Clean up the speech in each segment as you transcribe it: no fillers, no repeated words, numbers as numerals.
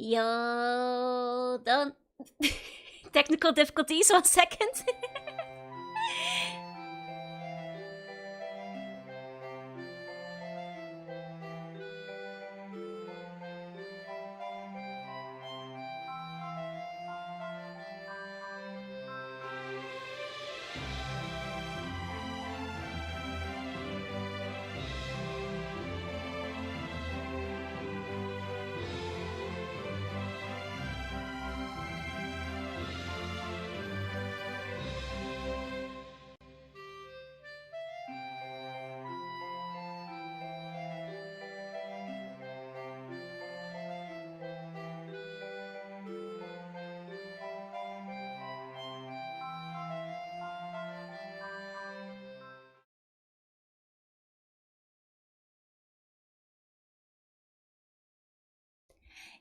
Yo, don't. Technical difficulties, 1 second.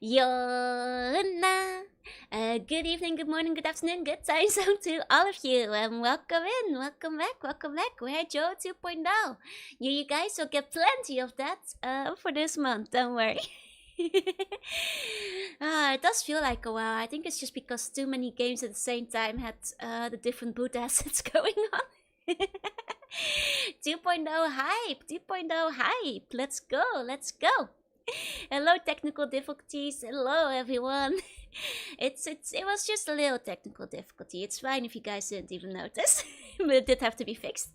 Jorunna. Good evening, good morning, good afternoon, good time zone to all of you, and welcome in, welcome back. We're Joe 2.0. You guys will get plenty of that for this month, don't worry. It does feel like a while. I think it's just because too many games at the same time had the different boot assets going on. 2.0 hype, 2.0 hype. Let's go. Hello, technical difficulties. Hello, everyone. It was just a little technical difficulty. It's fine if you guys didn't even notice, but it did have to be fixed.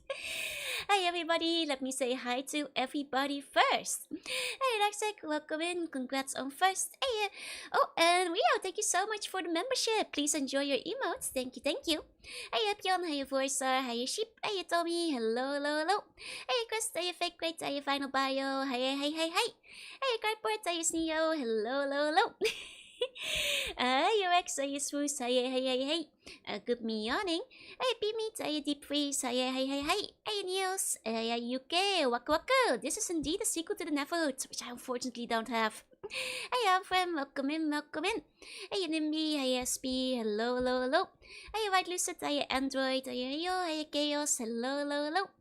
Hi, everybody. Let me say hi to everybody first. Hey, Lexek, welcome in. Congrats on first. Hey, oh, and Rio, thank you so much for the membership. Please enjoy your emotes. Thank you. Hey, Pion. Hey, Voicer. Hey, Sheep. Hey, Tommy. Hello. Hey, Chris. Hey, Fake Crate. Hey, Final Bio. Hey. Hey, Cardboard. Hey, Sneo. Hello. Hey, Rex. Hey, Swoos. Hey. Good morning. Hey, P-Meat. Hey, Deep Freeze. Hey. Hey, Niels. Hey, UK. Waku. This is indeed a sequel to the Neverhood, which I unfortunately don't have. Hey, Alfred. Welcome in. Hey, Nimby. Hey, SP. Hello. Hey, White Lucid. Hey, Android. Hey, Yo. Hey, Chaos. Hello.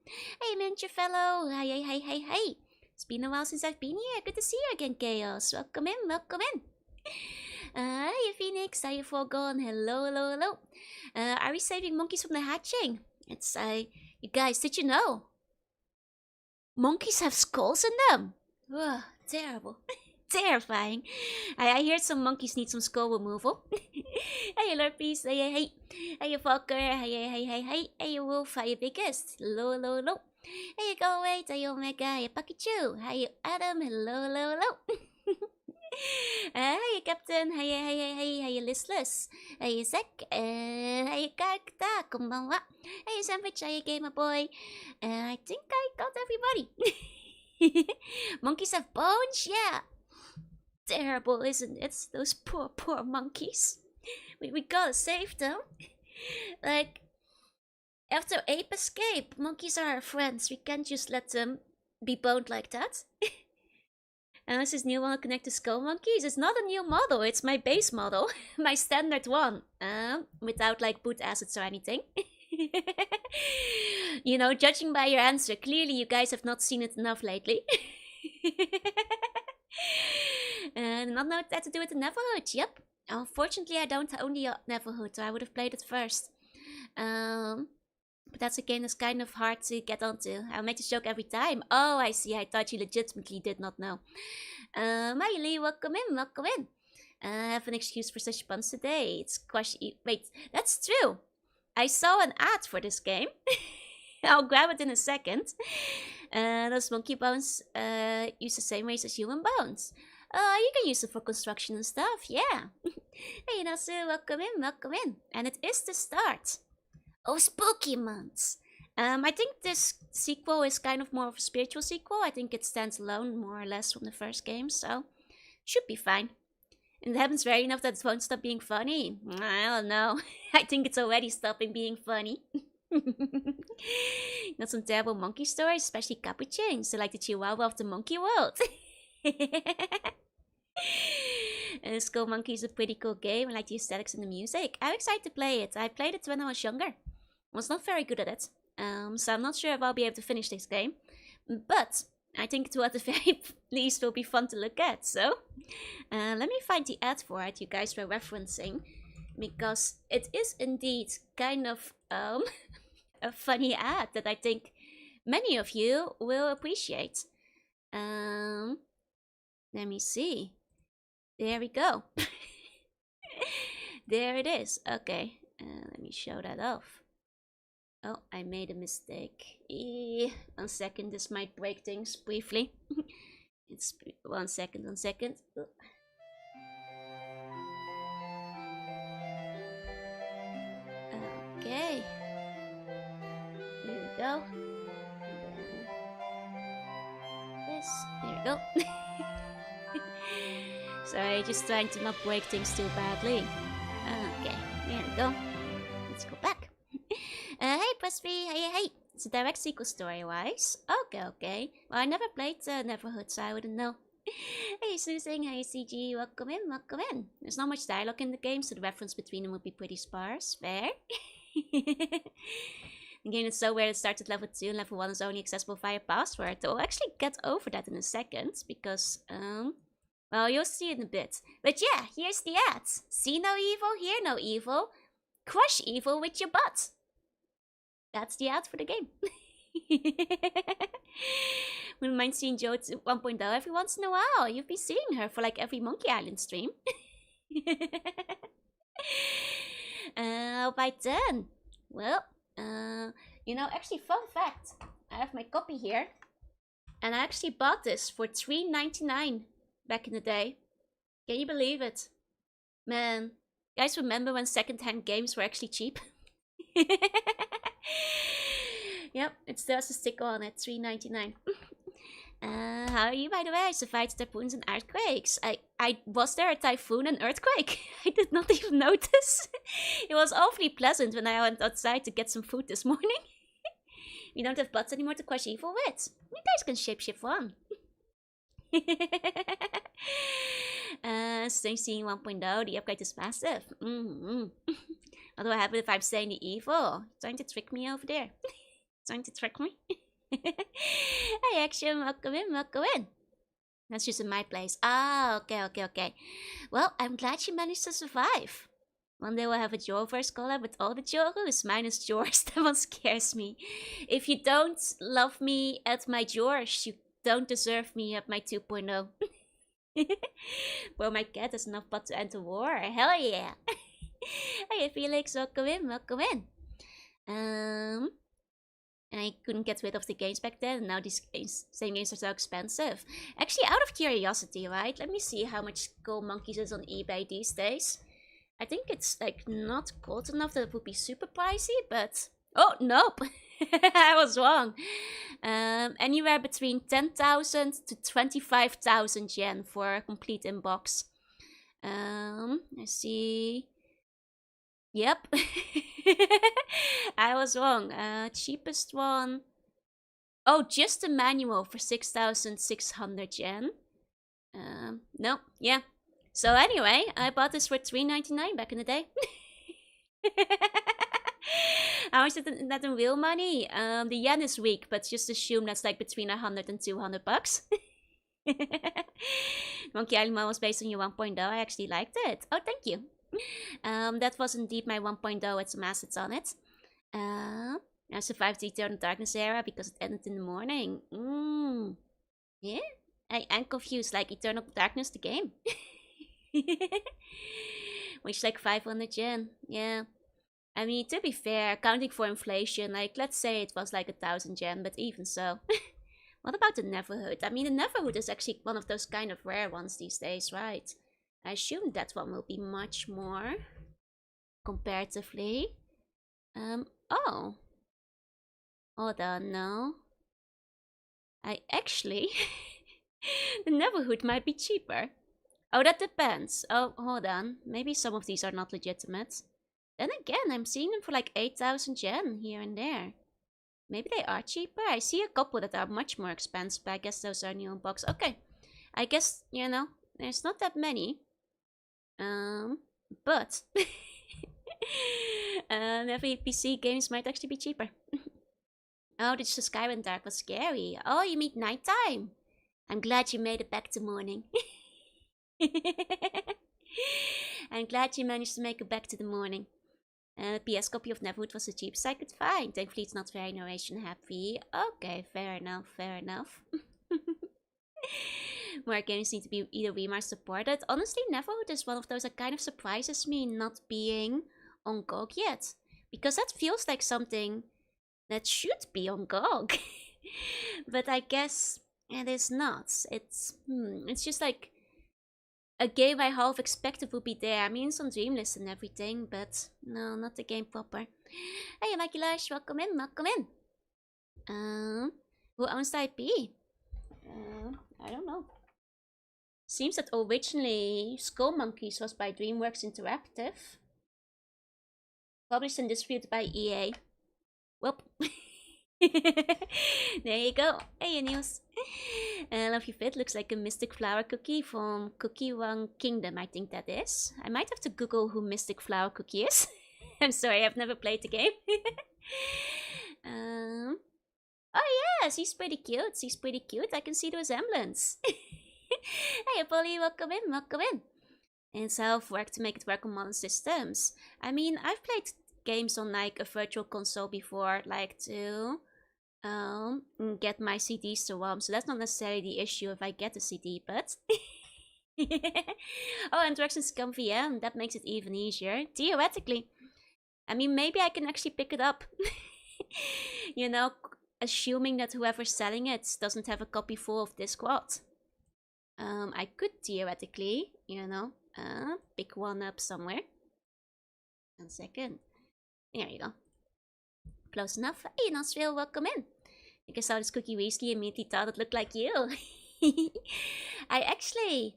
Hey, Miniature Fellow. Hey. It's been a while since I've been here. Good to see you again, Chaos. Welcome in. Hey, Phoenix. Hey, Foregone. Hello. Are we saving monkeys from the hatching? It's, you guys, did you know? Monkeys have skulls in them. Ugh, terrible. Terrifying. I hear some monkeys need some skull removal. Hey, Lurpies. Hey. Hey, Falker. Hey, Wolf. Hey, Biggest. Hello. Hey, Go Away. Hey, Omega. Hey, Pikachu. Hey, Adam. Hello. Hey, Captain. Hey, Listless. Hey, Zek. Hey, Kakta. Konbanwa. Hey, Sandwich. Hey, Gamer Boy. I think I got everybody. Monkeys have bones? Yeah. Terrible, isn't it? Those poor monkeys. We gotta save them. Like, after Ape escape, monkeys are our friends. We can't just let them be boned like that. Unless this new one will connect to Skullmonkeys. It's not a new model, it's my base model. My standard one. Without like boot assets or anything. You know, judging by your answer, clearly you guys have not seen it enough lately. Not know what that to do with the Neverhood. Yep. Unfortunately, I don't own the Neverhood, so I would have played it first. But that's a game that's kind of hard to get onto. I'll make this joke every time. Oh, I see. I thought you legitimately did not know. Miley, welcome in. I have an excuse for such puns today. It's question. Wait, that's true. I saw an ad for this game. I'll grab it in a second. Those monkey bones use the same ways as human bones. You can use them for construction and stuff, yeah. Hey, Nasu, welcome in. And it is the start of spooky months. I think this sequel is kind of more of a spiritual sequel. I think it stands alone more or less from the first game, so should be fine. And it happens rare enough that it won't stop being funny. I don't know. I think it's already stopping being funny. Got some terrible monkey stories, especially capuchins. They're like the chihuahua of the monkey world. Skullmonkeys is a pretty cool game. I like the aesthetics and the music. I'm excited to play it. I played it when I was younger. I was not very good at it. So I'm not sure if I'll be able to finish this game. But I think it will at the very least will be fun to look at. So, let me find the ad for it you guys were referencing, because it is indeed kind of a funny ad that I think many of you will appreciate. Let me see. There we go. There it is. Okay, let me show that off. Oh, I made a mistake. 1 second, this might break things briefly. It's 1 second, 1 second. Okay. Here we go. This. There we go. Sorry, just trying to not break things too badly. Okay, there we go. Let's go back. Hey, Presby, hey. It's a direct sequel story-wise. Okay. Well, I never played Neverhood, so I wouldn't know. Hey, Susan, hey, CG, welcome in. There's not much dialogue in the game, so the reference between them would be pretty sparse. Fair. The game is so weird it starts at level 2 and level 1 is only accessible via password. We'll actually get over that in a second, because, well, you'll see in a bit. But yeah, here's the ad. See no evil, hear no evil. Crush evil with your butt. That's the ad for the game. Wouldn't mind seeing Jo 1.0 every once in a while. You've been seeing her for like every Monkey Island stream. By then. Well, actually, fun fact. I have my copy here. And I actually bought this for $3.99 back in the day. Can you believe it? Man, guys remember when secondhand games were actually cheap? Yep, it still has a sticker on it, $3.99. How are you, by the way? I survived typhoons and earthquakes. I was there a typhoon and earthquake? I did not even notice. It was awfully pleasant when I went outside to get some food this morning. We don't have butts anymore to crush evil with. You guys can shapeshift one. Strange seeing 1.0, the upgrade is massive. What do I have if I'm saying the evil? Trying to trick me over there. Trying to trick me? Hey, Action, welcome in. That's just in my place. Ah, okay. Well, I'm glad you managed to survive. One day we'll have a Joverse collab with all the Jorus, minus Jors. That one scares me. If you don't love me at my Jors, you don't deserve me at my 2.0. Well, my cat has enough butt to enter war. Hell yeah. Hey, Felix, welcome in. I couldn't get rid of the games back then, and now these same games are so expensive. Actually, out of curiosity, right? Let me see how much Skullmonkeys is on eBay these days. I think it's like not gold enough that it would be super pricey, but oh nope, I was wrong. Anywhere between 10,000 to 25,000 yen for a complete inbox. I see. Yep. I was wrong. Cheapest one. Oh, just the manual for 6,600 yen. No, yeah. So anyway, I bought this for $3.99 back in the day. How much is that in real money? The yen is weak, but just assume that's like between 100 and 200 bucks. Monkey Island was based on your 1.0. I actually liked it. Oh, thank you. That was indeed my 1.0 with some assets on it. I survived the Eternal Darkness era because it ended in the morning. Yeah, I'm confused, like Eternal Darkness the game. Which like 500 yen, yeah. I mean, to be fair, accounting for inflation, like let's say it was like 1,000 yen, but even so. What about the Neverhood? I mean, the Neverhood is actually one of those kind of rare ones these days, right? I assume that one will be much more, comparatively. Oh. Hold on, no. I actually... the Neverhood might be cheaper. Oh, that depends. Oh, hold on. Maybe some of these are not legitimate. Then again, I'm seeing them for like 8,000 yen here and there. Maybe they are cheaper. I see a couple that are much more expensive, but I guess those are new in box. Okay. I guess, you know, there's not that many. But every PC games might actually be cheaper. Oh, the sky went dark was scary. Oh, you mean nighttime. I'm glad you made it back to morning. I'm glad you managed to make it back to the morning. PS copy of Neverwood was the cheapest I could find. Thankfully it's not very narration happy. Okay, fair enough, fair enough. More games need to be either Weimar supported. Honestly, Neverwood is one of those that kind of surprises me not being on GOG yet. Because that feels like something that should be on GOG. But I guess it is not. It's just like a game I half expected would be there. I mean, it's on Dreamlist and everything, but no, not the game proper. Hey, Mikey Lash, welcome in, welcome in. Who owns the IP? I don't know. Seems that originally Skullmonkeys was by DreamWorks Interactive. Published and distributed by EA. Whoop. There you go. Hey, News. Love you fit. Looks like a Mystic Flower cookie from Cookie Run Kingdom, I think that is. I might have to Google who Mystic Flower Cookie is. I'm sorry, I've never played the game. Oh yes, he's pretty cute. He's pretty cute. I can see the resemblance. Hey, Polly, welcome in, welcome in. And self-work to make it work on modern systems. I mean, I've played games on like a virtual console before, like to get my CDs to ROM. So that's not necessarily the issue if I get a CD, but oh, interactions come VM. That makes it even easier, theoretically. I mean, maybe I can actually pick it up. You know, assuming that whoever's selling it doesn't have a copy full of Discord. I could theoretically, you know, pick one up somewhere. 1 second. There you go. Close enough. Hey, Nosville, welcome in. I guess I saw this cookie recently and immediately thought it looked like you. I actually,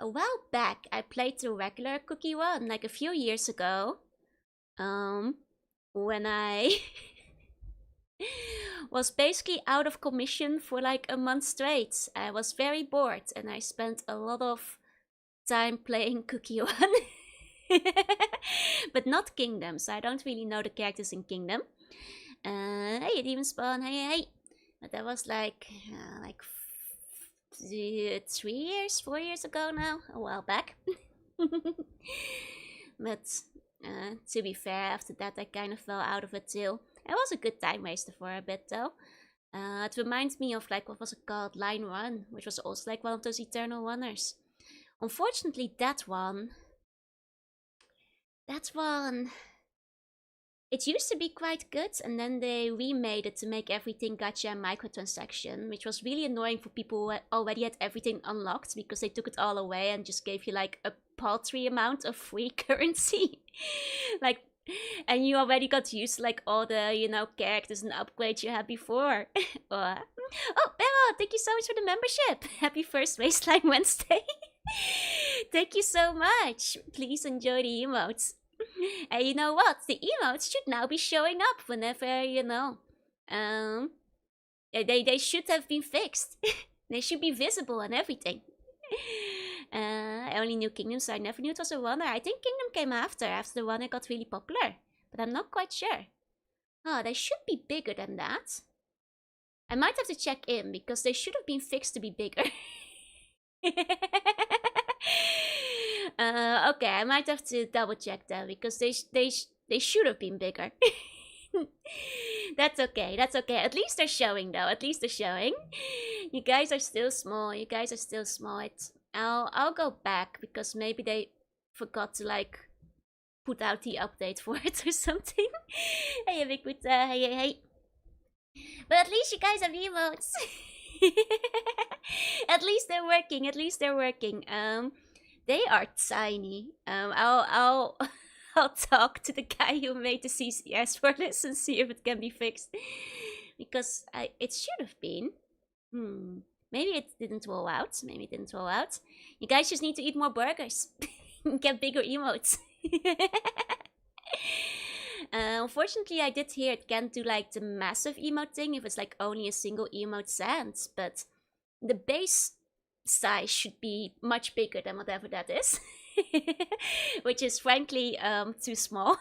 a while back, I played the regular cookie one, like a few years ago. When I was basically out of commission for like a month straight. I was very bored and I spent a lot of time playing Cookie One. But not Kingdom, so I don't really know the characters in Kingdom. Hey, Demon Spawn, hey. But that was like 3 years, 4 years ago now, a while back. But to be fair, after that I kind of fell out of it too. It was a good time waster for a bit though. It reminds me of like, what was it called? Line Run, which was also like one of those eternal runners. Unfortunately, that one, it used to be quite good, and then they remade it to make everything gacha and microtransaction, which was really annoying for people who already had everything unlocked, because they took it all away and just gave you like a paltry amount of free currency. Like, and you already got used to like all the, you know, characters and upgrades you had before. Oh, Bella, thank you so much for the membership. Happy first Wasteland Wednesday. Thank you so much. Please enjoy the emotes. And you know what? The emotes should now be showing up whenever, you know, they should have been fixed. They should be visible and everything. I only knew Kingdom, so I never knew it was a runner. I think Kingdom came after the runner got really popular, but I'm not quite sure. Oh, they should be bigger than that. I might have to check in, because they should have been fixed to be bigger. Okay, I might have to double check that, because they should have been bigger. That's okay, that's okay. At least they're showing though, at least they're showing. You guys are still small, you guys are still small. I'll go back, because maybe they forgot to like put out the update for it or something. Hey, Big Buddha, hey. But at least you guys have emotes. At least they're working, at least they're working. They are tiny. I'll talk to the guy who made the CCS for this and see if it can be fixed. Because it should have been. Maybe it didn't roll out. Maybe it didn't roll out. You guys just need to eat more burgers. Get bigger emotes. Unfortunately, I did hear it can't do like the massive emote thing if it's like only a single emote sent. But the base size should be much bigger than whatever that is. Which is frankly too small.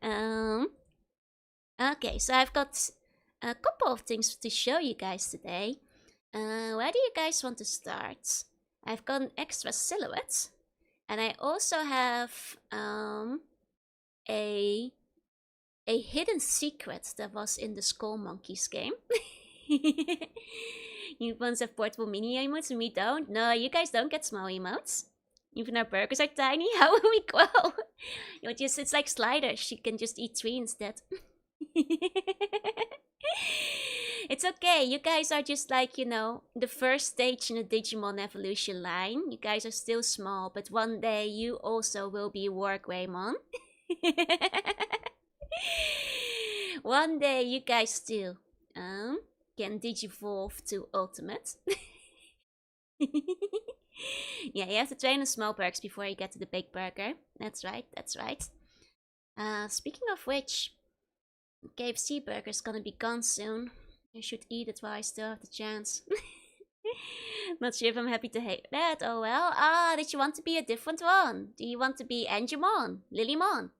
Um, okay, so I've got a couple of things to show you guys today. Where do you guys want to start? I've got an extra silhouette, and I also have a hidden secret that was in the Skullmonkeys game. You ones have portable mini emotes and we don't? No, you guys don't get small emotes. Even our burgers are tiny. How will we grow? It's like sliders. You can just eat 3 instead. It's okay. You guys are just like, the first stage in the Digimon evolution line. You guys are still small, but one day you also will be Wargreymon. One day you guys too can digivolve to ultimate. Yeah, you have to train the small burgers before you get to the big burger. That's right, that's right. Speaking of which, KFC burger is gonna be gone soon. I should eat it while I still have the chance. Not sure if I'm happy to hate that. Oh well. Did you want to be a different one? Do you want to be Angemon? Lilymon?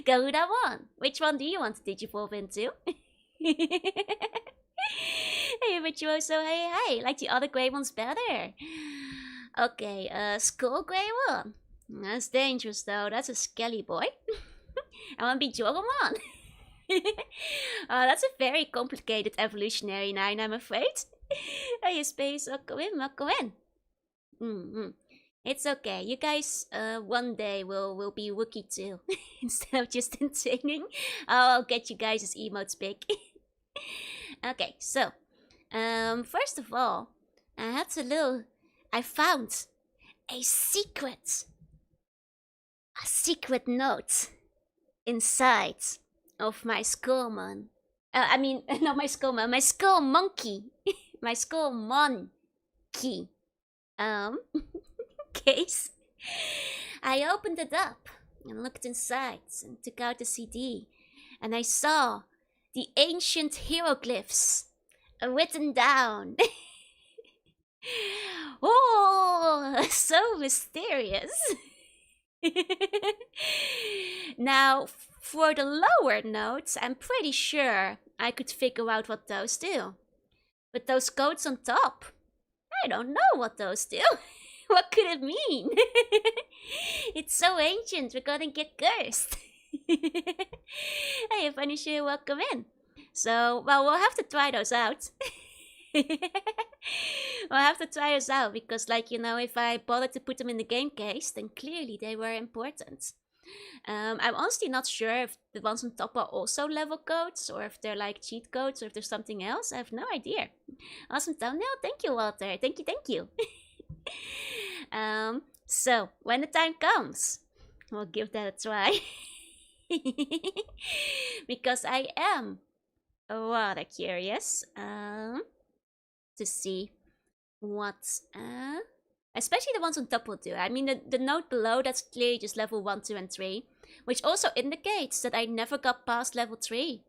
Garudamon? Which one do you want to digivolve into? Hey, Virtuoso, hey, like the other grey ones better. Okay, Skull Grey one. That's dangerous though, that's a skelly boy. I wanna be Jorunna. That's a very complicated evolutionary line, I'm afraid. Hey, Space, welcome in. It's okay, you guys one day will be Wookiee too. Instead of just insane. I'll get you guys' emotes big. Okay, so first of all, I found a secret note inside of my Skullmon. Not my Skullmon, my Skullmonkey. My Skullmonkey case. I opened it up and looked inside and took out the CD, and I saw the ancient hieroglyphs written down. Oh, so mysterious. Now, for the lower notes, I'm pretty sure I could figure out what those do. But those codes on top, I don't know what those do. What could it mean? It's so ancient, we're gonna get cursed. Hey, Punisher, welcome in. So, well, we'll have to try those out. We'll have to try those out because, if I bothered to put them in the game case, then clearly they were important. I'm honestly not sure if the ones on top are also level codes or if they're like cheat codes or if there's something else. I have no idea. Awesome thumbnail. Thank you, Walter. Thank you. So, when the time comes, we'll give that a try. Because I am rather curious to see what especially the ones on top will do. I mean, the note below, that's clearly just level 1, 2, and 3, which also indicates that I never got past level 3.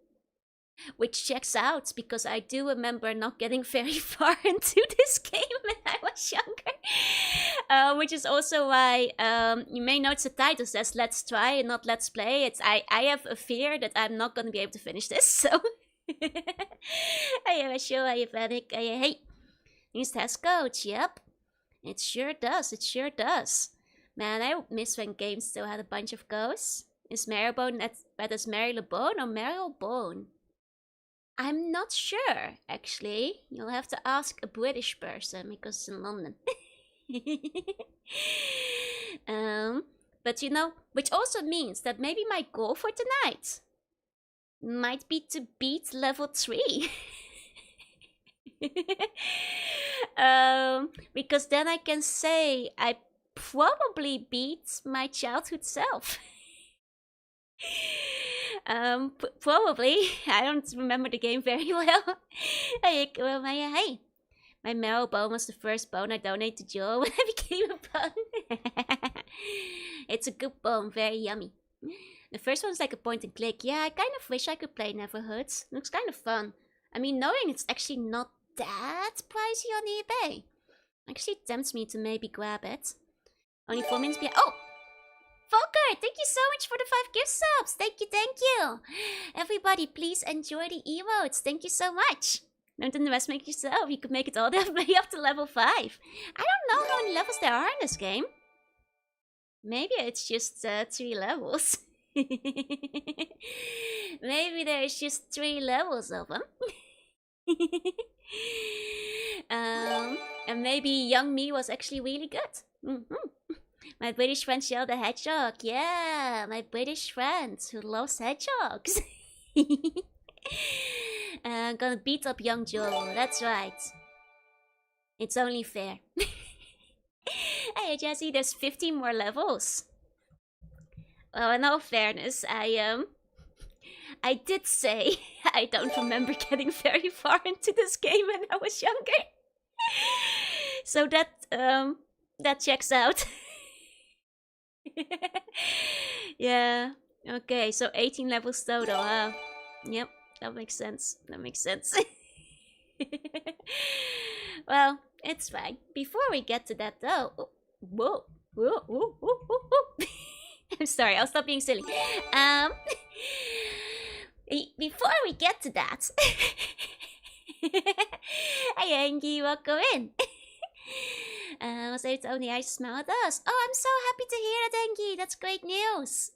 Which checks out, because I do remember not getting very far into this game when I was younger. Which is also why you may notice the title says Let's Try and not Let's Play. I have a fear that I'm not going to be able to finish this, so... Hey, sure, hey, Panic. Hey, needs test coach, yep. It sure does. Man, I miss when games still had a bunch of ghosts. Is Marylebone better as Marylebone or Marylebone? I'm not sure, actually. You'll have to ask a British person because it's in London. But which also means that maybe my goal for tonight might be to beat level 3. Because then I can say I probably beat my childhood self. Probably. I don't remember the game very well. Hey, my marrow bone was the first bone I donated to Joe when I became a bone. It's a good bone, very yummy. The first one's like a point and click. Yeah, I kind of wish I could play Neverhoods. Looks kind of fun. I mean, knowing it's actually not that pricey on eBay actually tempts me to maybe grab it. Only 4 minutes behind. Oh! Volker, thank you so much for the 5 gift subs. Thank you. Everybody, please enjoy the emotes. Thank you so much. Don't underestimate yourself. You could make it all the way up to level 5. I don't know how many levels there are in this game. Maybe it's just 3 levels. Maybe there's just 3 levels of them. And maybe young me was actually really good. My British friend Shell the Hedgehog. Yeah, my British friend who loves hedgehogs. Gonna beat up young Joe. That's right. It's only fair. Hey Jesse, there's 15 more levels. Well, in all fairness, I did say I don't remember getting very far into this game when I was younger. So that checks out. Yeah. Okay, so 18 levels total. Yep, that makes sense. Well, it's fine. Before we get to that though, whoa. I'm sorry, I'll stop being silly. Before we get to that, hey Angie, welcome in. So it's only I smell at us. Oh, I'm so happy to hear that, Angie. That's great news.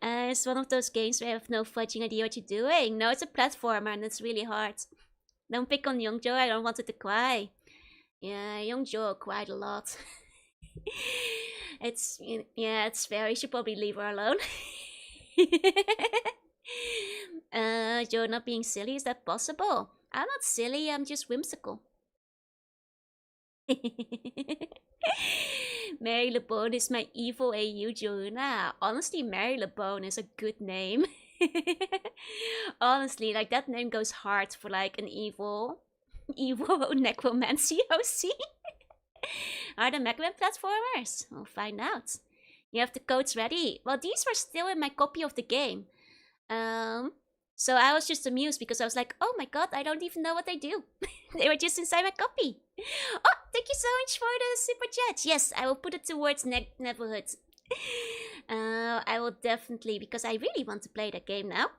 It's one of those games where I have no fudging idea what you're doing. No, it's a platformer and it's really hard. Don't pick on Young Joe, I don't want it to cry. Yeah, Young Joe cried a lot. It's fair. You should probably leave her alone. Joe not being silly, is that possible? I'm not silly, I'm just whimsical. Mary LeBone is my evil AU Jorunna. Honestly, Mary LeBone is a good name. Honestly, like that name goes hard for like an evil necromancy OC. Are the Mega-Man platformers? We'll find out. You have the codes ready. Well, these were still in my copy of the game. So I was just amused because I was like, oh my god, I don't even know what they do. They were just inside my copy. Oh, thank you so much for the super chat. Yes, I will put it towards Neighborhood. I will definitely, because I really want to play that game now.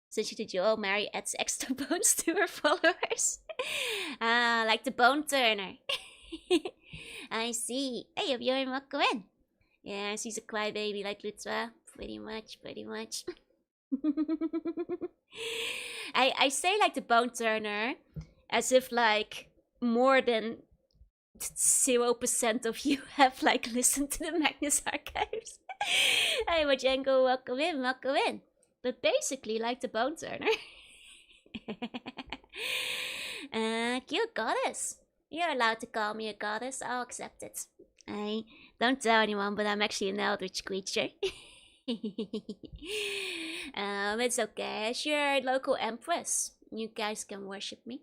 Since you did Joel, Mary adds extra bones to her followers. Like the Bone Turner. I see. Hey, Bjorn, welcome in. Yeah, she's a crybaby like Lutra. Pretty much. I say like the Bone Turner as if like more than 0% of you have like listened to the Magnus archives. Hey Majengo, welcome in. But basically like the Bone Turner. Cute goddess. You're allowed to call me a goddess, I'll accept it. I don't tell anyone, but I'm actually an eldritch creature. It's okay. As your local empress, you guys can worship me.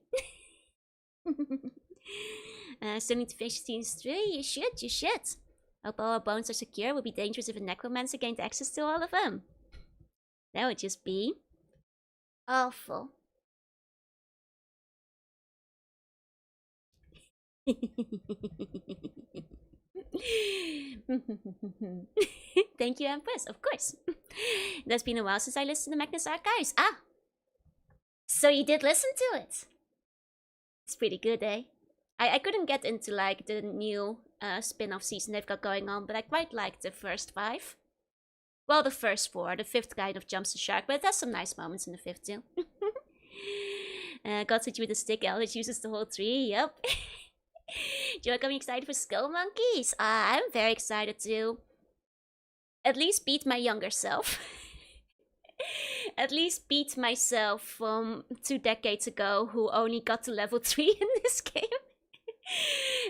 Still need to finish Scenes 3. You should. Hope all our bones are secure. It would be dangerous if a necromancer gained access to all of them. That would just be awful. Thank you, Empress, of course. It's been a while since I listened to Magnus Archives. Ah! So you did listen to it? It's pretty good, eh? I couldn't get into, like, the new spin-off season they've got going on, but I quite liked the first 5. Well, the first 4. The 5th kind of jumps the shark, but it has some nice moments in the 5th, too. God's hit you with a stick, Eldritch uses the whole tree, yep. Joe, I'm excited for Skullmonkeys. I'm very excited to at least beat my younger self. At least beat myself from 2 decades ago who only got to level 3 in this game.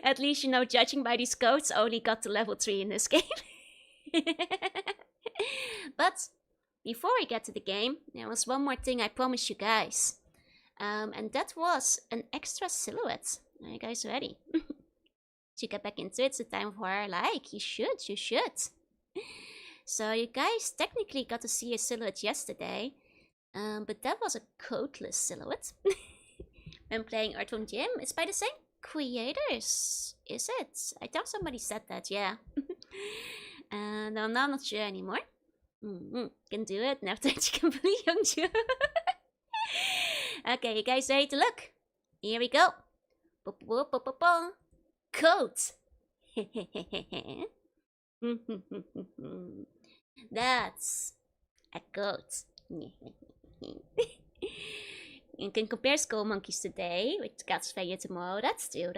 At least, you know, judging by these codes, only got to level 3 in this game. But before we get to the game, there was one more thing I promised you guys. And that was an extra silhouette. Are you guys ready? To get back into it, it's a time of horror like. You should. So you guys technically got to see a silhouette yesterday. But that was a codeless silhouette. When playing Earthworm Jim, it's by the same creators, is it? I thought somebody said that, yeah. No, now I'm not sure anymore. Can do it. Now that you can believe you. Okay, you guys ready to look? Here we go. Coat. That's a coat. You can compare Skullmonkeys today with Katsveya tomorrow. That's two.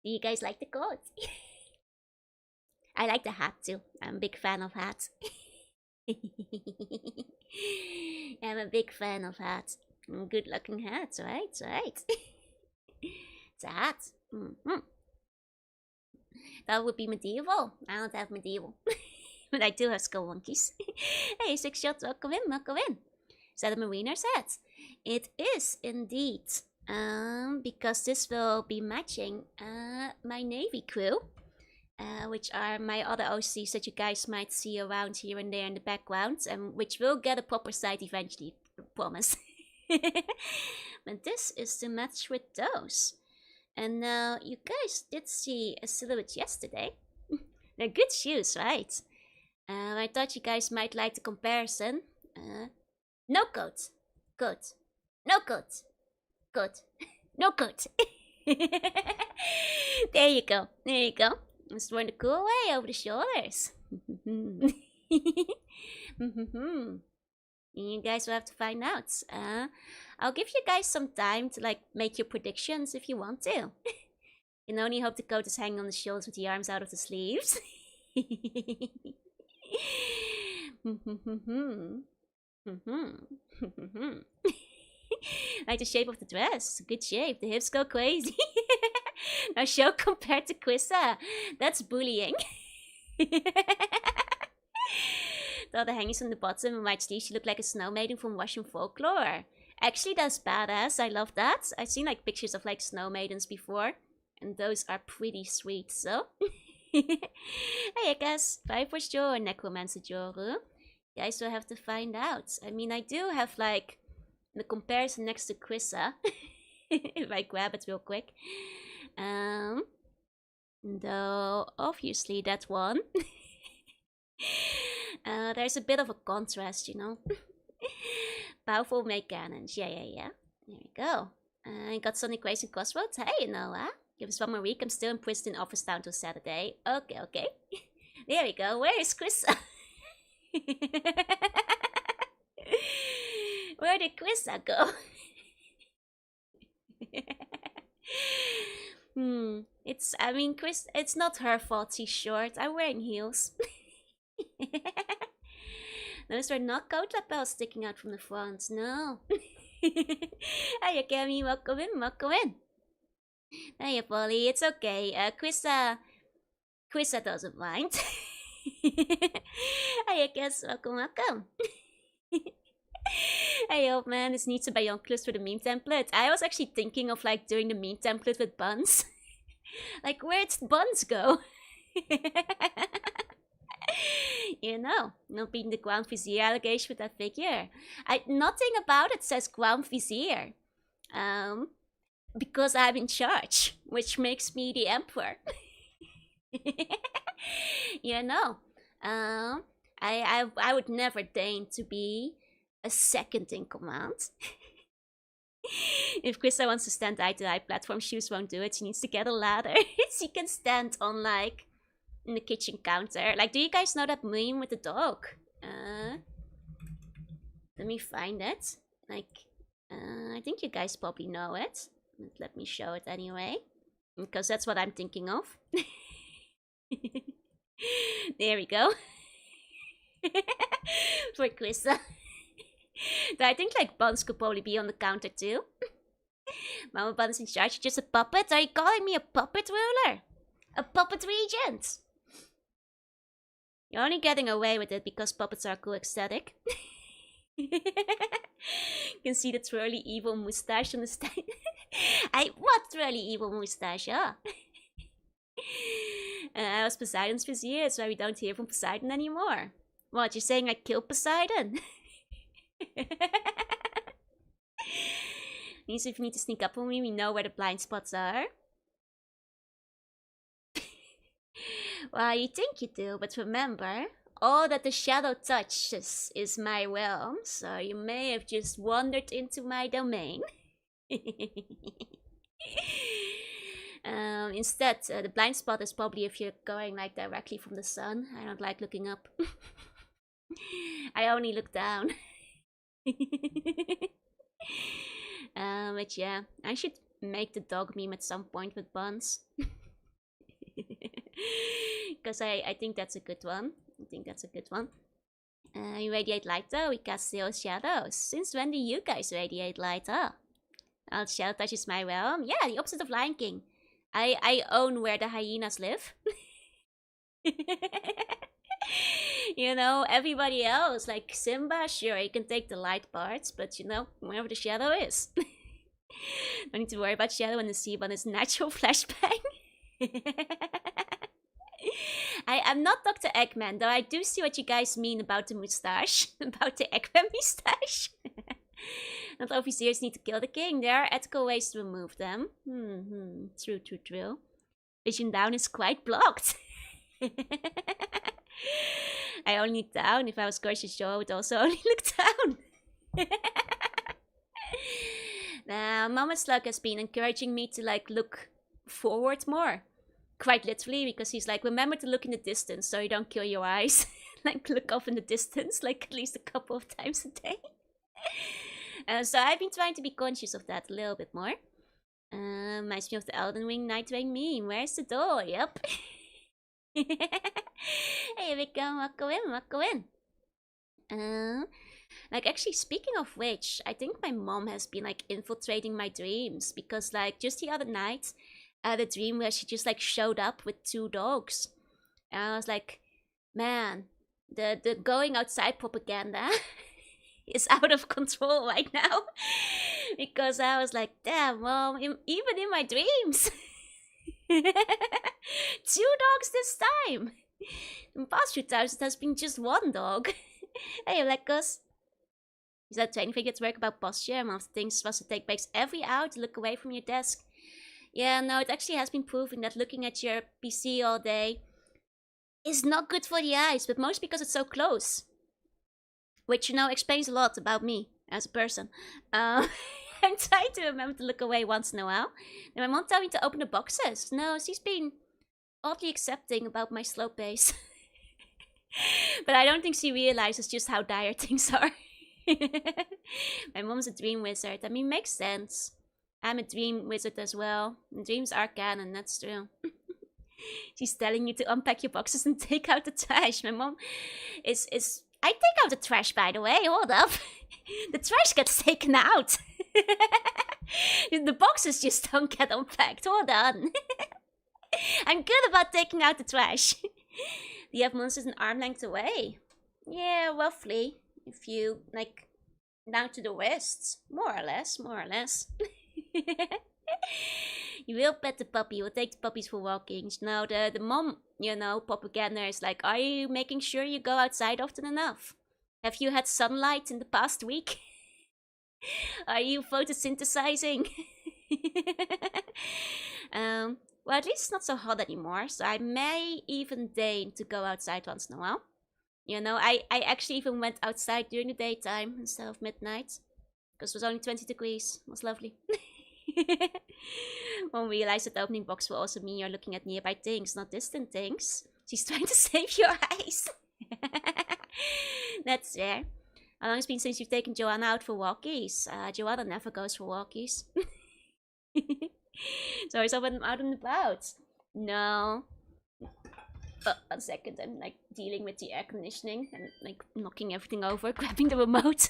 Do you guys like the coat? I like the hat too. I'm a big fan of hats. I'm a big fan of hats. Good looking hats, right? It's a hat. That would be medieval. I don't have medieval. But I do have Skullmonkeys. Hey, 6 shots, welcome in. Is that a mariner's hat? It is indeed. Because this will be matching my Navy crew. Which are my other OCs that you guys might see around here and there in the background. And which will get a proper site eventually, promise. But this is to match with those. And now you guys did see a silhouette yesterday. They're good shoes, right? I thought you guys might like the comparison. No coat. Good. No coat. Good. No coat. There you go. Just wearing the cool way over the shoulders. You guys will have to find out. I'll give you guys some time to like make your predictions if you want to. You can only hope the coat is hanging on the shoulders with the arms out of the sleeves. Like the shape of the dress. Good shape. The hips go crazy. Now show compared to Quissa. That's bullying. The hangings on the bottom and white sleeves, she looked like a snow maiden from Russian folklore. Actually, that's badass. I love that. I've seen like pictures of like snow maidens before. And those are pretty sweet, so. Hey, I guess. 5 for sure, Necromancer Joru. You guys will have to find out. I mean, I do have like the comparison next to Quissa. If I grab it real quick. Though, obviously, that one. There's a bit of a contrast, you know. Powerful make cannons. Yeah. There we go. I got Sonic Racing Crossroads. Hey, Noah. Give us one more week. I'm still imprisoned in Office Town till Saturday. Okay. There we go. Where is Quissa? Where did Quissa go? It's not her fault she's short. I'm wearing heels. Those were not coat lapels sticking out from the front, no. Hiya, Cammy, welcome in. Hiya, Polly, it's okay. Quissa doesn't mind. Hiya, Cass, welcome. Hey, old man, this needs a binoculars for the meme template. I was actually thinking of like doing the meme template with buns. Like, where'd buns go? You know, not being the Ground Vizier allegation with that figure. Nothing about it says Ground Vizier. Because I'm in charge, which makes me the Emperor. You know, I would never deign to be a second in command. If Krista wants to stand eye-to-eye, platform shoes won't do it. She needs to get a ladder. She can stand on, like, in the kitchen counter. Like, do you guys know that meme with the dog? Let me find it. Like, I think you guys probably know it. Let me show it anyway. Because that's what I'm thinking of. There we go. For Krista. I think like Buns could probably be on the counter too. Mama Buns in charge, just a puppet? Are you calling me a puppet ruler? A puppet regent? You're only getting away with it because puppets are cool aesthetic. You can see the twirly evil moustache on the stand. What twirly evil moustache, huh? I was Poseidon's vizier, so we don't hear from Poseidon anymore. What, you're saying I killed Poseidon? Means if you need to sneak up on me, we know where the blind spots are. Well, you think you do, but remember, all that the shadow touches is my realm, so you may have just wandered into my domain. Instead, the blind spot is probably if you're going like directly from the sun. I don't like looking up. I only look down. But yeah, I should make the dog meme at some point with buns. Because I think that's a good one. You radiate light though, we cast zero shadows. Since when do you guys radiate light? All shadow touches my realm. Yeah, the opposite of Lion King. I own where the hyenas live. You know, everybody else, like Simba, sure, he can take the light parts, but you know, wherever the shadow is. Don't need to worry about shadow when the sea on his natural flashbang. I'm not Dr. Eggman, though I do see what you guys mean about the moustache. About the Eggman moustache. Not all viziers need to kill the king. There are ethical ways to remove them. True. Vision down is quite blocked. I only look down. If I was Gorgeous Joe, I would also only look down. Now, Mama Slug has been encouraging me to like look forward more. Quite literally, because he's like, remember to look in the distance so you don't kill your eyes. Like, look off in the distance, like at least a couple of times a day. So I've been trying to be conscious of that a little bit more. Reminds me of the Elden Ring Nightwing meme. Where's the door? Yep. Here we go, go in. Like, actually, speaking of which, I think my mom has been like infiltrating my dreams, because like just the other night, I had a dream where she just like showed up with 2 dogs, and I was like, man, the going outside propaganda is out of control right now. Because I was like, damn, Mom, even in my dreams. 2 dogs this time. In past few times it has been just 1 dog. Hey, Lekkos. Is that training figure to work about posture? And one of the things was to take breaks every hour to look away from your desk. Yeah, no, it actually has been proven that looking at your PC all day is not good for the eyes, but mostly because it's so close. Which, you know, explains a lot about me as a person. I'm trying to remember to look away once in a while. And my mom told me to open the boxes. No, she's been oddly accepting about my slow pace. But I don't think she realizes just how dire things are. My mom's a dream wizard. I mean, makes sense. I'm a dream wizard as well. Dreams are canon, that's true. She's telling you to unpack your boxes and take out the trash. My mom is... I take out the trash, by the way. Hold up. The trash gets taken out. The boxes just don't get unpacked. Hold on. I'm good about taking out the trash. Do you have monsters an arm length away? Yeah, roughly. If you, like, down to the wrists. More or less. You will pet the puppy. You will take the puppies for walkings. Now, the mom, you know, propaganda is like, are you making sure you go outside often enough? Have you had sunlight in the past week? Are you photosynthesizing? Well, at least it's not so hot anymore, so I may even deign to go outside once in a while. You know, I actually even went outside during the daytime instead of midnight. Because it was only 20 degrees. It was lovely. Won't realize that opening box will also mean you're looking at nearby things, not distant things. She's trying to save your eyes. That's fair. How long has it been since you've taken Joanna out for walkies? Joanna never goes for walkies. So is someone out and about? No. But 1 second, I'm like dealing with the air conditioning and like knocking everything over, grabbing the remote.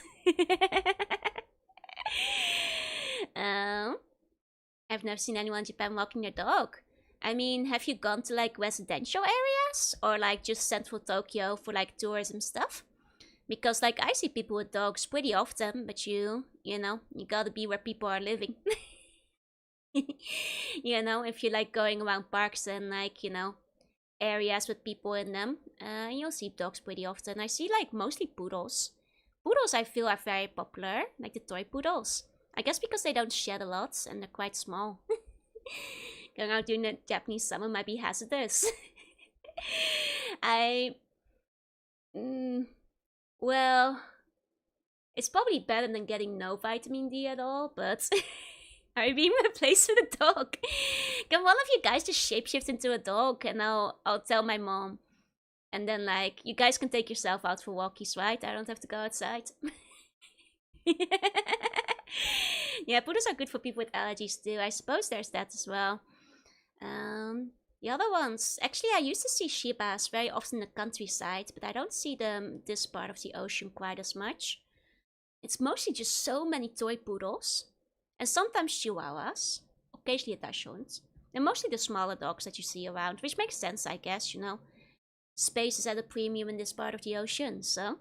I've never seen anyone in Japan walking their dog. I mean, have you gone to like residential areas or like just central Tokyo for like tourism stuff? Because like I see people with dogs pretty often, but you know, you gotta be where people are living. You know, if you like going around parks and like, you know, areas with people in them, you'll see dogs pretty often. I see like mostly poodles. Poodles I feel are very popular, like the toy poodles. I guess because they don't shed a lot and they're quite small. Going out during the Japanese summer might be hazardous. Well, it's probably better than getting no vitamin D at all, but I being replaced with a dog. Can one of you guys just shapeshift into a dog and I'll tell my mom. And then like you guys can take yourself out for walkies, right? I don't have to go outside. Yeah, poodles are good for people with allergies too. I suppose there's that as well. The other ones, actually I used to see Shibas very often in the countryside, but I don't see them this part of the ocean quite as much. It's mostly just so many toy poodles, and sometimes chihuahuas, occasionally a dachshund, and mostly the smaller dogs that you see around, which makes sense, I guess, you know. Space is at a premium in this part of the ocean, so...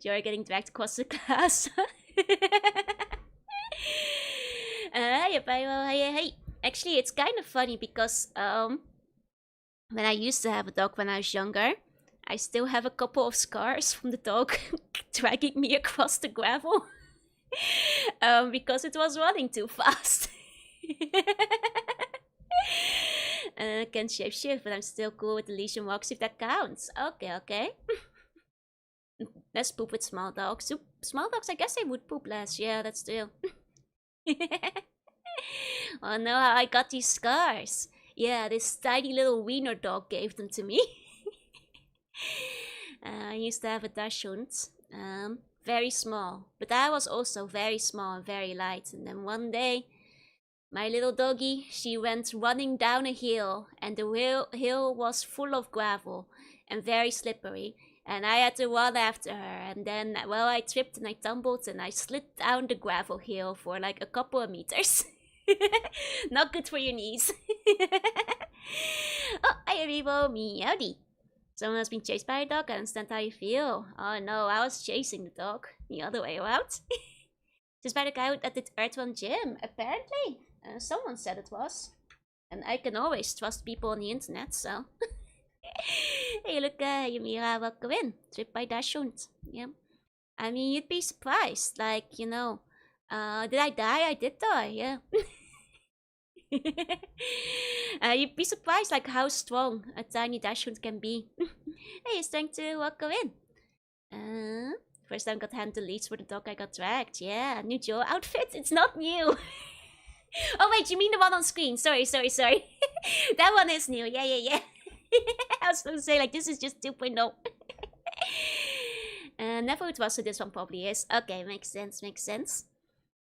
You're getting dragged across the glass. Hey. Actually, it's kind of funny because when I used to have a dog when I was younger, I still have a couple of scars from the dog dragging me across the gravel because it was running too fast. Can't shapeshift, but I'm still cool with the leash and walks if that counts. Okay. Let's poop with small dogs. Small dogs, I guess they would poop less. Yeah, that's true. Oh no, how I got these scars. Yeah, this tiny little wiener dog gave them to me. I used to have a dachshund. Very small. But I was also very small and very light. And then one day, my little doggy, she went running down a hill. And the hill was full of gravel and very slippery. And I had to run after her. And then, well, I tripped and I tumbled and I slid down the gravel hill for like a couple of meters. Not good for your knees. Oh, hi everyone, meowdy. Someone has been chased by a dog. I understand how you feel. Oh no, I was chasing the dog. The other way around. Just by the guy at the Earthworm Gym, apparently. Someone said it was. And I can always trust people on the internet, so... Hey, look, Yamira, welcome in. Trip by Dachshund. Yeah. I mean, you'd be surprised. Like, you know, did I die? I did die, yeah. You'd be surprised, like, how strong a tiny Dachshund can be. Hey, it's time to welcome in. First time got handed the leads for the dog I got dragged. Yeah, new Joe outfit. It's not new. Oh, wait, you mean the one on screen? Sorry. That one is new. Yeah. I was going to say, like, this is just 2.0. Never it was, so this one probably is. Okay, makes sense.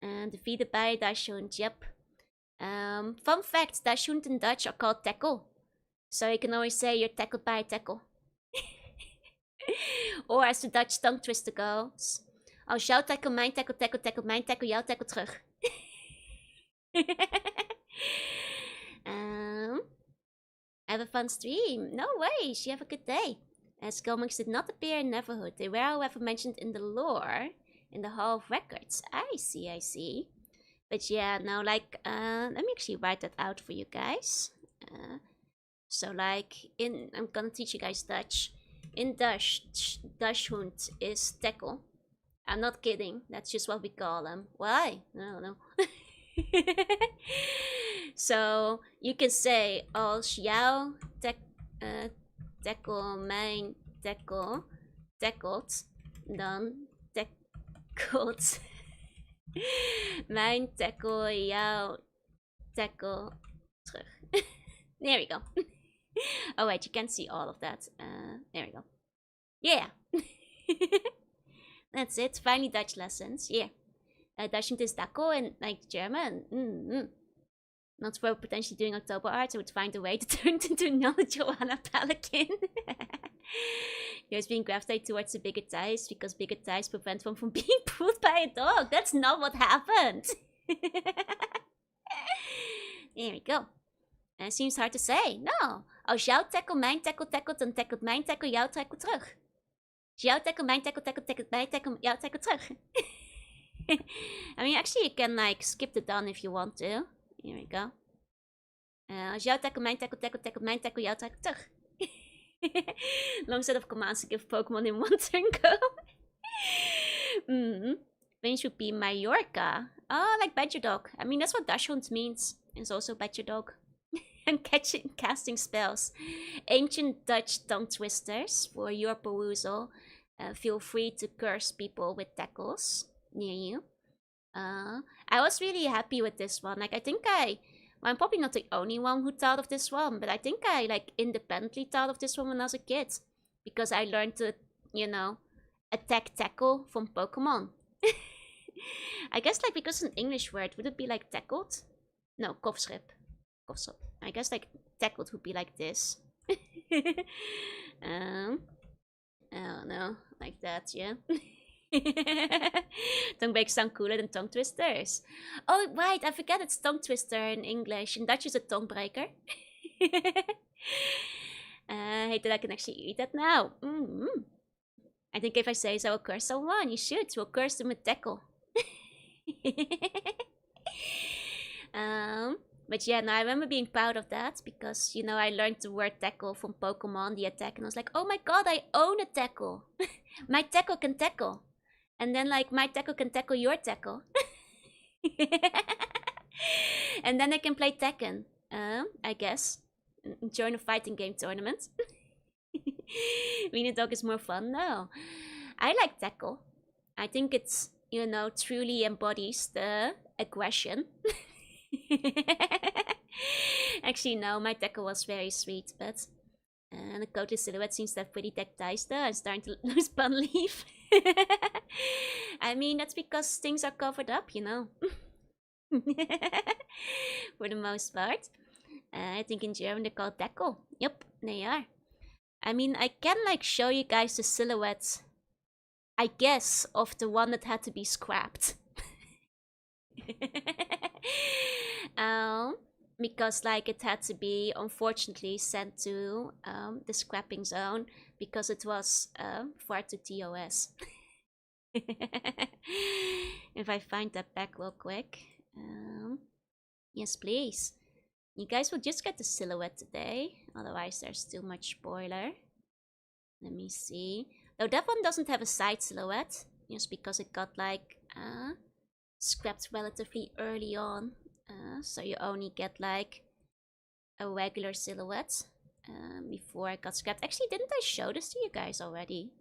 Defeated by a Dachshund, yep. Fun fact, Dachshund in Dutch are called tackle. So you can always say you're tackled by a tackle. Or as the Dutch tongue twister goes. Als jouw tackle, mijn tackle, mijn tackle, jouw tackle terug. Have a fun stream. No worries, you have a good day. Skullmonkeys did not appear in Neverhood. They were, however, mentioned in the lore, in the Hall of Records. I see. But yeah, now, like, let me actually write that out for you guys. So, like, I'm gonna teach you guys Dutch. In Dutch, Dachshund is tackle. I'm not kidding. That's just what we call them. Why? No. So you can say als jouw tackle mijn tackle tackelt, dan tackelt mijn tackle jouw tackle terug. There we go. Oh wait, you can't see all of that. There we go. Yeah. That's it. Finally Dutch lessons. Yeah. Dachshund is tackle in like German. Not for potentially doing October art, I would find a way to turn it into another Jorunna Pelican. Here's being gravitated towards the bigger ties because bigger ties prevent one from being pulled by a dog. That's not what happened. There we go. It seems hard to say. No. Als jouw tackle mijn tackle tackelt, dan tackelt mijn tackle jouw tackle terug. Als jouw tackle mijn tackle tackelt mijn tackle jouw tackle terug. I mean, actually, you can like skip the done if you want to. Here we go. Als jouw tackle, mijn tackle, mijn tackle, jouw tackle terug. Long set of commands to give Pokemon in one turn go. Range would be Majorca. Oh, like Badger Dog. I mean, that's what Dachshund means. It's also Badger Dog. I'm casting spells. Ancient Dutch tongue twisters for your perusal. Feel free to curse people with tackles near you. I was really happy with this one. Like, I think well, I'm probably not the only one who thought of this one, but I think I, like, independently thought of this one when I was a kid. Because I learned to, you know, attack tackle from Pokemon. I guess, like, because it's an English word, would it be, like, tackled? No, kofschip. Kofschip. I guess, like, tackled would be like this. I don't know, like that, yeah. Tongue breaks sound cooler than tongue twisters. Oh, right, I forget it's tongue twister in English. In Dutch is a tongue breaker. I hate that I can actually eat that now. I think if I say so, I'll curse someone. You should. We'll curse them with tackle. But yeah, no, I remember being proud of that because, you know, I learned the word tackle from Pokemon, the attack, and I was like, oh my god, I own a tackle. My tackle can tackle. And then, like, my tackle can tackle your tackle. And then I can play Tekken, I guess. Join a fighting game tournament. Dog is more fun? No. I like tackle. I think it's, you know, truly embodies the aggression. Actually, no, my tackle was very sweet, but the coatless silhouette seems to have pretty tech ties though. I'm starting to lose bun leaf. I mean, that's because things are covered up, you know. For the most part. I think in German they're called tackle. Yep, they are. I mean, I can, like, show you guys the silhouette, I guess, of the one that had to be scrapped. Because, like, it had to be, unfortunately, sent to the scrapping zone because it was far too TOS. If I find that back real quick. Yes, please. You guys will just get the silhouette today, otherwise there's too much spoiler. Let me see. Though that one doesn't have a side silhouette, just because it got, like, scrapped relatively early on. So you only get, like, a regular silhouette before it got scrapped. Actually, didn't I show this to you guys already?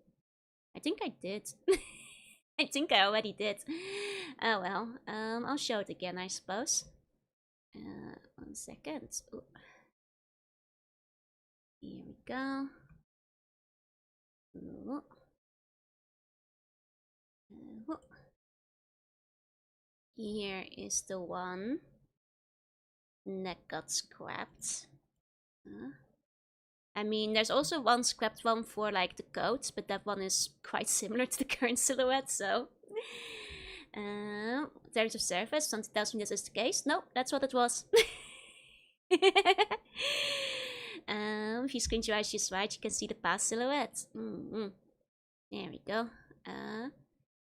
I think I did. I think I already did. Oh well, I'll show it again, I suppose. 1 second. Ooh. Here we go. Ooh. Here is the one that got scrapped. I mean, there's also one scrapped one for, like, the coat, but that one is quite similar to the current silhouette, so... Terms of service, something tells me this is the case. Nope, that's what it was. If you squint your eyes just right, you can see the past silhouette. There we go.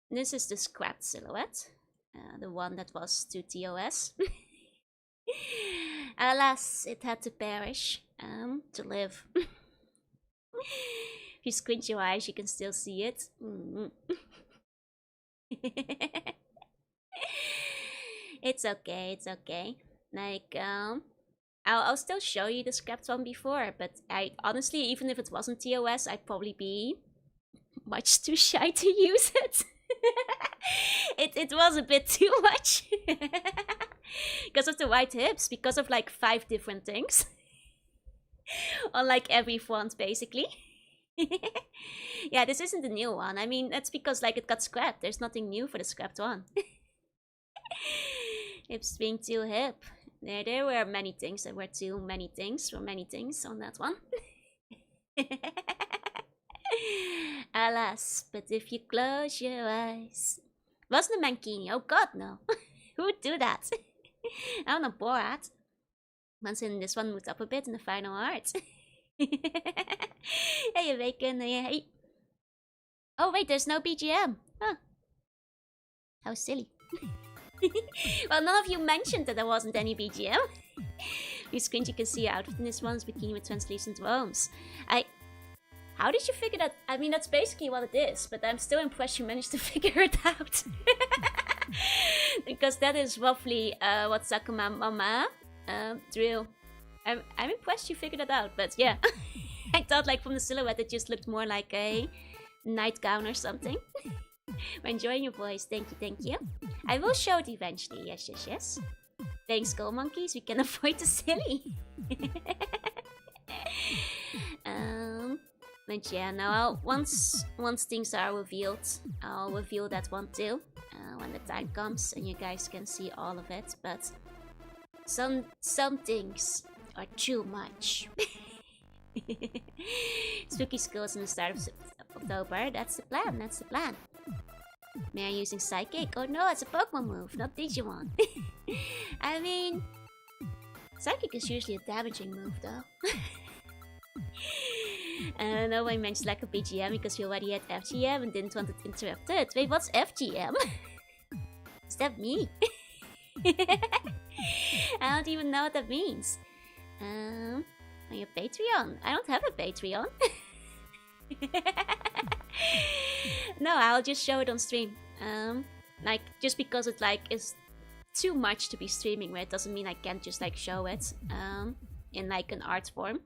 This is the scrapped silhouette. The one that was to TOS. Alas, it had to perish to live. If you squint your eyes, you can still see it. It's okay, it's okay. Like, I'll still show you the scrapped one before, but I honestly, even if it wasn't TOS, I'd probably be much too shy to use it. It was a bit too much. Because of the white hips, because of, like, 5 different things. On, like, every front, basically. Yeah, this isn't the new one. I mean, that's because, like, it got scrapped. There's nothing new for the scrapped one. Hips being too hip. There were many things that were too many things for many things on that one. Alas, but if you close your eyes... Wasn't a mankini? Oh god, no. Who would do that? I'm not bored. Once in this one moved up a bit in the final art. Hey, bacon. Hey. Oh wait, there's no BGM. Huh. How silly. Well, none of you mentioned that there wasn't any BGM. You squint, you can see your outfit in this one's bikini with translucent worms. How did you figure that? I mean, that's basically what it is, but I'm still impressed you managed to figure it out. Because that is roughly what Sakuma Mama drew. I'm impressed you figured it out, but yeah. I thought like from the silhouette it just looked more like a nightgown or something. We're enjoying your voice, thank you. I will show it eventually, yes. Playing Skullmonkeys, we can avoid the silly. But yeah, now once things are revealed, I'll reveal that one too. When the time comes and you guys can see all of it, but some things are too much. Spooky Skulls in the start of October, that's the plan. May I using Psychic? Oh no, it's a Pokemon move, not Digimon. I mean, Psychic is usually a damaging move though. I know I mentioned like a BGM because we already had FGM and didn't want it interrupted. Wait, what's FGM? Is that me? I don't even know what that means. On your Patreon? I don't have a Patreon. No, I'll just show it on stream. Like just because it like is too much to be streaming with doesn't mean I can't just like show it in like an art form.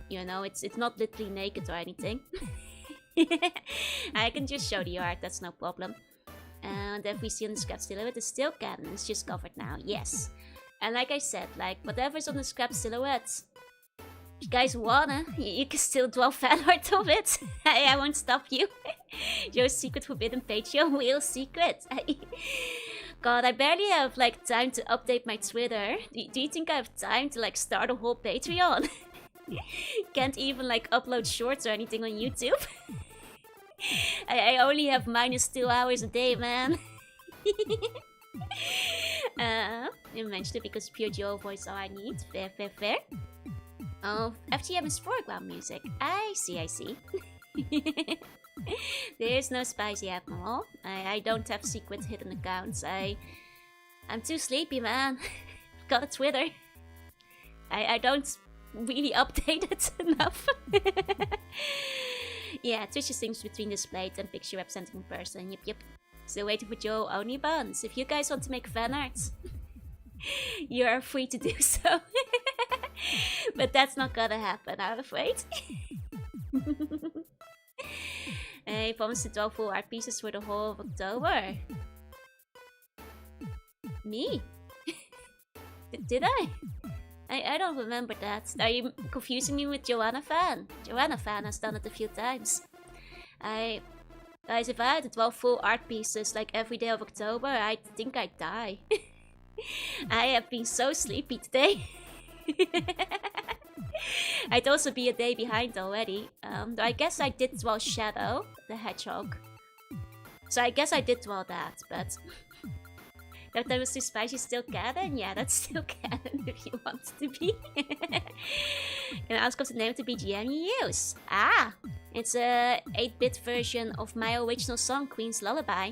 You know, it's not literally naked or anything. I can just show the art, that's no problem. And if we see on the scrap silhouette, it's still canon, it's just covered now, yes. And like I said, like whatever's on the scrap silhouette, if you guys wanna, you can still draw fan art of it. I won't stop you. Your secret forbidden Patreon, real secret. God, I barely have like time to update my Twitter. Do you think I have time to like start a whole Patreon? Can't even like upload shorts or anything on YouTube. I only have -2 hours a day, man. You mentioned it because pure Joe voice all I need. Fair. Oh, FGM is foreground music. I see. There's no spicy admiral. I don't have secret hidden accounts. I'm too sleepy, man. Got a Twitter. I don't really update it enough. Yeah, Twitch distinguishes between displayed and picture representing a person. Yep. Still waiting for Joe Oni buns. If you guys want to make fan art, you are free to do so. But that's not gonna happen, I'm afraid. I promised to draw full art pieces for the whole of October. Me? Did I? I don't remember that. Are you confusing me with Jorunna Fan? Jorunna Fan has done it a few times. Guys, if I had to draw full art pieces like every day of October, I think I'd die. I have been so sleepy today. I'd also be a day behind already. Though I guess I did draw Shadow, the hedgehog. So I guess I did draw that, but... That was too spicy, still canon? Yeah, that's still canon if you want it to be. Can I ask what's the name of the BGM you use? Ah! It's a 8-bit version of my original song, Queen's Lullaby.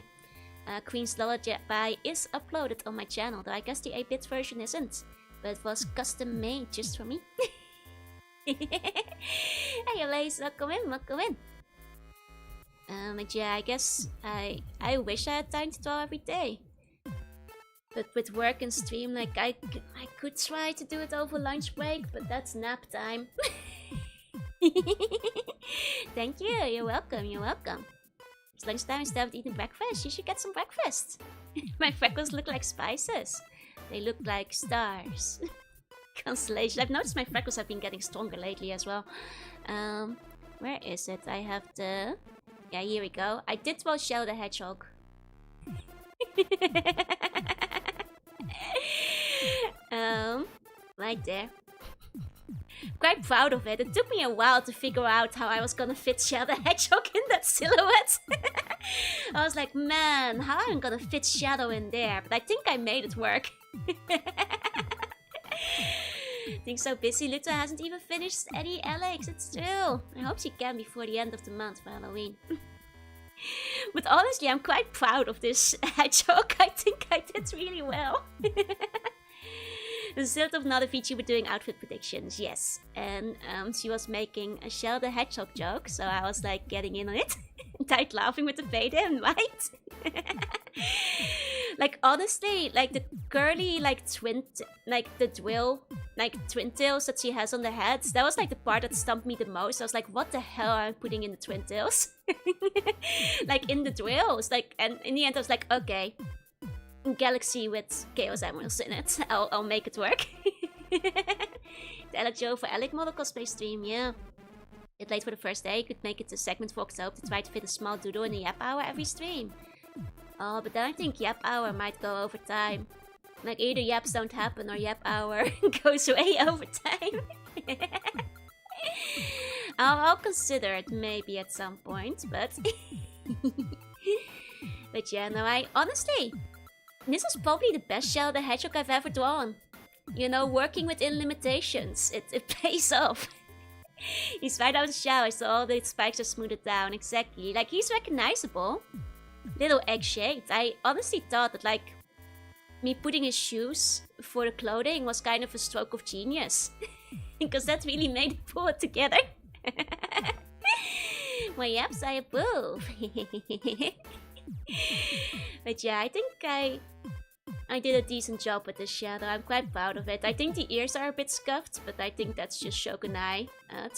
Queen's Lullaby is uploaded on my channel, though I guess the 8-bit version isn't. But it was custom made just for me. Hey, Lace, welcome in. But yeah, I guess I wish I had time to draw every day. But with work and stream, like I could try to do it over lunch break, but that's nap time. Thank you, you're welcome. It's lunchtime instead of eating breakfast, you should get some breakfast. My freckles look like spices. They look like stars. Constellation. I've noticed my freckles have been getting stronger lately as well. Where is it? I have the... Yeah, here we go. I did well show the hedgehog. Right there. Quite proud of it. It took me a while to figure out how I was gonna fit Shadow the Hedgehog in that silhouette. I was like, man, how am I gonna fit Shadow in there? But I think I made it work. Think so busy. Luto hasn't even finished Eddie Alex. It's true. I hope she can before the end of the month for Halloween. But honestly, I'm quite proud of this hedgehog. I think I did really well. There's sort of another VTuber doing outfit predictions, yes. And she was making a Shell the Hedgehog joke, so I was like getting in on it. Died laughing with the fade in, right? Like honestly, like the curly like twin, like the drill like twin tails that she has on the head. That was like the part that stumped me the most. I was like, what the hell am I putting in the twin tails? Like in the drills. Like, and in the end I was like, okay, Galaxy with Chaos Emeralds in it. I'll make it work. The Alec Joe for Alec model cosplay stream, yeah. It late for the first day, could make it a segment for October to try to fit a small doodle in the Yap Hour every stream. Oh, but then I think Yap Hour might go over time. Like either Yaps don't happen or Yap Hour goes away over time. I'll consider it maybe at some point, but... But yeah, no, honestly, this is probably the best Shadow the Hedgehog I've ever drawn. You know, working within limitations, it pays off. He's right out of the shower, so all the spikes are smoothed down, exactly. Like, he's recognizable. Little egg shaped. I honestly thought that, like, me putting his shoes for the clothing was kind of a stroke of genius. Because that really made it pull it together. Well, yaps, I approve. But yeah, I think I did a decent job with this shadow. I'm quite proud of it. I think the ears are a bit scuffed, but I think that's just Shogunai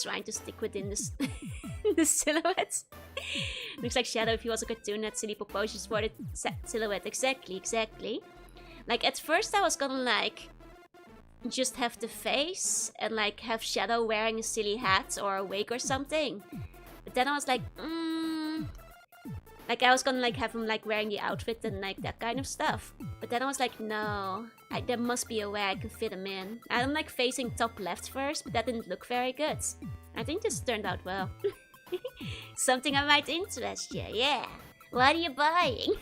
trying to stick within this the silhouette. Looks like Shadow if he was a cartoon had silly proportions for the silhouette. Exactly. Like at first I was gonna like just have the face and like have Shadow wearing a silly hat or a wig or something. But then I was like, like I was gonna like have him like wearing the outfit and like that kind of stuff. But then I was like, no, there must be a way I can fit him in. I'm like facing top left first, but that didn't look very good. I think this turned out well. Something I might interest you, yeah. What are you buying?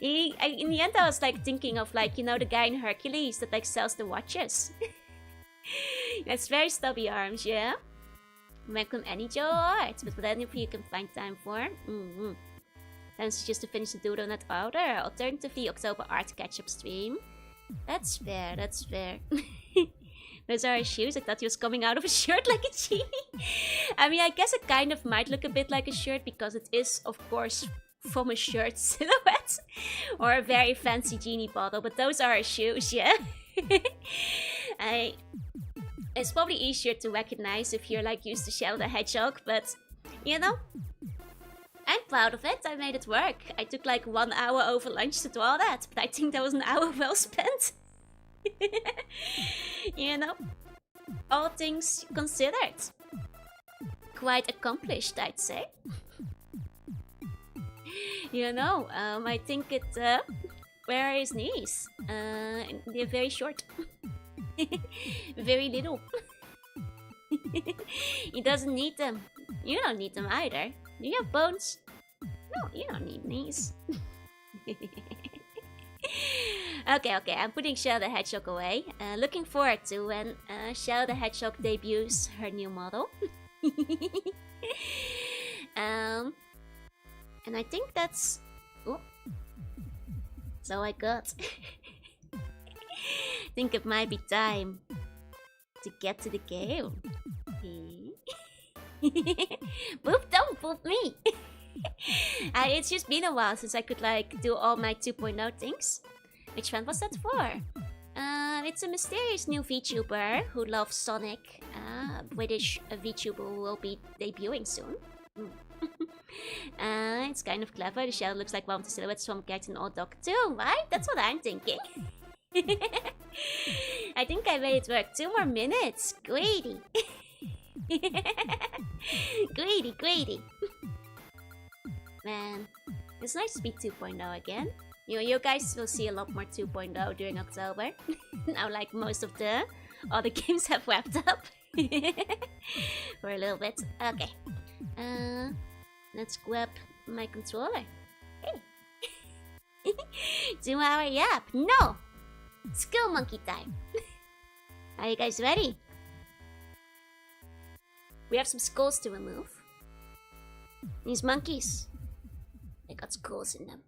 In the end I was like thinking of like, you know, the guy in Hercules that like sells the watches. That's very stubby arms, yeah. Welcome any Joe art, but whatever you can find time for. Then just to finish the doodle not order. Alternatively, October art catch-up stream. That's fair, that's fair. Those are his shoes. I thought he was coming out of a shirt like a genie. I mean, I guess it kind of might look a bit like a shirt because it is, of course, from a shirt silhouette. Or a very fancy genie bottle, but those are his shoes, yeah? It's probably easier to recognize if you're like used to Shadow the Hedgehog, but, you know, I'm proud of it. I made it work. I took like 1 hour over lunch to draw that, but I think that was an hour well spent. You know, all things considered. Quite accomplished, I'd say. You know, I think it, where are his knees? They're very short. Very little. He doesn't need them. You don't need them either. Do you have bones? No, you don't need knees. Okay, I'm putting Shadow the Hedgehog away. Looking forward to when Shadow the Hedgehog debuts her new model. And I think that's all I got. Think it might be time to get to the game. Boop, don't boop me. It's just been a while since I could like do all my 2.0 things. Which one was that for? It's a mysterious new VTuber who loves Sonic. British VTuber who will be debuting soon. It's kind of clever. The shadow looks like one of the silhouettes from Cat and Old Dog too, right? That's what I'm thinking. I think I made it work. 2 more minutes. Greedy. Greedy. Man, it's nice to be 2.0 again. You guys will see a lot more 2.0 during October. Now like most of the other games have wrapped up. For a little bit. Okay. Let's grab my controller. Hey. 2 hour yap. No! Skill monkey time. Are you guys ready? We have some skulls to remove. These monkeys, they got skulls in them.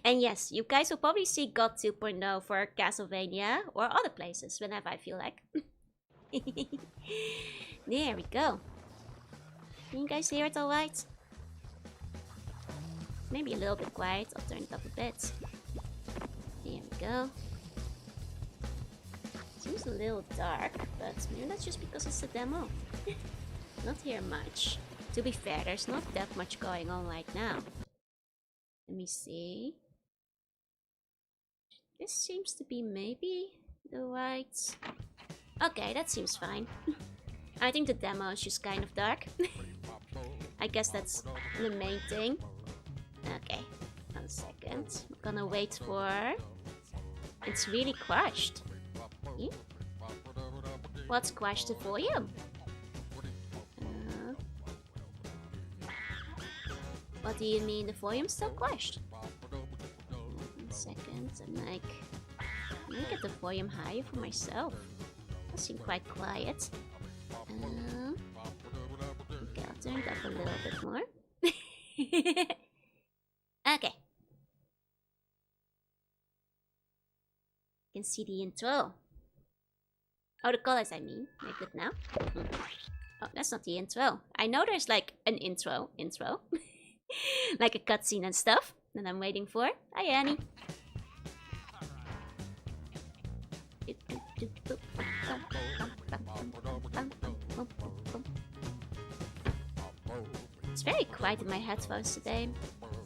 And yes, you guys will probably see God 2.0 for Castlevania or other places whenever I feel like. There we go. Can you guys hear it alright? Maybe a little bit quiet. I'll turn it up a bit. There we go. Seems a little dark, but maybe that's just because it's a demo. Not here much. To be fair, there's not that much going on right now. Let me see. This seems to be maybe the right... Okay, that seems fine. I think the demo is just kind of dark. I guess that's the main thing. Okay, 1 second. I'm gonna wait for... It's really crashed. Yeah. What's crashed the volume? What do you mean the volume's still crashed? 1 second, and like... Let me get the volume higher for myself. That seemed quite quiet. Okay, I'll turn it up a little bit more. Okay. You can see the intro. Oh, the colors I mean. They're good now. Oh, that's not the intro. I know there's like an intro. Like a cutscene and stuff that I'm waiting for. Hi, Annie. It's very quiet in my headphones today.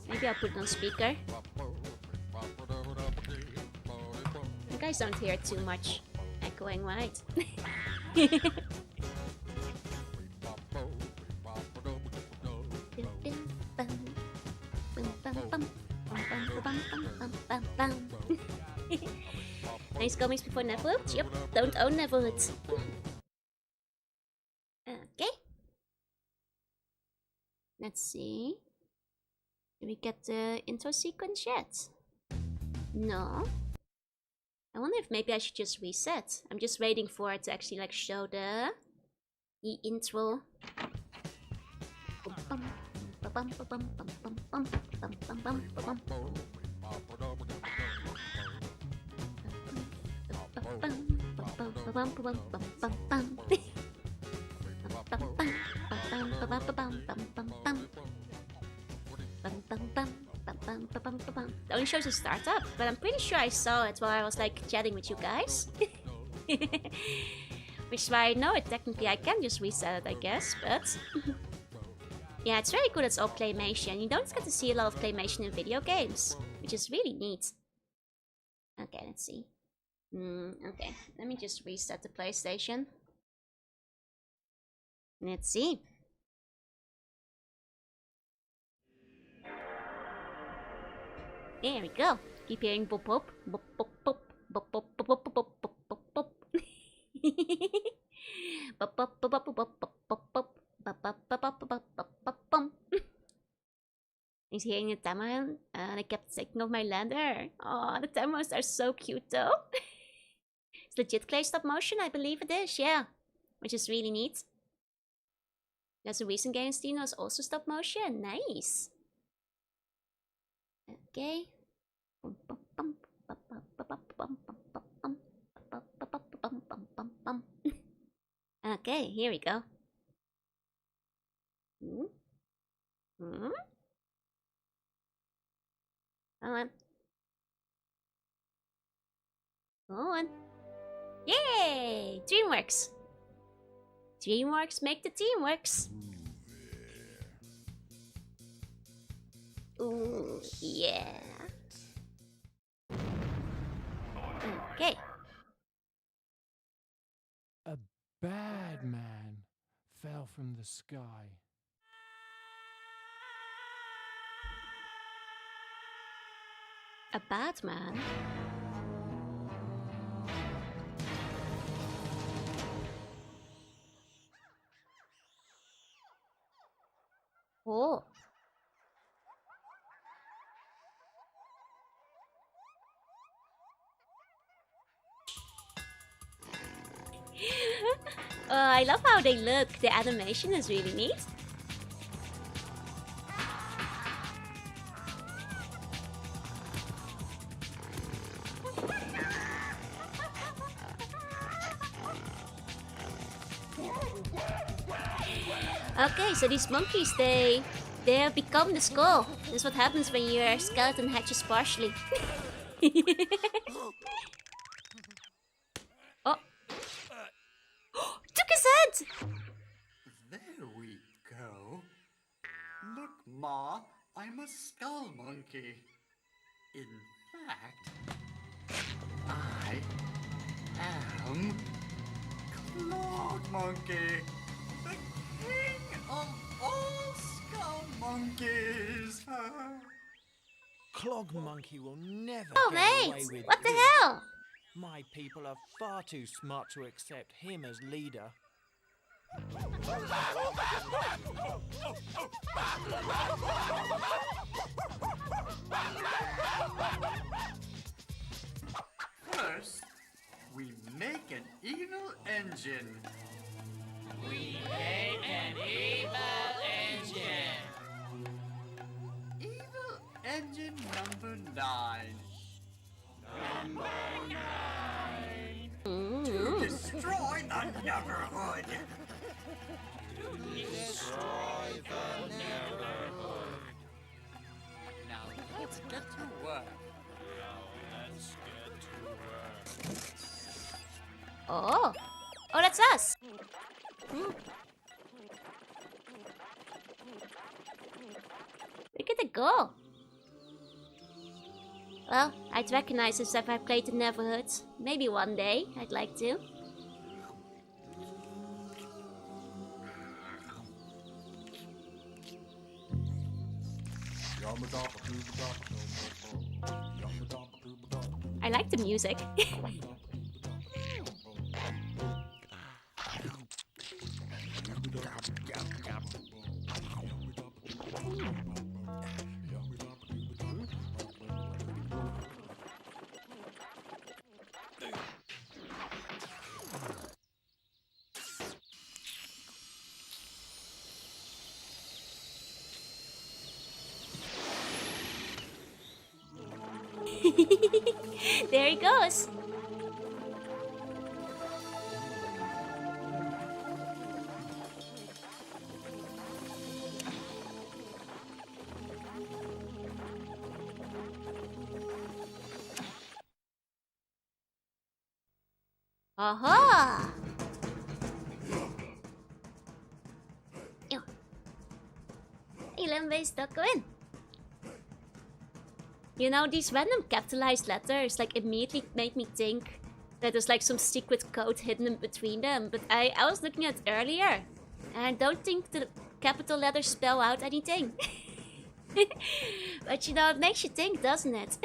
Maybe I'll put it on speaker. You guys don't hear too much echoing, right? Nice comics before Neverhood? Yep, don't own Neverhood. Okay. Let's see. Did we get the intro sequence yet? No. I wonder if maybe I should just reset. I'm just waiting for it to actually like show the intro. It only shows a startup, but I'm pretty sure I saw it while I was like chatting with you guys. Which is why I know it technically I can just reset it, I guess, but... Yeah, it's very good it's all claymation. You don't get to see a lot of claymation in video games, which is really neat. Okay, let's see. Okay, let me just reset the PlayStation. Let's see. There we go. Keep hearing bop bop bop bop bop bop bop bop bop bop bop bop bop. Bop bop bop bop bop bop bop bop. He's hearing the tamarind, and I kept thinking of my ladder. Oh, the tamarins are so cute though. It's legit clay stop motion, I believe it is, yeah. Which is really neat. There's a recent game in Steam that was also stop motion. Nice. Okay. Okay, here we go. Come on. Go on. Yay! DreamWorks! DreamWorks make the teamworks. Ooh, yeah. Okay. A bad man fell from the sky. A bad man? Oh. I love how they look. The animation is really neat. Okay, so these monkeys, they have become the skull. This is what happens when your skeleton hatches partially. Oh. Took his head! There we go. Look, Ma, I'm a skull monkey. In fact, I am Clog Monkey, the king of all skull monkeys. Clog Monkey will never Oh, get away mate! with What the this. hell? My people are far too smart to accept him as leader. First, we make an evil engine. Evil engine number 9. To destroy the neighborhood. Now let's get to work. Oh. Oh, that's us. Look at it go. Well, I'd recognize this if I played the Neverhood. Maybe one day, I'd like to. I like the music. There he goes. Aha! Ew. Hey, Lembe's duck, go in. You know, these random capitalized letters like immediately make me think that there's like some secret code hidden in between them. But I was looking at it earlier, and I don't think the capital letters spell out anything. But you know, it makes you think, doesn't it?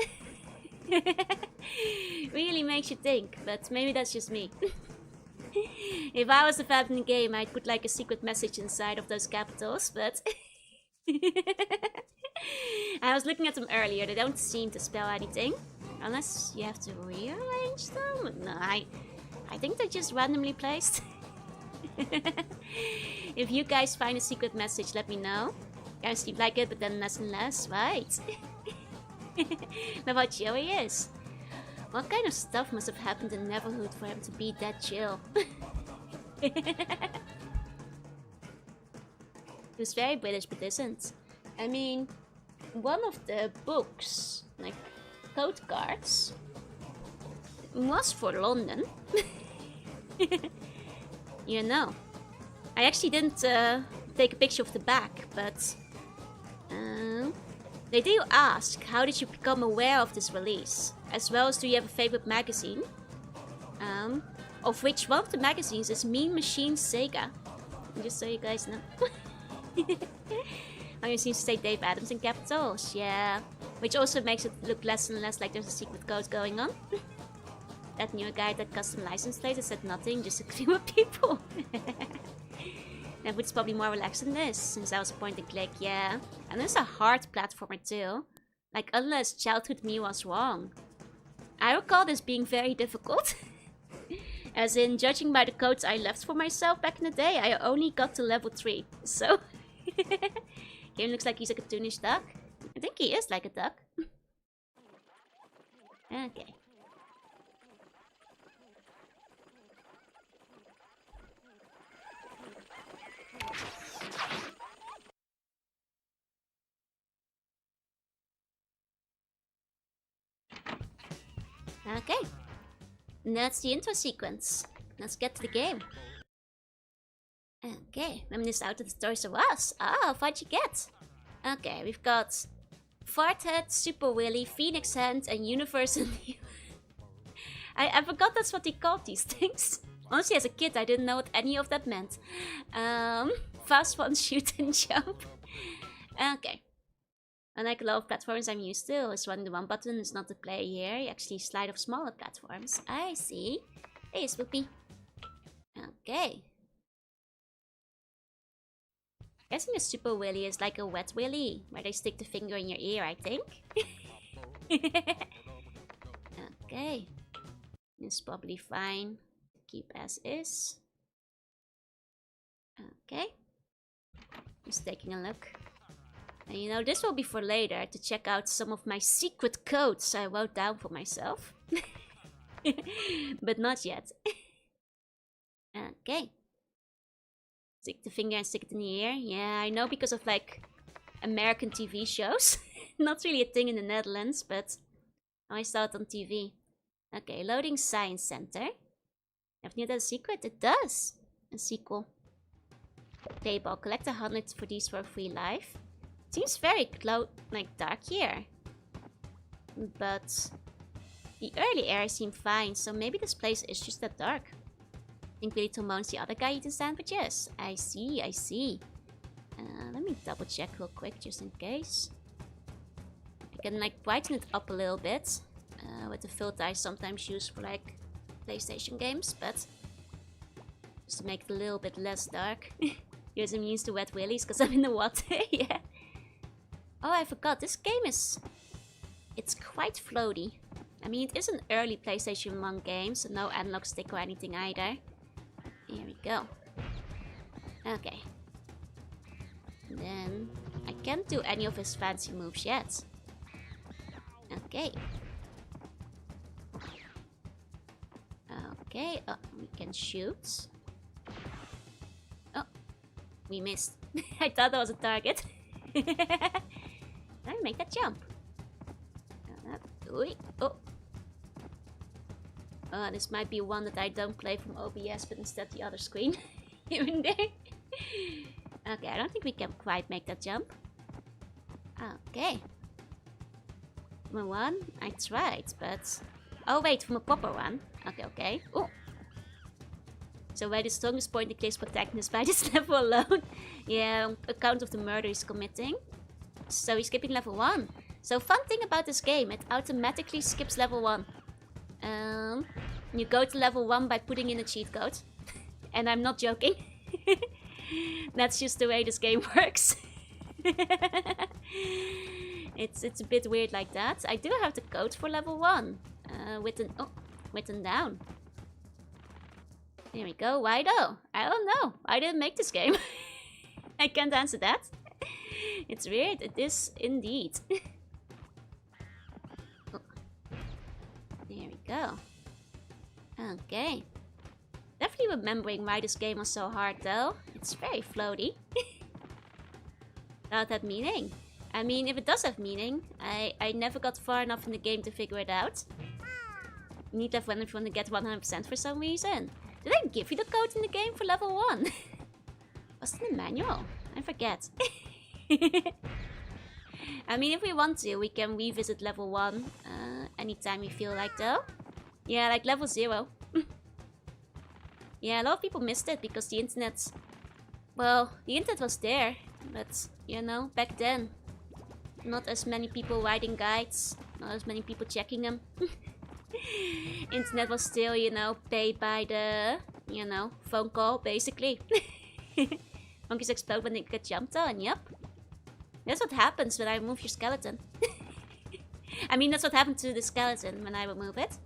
Really makes you think, but maybe that's just me. If I was a fan in the game, I'd put like a secret message inside of those capitals, but... I was looking at them earlier, they don't seem to spell anything. Unless you have to rearrange them? No, I think they're just randomly placed. If you guys find a secret message, let me know. Kind of seem like it, but then less and less, right? Now how chill he is. What kind of stuff must have happened in Neverhood for him to be that chill? He was very British, but isn't. I mean, one of the books, like code cards, was for London. You know. I actually didn't take a picture of the back, but they do ask, how did you become aware of this release? As well as, do you have a favorite magazine? Of which one of the magazines is Mean Machine Sega. Just so you guys know. Magazines say Dave Adams in capitals, yeah. Which also makes it look less and less like there's a secret code going on. That new guy that custom license plates said nothing, just a few people. That was probably more relaxed than this, since I was point and click, yeah. And it's a hard platformer too. Like, unless childhood me was wrong. I recall this being very difficult. As in, judging by the codes I left for myself back in the day, I only got to level 3. So, game looks like he's a cartoonish duck. I think he is like a duck. Okay. Okay. That's the intro sequence. Let's get to the game. Okay, reminisce out of the Toys R Us. Ah, what'd you get? Okay, we've got Farthead, Super Willy, Phoenix Hand, and Universe and I forgot that's what they called these things. Honestly, as a kid, I didn't know what any of that meant. Fast one, shoot and jump. Okay. Unlike a lot of platforms I'm used to, is one the one button is not to play here. You actually slide off smaller platforms. I see. Hey, Spoopy. Okay. Guessing a Super Willy is like a wet willy, where they stick the finger in your ear, I think. Okay. It's probably fine. Keep as is. Okay. Just taking a look. And you know, this will be for later, to check out some of my secret codes I wrote down for myself. But not yet. Okay. Stick the finger and stick it in the ear. Yeah, I know, because of like American TV shows. Not really a thing in the Netherlands, but I saw it on TV. Okay, loading Science Center. Have you that a secret? It does. A sequel. Payball. Collect 100 for these for a free life. Seems very dark here. But the early areas seem fine, so maybe this place is just that dark. I think Billy Tomone's the other guy eating sandwiches. I see, I see. Let me double check real quick, just in case. I can like brighten it up a little bit. With the filter I sometimes use for like PlayStation games, but just to make it a little bit less dark. Yes, I'm used to wet willies because I'm in the water. Yeah. Oh, I forgot. This game is... It's quite floaty. I mean, it is an early PlayStation 1 game, so no analog stick or anything either. Here we go. Okay. And then... I can't do any of his fancy moves yet. Okay. Okay, oh, we can shoot. Oh, we missed. I thought that was a target. Let me make that jump. Oh. Oh, this might be one that I don't play from OBS, but instead the other screen. Here and there. Okay, I don't think we can quite make that jump. Okay. From a one, I tried, but... Oh wait, from a proper one. Okay. Oh. So where the strongest point in case protagonist by this level alone. Yeah, on account of the murder he's committing. So he's skipping level 1. So fun thing about this game, it automatically skips level 1. You go to level 1 by putting in a cheat code. And I'm not joking. That's just the way this game works. It's a bit weird like that. I do have the code for level 1. Written down. There we go. Why though? I don't know. I didn't make this game. I can't answer that. It's weird. It is indeed. Oh. There we go. Okay. Definitely remembering why this game was so hard though. It's very floaty. Without that meaning. I mean, if it does have meaning, I never got far enough in the game to figure it out. You need level 1 if you want to get 100% for some reason. Did I give you the code in the game for level 1? Was it in the manual? I forget. I mean, if we want to, we can revisit level 1 anytime we feel like though. Yeah, like level 0. Yeah, a lot of people missed it because the internet... Well, the internet was there, but, you know, back then, not as many people writing guides, not as many people checking them. Internet was still, you know, paid by the, you know, phone call, basically. Monkeys explode when they get jumped on, yep. That's what happens when I remove your skeleton. I mean, that's what happened to the skeleton when I remove it.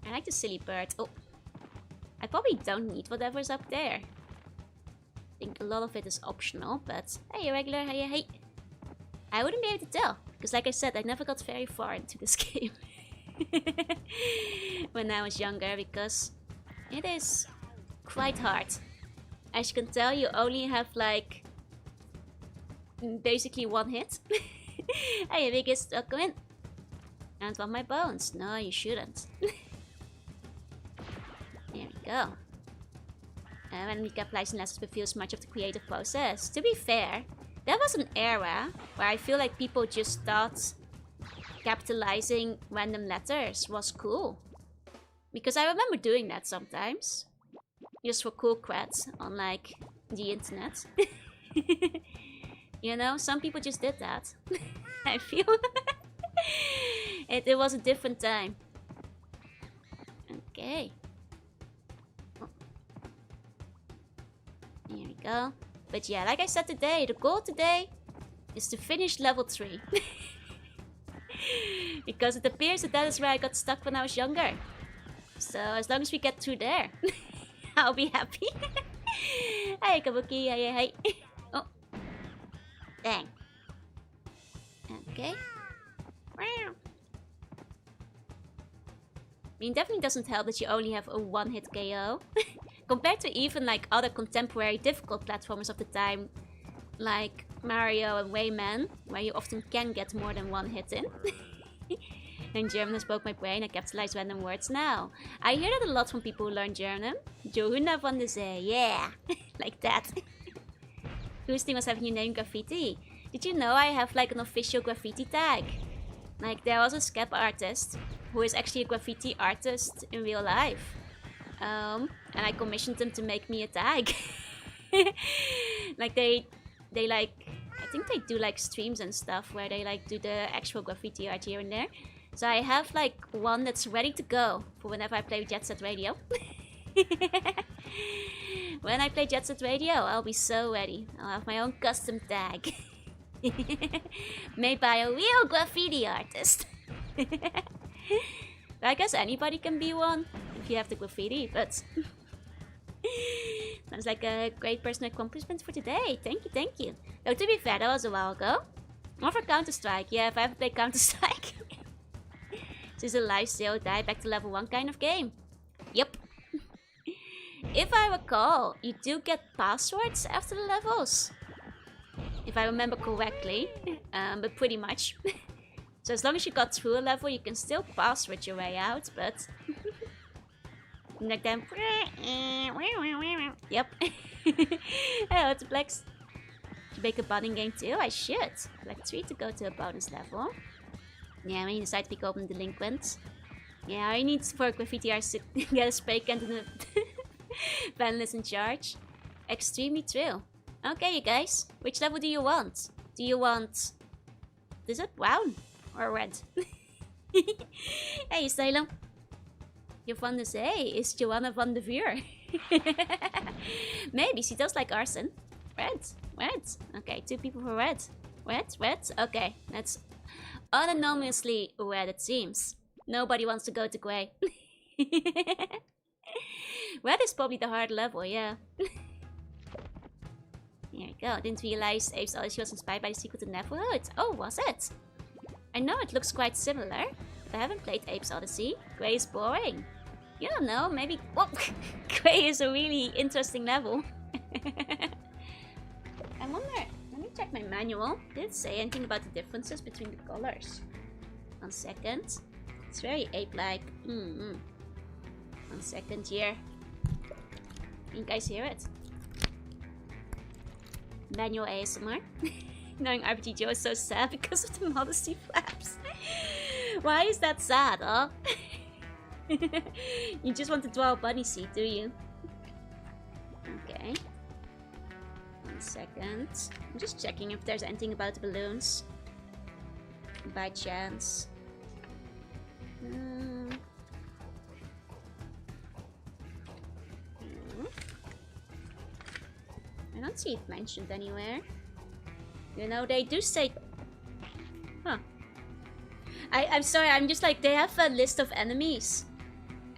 I like the silly bird. Oh. I probably don't need whatever's up there. I think a lot of it is optional, but... Hey, irregular, hey. I wouldn't be able to tell. Because like I said, I never got very far into this game. When I was younger, because it is quite hard. As you can tell, you only have like basically one hit. Hey, biggest come in. And want my bones. No, you shouldn't. There we go. When we kept placing lessons reveals much of the creative process. To be fair, there was an era where I feel like people just thought capitalizing random letters was cool. Because I remember doing that sometimes. Just for cool creds on like the internet. You know, some people just did that. I feel it was a different time. Okay. Oh. Here we go. But yeah, like I said today, the goal today is to finish level 3. Because it appears that is where I got stuck when I was younger. So as long as we get through there, I'll be happy. Hey, Kabuki, hey. Oh. Dang. Okay. I mean, definitely doesn't help that you only have a one-hit KO. Compared to even like other contemporary difficult platformers of the time, like Mario and Rayman, where you often can get more than one hit in. And German has broke my brain, I capitalize random words now. I hear that a lot from people who learn German. Jorunna van de Zee, yeah, like that. Boosting was having your name graffiti. Did you know I have like an official graffiti tag? Like there was a scap artist who is actually a graffiti artist in real life. And I commissioned them to make me a tag. Like they like, I think they do like streams and stuff where they like do the actual graffiti art here and there. So I have like one that's ready to go for whenever I play Jet Set Radio. When I play Jet Set Radio, I'll be so ready. I'll have my own custom tag. Made by a real graffiti artist. I guess anybody can be one if you have the graffiti, but sounds like a great personal accomplishment for today. Thank you. Though to be fair, that was a while ago. More for Counter-Strike. Yeah, if I ever play Counter-Strike. This is a lifesteal, die back to level 1 kind of game. Yep. If I recall, you do get passwords after the levels. If I remember correctly, but pretty much. So as long as you got through a level, you can still password your way out, but... like them. Yep. Hello, it's Blacks. Should make a bonding game too? I should. Like 3 to go to a bonus level. Yeah, when you decide to become a delinquent. Yeah, I need for a graffiti artist to get a spray can and a panelist in charge. Extremely true. Okay, you guys. Which level do you want? Do you want... Is it brown? Or red? Hey, Salem. You're van de Zee. Is Joanna van de Vuur? Maybe, she does like arson. Red. Okay, 2 people for red. Red? Okay, that's unanimously red it seems. Nobody wants to go to grey. Red is probably the hard level, yeah. Here we go. Didn't realize Apes Odyssey was inspired by the sequel to Neverhood. Oh, was it? I know it looks quite similar. But I haven't played Apes Odyssey. Grey is boring. You don't know, maybe... Whoa! Grey is a really interesting level. I wonder... Let me check my manual. Did it say anything about the differences between the colors? 1 second. It's very ape-like. 1 second here. Can you guys hear it? Manual ASMR. Knowing RPG Joe is so sad because of the modesty flaps. Why is that sad, huh? You just want to draw a bunny seat, do you? Okay. 1 second. I'm just checking if there's anything about the balloons. By chance. I don't see it mentioned anywhere. You know, they do say... Huh. I'm sorry, I'm just like, they have a list of enemies.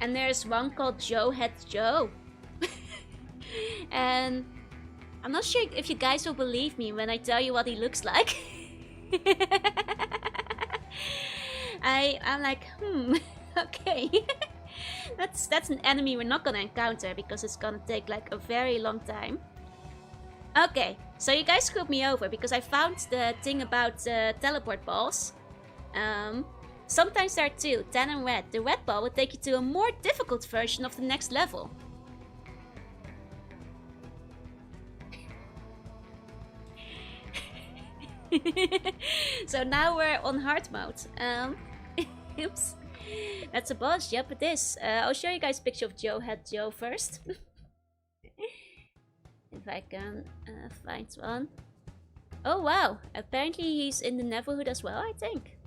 And there's one called Joe Head Joe. And I'm not sure if you guys will believe me when I tell you what he looks like. I'm like, okay. That's an enemy we're not gonna encounter because it's gonna take like a very long time. Okay, So you guys screwed me over because I found the thing about teleport balls. Sometimes there are two, tan and red. The red ball will take you to a more difficult version of the next level. So now we're on hard mode. Oops. That's a boss, yep it is. I'll show you guys a picture of Joe Head Joe first. If I can find one. Oh wow, apparently he's in the Neverhood as well, I think.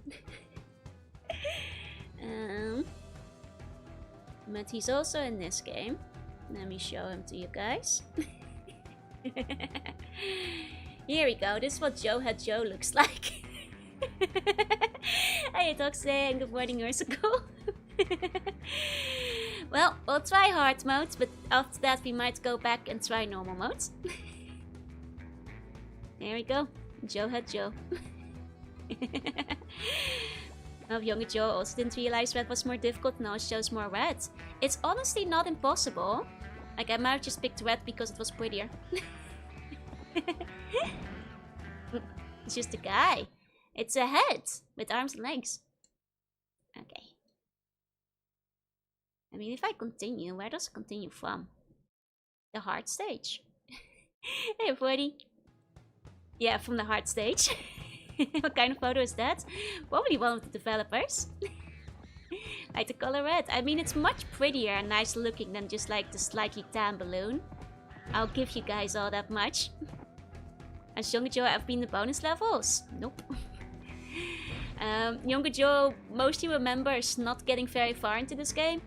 But he's also in this game. Let me show him to you guys. Here we go, this is what Joe Head Joe looks like. Hey Toxe, and good morning Ursicle. Well, we'll try hard mode, but after that we might go back and try normal mode. There we go, Joe Head Joe. Oh, younger Joe also didn't realize red was more difficult, now it shows more red. It's honestly not impossible. Like, I might have just picked red because it was prettier. It's just a guy. It's a head with arms and legs. Okay. I mean, if I continue, where does it continue from? The hard stage. Hey, buddy. Yeah, from the hard stage. What kind of photo is that? Probably one of the developers. Like the color red. I mean, it's much prettier and nicer looking than just like the slightly tan balloon. I'll give you guys all that much. Has Younger Joe ever been the bonus levels? Nope. Younger Joe mostly remembers not getting very far into this game.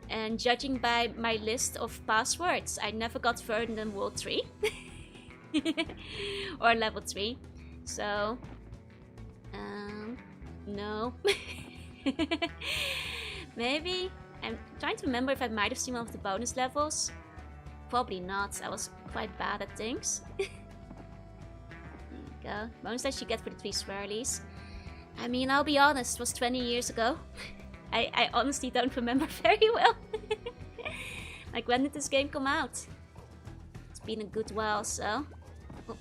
And judging by my list of passwords, I never got further than World 3. Or Level 3. So... no. Maybe? I'm trying to remember if I might have seen one of the bonus levels. Probably not. I was quite bad at things. There you go. Bonus that you get for the 3 swirlies. I mean, I'll be honest, it was 20 years ago. I honestly don't remember very well. Like, when did this game come out? It's been a good while, so... Oh.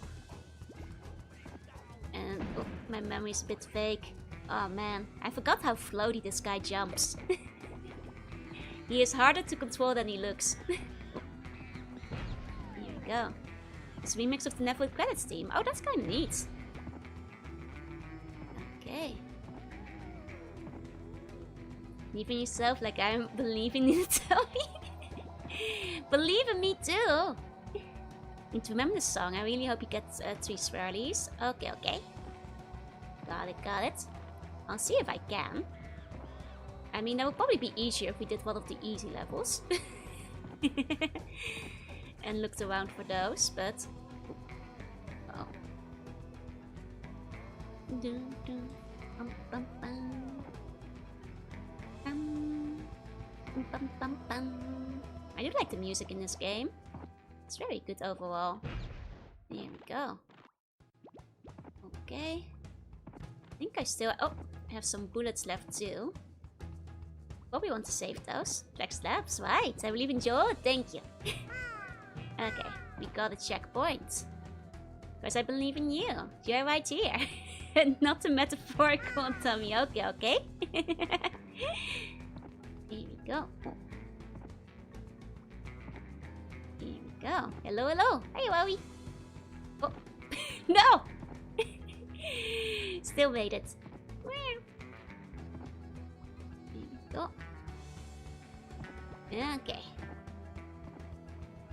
And oh, my memory's a bit vague. Oh man, I forgot how floaty this guy jumps. He is harder to control than he looks. Here we go. This remix of the Neverhood credits theme. Oh, that's kind of neat. Okay. Believe in yourself like I'm believing in it. Believe in me too. Need to remember this song. I really hope you get 3 swirlies. Okay, okay. Got it, got it. I'll see if I can. I mean, that would probably be easier if we did one of the easy levels. And looked around for those, but... Oh. I do like the music in this game. It's very good overall. There we go. Okay. I think I still... Oh, I have some bullets left too. Probably want to save those. Flex labs, right. I believe in Joe. Thank you. Okay, we got a checkpoint. Because I believe in you. You're right here. Not a metaphorical tummy. Okay, okay. Here we go. Here we go. Hello, hello. Hey, Wowie. Oh. No! Still made it. Here we go. Okay.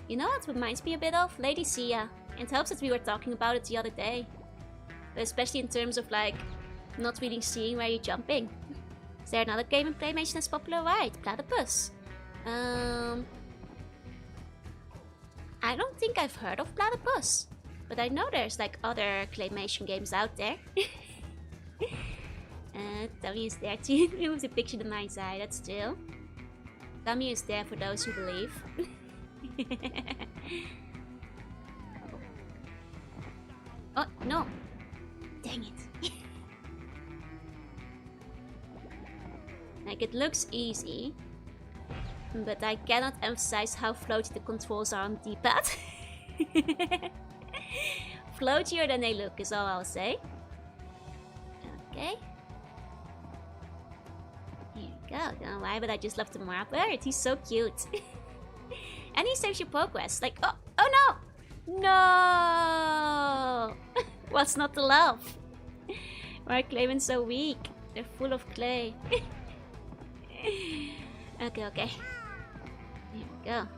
You know what reminds me a bit of? Lady Sia. It helps that we were talking about it the other day. But especially in terms of like not really seeing where you're jumping. Is there another game in Claymation that's popular? Right, Platypus. I don't think I've heard of Platypus. But I know there's like other Claymation games out there. Tommy is there to remove the picture to my side, that's true. Tommy is there for those who believe. Oh, no. Dang it. Like, it looks easy. But I cannot emphasize how floaty the controls are on the D-pad. floatier than they look, is all I'll say. Okay. Here we go. Don't know why, but I just love the Marbird. He's so cute. And he saves your progress. Like, oh no! No! What's not to love? Why are Claymen so weak? They're full of clay. Okay. Here we go.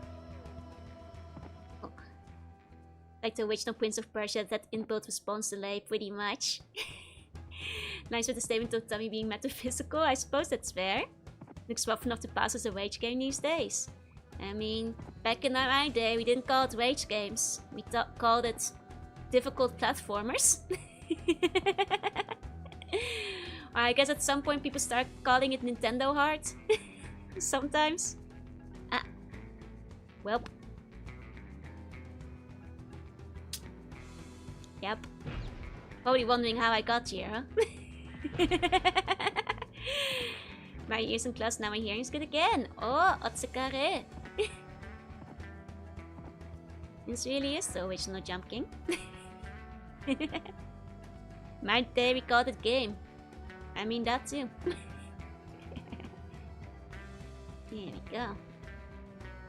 Oh. Like the original Prince of Persia, that inbuilt response delay, pretty much. Nice with the statement of Tommy being metaphysical. I suppose that's fair. Looks rough enough to pass as a rage game these days. I mean, back in my day, we didn't call it rage games. We called it difficult platformers. I guess at some point people start calling it Nintendo hard. Sometimes. Well. Yep. Probably wondering how I got here, huh? My ears and close, now my hearing's good again. Oh, Otsekare. This really is the original Jump King. My day we called it game. I mean that too. Here we go.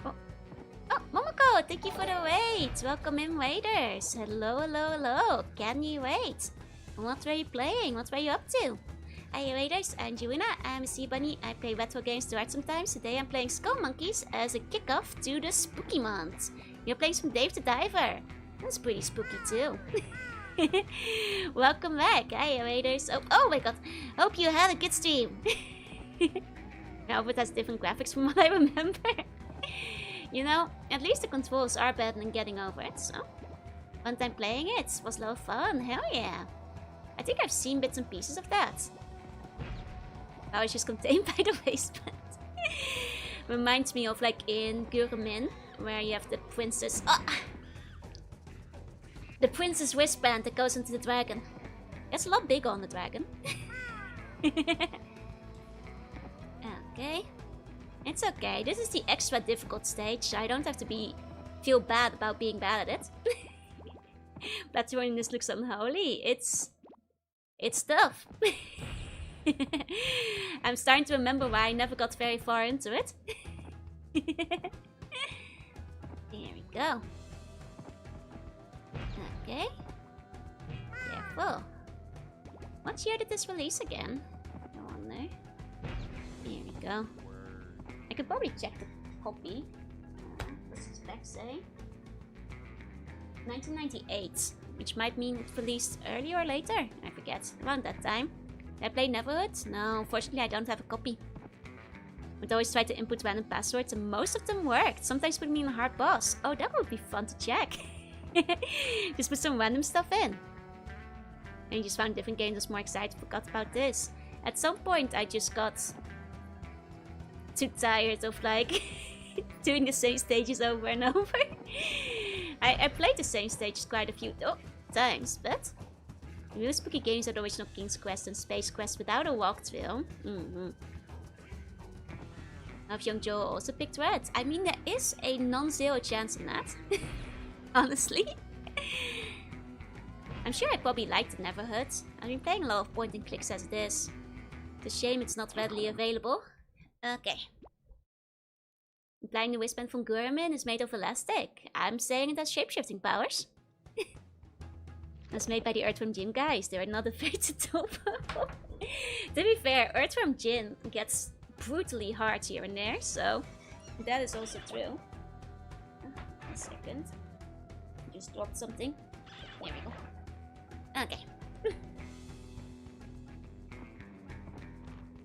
Oh, Momoko, thank you for the wait. Welcome in, waiters. Hello. Can you wait? What were you playing? What were you up to? Hi, waiters. I'm Jorunna. I'm a sea bunny. I play retro games to art sometimes. Today I'm playing Skullmonkeys as a kickoff to the spooky month. You're playing some Dave the Diver. That's pretty spooky too. Welcome back. Hi, waiters. Oh my god. Hope you had a good stream. I hope it has different graphics from what I remember. You know, at least the controls are better than getting over it, so... One time playing it was a lot of fun, hell yeah. I think I've seen bits and pieces of that. I was just contained by the waistband. Reminds me of like in Gurmin, where you have the princess... Oh! The princess wristband that goes into the dragon. It's a lot bigger on the dragon. Okay. It's okay. This is the extra difficult stage. I don't have to feel bad about being bad at it. Platforming this looks unholy. It's tough. I'm starting to remember why I never got very far into it. Here we go. Okay. Careful. What year did this release again? No one there. Here we go. I could probably check the copy. What's the spec say? 1998, which might mean it released earlier or later. I forget. Around that time. Did I play Neverhood? No, unfortunately I don't have a copy. I'd always try to input random passwords and most of them worked. Sometimes put me in a hard boss. Oh, that would be fun to check. Just put some random stuff in. And you just found different games, was more excited, forgot about this. At some point I just got too tired of like doing the same stages over and over. I played the same stages quite a few times, but real spooky games are the original King's Quest and Space Quest without a walkthrough. Have Young Joe also picked Red? I mean, there is a non-zero chance in that. Honestly. I'm sure I probably liked the Neverhood. I've been playing a lot of point and clicks as it is. It's a shame it's not readily available. Okay. Implying the wristband from Gurmin is made of elastic. I'm saying it has shapeshifting powers. That's made by the Earthworm Jim guys. They're not afraid to topo. To be fair, Earthworm Jim gets brutally hard here and there, so that is also true. A second. Just dropped something. There we go. Okay.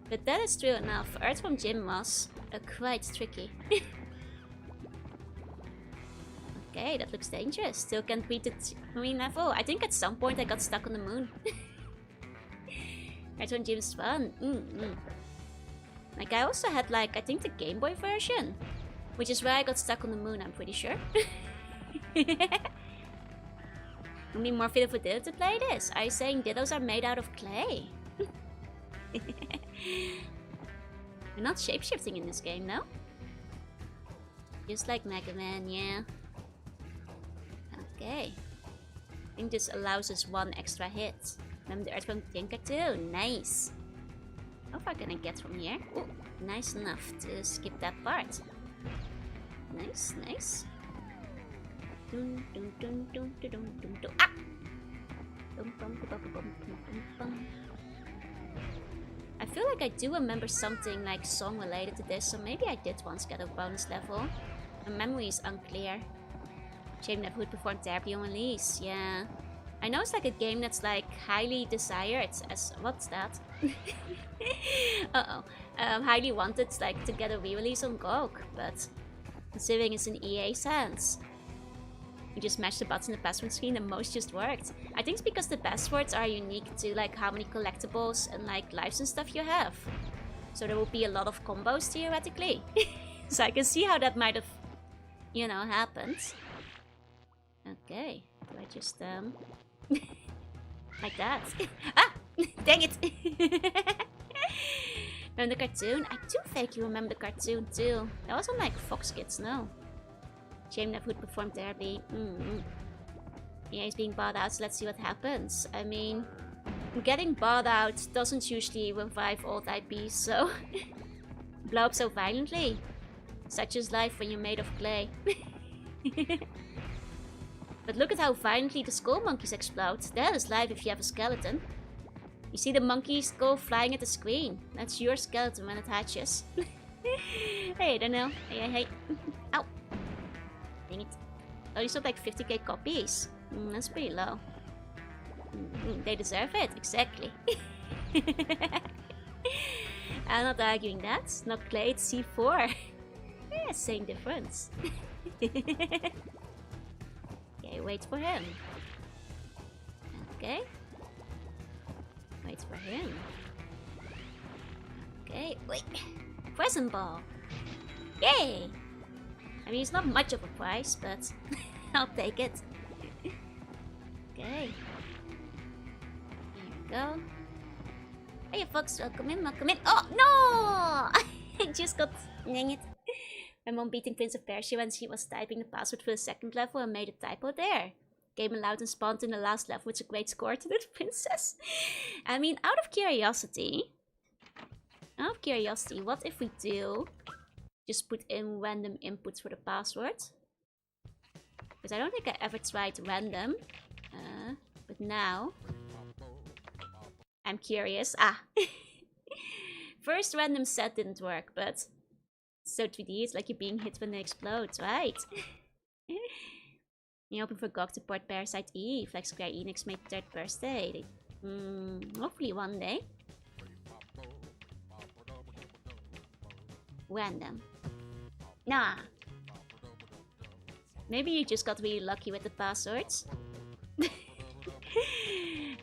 But that is true enough. Earthworm Jim was quite tricky. Okay, that looks dangerous. Still can't beat the marine level. I think at some point I got stuck on the moon. Earthworm Jim's fun. Like I also had like, I think the Game Boy version. Which is where I got stuck on the moon, I'm pretty sure. Would be more fitting for Ditto to play this. Are you saying Dittos are made out of clay? We're not shapeshifting in this game, no? Just like Mega Man, yeah. Okay. think this allows us 1 extra hit. Remember the Earthbound Tinker too? Nice. How far can I get from here? Oh, nice enough to skip that part. Nice, nice. Dun, dun, dun, dun, dun, dun, dun, dun. Ah! Dum, bum, bum, bum, bum, bum, bum. I feel like I do remember something like song related to this, so maybe I did once get a bonus level. My memory is unclear. Shame never would perform therapy on release, yeah. I know it's like a game that's like highly desired as what's that? Uh-oh. Highly wanted like to get a re-release on GOG, but considering it's in EA's hands. You just mashed the buttons on the password screen and most just worked. I think it's because the passwords are unique to like how many collectibles and like lives and stuff you have. So there will be a lot of combos theoretically. So I can see how that might have, you know, happened. Okay, do I just like that? Ah! Dang it! Remember the cartoon? I do vaguely remember the cartoon too. That was on like Fox Kids, no? Shame never would perform therapy. Yeah, he's being bought out, so let's see what happens. I mean, getting bought out doesn't usually revive old IPs, so blow up so violently. Such is life when you're made of clay. But look at how violently the Skullmonkeys explode. That is life if you have a skeleton. You see the monkeys go flying at the screen. That's your skeleton when it hatches. Hey, I don't know. Hey. Ow. Dang it. Oh, you sold like 50k copies. That's pretty low. They deserve it, exactly. I'm not arguing that. It's not clay, it's C4. Yeah, same difference. Okay, wait for him. Okay. Wait for him. Okay, wait. Present ball. Yay! I mean, it's not much of a price, but I'll take it. Okay. There we go. Hey, folks, welcome in, welcome in. Oh, no! I just got... Dang it. My mom beating Prince of Persia when she was typing the password for the 2nd level and made a typo there. Game allowed and spawned in the last level, which is a great score to the princess. I mean, out of curiosity, what if we do just put in random inputs for the password? Because I don't think I ever tried random. But now I'm curious. First random set didn't work, but so 3D, it's like you're being hit when they explode, right? You're hoping for GOG to port Parasite Eve, like Square Enix made 3rd birthday. Hopefully one day. Random. Nah. Maybe you just got really lucky with the passwords.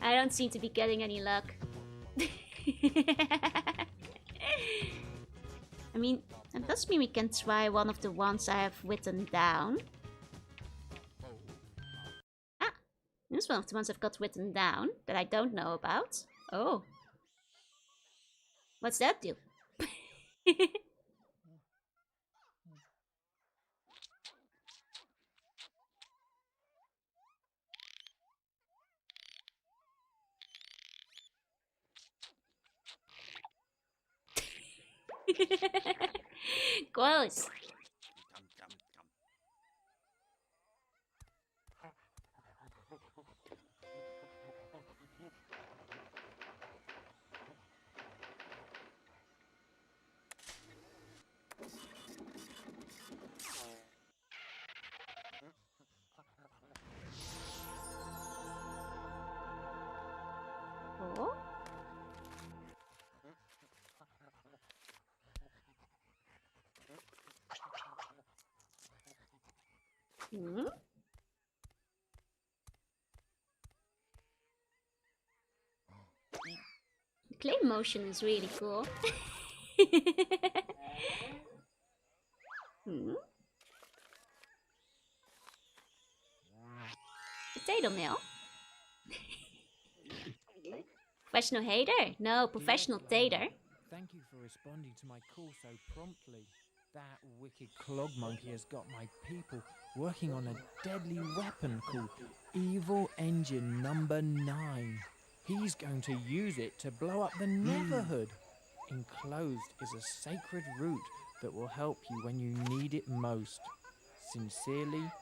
I don't seem to be getting any luck. I mean, that does mean we can try one of the ones I have written down. This is one of the ones I've got written down that I don't know about. Oh. What's that do? Gross. Oh. The clay motion is really cool. Potato mill? Professional hater? No, professional tater. Thank you for responding to my call so promptly. That wicked clog monkey has got my people working on a deadly weapon called Evil Engine Number 9. He's going to use it to blow up the Neverhood. Enclosed is a sacred root that will help you when you need it most. Sincerely,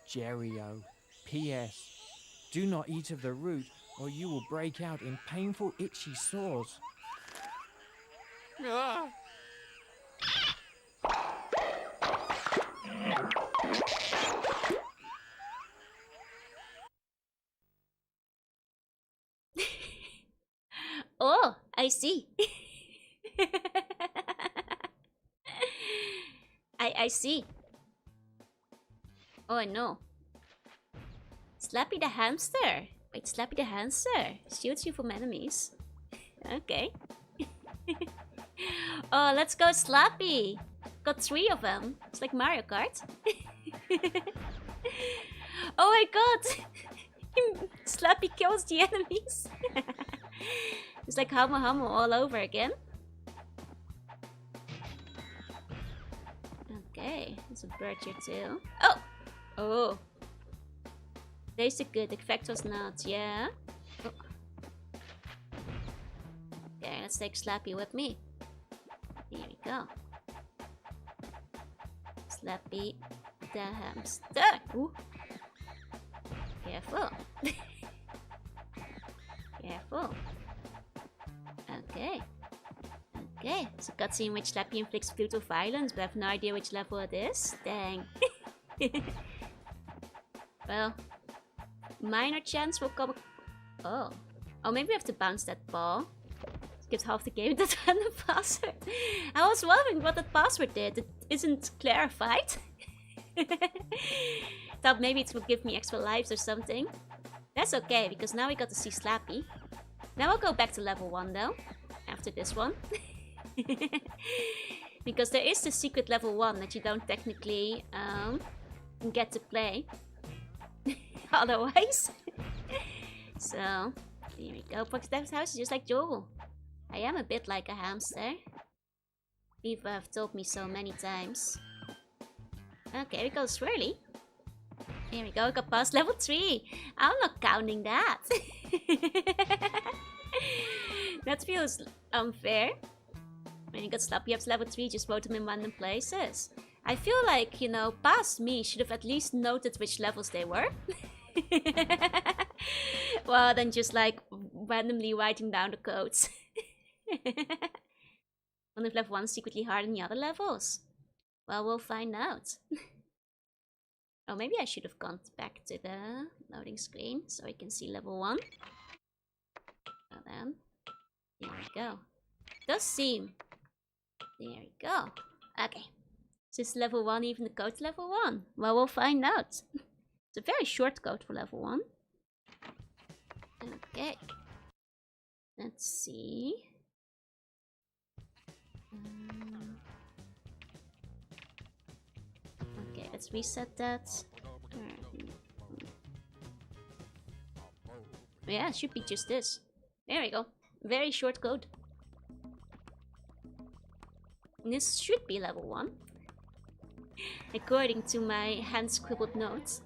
Jerio. P.S. Do not eat of the root or you will break out in painful itchy sores. Ah! Oh, I see. I see. Oh no. Slappy the hamster. Wait, Slappy the hamster shields you from enemies. Okay. Oh, let's go Slappy. Got 3 of them. It's like Mario Kart. Oh my god. Slappy kills the enemies. It's like Hamo Hamo all over again. Okay, there's a bird here too. Oh! Oh. Basic good, effect was not, yeah. Oh. Okay, let's take Slappy with me. Here we go. Slappy the hamster. Ooh. Careful. Careful. Okay. Okay, it's a cutscene which Slappy inflicts brutal violence, but I have no idea which level it is. Dang. Well, minor chance will come. Oh. Oh, maybe we have to bounce that ball. Gives half the game that random password. I was wondering what that password did. It isn't clarified. Thought maybe it would give me extra lives or something. That's okay, because now we got to see Slappy. Now I'll go back to level 1 though. After this one. Because there is the secret level 1 that you don't technically get to play. Otherwise. So, here we go. That house is just like Joel. I am a bit like a hamster. People have told me so many times. Okay, we go Swirly. Here we go, we got past level 3. I'm not counting that. That feels unfair. When you got Slappy up to level 3, just vote them in random places. I feel like, you know, past me should have at least noted which levels they were. Well, then just like randomly writing down the codes. Wonder if level 1 is secretly harder than the other levels. Well, we'll find out. Oh, maybe I should have gone back to the loading screen so I can see level 1. So then, here we go. Does seem. There we go. Okay. Is this level 1 even the code to level 1? Well, we'll find out. It's a very short code for level 1. Okay. Let's see. Okay, let's reset that. Yeah, it should be just this. There we go. Very short code. And this should be level 1. According to my hand-scribbled notes.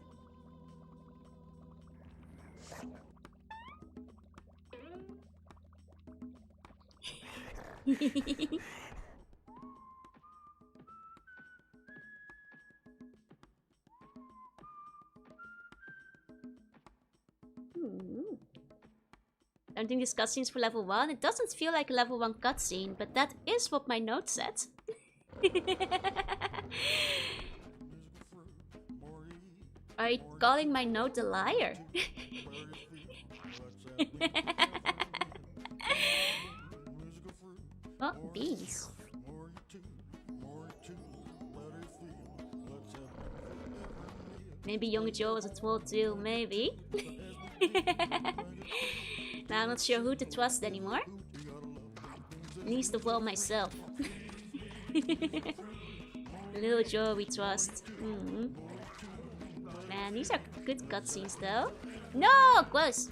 Don't think this cutscene's for level 1. It doesn't feel like a level 1 cutscene, but that is what my note said. Are you calling my note a liar? Oh, beans. Maybe Young Joe was a troll too, maybe. Now I'm not sure who to trust anymore. Least of all myself. Little Joe we trust. Man, these are good cutscenes though. No! Close!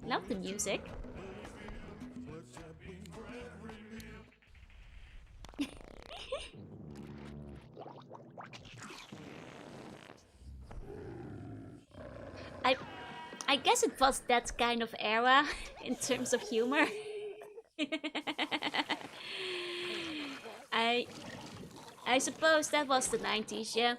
Love the music. I guess it was that kind of era in terms of humor. I suppose that was the 90s, yeah.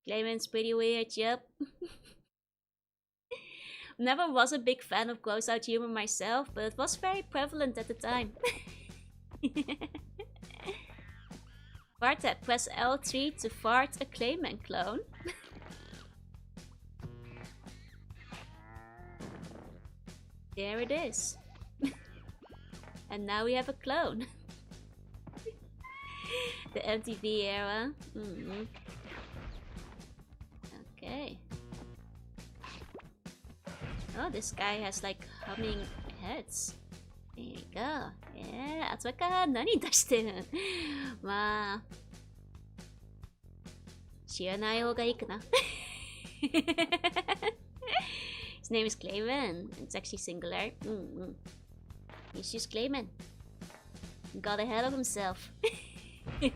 Clayman's pretty weird, yep. Never was a big fan of gross out humor myself, but it was very prevalent at the time. Fartap, press L3 to fart a Clayman clone. There it is. And now we have a clone. The MTV era. Okay. Oh, this guy has like humming heads. There you go. Yeah, あつわか何出してるまあ知らない方がいいかな His name is Clayman. It's actually singular. He's just Clayman. Got ahead of himself. He's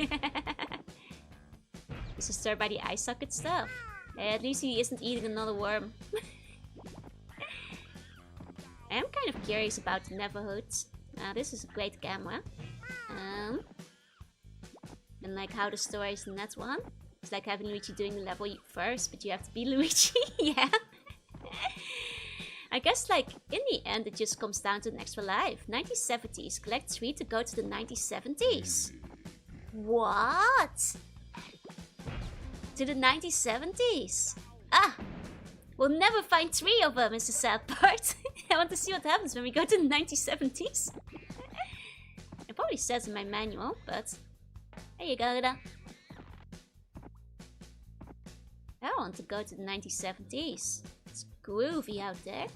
disturbed by the eye socket stuff. At least he isn't eating another worm. I am kind of curious about the Neverhoods. This is a great camera. And like how the story is in that one. It's like having Luigi doing the level first, but you have to be Luigi. Yeah. I guess like in the end it just comes down to an extra life. 1970s. Collect 3 to go to the 1970s. What? To the 1970s? Ah! We'll never find 3 of them is the sad part. I want to see what happens when we go to the 1970s. It probably says in my manual, but there you go. I want to go to the 1970s. It's groovy out there.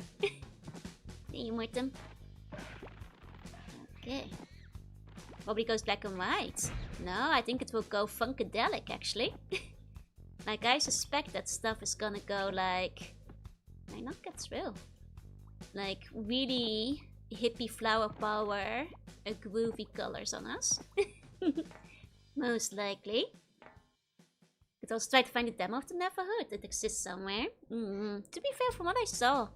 Hey, Mortem. Okay. Probably goes black and white. No, I think it will go funkadelic actually. Like I suspect that stuff is gonna go like... I not get through. Like really hippie flower power, groovy colors on us. Most likely. Could also try to find a demo of the Neverhood. It exists somewhere. To be fair, from what I saw,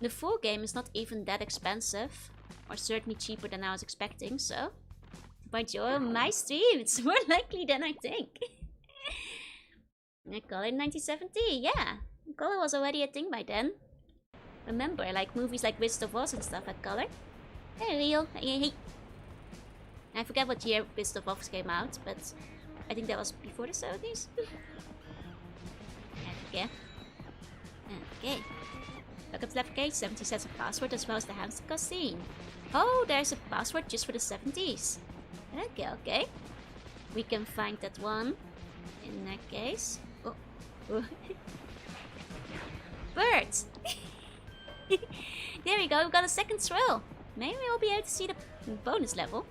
the full game is not even that expensive. Or certainly cheaper than I was expecting, so... By join my stream, it's more likely than I think. Color 1970, yeah. Color was already a thing by then. Remember, like movies like Wizard of Oz and stuff had color. Hey, Real. Hey. I forget what year Wizard of Oz came out, but I think that was before the 70s. Okay. Look up the left cage, 70 sets of password as well as the hamster cutscene. Oh, there's a password just for the 70s. Okay. We can find that one. In that case. Oh. Birds! There we go, we've got a second thrill. Maybe we'll be able to see the bonus level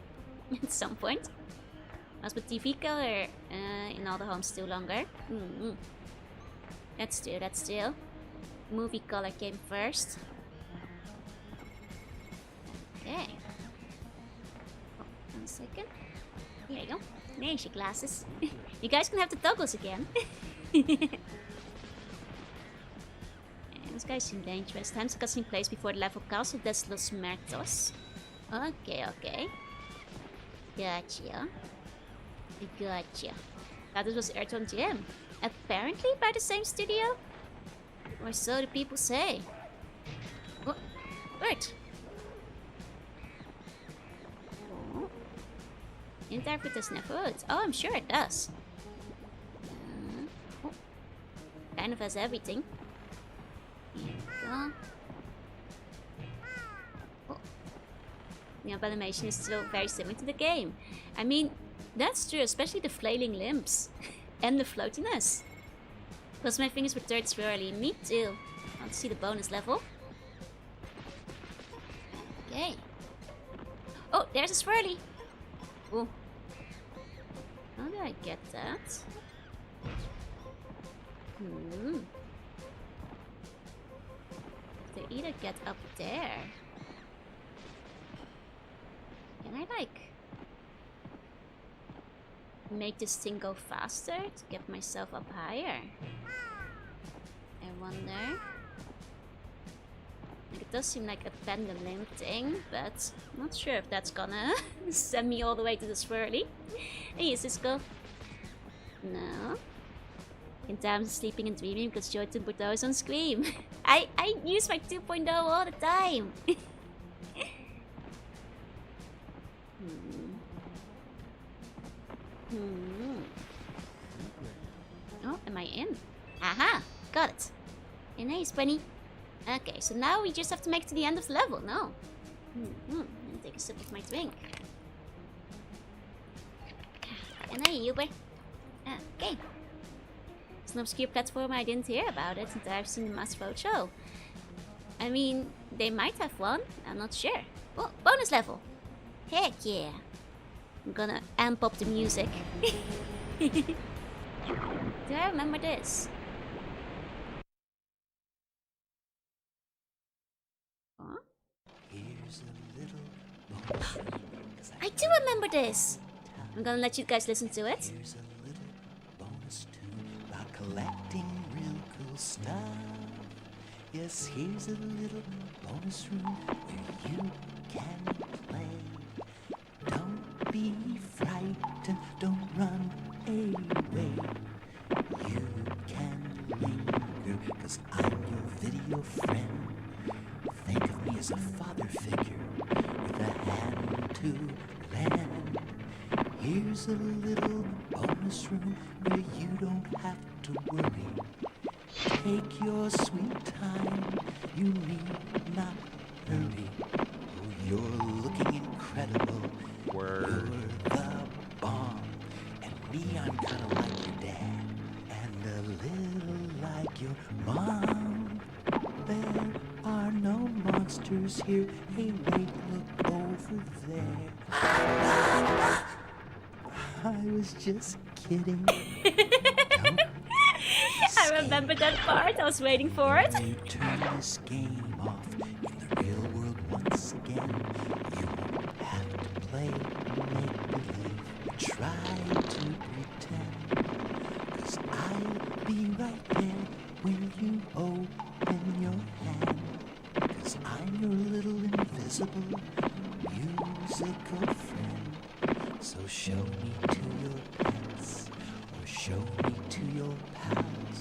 at some point. As with TV color in all the homes still longer. That's true. Movie color came first. Okay. Oh, 1 second. There you go. There's your glasses. You guys can have the toggles again. This guy seems dangerous. Times cutscene place before the level Castle des Los Muertos. Okay. Gotcha. Thought this was Ayrton Jim. Apparently by the same studio? Or so the people say. Oh, wait. Oh. Interpret this Neverhood. Oh, I'm sure it does. Oh. Kind of has everything. Here we go. Oh. The animation is still very similar to the game. I mean, that's true, especially the flailing limbs. And the floatiness. Plus my fingers were third swirly. Me too. I want to see the bonus level. Okay. Oh, there's a swirly. Oh. How do I get that? They either get up there. Can I like... make this thing go faster to get myself up higher. I wonder. Like, it does seem like a pendulum thing, but I'm not sure if that's gonna send me all the way to the swirly. Hey, is this go? No. In times of sleeping and dreaming because Jorunna Bordeaux is on Scream. I use my 2.0 all the time. Oh, am I in? Aha! Got it. Hey, nice, bunny. Okay, so now we just have to make it to the end of the level, no? Let me take a sip of my drink. And hey, Uber. Okay. It's an obscure platform, I didn't hear about it until I've seen the Mass Show. I mean, they might have one, I'm not sure. Oh, bonus level! Heck yeah! I'm gonna amp up the music. Do I remember this? Huh? I do remember this! I'm gonna let you guys listen to it. Here's a little bonus tune about collecting real cool stuff. Yes, here's a little bonus room where you can play. Don't be frightened, don't run away. You can linger, 'cause I'm your video friend. Think of me as a father figure with a hand to lend. Here's a little bonus room where you don't have to worry. Take your sweet time, you need not hurry. Oh, you're looking incredible. Word. You're the bomb. And me, I'm kinda like your dad. And a little like your mom. There are no monsters here. Hey, wait, look over there. I was just kidding. Don't I remember that part, I was waiting for it. you turn this game off in the real world once again. You won't have to play make-believe. Try to pretend. 'Cause I'll be right there when you open your hand. 'Cause I'm your little invisible musical friend. So show me to your pets, or show me to your pals.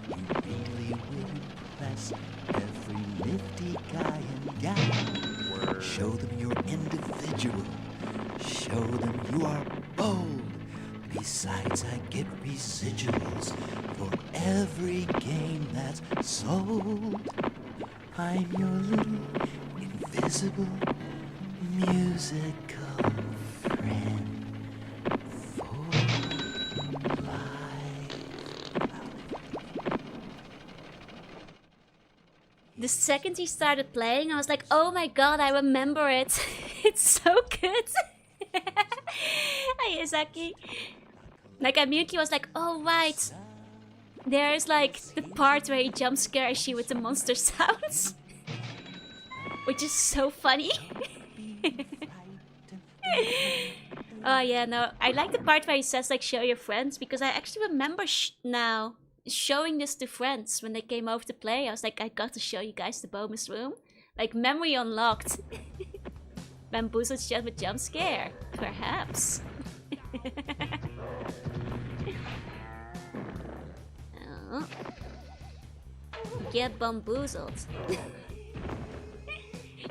You really will impress every nifty guy and gal. Show them you're individual. Show them you are bold. Besides, I get residuals for every game that's sold. I'm your little invisible musical friend. The second he started playing, I was like, oh my god, I remember it. It's so good. Hi, Izaki. Like, Miyuki was like, oh right. There's like the part where he jump scares you with the monster sounds. Which is so funny. Oh yeah, no, I like the part where he says like, show your friends, because I actually remember now showing this to friends when they came over to play. I was like, I got to show you guys the bonus room. Like, memory unlocked. Bamboozled just with jump scare. Perhaps. Oh. Get bamboozled.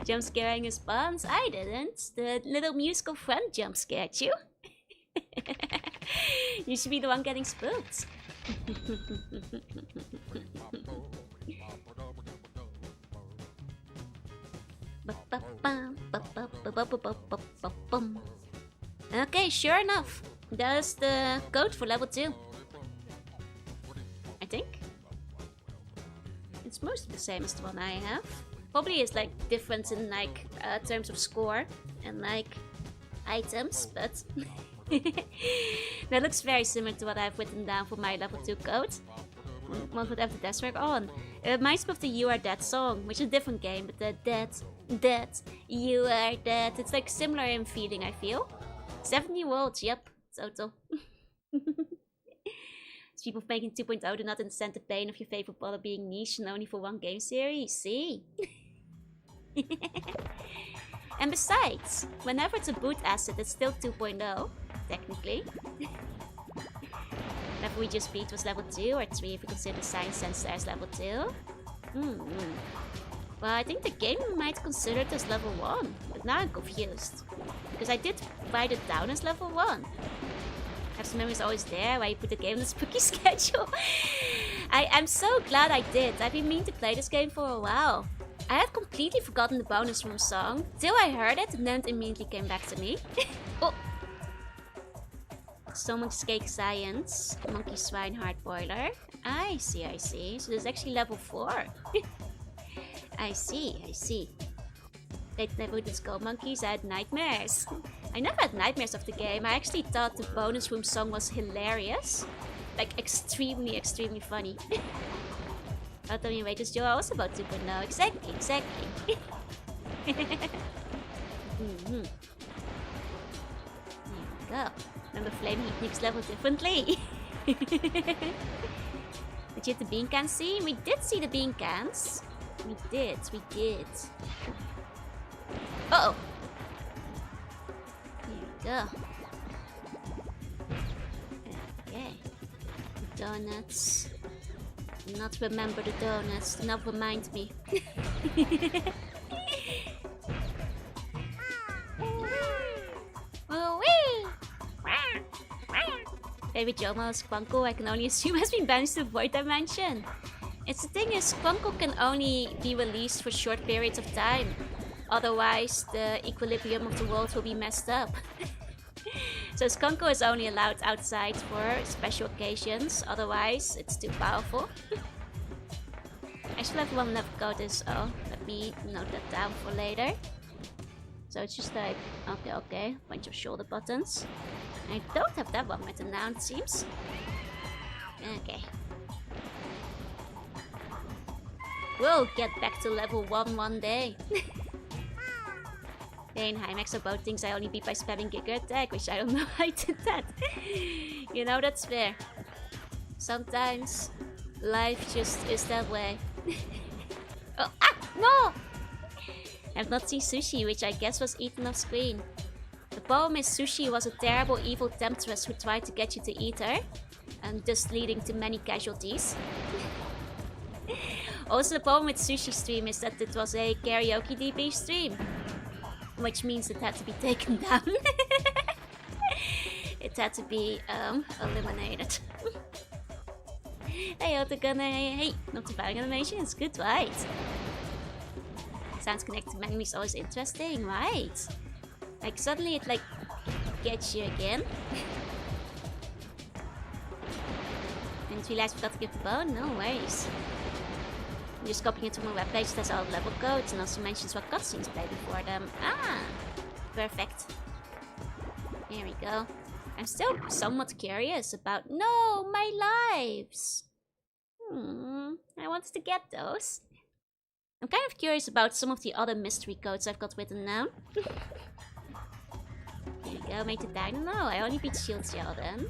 Jump scaring his buns? I didn't. The little musical friend jump scared you. You should be the one getting spooked. Okay, sure enough. That's the code for level 2. I think. It's mostly the same as the one I have. Probably is like difference in like terms of score and like items, but that looks very similar to what I've written down for my level 2 code. One would have the death work on. It reminds me of the You Are Dead song, which is a different game, but the dead, you are dead. It's like similar in feeling, I feel. 70 volts, yep, total. People making 2.0 do not understand the pain of your favorite bottle being niche and only for one game series. See? And besides, whenever it's a boot asset, it's still 2.0, technically. Level we just beat was level 2 or 3 if you consider Science Sensor as level 2. Well, I think the game might consider it as level 1, but now I'm confused. Because I did write it down as level 1. Perhaps the memory is always there why you put the game on the spooky schedule. I'm so glad I did. I've been meaning to play this game for a while. I had completely forgotten the bonus room song till I heard it and then it immediately came back to me. Oh! Stomach's Cake Science, Monkey Swine Heart Boiler. I see, I see. So this is actually level 4. I see. Late level with the Skullmonkeys, I had nightmares. I never had nightmares of the game. I actually thought the bonus room song was hilarious. Like, extremely, extremely funny. Oh, tell me, wait, is Joe also about 2.0? Exactly. There we go. Remember Flame Heat Nick's level differently. Did you hit the bean can scene? We did see the bean cans. We did. Uh-oh. There we go. Okay. Donuts. Do not remember the donuts. Do not remind me. Baby Jomo's Quanko, I can only assume, has been banished to Void Dimension. It's the thing is, Quanko can only be released for short periods of time. Otherwise, the equilibrium of the world will be messed up. So Skunko is only allowed outside for special occasions. Otherwise, it's too powerful. I still have one left code is let me note that down for later. So it's just like okay, bunch of shoulder buttons. I don't have that one written down, it seems. Okay. We'll get back to level 1 one day. Hey, and Hymax are both things I only beat by spamming Giga Attack, which I don't know how I did that. You know, that's fair. Sometimes life just is that way. Oh, no! I've not seen Sushi, which I guess was eaten off screen. The problem is Sushi was a terrible evil temptress who tried to get you to eat her, and thus leading to many casualties. Also, the problem with Sushi stream is that it was a karaoke DB stream, which means it had to be taken down. It had to be eliminated. Hey, Otagunner, hey, not the bad animation, it's good, right? Sounds connected to memory is always interesting, right? Like, suddenly it, like, gets you again. Didn't realize we forgot to give the bone? No worries. I'm just copying it to my webpage, that's all level codes, and also mentions what cutscenes play before them. Ah! Perfect. Here we go. I'm still somewhat curious about... No! My lives! I wanted to get those. I'm kind of curious about some of the other mystery codes I've got written down. Here we go, made the Dynamo. I only beat Shield Gel then.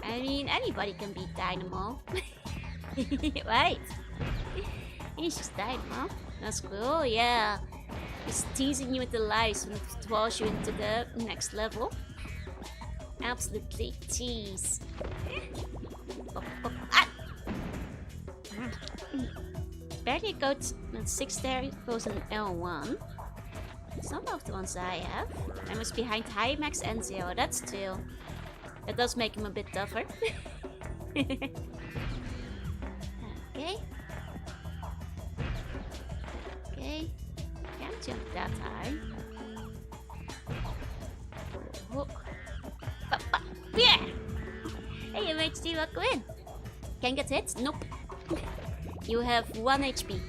I mean, anybody can beat Dynamo. Right? He's just Dynamo. That's cool, yeah. He's teasing you with the lies and draws you into the next level. Absolutely tease. Barely got 6 there, goes an L1. Some of the ones I have. I was behind Hymax and Zero, that's 2. That does make him a bit tougher. Okay. Okay. Can't jump that high. Oh. Yeah! Hey, MHD, welcome in. Can get hit? Nope. You have 1 HP.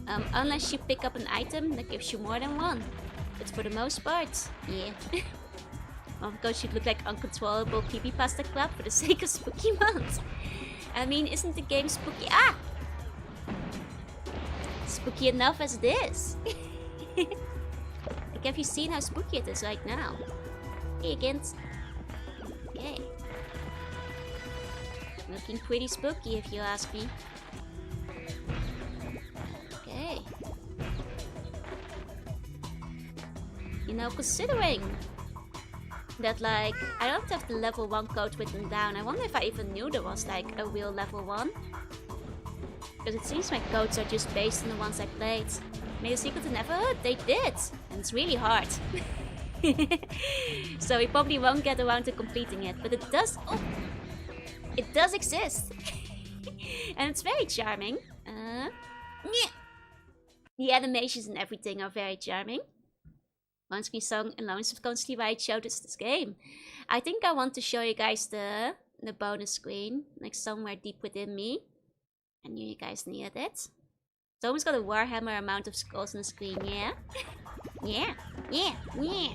Unless you pick up an item that gives you more than 1. But for the most part, yeah. Of course, you'd look like uncontrollable creepypasta club for the sake of spooky months. I mean, isn't the game spooky? Ah! Spooky enough as it is. Like, have you seen how spooky it is right now? Hey, Gint. Okay. Looking pretty spooky if you ask me. Okay. You know, considering that like I don't have the level 1 code written down, I wonder if I even knew there was like a real level 1. Because it seems my codes are just based on the ones I played. Made a sequel to Neverhood? They did! And it's really hard. So we probably won't get around to completing it, but it does... Oh! It does exist! And it's very charming. The animations and everything are very charming. One screen song alone is constantly why I showed us this game. I think I want to show you guys the bonus screen, like somewhere deep within me. I knew you guys needed it. It's almost got a Warhammer amount of skulls on the screen, yeah? Yeah, yeah, yeah.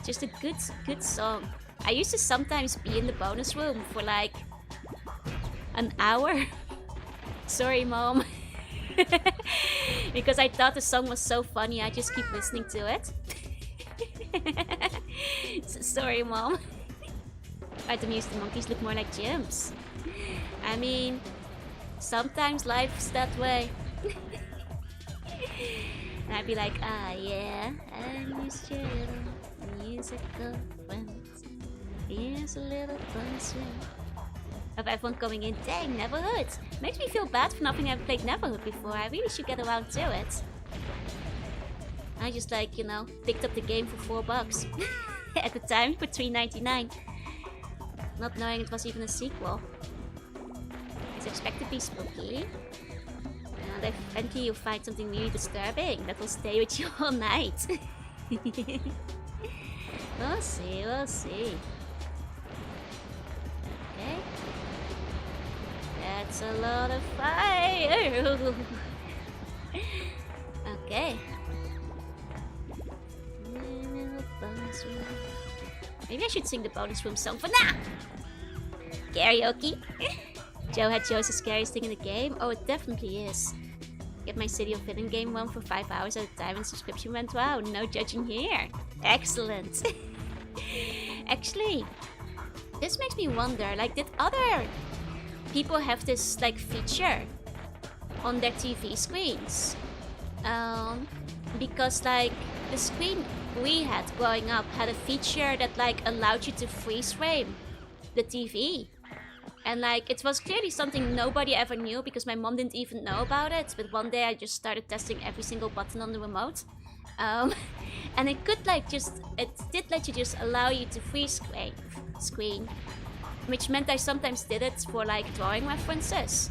Just a good song. I used to sometimes be in the bonus room for like an hour. Sorry, Mom. Because I thought the song was so funny, I just keep listening to it. Sorry, Mom. I'd amuse the monkeys look more like gyms. I mean, sometimes life's that way. And I'd be like, ah yeah, I miss your little musical friends. Here's a little fun swing. Of everyone coming in, dang, Neverhood. Makes me feel bad for not having ever played Neverhood before. I really should get around to it. I just like, you know, picked up the game for $4 at the time for $3.99. Not knowing it was even a sequel. It's expected to be spooky. And eventually you'll find something really disturbing that will stay with you all night. We'll see, we'll see. Okay. That's a lot of fire. Okay. Maybe I should sing the bonus room song for now. Karaoke. Joe had Joe's the scariest thing in the game. Oh, it definitely is. Get my City of Villain game one for 5 hours at a time and subscription went wow. No judging here. Excellent. Actually, this makes me wonder, like, did other people have this like feature on their TV screens? Because like the screen we had growing up had a feature that like allowed you to freeze frame the TV. And like it was clearly something nobody ever knew because my mom didn't even know about it. But one day I just started testing every single button on the remote. And it could like it did let you just allow you to freeze screen. Which meant I sometimes did it for like drawing references.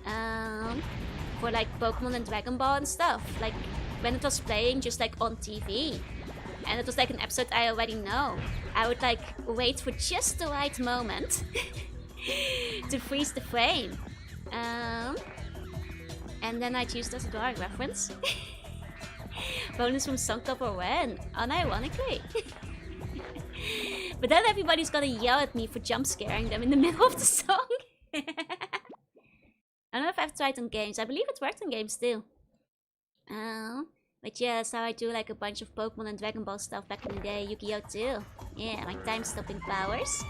For like Pokemon and Dragon Ball and stuff. Like when it was playing just like on TV. And it was like an episode I already know. I would like wait for just the right moment to freeze the frame. And then I'd use that as a drawing reference. Bonus from song cover when, unironically. But then everybody's gonna yell at me for jump scaring them in the middle of the song. I don't know if I've tried on games. I believe it worked on games too. But yeah, that's how I do like a bunch of Pokemon and Dragon Ball stuff back in the day. Yu-Gi-Oh too. Yeah, my time-stopping powers.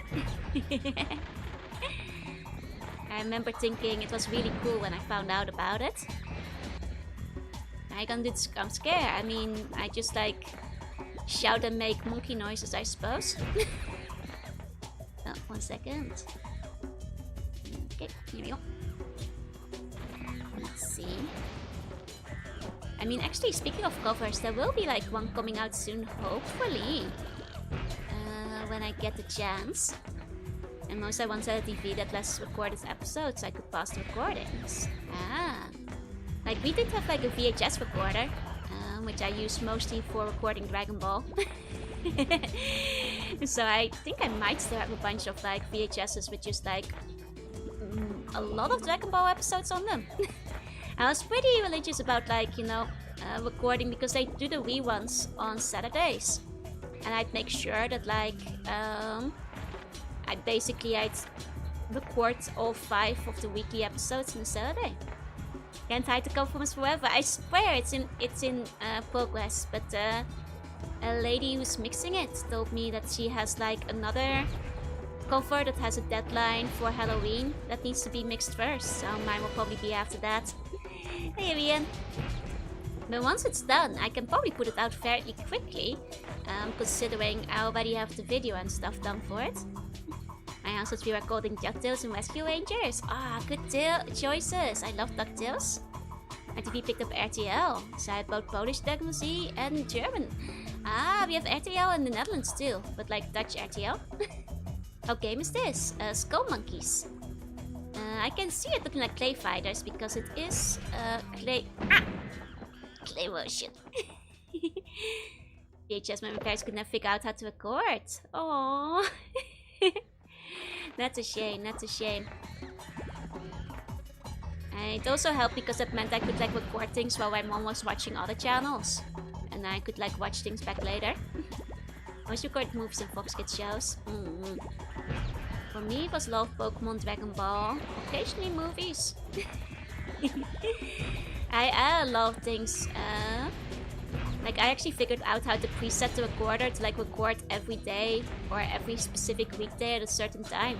I remember thinking it was really cool when I found out about it. I gonna do the jump scare. I mean, I just like shout and make monkey noises, I suppose. Oh, 1 second. Okay, here we go. Let's see. I mean, actually, speaking of covers, there will be like one coming out soon, hopefully. When I get the chance. And most I want a TV that lets recorded episodes, so I could pause the recordings. Like we did have like a VHS recorder, which I use mostly for recording Dragon Ball. So I think I might still have a bunch of like VHSs with just like a lot of Dragon Ball episodes on them. I was pretty religious about like, you know, recording because they do the reruns on Saturdays. And I'd make sure that like, I'd record all 5 of the weekly episodes on a Saturday. Can't hide the compliments forever. I swear it's in progress, but a lady who's mixing it told me that she has like another cover that has a deadline for Halloween that needs to be mixed first, so mine will probably be after that. Hey Ian. But once it's done, I can probably put it out fairly quickly, considering I already have the video and stuff done for it. I also be recording DuckTales and Rescue Rangers. Ah, good choices. I love DuckTales. My TV picked up RTL, so I had both Polish technology and German. Ah, we have RTL in the Netherlands too, but like Dutch RTL. What game is this? Skullmonkeys. I can see it looking like Clay Fighters because it is clay. Ah! Clay motion. VHS memory cards could never figure out how to record. Oh, that's a shame. That's a shame. And it also helped because it meant I could like record things while my mom was watching other channels, and I could like watch things back later. I always record movies and Fox Kids shows. For me, it was love Pokemon, Dragon Ball, occasionally movies. I love things. Like I actually figured out how to preset the recorder to like record every day or every specific weekday at a certain time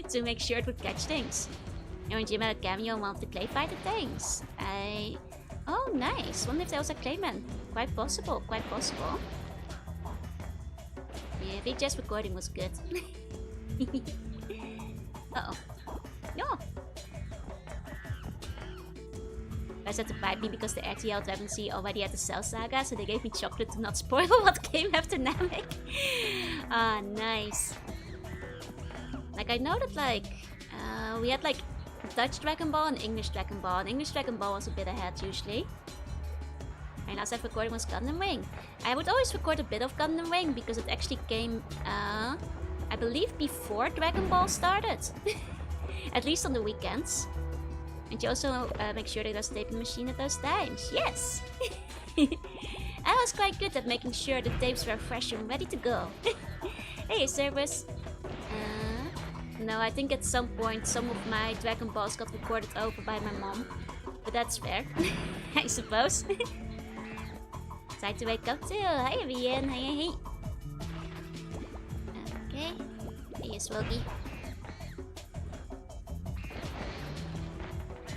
to make sure it would catch things. You know, Jim had a cameo in one of the Clay Fighter things. Oh, nice. Wonder if there was a Clayman. Quite possible. Quite possible. Yeah, VHS recording was good. Uh-oh. Yeah. I had to bite me because the RTL Traveling already had the Cell Saga, so they gave me chocolate to not spoil what came after Namek. Ah, nice. Like, I know that, like, we had, like, Dutch Dragon Ball and English Dragon Ball. And English Dragon Ball was a bit ahead, usually. And last I've recorded was Gundam Wing. I would always record a bit of Gundam Wing because it actually came, I believe, before Dragon Ball started. At least on the weekends. And you also make sure that there's tape in the machine at those times. Yes! I was quite good at making sure the tapes were fresh and ready to go. Hey, Service! No, I think at some point some of my Dragon Balls got recorded over by my mom. But that's fair, I suppose. Time to wake up too. Hi, Ian. Hey. Okay. Hey, Swoggy.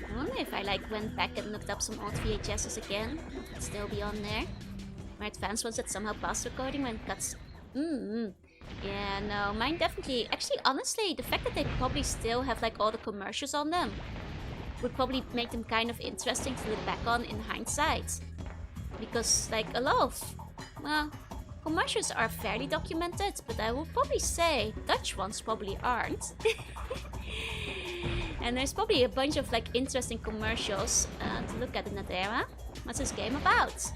I wonder if I like went back and looked up some old VHSs again. It'd still be on there. My advanced ones that somehow passed recording when cuts. Yeah, no, mine definitely. Actually, honestly, the fact that they probably still have like all the commercials on them would probably make them kind of interesting to look back on in hindsight. Because like a lot of, well, commercials are fairly documented, but I would probably say Dutch ones probably aren't. And there's probably a bunch of like interesting commercials to look at in that era. What's this game about?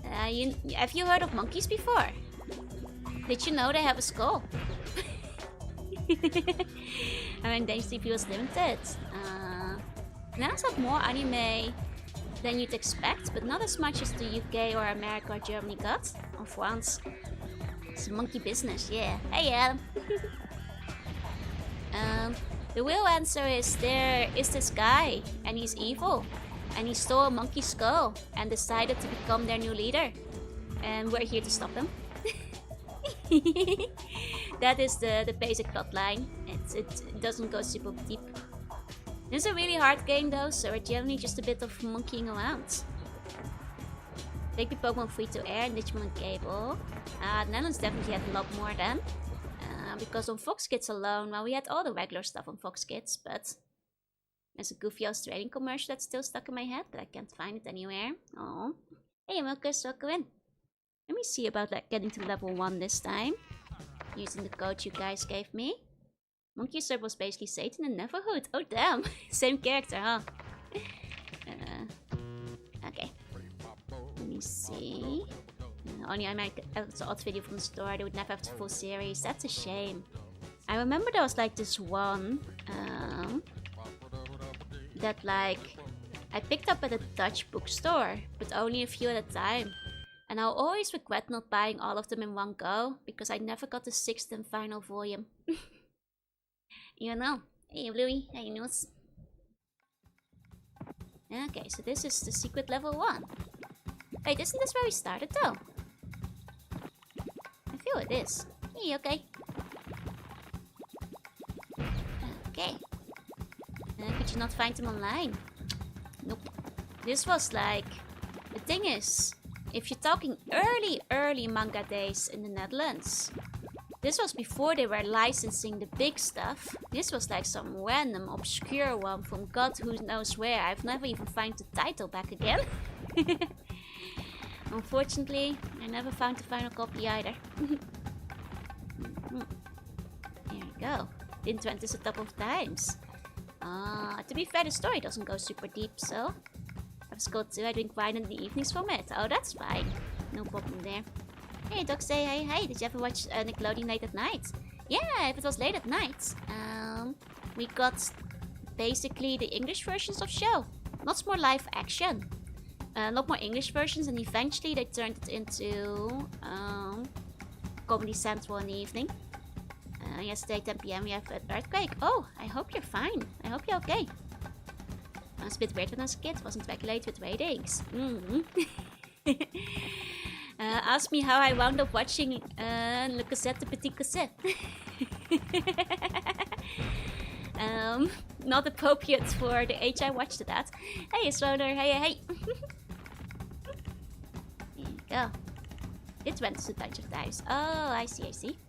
Have you heard of monkeys before? Did you know they have a skull? I mean, DTV was limited. Netherlands have more anime than you'd expect, but not as much as the UK or America or Germany got. Or France. It's a monkey business, yeah. Hey, Adam. The real answer is there is this guy, and he's evil. And he stole a monkey skull and decided to become their new leader. And we're here to stop him. That is the basic plot line. It doesn't go super deep. This is a really hard game though, so we're generally just a bit of monkeying around. Take the Pokemon free to air and Digimon on cable. Netherlands definitely had a lot more then. Because on Fox Kids alone, well, we had all the regular stuff on Fox Kids, but there's a goofy Australian commercial that's still stuck in my head, but I can't find it anywhere. Oh, hey Milkus, welcome in. Let me see about like getting to level 1 this time. Using the code you guys gave me. Monkey Sir was basically Satan in Neverhood. Oh damn, same character, huh? Okay. Let me see. Only I might have the odd video from the store. They would never have the full series. That's a shame. I remember there was like this one that like I picked up at a Dutch bookstore, but only a few at a time. And I'll always regret not buying all of them in one go because I never got the 6th and final volume. You know. Hey Bluey, hey Noose. Okay, so this is the secret level 1. Wait, isn't this where we started though? I feel it is. Hey, okay. Okay. Could you not find them online? Nope. This was like... The thing is, if you're talking early manga days in the Netherlands, this was before they were licensing the big stuff. This was like some random obscure one from God who knows where. I've never even found the title back again. Unfortunately, I never found the final copy either. Here we go. Didn't rent this a couple of times. To be fair, the story doesn't go super deep, so... I've got to, I drink wine in the evenings from it. Oh, that's fine. No problem there. Hey, Doc, say hey, hey. Did you ever watch Nickelodeon late at night? Yeah, if it was late at night. We got basically the English versions of show. Lots more live action. A lot more English versions, and eventually they turned it into Comedy Central in the evening. Yesterday, 10 PM, we have an earthquake. Oh, I hope you're fine. I hope you're okay. I was a bit weird when I was a kid. Wasn't regulated with ratings. Ask me how I wound up watching Le Cassette de Petit Cassette. Not appropriate for the age I watched it at. Hey, Stroner. Hey, hey. There you go. It went to a bunch of times. Oh, I see, I see.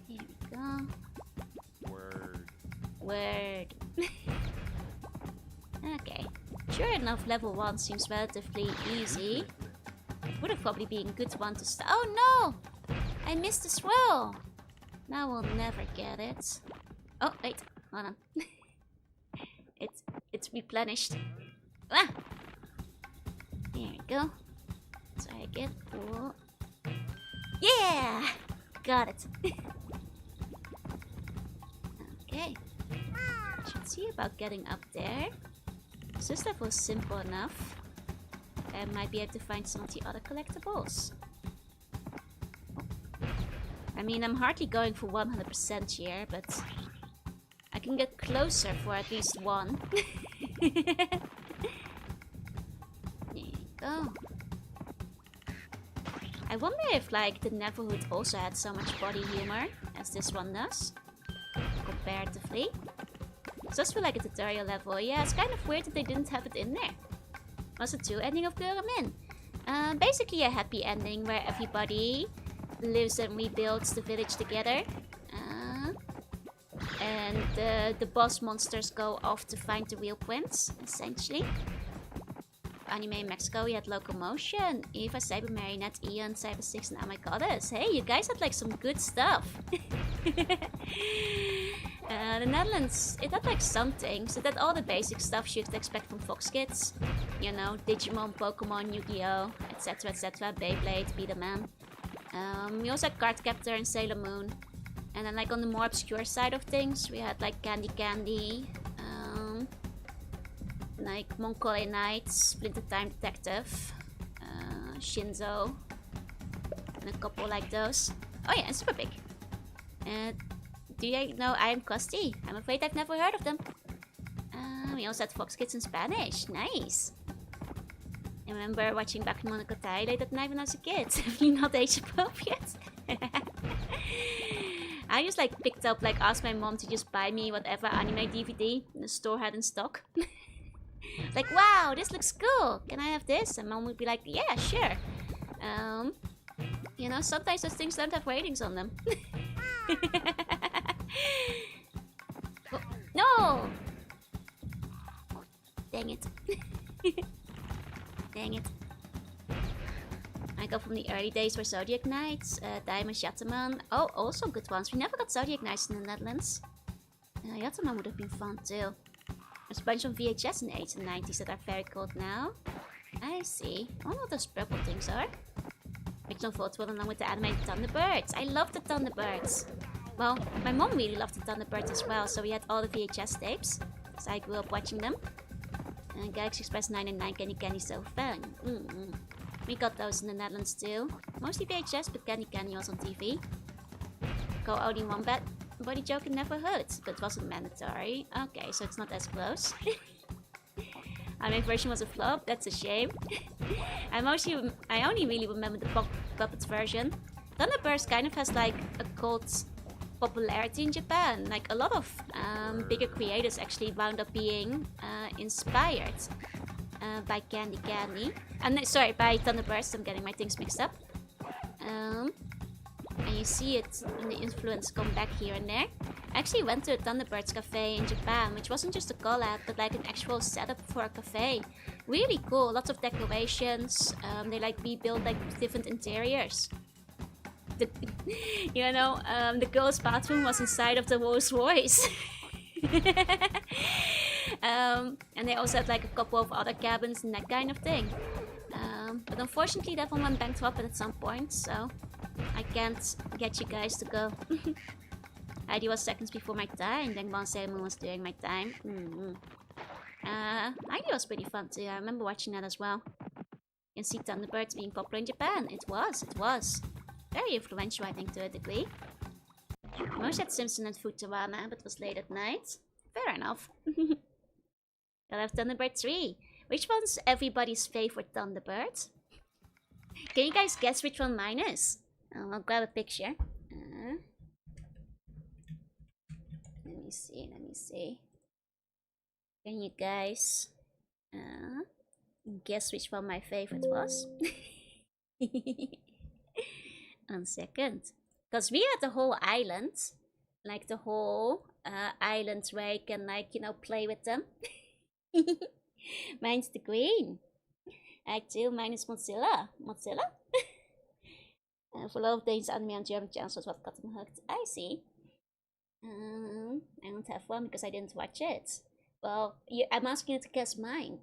Here we go. Word. Okay. Sure enough, level 1 seems relatively easy. Would have probably been a good one to start. Oh no! I missed the swirl! Now we'll never get it. Oh, wait. Hold on. It's replenished. Ah! There we go. Try again. Oh. Yeah! Got it. Okay. Should see about getting up there. So this level is simple enough. I might be able to find some of the other collectibles. I mean, I'm hardly going for 100% here, but I can get closer for at least one. There you go. I wonder if, like, the Neverhood also had so much body humor as this one does, comparatively. It does feel like a tutorial level. Yeah, it's kind of weird that they didn't have it in there. Was it 2 ending of Guramin? Basically a happy ending where everybody lives and rebuilds the village together. And the boss monsters go off to find the real prince, essentially. Anime in Mexico, we had Locomotion, Eva, Cyber Marionette, Ian, Cyber 6, and Oh My Goddess. Hey, you guys had like some good stuff. The Netherlands, it had like some things. It had all the basic stuff you'd expect from Fox Kids. You know, Digimon, Pokemon, Yu-Gi-Oh, etc, etc, Beyblade, Be The Man. We also had Cardcaptor and Sailor Moon. And then like on the more obscure side of things, we had like Candy Candy, like Monkole Knights, Splinter Time Detective, Shinzo, and a couple like those. Oh yeah, and Super Big. Do you know I Am Custy? I'm afraid I've never heard of them. We also had Fox Kids in Spanish. Nice. I remember watching Bakemonogatari late at night when I was a kid. Definitely not age appropriate. I just like picked up, like asked my mom to just buy me whatever anime DVD the store had in stock. Like, wow, this looks cool. Can I have this? And mom would be like, yeah, sure. You know, sometimes those things don't have ratings on them. Oh, no! Dang it. Dang it. I go from the early days where Zodiac Knights, Diamond Yataman. Oh, also good ones. We never got Zodiac Knights in the Netherlands. Yataman would have been fun too. There's a bunch of VHS in the 80s and 90s that are very cool now. I see. I wonder what those purple things are. Original Voltworld along with the animated Thunderbirds. I love the Thunderbirds. Well, my mom really loved the Thunderbirds as well, so we had all the VHS tapes. So I grew up watching them. And Galaxy Express 9 and 9 Candy Candy so fun. We got those in the Netherlands too. Mostly VHS, but Candy Candy was on TV. Go only one body joke and never hurt, but wasn't mandatory. Okay, so it's not as close. anime version was a flop. That's a shame. I only really remember the Puppets version. Thunderbirds kind of has like a cult popularity in Japan. Like a lot of bigger creators actually wound up being inspired by Candy Candy. And sorry, by Thunderbirds. I'm getting my things mixed up. And you see it in the influence come back here and there. I actually went to a Thunderbirds cafe in Japan, which wasn't just a collab, but like an actual setup for a cafe. Really cool, lots of decorations. They like rebuilt like different interiors. The girls' bathroom was inside of the Rolls Royce. And they also had like a couple of other cabins and that kind of thing. But unfortunately that one went bankrupt at some point, so I can't get you guys to go. ID was seconds before my time, then one Sailor Moon was during my time. ID was pretty fun too, I remember watching that as well. You can see Thunderbirds being popular in Japan. It was. Very influential, I think, to a degree. Most had Simpson and Futurama, but it was late at night. Fair enough. Gotta have Thunderbird 3. Which one's everybody's favorite Thunderbird? Can you guys guess which one mine is? I'll grab a picture. Let me see. Can you guys guess which one my favorite was? 1 second. Because we had the whole island. Like the whole island where you can like, play with them. Mine's the green. Actually, mine is Mozilla. For a lot of days anime on German channels was what got them hooked. I see. I don't have one because I didn't watch it. Well, I'm asking you to guess mine.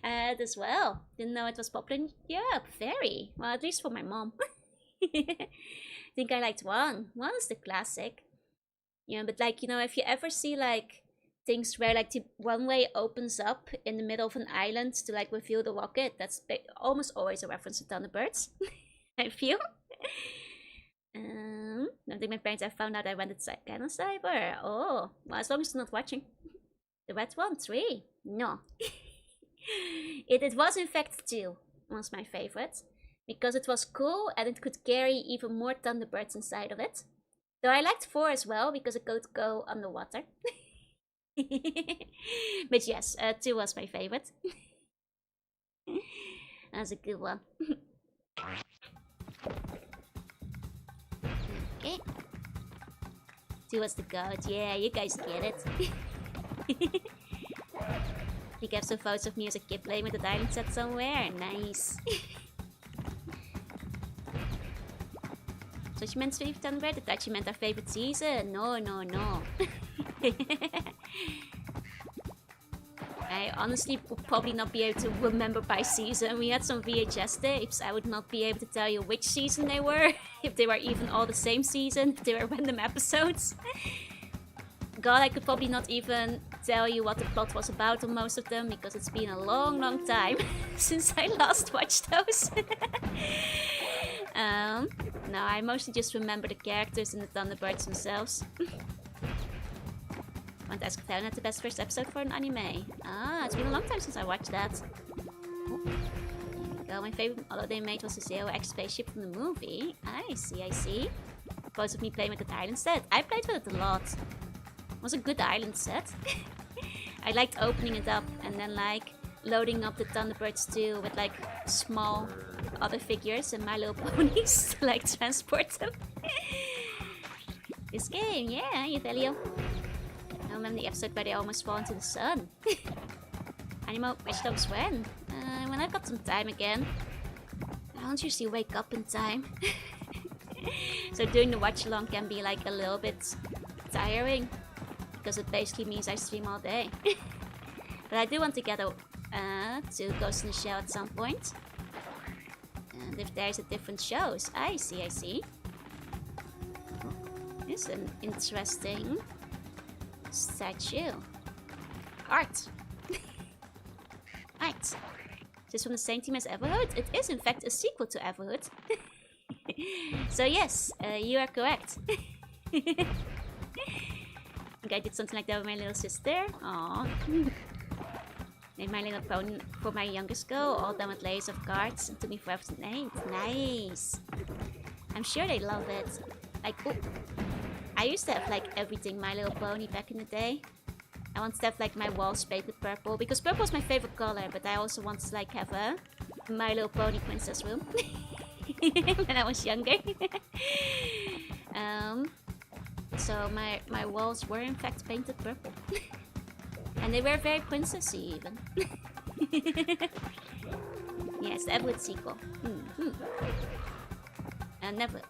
As well. Didn't know it was popular in Europe. Very. Well, at least for my mom. I think I liked one. One is the classic. But like, if you ever see like things where like the runway opens up in the middle of an island to like reveal the rocket, that's almost always a reference to Thunderbirds. I feel. I think my parents have found out I went to Canon Cyber. Oh, well, as long as you're not watching. The red one, 3. No. It was in fact 2. Was my favorite. Because it was cool and it could carry even more Thunderbirds inside of it. Though I liked 4 as well because it could go underwater. But yes, 2 was my favorite. That's a good one. Okay. 2 was the goat. Yeah, you guys get it. You have some photos of me as a kid playing with the dialing set somewhere. Nice. So she meant favorite Thunderbird? I thought she meant our favorite season. No. I honestly would probably not be able to remember by season. We had some VHS tapes. I would not be able to tell you which season they were. If they were even all the same season. If they were random episodes. God, I could probably not even tell you what the plot was about on most of them. Because it's been a long time since I last watched those. No, I mostly just remember the characters and the Thunderbirds themselves. I want to ask if Helen had the best first episode for an anime. Ah, it's been a long time since I watched that. There we go. My favorite holiday mate was the Zero X spaceship from the movie. I see. Both of me playing with the island set. I played with it a lot. It was a good island set. I liked opening it up and then like loading up the Thunderbirds too with like small other figures and My Little Ponies to like transport them. This game, yeah, you tell you. I remember the episode where they almost fall into the sun. Animo, which times when? When I've got some time again. I don't usually wake up in time. So doing the watch along can be like a little bit tiring. Because it basically means I stream all day. But I do want to get to Ghost in the Shell at some point. And if there's a different shows. I see. It's an interesting statue. Art. Right. Is this from the same team as Everhood? It is in fact a sequel to Everhood. So yes, you are correct. I think I did something like that with my little sister. Aww. Made My Little Pony for my youngest girl, all done with layers of cards, and took me forever to name. Nice! I'm sure they love it. Like, ooh. I used to have like everything My Little Pony back in the day. I wanted to have like my walls painted purple, because purple is my favorite color, but I also wanted to like have a My Little Pony princess room when I was younger. So my walls were in fact painted purple. And they were very princessy even. Yes, the Everwood sequel. Neverwood.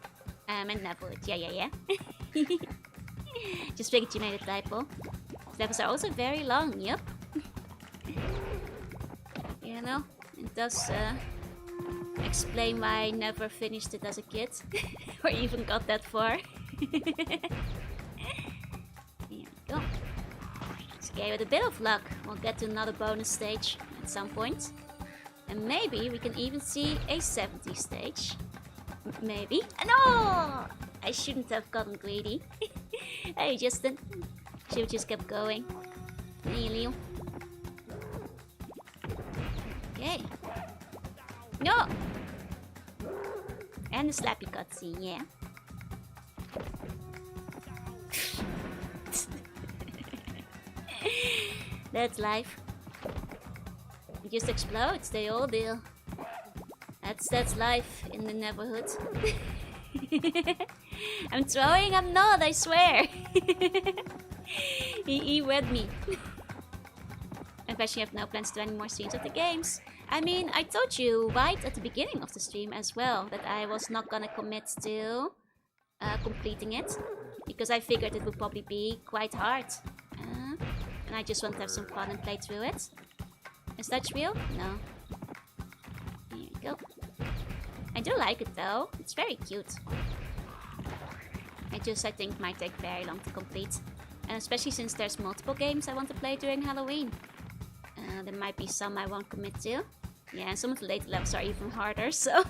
And Neverwood. Yeah. Just figured you made a typo. Levels are also very long, yep. You know, it does explain why I never finished it as a kid. Or even got that far. Here we go. Okay, with a bit of luck, we'll get to another bonus stage at some point. And maybe we can even see a 70 stage. Maybe. No! I shouldn't have gotten greedy. I just didn't. Should have just kept going. Hey, Leo. Okay. No! And the slappy cutscene, yeah. That's life. It just explodes, they all do. That's life in the neighborhood. I'm throwing, I'm not, I swear. He read me. I actually have no plans to do any more streams of the games. I mean, I told you right at the beginning of the stream as well that I was not gonna commit to completing it. Because I figured it would probably be quite hard. And I just want to have some fun and play through it. Is that real? No. Here we go. I do like it though. It's very cute. I think might take very long to complete. And especially since there's multiple games I want to play during Halloween. There might be some I won't commit to. Yeah, and some of the later levels are even harder, so...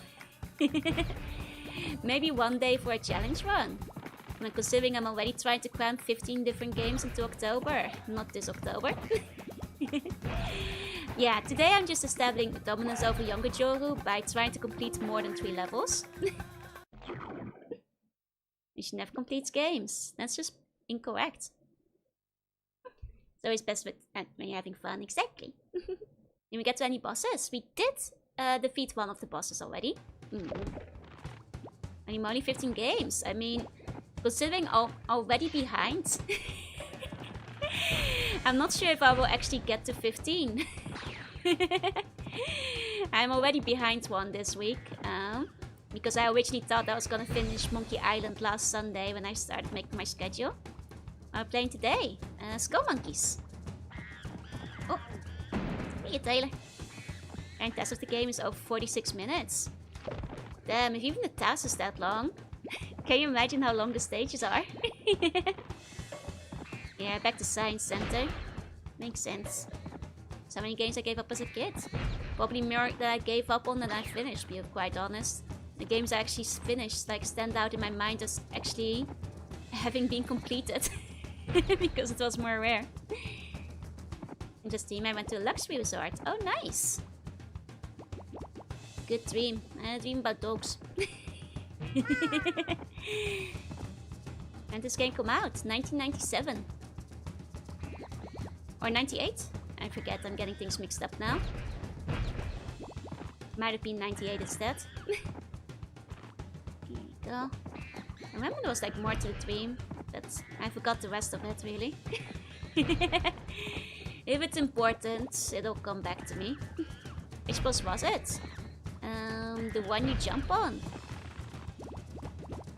Maybe one day for a challenge run. And considering I'm already trying to cram 15 different games into October. Not this October. Yeah, today I'm just establishing dominance over younger Joru by trying to complete more than 3 levels. You should never complete games. That's just incorrect. It's always best when you're having fun. Exactly. Did we get to any bosses? We did defeat one of the bosses already. I'm only 15 games. I mean, considering I'm already behind. I'm not sure if I will actually get to 15. I'm already behind one this week. Because I originally thought I was gonna finish Monkey Island last Sunday when I started making my schedule. I'm playing today. Skullmonkeys. Oh. Hey, Taylor. And test of the game is over 46 minutes. Damn, if even the task is that long. Can you imagine how long the stages are? Yeah, back to Science Center. Makes sense. So many games I gave up as a kid. Probably more that I gave up on than I finished, to be quite honest. The games I actually finished like stand out in my mind as actually having been completed. Because it was more rare. In this team I went to a luxury resort. Oh, nice! Good dream. I had a dream about dogs. When did this game come out? 1997. Or 98? I forget, I'm getting things mixed up now. Might have been 98 instead. Here we go. I remember there was like more to the dream, but I forgot the rest of it really. If it's important, it'll come back to me. Which boss was it? The one you jump on.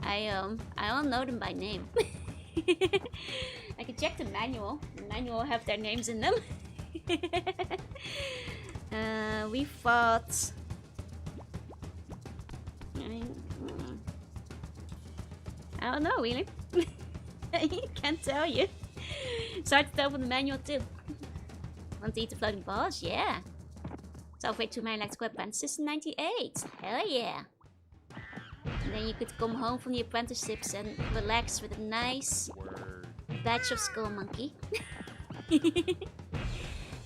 I don't know them by name. I can check the manual. The manual will have their names in them. We fought... I don't know, really. I can't tell you. It's hard to tell from the manual too. Want to eat the floating balls? Yeah. So halfway through my electrical apprentices in 98. Hell yeah. And then you could come home from the apprenticeships and relax with a nice batch of Skullmonkey.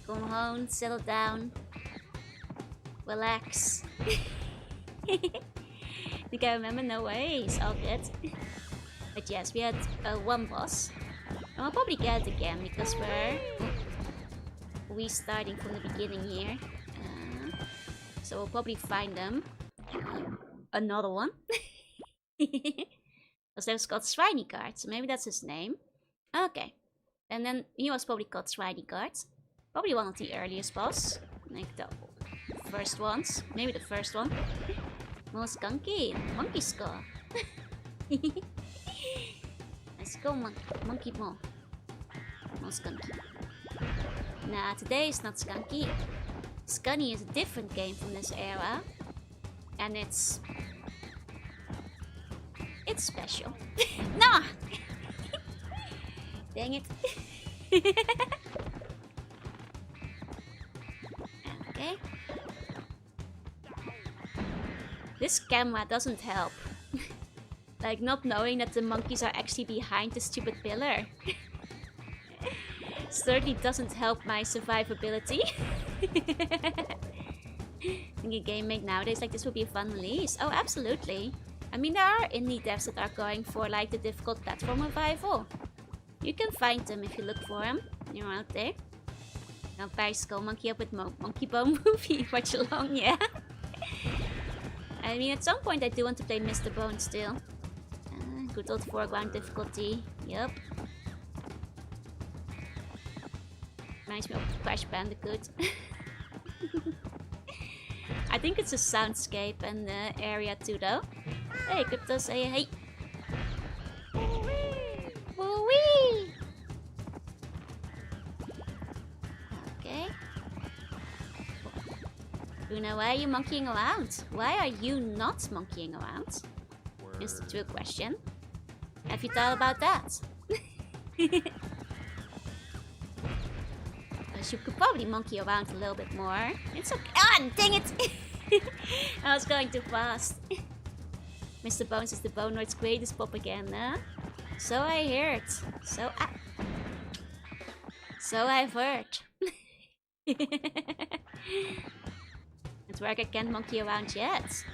Come home, settle down. Relax. Think I remember? No worries, all good. But yes, we had one boss. And we'll probably get it again because we're restarting from the beginning here. So we'll probably find them. Another one. Because that was called Schweinigard, so maybe that's his name. Okay. And then he was probably called Schweinigard. Probably one of the earliest boss. Like the first ones. Maybe the first one. More skunky. Monkey skull. Let's go, monkey more. More skunky. Nah, today is not skunky. Scunny is a different game from this era. And it's special. Nah! Dang it. Okay. This camera doesn't help. Like, not knowing that the monkeys are actually behind the stupid pillar. Certainly doesn't help my survivability. I think a game made nowadays like this would be a fun release. Oh, absolutely. I mean, there are indie devs that are going for like the difficult platform revival. You can find them if you look for them. You're out there. Now buy Skullmonkey up with Monkey Bone movie. Watch along, yeah. I mean, at some point I do want to play Mr. Bone still. Good old foreground difficulty. Yup. Reminds me of Crash Bandicoot. I think it's a soundscape and the area too, though. Hey, Crypto, say hey. Woo-wee! Okay. Luna, why are you monkeying around? Why are you not monkeying around? Is the true question. Have you thought about that? You could probably monkey around a little bit more. It's okay. Ah, dang it! I was going too fast. Mr. Bones is the Bonoid's greatest propaganda. So I heard. So I've heard. At work I can't monkey around yet.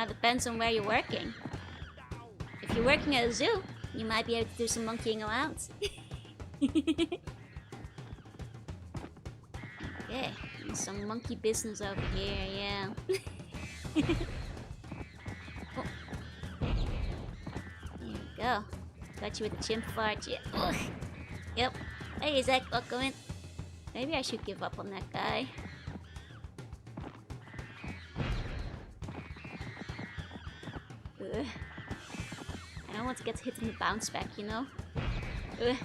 Depends on where you're working. If you're working at a zoo, you might be able to do some monkeying around. Okay, some monkey business over here, yeah. Oh. There you go. Got you with the chimp fart, yeah. Ugh. Yep. Hey, Zach, welcome in. Maybe I should give up on that guy. Ugh. I don't want to get hit in the bounce back, you know? Ugh.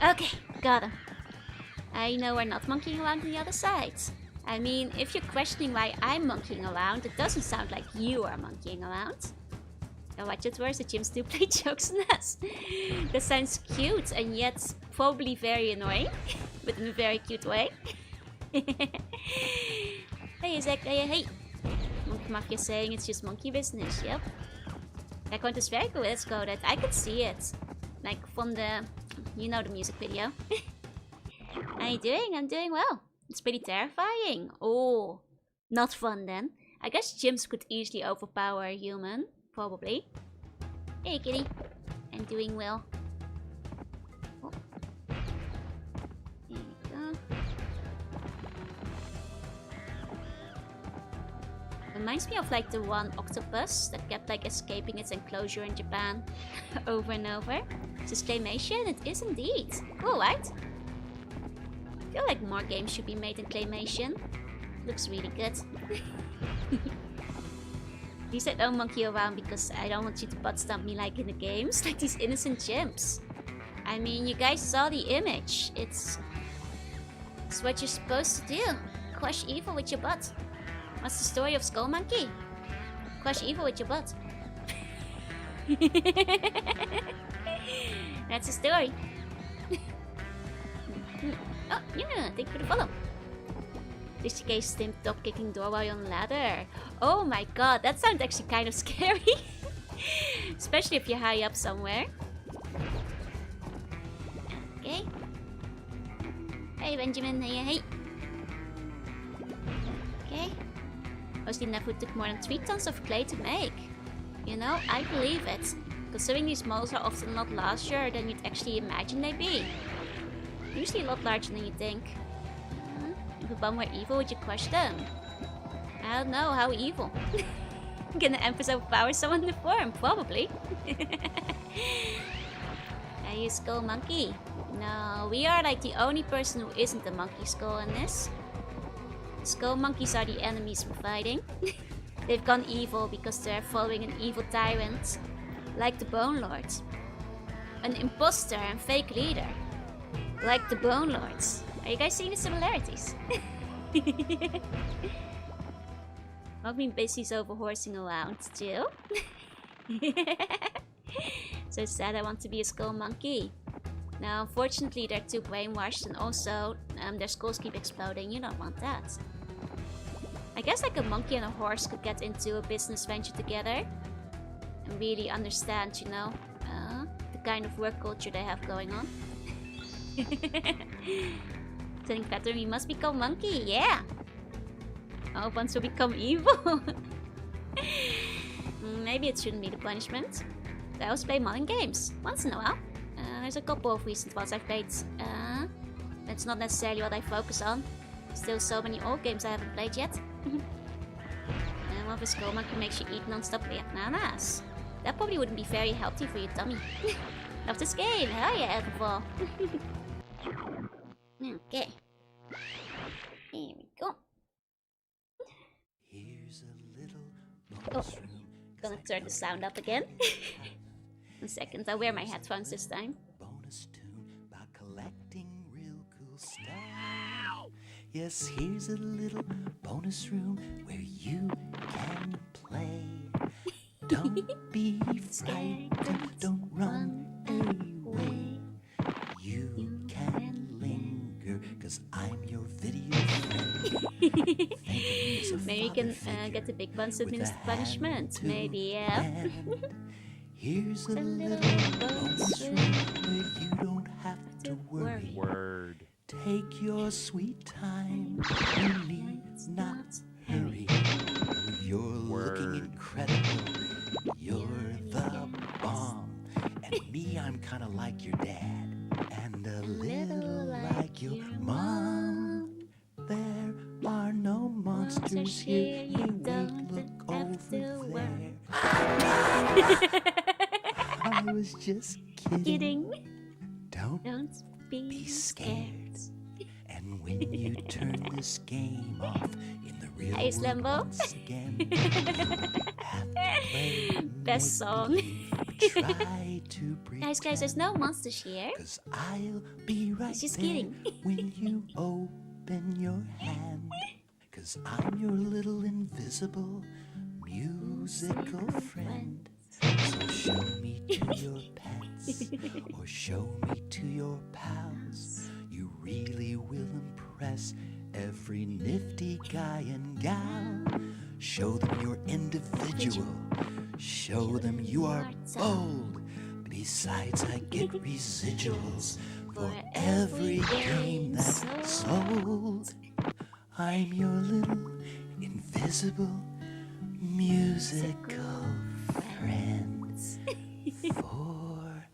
Okay, got him. I know we're not monkeying around on the other side. I mean, if you're questioning why I'm monkeying around, it doesn't sound like you are monkeying around. Now watch it worse, the gyms do play jokes on us. That sounds cute and yet probably very annoying. But in a very cute way. Hey Zach, hey. Monkey Mafia saying it's just monkey business, yep. That one is very cool, let's go that. I could see it. Like from the, you know, the music video. How you doing? I'm doing well. It's pretty terrifying. Oh, not fun then. I guess gyms could easily overpower a human. Probably. Hey kitty. I'm doing well. Oh. There you go. Reminds me of like the one octopus that kept like escaping its enclosure in Japan over and over. Is this claymation? It is indeed. Cool, right? I feel like more games should be made in claymation. Looks really good. At least I don't monkey around because I don't want you to butt stomp me like in the games. Like these innocent chimps. I mean, you guys saw the image. It's what you're supposed to do. Crush evil with your butt. What's the story of Skullmonkey? Crush evil with your butt. That's the story. Oh, yeah, thank you for the follow. This case stimp top kicking door while you're on the ladder. Oh my god, that sounds actually kind of scary. Especially if you're high up somewhere. Okay. Hey Benjamin, hey. Okay. Mostly never took more than 3 tons of clay to make. You know, I believe it. Considering these models are often a lot larger than you'd actually imagine they'd be. Usually a lot larger than you think. If a bomb were evil, would you crush them? I don't know, how evil? Can the Empress overpower someone in the form? Probably. Are you a skull monkey? No, we are like the only person who isn't a monkey skull in this. The skull monkeys are the enemies we're fighting. They've gone evil because they're following an evil tyrant, like the Bone Lord. An imposter and fake leader, like the Bone Lords. Are you guys seeing the similarities? I've been busy overhorsing around too. So sad I want to be a skull monkey. Now, unfortunately, they're too brainwashed, and also their skulls keep exploding. You don't want that. I guess like a monkey and a horse could get into a business venture together and really understand, you know, the kind of work culture they have going on. Telling better, we must become monkey, yeah. Oh, once we become evil. Maybe it shouldn't be the punishment. I also play modern games once in a while. There's a couple of recent ones I've played. It's not necessarily what I focus on. Still so many old games I haven't played yet. And one of a skull monkey makes you eat non-stop bananas. That probably wouldn't be very healthy for your tummy. Love this game, hell yeah, Everball. Okay. Here we go. Here's a little Oh, gonna turn the sound up again. 1 second, I'll wear my headphones this time. bonus tune about collecting real cool stuff. Yes, here's a little bonus room where you can play. Don't be frightened, don't run away. You can linger, cause I'm your video friend. Think of me as a Maybe you can father get the figure big ones to with a administer punishment. hand to Maybe, yeah. hand. Here's a A little little bonus bonus room where you don't have to worry. Word. Take your sweet time, you need not hurry. You're looking incredible, you're the bomb. And me, I'm kinda like your dad, and a little like your mom. There are no monsters here, hey wait, look over there. I was just kidding. Kidding. Don't Don't be be scared. scared. And when you turn this game off in the real Hey, world Slambo. once again, you have to play Best song. make-believe, try to Guys, there's no monsters here. Cause I'll be right Just there kidding. when you open your hand. Cause I'm your little invisible musical friend. So show me to your pets or show me to your pals. You really will impress every nifty guy and gal. Show them you're individual. Show them you are bold. Besides, I get residuals for every game that's sold. I'm your little invisible musical friends for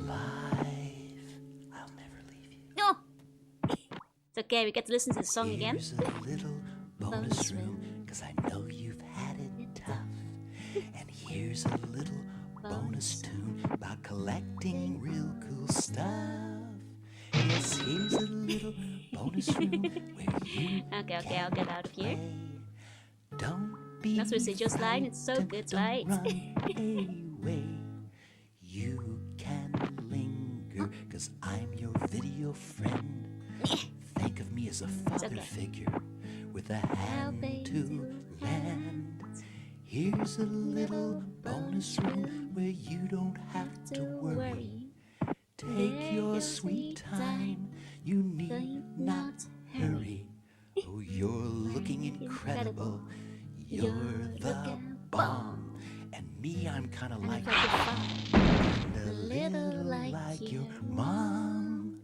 life. I'll never leave you. No. It's okay, we get to listen to the song again. Here's a little bonus room, cause I know you've had it tough. And here's a little bonus tune about collecting real cool stuff. Yes, here's a little bonus room where you Okay, I'll get out of here. play. Don't be That's residuals line, it's so good, don't right? run away. You can linger, cause I'm your video friend. Think of me as a father okay. figure with a hand Helping to to lend. Here's a little bonus room where you don't have to worry. Take your sweet time, you need not hurry. Oh, you're looking incredible, you're the bomb. And me, I'm kinda like and a little like your mom.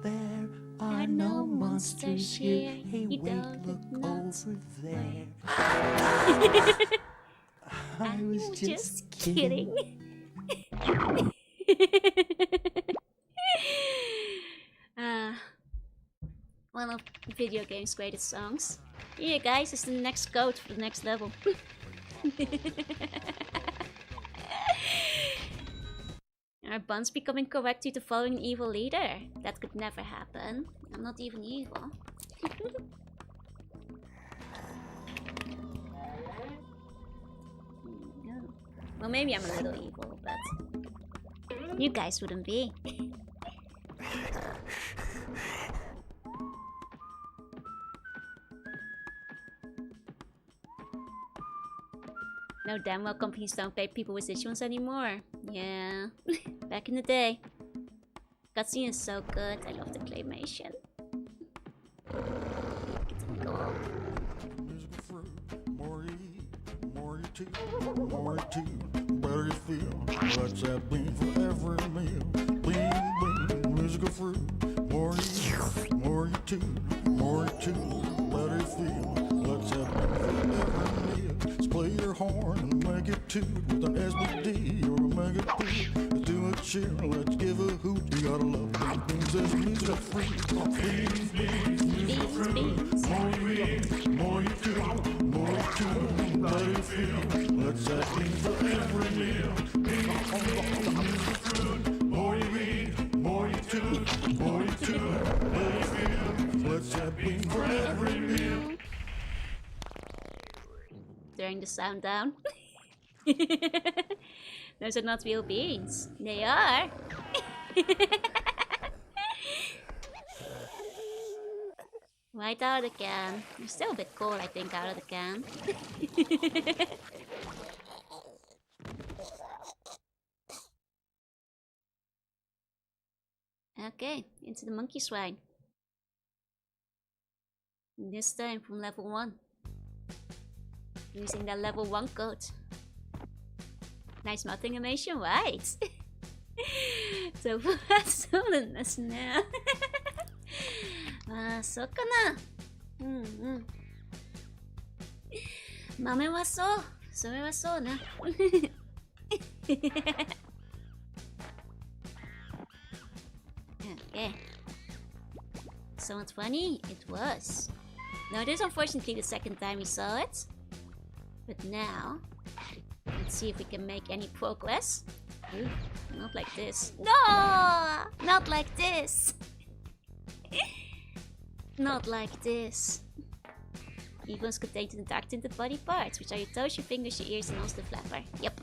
There are no monsters here. Hey, You wait, don't look not over there. I I'm was just kidding. uh, one of video games' greatest songs. Here, guys, is the next code for the next level. Are buns becoming correct due to following an evil leader? That could never happen. I'm not even evil. No. Well, maybe I'm a little evil, but you guys wouldn't be. No damn well companies don't pay people with visuals anymore. Yeah, back in the day. Cutscene is so good. I love the claymation. Musical fruit, more you eat, more you chew, better you feel. Let's have bean for every meal. Bean, musical fruit, more you eat, more you chew, better you feel. Let's have bean for every meal. Play your horn and make it toot with an SBD or a mega toot. Let's do a cheer, let's give a hoot. You gotta love these beans, there's music free. Beans, music fruit. More you do, better you feel. Let's have beans for every meal. Beans, music fruit. More you eat, more you do, better you feel. Let's have beans for every meal. Turning the sound down. Those are not real beans. They are. Right out of the can. They're still a bit cold, I think, out of the can. Okay, into the monkey swine. This time from level 1. Using that level 1 code. Nice mouth animation, right? So fast on this now. So kana. Mame wa so. Sore wa so na. Okay. So what's funny? It was. Now this is unfortunately the second time we saw it. But now, let's see if we can make any progress. Ooh, not like this. No! Not like this! Not like this. Evils contain the dark tinted body parts, which are your toes, your fingers, your ears, and also the flapper. Yep.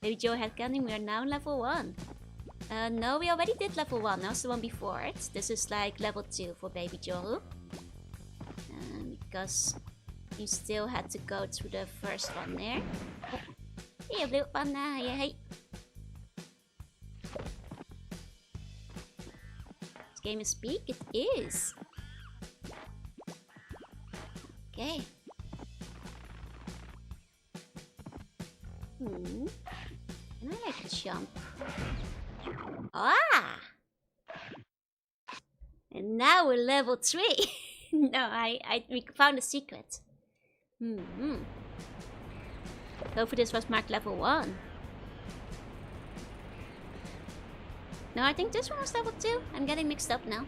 Baby Joe head candy, we are now level 1. No, we already did level 1. That was the one before it. This is like level 2 for Baby Joe. Because you still had to go through the first one there. Hey, blue panda, hey. This game is big? It is. Okay. And I like to jump. Ah! And now we're level 3. No, we found a secret. Hopefully this was marked level 1. No, I think this one was level 2. I'm getting mixed up now.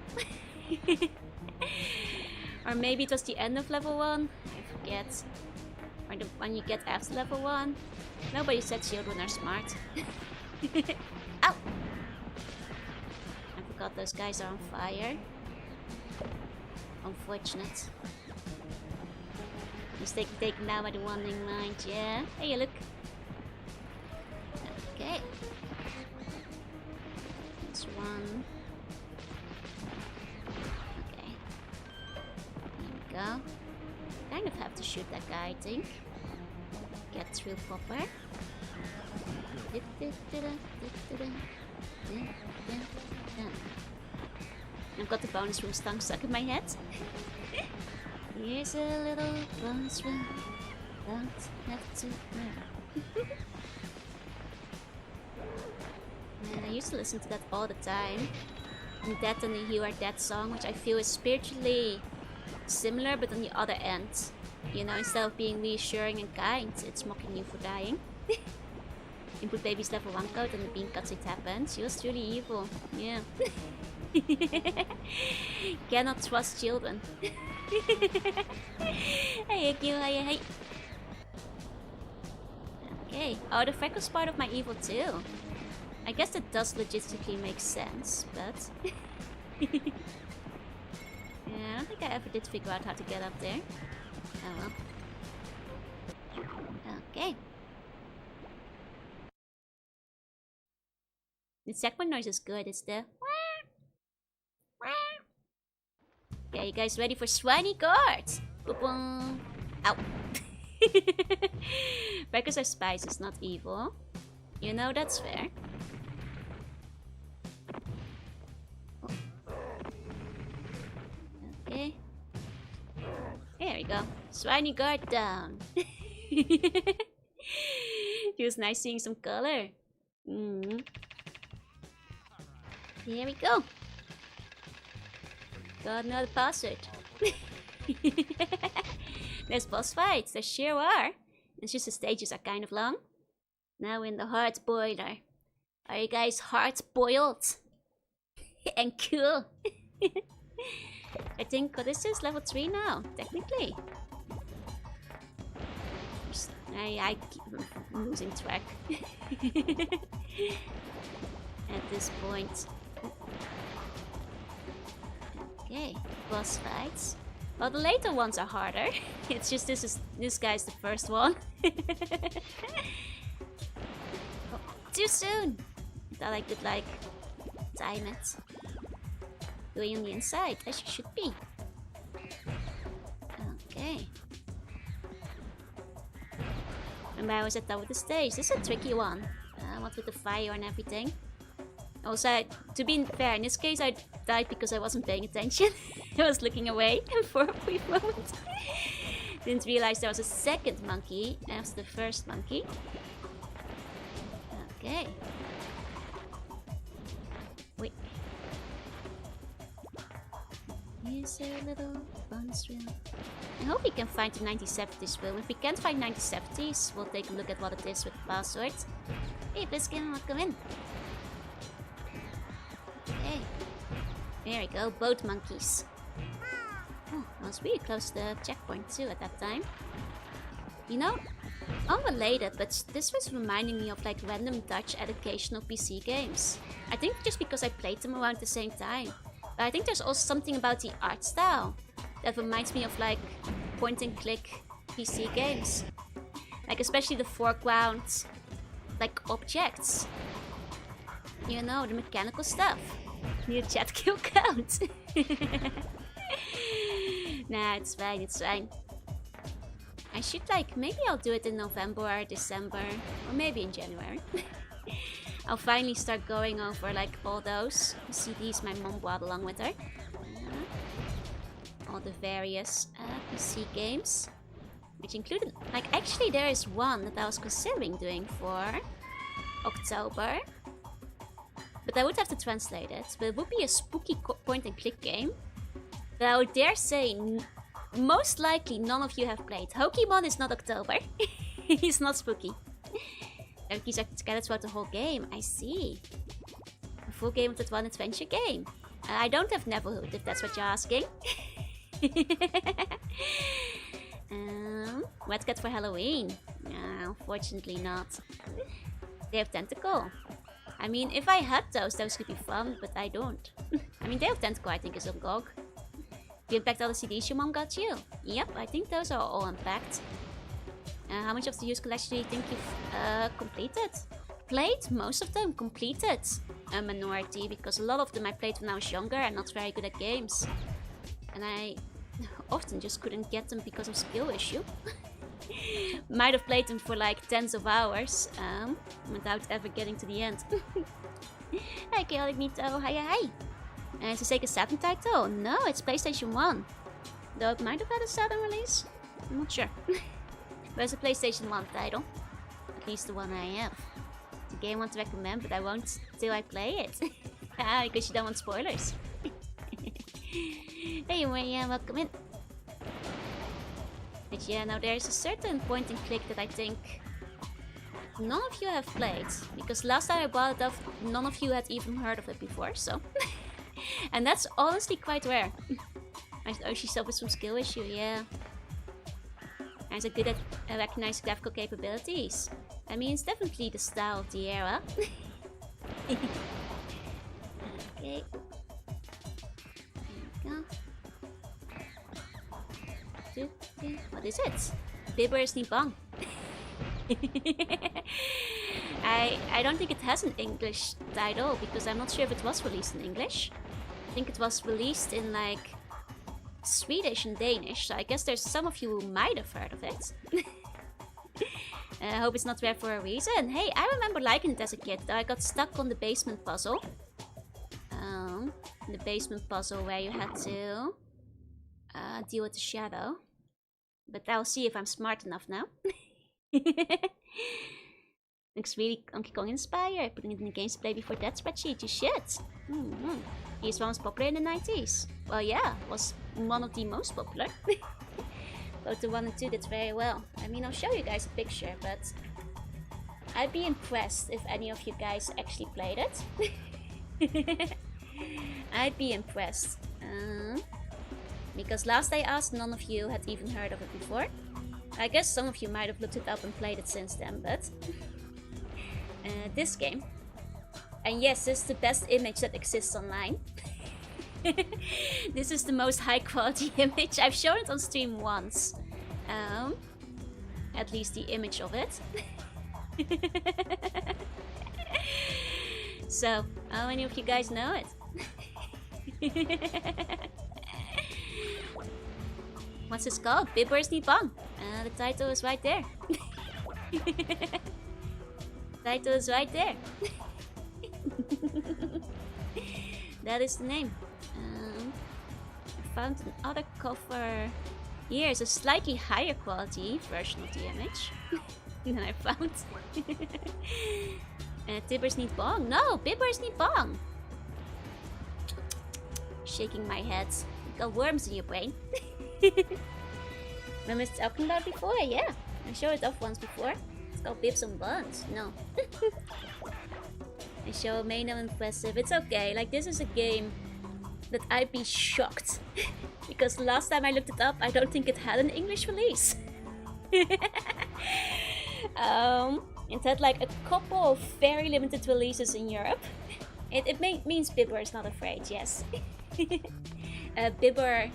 Or maybe it was the end of level 1. I forget. Or the one you get after level 1. Nobody said children are smart. Ow! I forgot those guys are on fire. Unfortunate. Mistake taken now by the wandering mind, yeah. Hey, look. Okay. This one. Okay. There we go. Kind of have to shoot that guy, I think. Get through proper. I've got the bonus room stung stuck in my head. Here's a little bonus room. Don't have to know. Man, I used to listen to that all the time. That and the You Are Dead song, which I feel is spiritually similar, but on the other end. You know, instead of being reassuring and kind, it's mocking you for dying. Input baby's level 1 code and the bean cuts it happens. She was truly evil. Yeah. Cannot trust children. Hey, hey. Okay. Oh, the freckles part of my evil too. I guess that does logistically make sense, but... yeah, I don't think I ever did figure out how to get up there. Oh well. Okay. The segment noise is good, it's the... Okay, you guys ready for swiney guards? Boom. Ow. Breakers are spices, not evil. You know, that's fair. Okay. There we go. Swiney guard down. Feels nice seeing some color. Here we go. Got another password. There's boss fights, there sure are. It's just the stages are kind of long. Now in the hard boiler. Are you guys hard boiled? And cool. I think this is level 3 now, technically. I keep losing track. At this point. Okay, boss fights. Well, the later ones are harder. It's just this guy's the first one. Oh, too soon! Thought I could like time it. Going on the inside, as you should be. Okay. Remember I was at top of the stage. This is a tricky one. What with the fire and everything. Also, to be fair, in this case I died because I wasn't paying attention. I was looking away for a brief moment. Didn't realize there was a second monkey after the first monkey. Okay. Wait. Here's a little bonus reel. I hope we can find the 1970s film. If we can't find 1970s, we'll take a look at what it is with the password. Hey, Biscuit, come in. Okay. There we go, both monkeys. Oh, I was really close to the checkpoint too at that time. You know, unrelated, but this was reminding me of like random Dutch educational PC games. I think just because I played them around the same time. But I think there's also something about the art style that reminds me of like point and click PC games. Like especially the foreground, like objects. You know, the mechanical stuff. Need a chat kill count. Nah, it's fine, it's fine. I should like, maybe I'll do it in November or December, or maybe in January. I'll finally start going over like all those CDs my mom brought along with her. All the various PC games. Which included, like actually there is one that I was considering doing for October. But I would have to translate it. But it would be a spooky point and click game that I would dare say most likely none of you have played. Pokemon is not October. It's not spooky. Monkeys are scattered throughout the whole game. I see. A full game of that one adventure game. I don't have Neverhood, if that's what you're asking. Red Cat for Halloween? Unfortunately not. They have Tentacle. I mean, if I had those could be fun, but I don't. I mean, Day of Tentacle I think is a GOG. You unpacked all the CDs your mom got you? Yep, I think those are all unpacked. How much of the used collection do you think you've completed? Played? Most of them completed. A minority, because a lot of them I played when I was younger and not very good at games. And I often just couldn't get them because of skill issue. Might have played them for like tens of hours without ever getting to the end. Hi Chaotic Mito, hi. Is the Sega Saturn title? No, it's PlayStation 1. Though it might have had a Saturn release. I'm not sure. But it's a PlayStation 1 title. At least the one I have. It's a game I want to recommend, but I won't till I play it. Ah, because you don't want spoilers. Anyway, yeah, welcome in. But yeah, now there's a certain point and click that I think none of you have played. Because last time I brought it up, none of you had even heard of it before, so... And that's honestly quite rare. Oh, she suffers from skill issue, yeah. And are good at recognizing graphical capabilities. I mean, it's definitely the style of the era. Okay. There we go. What is it? Bibber's Nippon. I don't think it has an English title because I'm not sure if it was released in English. I think it was released in like Swedish and Danish, so I guess there's some of you who might have heard of it. I hope it's not rare for a reason. Hey, I remember liking it as a kid, though I got stuck on the basement puzzle. The basement puzzle where you had to deal with the shadow. But I'll see if I'm smart enough now. Looks really Donkey Kong inspired. Putting it in the games to play before that spreadsheet. You should. PS1 was popular in the 90s. Well, yeah, was one of the most popular. Both the 1 and 2 did very well. I mean, I'll show you guys a picture, but I'd be impressed if any of you guys actually played it. I'd be impressed. Because last I asked, none of you had even heard of it before. I guess some of you might have looked it up and played it since then, but... this game. And yes, this is the best image that exists online. This is the most high quality image. I've shown it on stream once. At least the image of it. So, how many of you guys know it? What's this called? Bibber's Nippon. The title is right there. Title is right there. That is the name. I found another cover. Here is a slightly higher quality version of the image than I found. Bibber's Nippon. No, Bibber's Nippon. Shaking my head. You got worms in your brain. Remember talking about it before? Yeah, I showed it off once before. It's called Bibs and Buns. No. I show may not impressive. It's okay. Like, this is a game that I'd be shocked. Because last time I looked it up, I don't think it had an English release. It had like a couple of very limited releases in Europe. It means Bibber is not afraid, yes. Bibber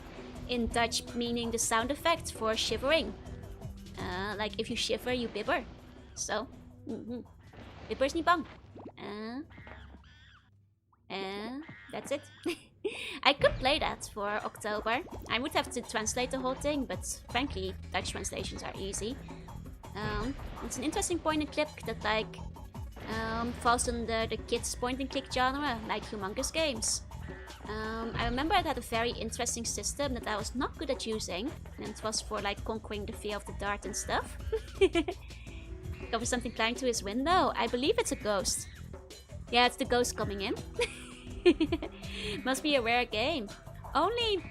in Dutch meaning the sound effect for shivering. Like if you shiver, you bibber. So, Bibber's Nippon. That's it. I could play that for October. I would have to translate the whole thing, but frankly, Dutch translations are easy. It's an interesting point and click that like falls under the kids point and click genre, like humongous games. I remember it had a very interesting system that I was not good at using, and it was for like conquering the fear of the dark and stuff. Cover something flying to his window. I believe it's a ghost. Yeah, it's the ghost coming in. Must be a rare game. Only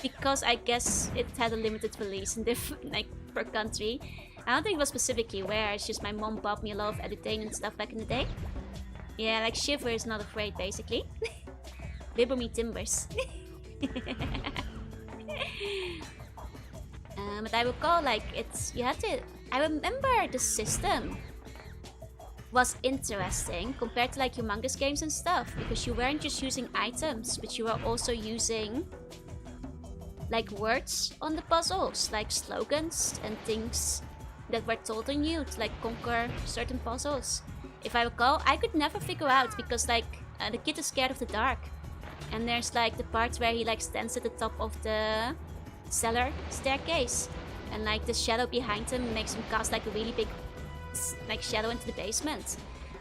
because I guess it had a limited release in different, like, per country. I don't think it was specifically rare, it's just my mom bought me a lot of entertainment stuff back in the day. Yeah, like Shiver is not afraid, basically. Bibber me timbers. But I recall, like, you had to... I remember the system was interesting compared to like humongous games and stuff, because you weren't just using items, but you were also using like words on the puzzles, like slogans and things that were told on you to like conquer certain puzzles. If I recall, I could never figure out because like the kid is scared of the dark, and there's like the part where he like stands at the top of the cellar staircase, and like the shadow behind him makes him cast like a really big like shadow into the basement.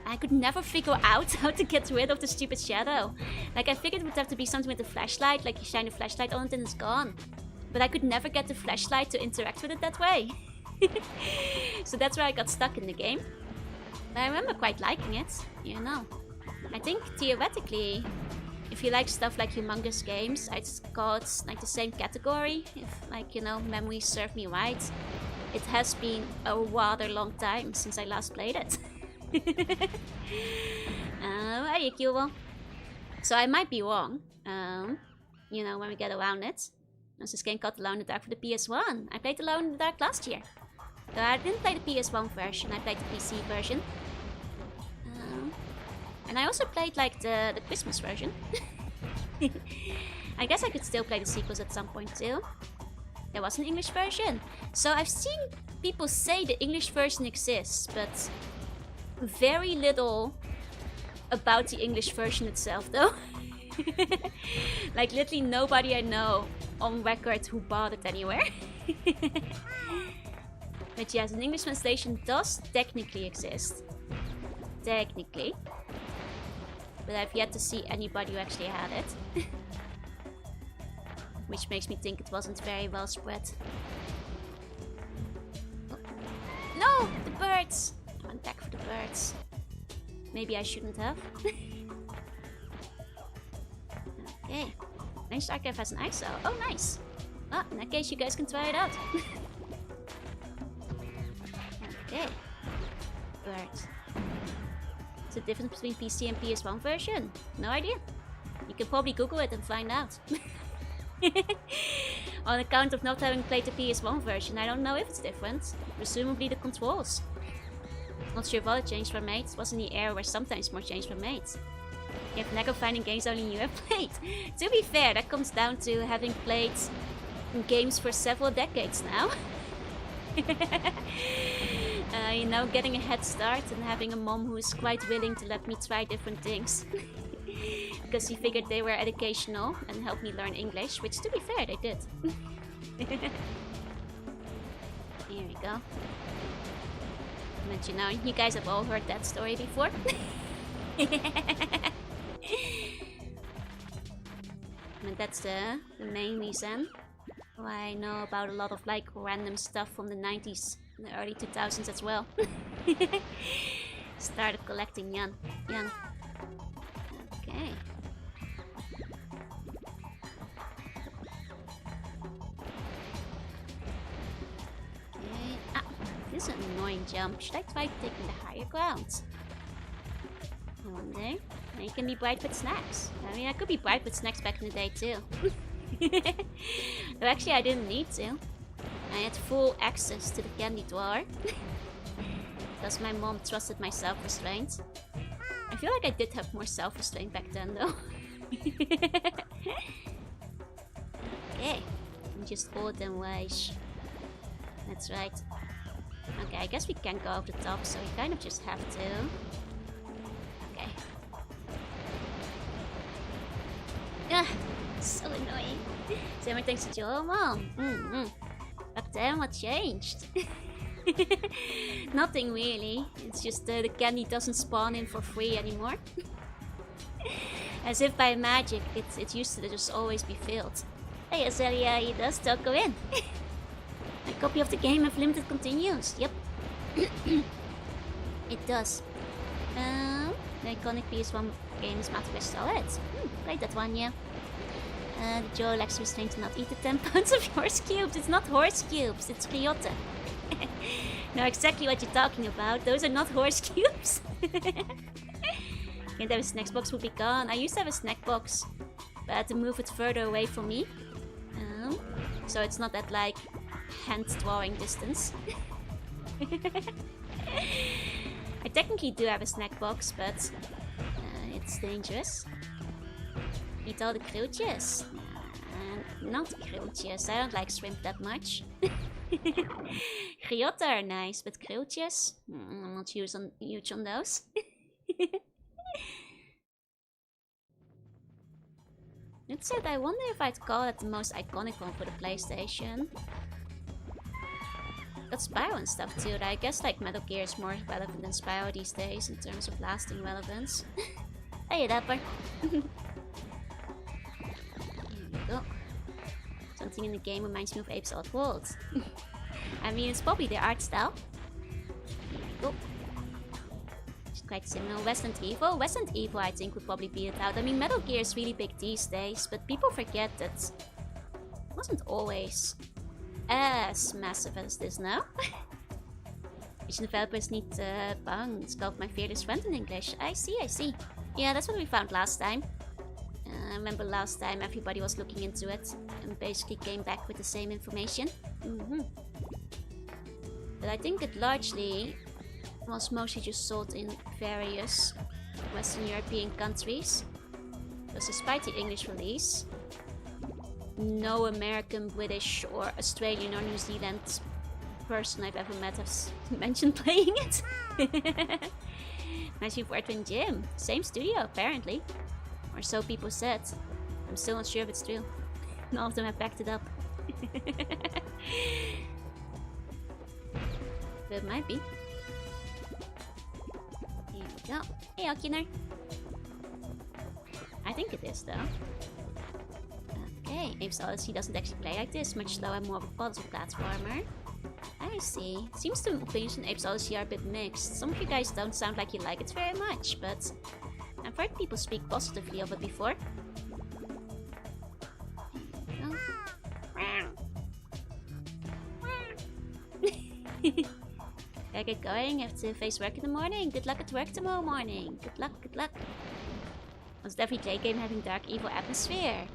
I could never figure out how to get rid of the stupid shadow. Like I figured it would have to be something with a flashlight, like you shine a flashlight on it and it's gone. But I could never get the flashlight to interact with it that way. So that's where I got stuck in the game. But I remember quite liking it, you know. I think theoretically, if you like stuff like humongous games, I'd call it like the same category. If like, you know, memories serve me right. It has been a rather long time since I last played it. Very cool. So I might be wrong. You know, when we get around it. There's this game called Alone in the Dark for the PS1. I played Alone in the Dark last year. So I didn't play the PS1 version, I played the PC version. And I also played like the Christmas version. I guess I could still play the sequels at some point too. There was an English version. So I've seen people say the English version exists, but very little about the English version itself though. Like literally nobody I know on record who bought it anywhere. But yes, an English translation does technically exist. Technically. But I've yet to see anybody who actually had it. Which makes me think it wasn't very well spread. Oh. No! The birds! I went back for the birds. Maybe I shouldn't have. Okay. Ranged Archive has an ISO. Oh, nice. Well, in that case, you guys can try it out. Okay. Birds. What's the difference between PC and PS1 version? No idea. You can probably Google it and find out. On account of not having played the PS1 version, I don't know if it's different. Presumably the controls. Not sure if other changes were made. It was in the era where sometimes more changes were made. You have knack of finding games only you have played. To be fair, that comes down to having played games for several decades now. You know, getting a head start and having a mom who is quite willing to let me try different things. Because she figured they were educational and helped me learn English, which to be fair, they did. Here we go. But you know, you guys have all heard that story before. And that's the main reason why I know about a lot of like random stuff from the 90s and the early 2000s as well. Started collecting young. Okay. Okay. Ah, this is an annoying jump. Should I try taking the higher ground? One day. And you can be bright with snacks. I mean, I could be bright with snacks back in the day too. But actually, I didn't need to. I had full access to the candy drawer. Because my mom trusted my self-restraint. I feel like I did have more self-restraint back then though. Okay. I'm just old and wise. That's right. Okay, I guess we can't go over the top, so we kind of just have to. Okay. Ah, so annoying. So many thanks to your mom. Back then, what changed? Nothing really. It's just the candy doesn't spawn in for free anymore. As if by magic, it used to just always be filled. Hey, Azelia, it does still go in. A copy of the game of limited continues. Yep. It does. The iconic PS1 game is Master Solid. Played that one, yeah. Joe likes restraint to not eat the 10 pounds of horse cubes. It's not horse cubes, it's Ryota. Know exactly what you're talking about. Those are not horse cubes. Can't have a snack box, would be gone. I used to have a snack box, but I had to move it further away from me. So it's not at like hand drawing distance. I technically do have a snack box, but it's dangerous. Eat all the krilltjes. Not krilltjes. I don't like shrimp that much. Ryota are nice, but krilltjes? I'm not huge on those. It said, I wonder if I'd call it the most iconic one for the PlayStation. Got Spyro and stuff too, I guess like Metal Gear is more relevant than Spyro these days in terms of lasting relevance. Hey, Dapper. Here we go. Something in the game reminds me of Ape's Odd World. I mean, it's probably the art style. Here we go. Just quite similar. Resident Evil? Resident Evil I think would probably beat it out. I mean, Metal Gear is really big these days, but people forget that it wasn't always as massive as this now. Asian developers need bang, scope my fearless friend in English. I see. Yeah, that's what we found last time. I remember last time everybody was looking into it and basically came back with the same information. But I think it largely was mostly just sold in various Western European countries. Because despite the English release, no American, British, or Australian or New Zealand person I've ever met has mentioned playing it. Nice report in Jim. Same studio, apparently. Or so people said. I'm still not sure if it's true. None of them have backed it up. But it might be. Here we go. Hey, Okiner. I think it is, though. Okay, Apes Odyssey doesn't actually play like this, much slower, more of a puzzle platformer. I see. Seems the opinions on Apes Odyssey are a bit mixed. Some of you guys don't sound like you like it very much, but I've heard people speak positively of it before. Gotta get going, have to face work in the morning. Good luck at work tomorrow morning. Good luck, good luck. Was every day game having dark evil atmosphere?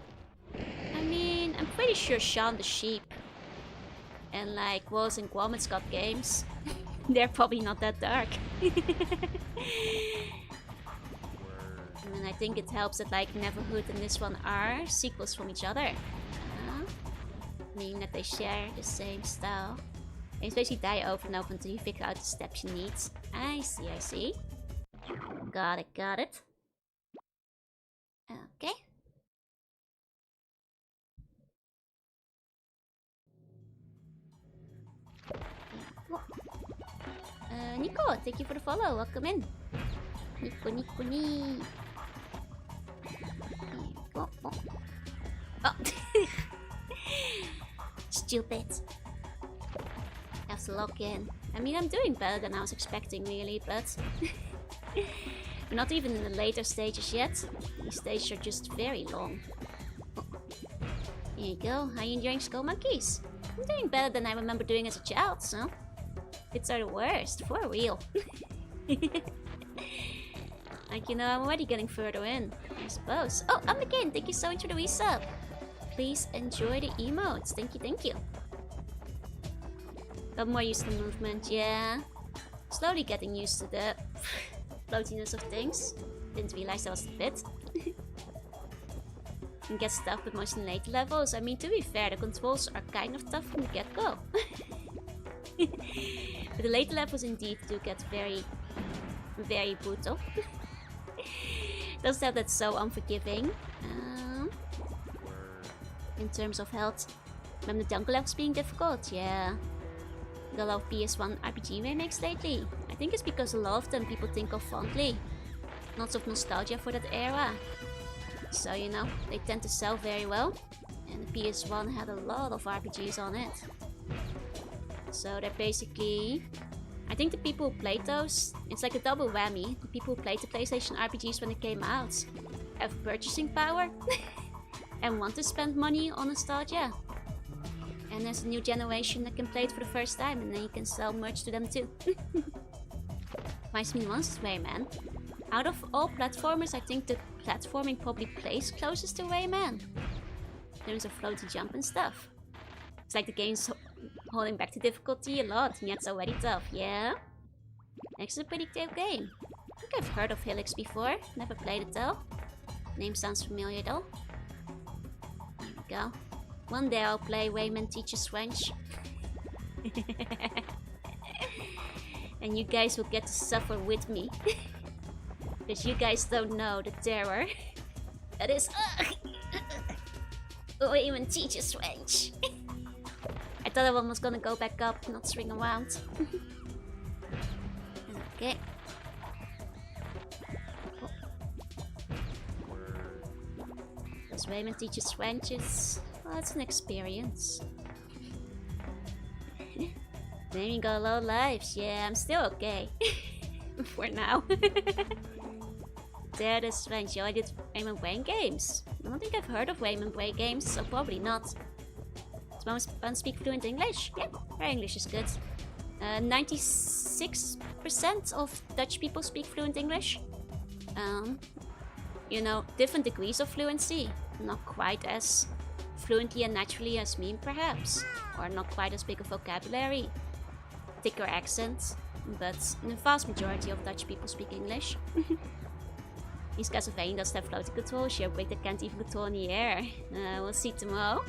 I mean, I'm pretty sure Shaun the Sheep and like Wallace and Gromit got games. They're probably not that dark. I mean, I think it helps that like Neverhood and this one are sequels from each other. Meaning that they share the same style. Games basically die over and over until you figure out the steps you need. I see. Got it. Okay. Nico, thank you for the follow. Welcome in. Nico. Oh. Stupid. Have to log in. I mean, I'm doing better than I was expecting, really, but we're not even in the later stages yet. These stages are just very long. Oh. Here you go. How are you enjoying Skullmonkeys? I'm doing better than I remember doing as a child, so hits are the worst, for real. Like, you know, I'm already getting further in, I suppose. Oh, I'm again. Thank you so much for the resub. Please enjoy the emotes. Thank you. Got more used to the movement, yeah. Slowly getting used to the floatiness of things. Didn't realize that was a bit. And get stuff with mostly later levels. I mean, to be fair, the controls are kind of tough from the get-go. But the later levels indeed do get very, very brutal. Doesn't have that so unforgiving. In terms of health. Remember the jungle levels being difficult? Yeah. Got a lot of PS1 RPG remakes lately. I think it's because a lot of them people think of fondly. Lots of nostalgia for that era. So, you know, they tend to sell very well. And the PS1 had a lot of RPGs on it. So they're basically... I think the people who played those, it's like a double whammy. The people who played the PlayStation RPGs when they came out have purchasing power and want to spend money on nostalgia. And there's a new generation that can play it for the first time, and then you can sell merch to them too. Reminds me once Rayman. Out of all platformers, I think the platforming probably plays closest to Rayman. In terms of floaty jump and stuff. It's like the game's holding back the difficulty a lot, and yet it's already tough, yeah? Next is a pretty tough game. I think I've heard of Helix before, never played it though. Name sounds familiar though. There we go. One day I'll play Rayman Teaches French. And you guys will get to suffer with me. Because you guys don't know the terror that is Rayman Teaches French. I thought everyone was gonna go back up, not swing around. Okay. Because Rayman Teaches French is... well, it's an experience. Maybe got a lot of lives. Yeah, I'm still okay. I'm for now. That is strange. Yo, I did Raymond Brain games. I don't think I've heard of Raymond Brain games, so probably not. Does one speak fluent English? Yeah, her English is good. 96% of Dutch people speak fluent English. You know, different degrees of fluency. Not quite as fluently and naturally as me, perhaps. Or not quite as big a vocabulary. Thicker accent. But the vast majority of Dutch people speak English. In Castlevania doesn't have floating control. She break that can't even control in the air. We'll see tomorrow.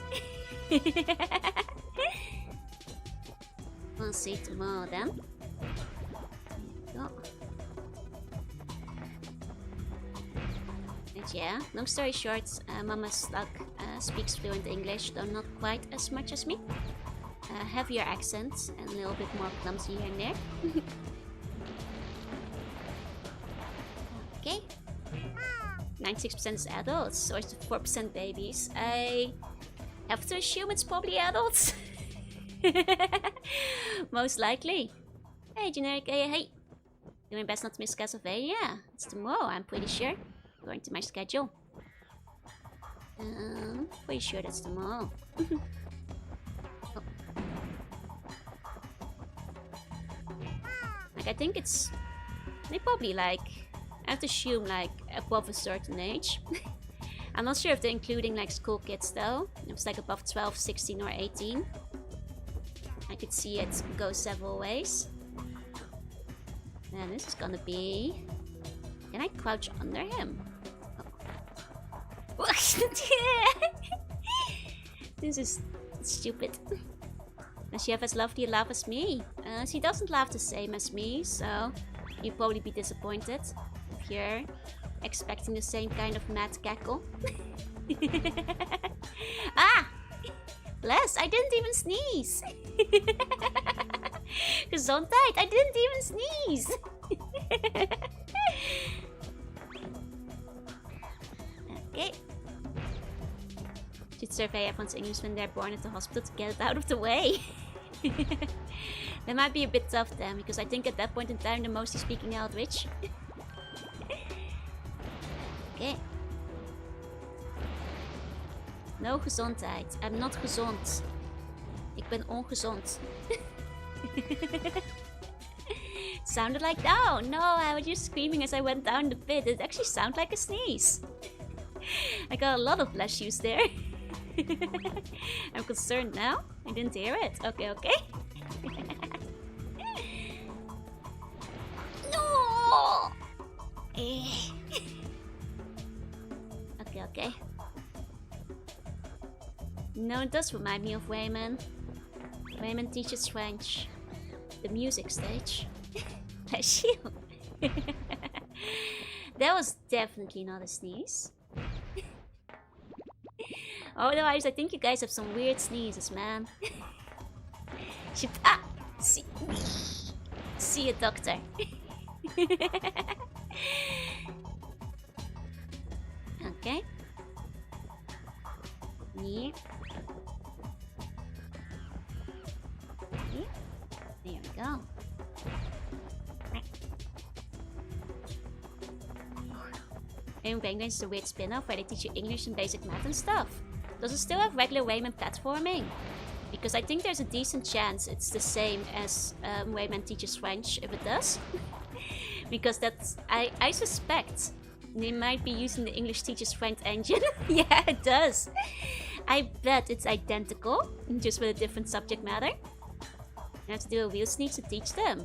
We'll see tomorrow then. Oh. And yeah, long story short, Mama Slug speaks fluent English, though not quite as much as me. Heavier accent and a little bit more clumsy here and there. Okay. 96% is adults, or is it 4% babies? I have to assume it's probably adults. Most likely. Hey, generic, hey. Doing best not to miss Castlevania. It's tomorrow, I'm pretty sure. According to my schedule. Pretty sure that's tomorrow. Oh. Like, I think it's... They probably like... I have to assume like above a certain age. I'm not sure if they're including like school kids though. If it's like above 12, 16 or 18. I could see it go several ways. And this is gonna be... Can I crouch under him? Oh. This is stupid. Does she have as lovely a laugh as me? She doesn't laugh the same as me, so you'd probably be disappointed if you're expecting the same kind of mad cackle. Ah! Bless, I didn't even sneeze! Gezondheid, I didn't even sneeze! Okay. Should survey everyone's English when they're born at the hospital to get it out of the way. That might be a bit tough then, because I think at that point in time they're mostly speaking Eldritch. Okay. No gezondheid. I'm not gezond. Ik ben ongezond. Sounded like... Oh, no, I was just screaming as I went down the pit. It actually sounded like a sneeze. I got a lot of flesh use there. I'm concerned now. I didn't hear it. Okay, okay. No! Okay, okay. No, it does remind me of Wayman. Wayman teaches French. The music stage. Bless you. That was definitely not a sneeze. Otherwise, I think you guys have some weird sneezes, man. See a doctor. Okay. Yeah. Yeah. There we go. And Wayman is a weird spin-off where they teach you English and basic math and stuff. Does it still have regular Wayman platforming? Because I think there's a decent chance it's the same as Wayman teaches French, if it does. Because that's... I suspect they might be using the English teaches French engine. Yeah, it does. I bet it's identical, just with a different subject matter. I have to do a real sneeze to teach them.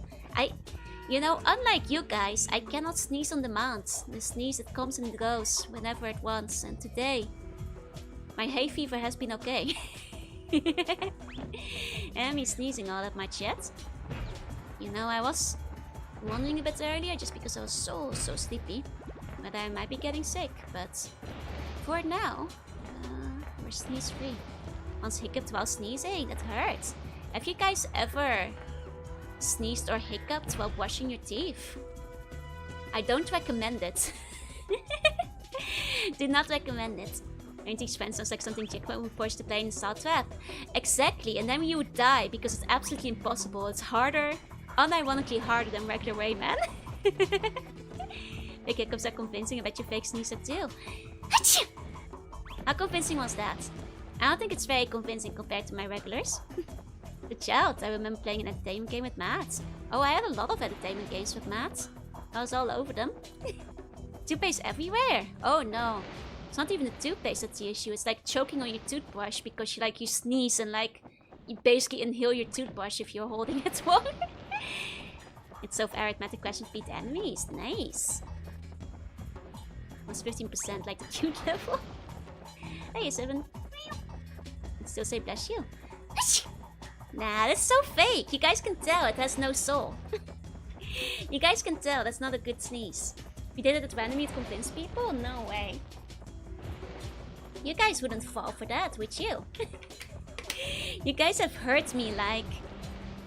You know, unlike you guys, I cannot sneeze on demand. The sneeze, it comes and goes whenever it wants. And today, my hay fever has been okay. Am I sneezing all that much yet? You know, I was wondering a bit earlier, just because I was so sleepy, that I might be getting sick. But for now, we're sneeze free. Once hiccuped while sneezing, that hurts. Have you guys ever sneezed or hiccuped while brushing your teeth? I don't recommend it. Do not recommend it. I think French sounds like something Jackpot would force to play in Salt Trap. Exactly, and then you would die because it's absolutely impossible. It's harder, unironically harder than regular Rayman. Fake hiccups are convincing. I bet your fake sneeze are too. Achoo! How convincing was that? I don't think it's very convincing compared to my regulars. The child, I remember playing an entertainment game with Matt. Oh, I had a lot of entertainment games with Matt. I was all over them. Toothpaste everywhere. Oh no. It's not even the toothpaste that's the issue. It's like choking on your toothbrush because you sneeze and you basically inhale your toothbrush if you're holding it wrong. It's self-arithmetic question beat enemies. Nice. Was 15% like the cute level. Hey, 7. I'd still say bless you. Nah, that's so fake. You guys can tell it has no soul. You guys can tell that's not a good sneeze. If you did it at randomly to convince people? No way. You guys wouldn't fall for that, would you? You guys have heard me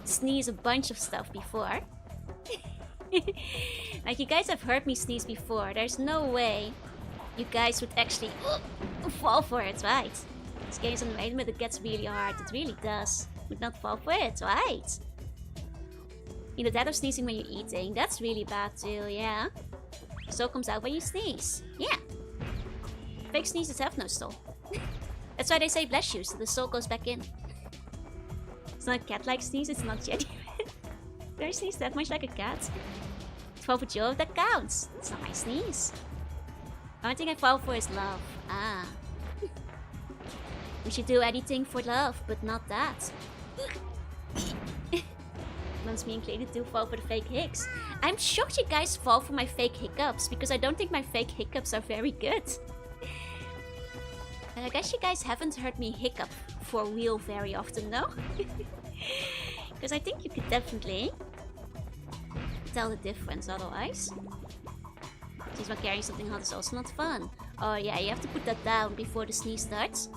sneeze a bunch of stuff before. You guys have heard me sneeze before. There's no way you guys would actually fall for it, right? This game is on random, but it gets really hard. It really does. Would not fall for it, right? Either that or sneezing when you're eating. That's really bad too, yeah. Soul comes out when you sneeze. Yeah. Fake sneezes have no soul. That's why they say bless you, so the soul goes back in. It's not a cat-like sneeze, it's not genuine. Do I sneeze that much like a cat? 12 for Joe, that counts. It's not my sneeze. The only thing I fall for is love. Ah. We should do anything for love, but not that. Once me included do fall for the fake hicks. I'm shocked you guys fall for my fake hiccups, because I don't think my fake hiccups are very good. And I guess you guys haven't heard me hiccup for real very often, no? Because I think you could definitely tell the difference otherwise. Since while carrying something hot is also not fun. Oh yeah, you have to put that down before the sneeze starts.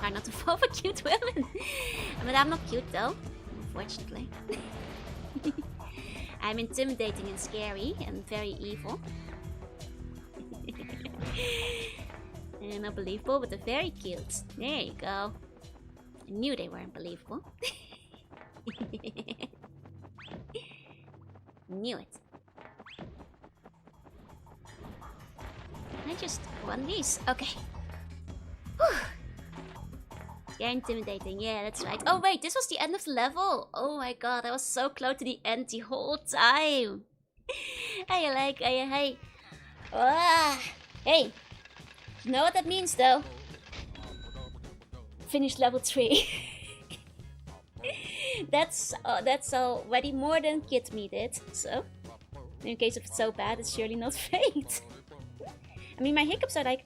Hard not to fall for cute women. But I'm not cute though, unfortunately. I'm intimidating and scary and very evil. And unbelievable, but they're very cute. There you go. I knew they weren't believable. Knew it. Can I just run these? Okay. Whew. Scary, intimidating. Yeah, that's right. Oh wait, this was the end of the level. Oh my god, I was so close to the end the whole time. Hey. Ah, hey. You know what that means though? Finish level 3. That's already more than Kid Me did, so in case of it's so bad, it's surely not fate. I mean, my hiccups are like...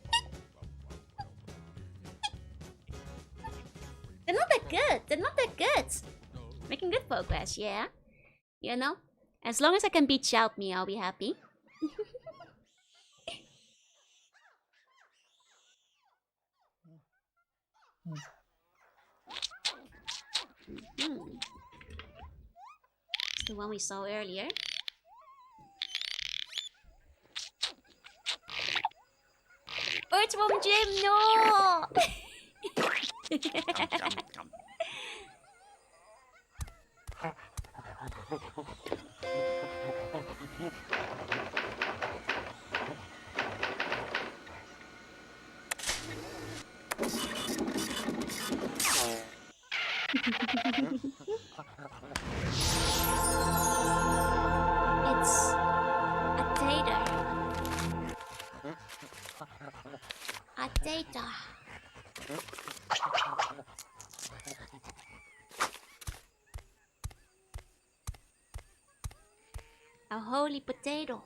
They're not that good, they're not that good. Making good progress, yeah. You know? As long as I can beat Shout Me, I'll be happy. It's the one we saw earlier. Earthworm Jim, no! It's a tater. A tater. A holy potato.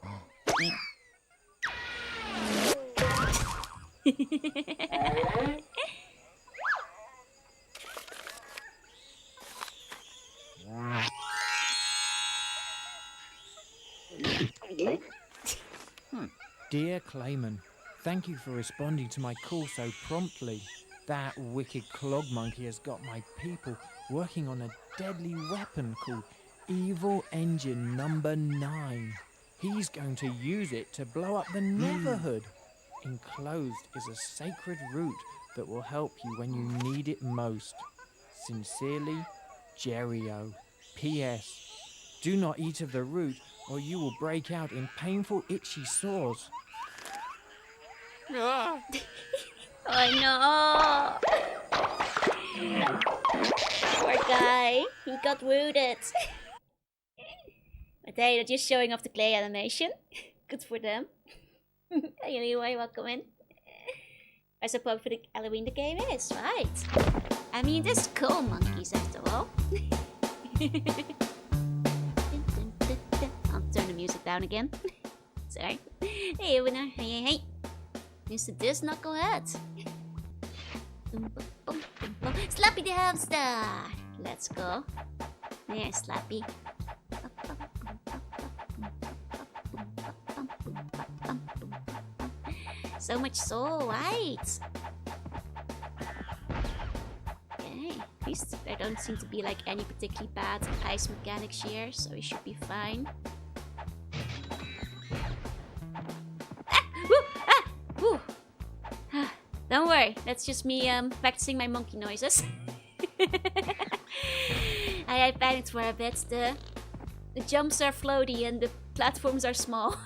Dear Clayman, thank you for responding to my call so promptly. That wicked clog monkey has got my people working on a deadly weapon called Evil Engine Number 9. He's going to use it to blow up the neighborhood. Enclosed is a sacred root that will help you when you need it most. Sincerely, Jerio. P.S. Do not eat of the root or you will break out in painful, itchy sores. Ah! Oh no! Poor guy, he got wounded. But hey, they're just showing off the clay animation. Good for them. Anyway, welcome in. I suppose for the Halloween the game is, right? I mean, this Skullmonkeys after all. I'll turn the music down again. Sorry. Hey, winner. Hey. Mr. This Knucklehead. Slappy the hamster. Let's go. There, Slappy. So much soul, right? Okay, at least there don't seem to be like any particularly bad ice mechanics here, so we should be fine. Don't worry, that's just me practicing my monkey noises. I panicked for a bit. The jumps are floaty and the platforms are small.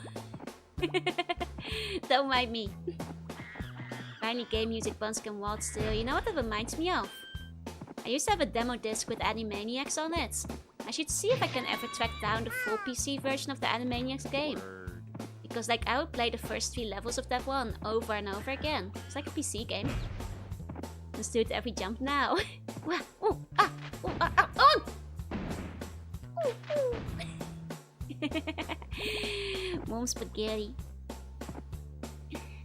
Don't mind me. Finally, game music buns can waltz too. You know what that reminds me of? I used to have a demo disc with Animaniacs on it. I should see if I can ever track down the full PC version of the Animaniacs game. Because like I would play the first 3 levels of that one over and over again. It's like a PC game. Let's do it every jump now. Mom spaghetti.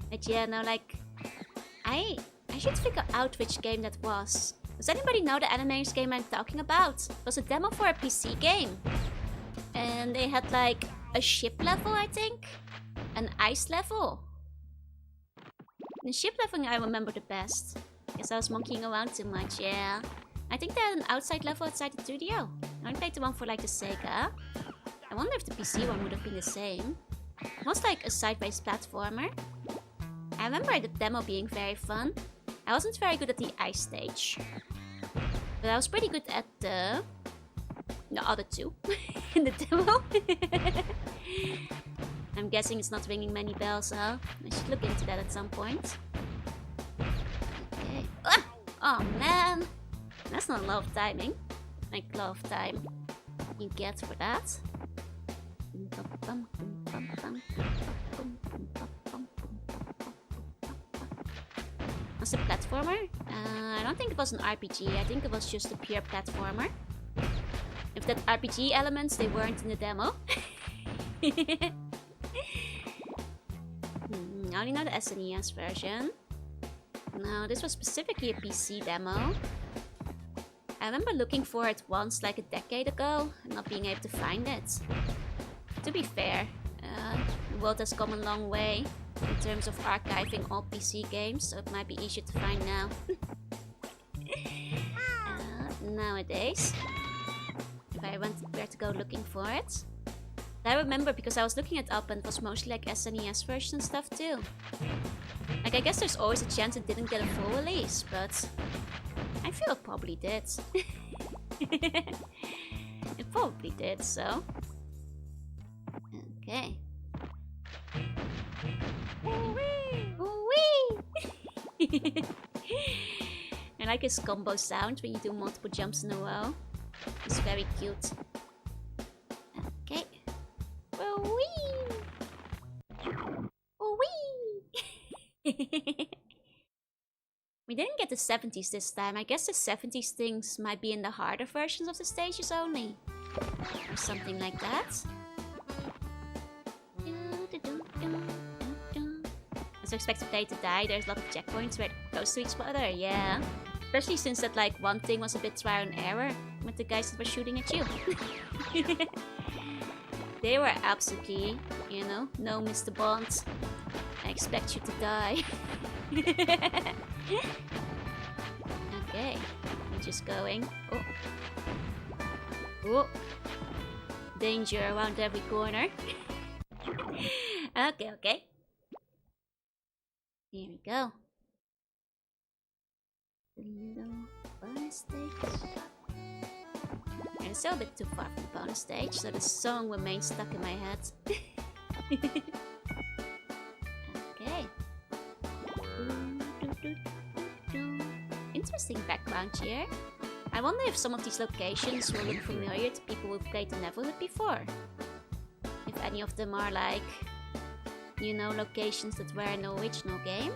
But yeah, no, like I should figure out which game that was. Does anybody know the Animaniacs game I'm talking about? It was a demo for a PC game. And they had like a ship level, I think. An ice level. The ship level I remember the best. Guess I was monkeying around too much, yeah. I think they had an outside level outside the studio. I only played the one for like the Sega. I wonder if the PC one would have been the same. It was like a sideways platformer. I remember the demo being very fun. I wasn't very good at the ice stage. But I was pretty good at the other 2 in the demo. I'm guessing it's not ringing many bells, huh? I should look into that at some point. Okay. Ah! Oh man! That's not a lot of timing. Like a lot of time you get for that. Was it a platformer? I don't think it was an RPG. I think it was just a pure platformer. If that RPG elements, they weren't in the demo. I only know the SNES version. No, this was specifically a PC demo. I remember looking for it once like a decade ago and not being able to find it. To be fair, the world has come a long way in terms of archiving all PC games, so it might be easier to find now. Nowadays, if I were to go looking for it. I remember because I was looking it up and it was mostly like SNES version stuff too. Like I guess there's always a chance it didn't get a full release, but I feel it probably did. It probably did, so. Okay. Ooh-wee! I like his combo sound when you do multiple jumps in a row. It's very cute. Okay. Ooh-wee! Ooh-wee! We didn't get the 70s this time. I guess the 70s things might be in the harder versions of the stages only. Or something like that. As I expect to play to die, there's a lot of checkpoints right close to each other, yeah. Especially since that like one thing was a bit trial and error with the guys that were shooting at you. They were absolutely, you know, no Mr. Bond. I expect you to die. Okay, I'm just going. Oh. Oh. Danger around every corner. Okay, okay. Here we go. The little bonus stakes. And it's still a bit too far from the bonus stage, so the song remains stuck in my head. Okay. Interesting background here. I wonder if some of these locations will look familiar to people who've played the Neverhood before. If any of them are like, you know, locations that were in the original game.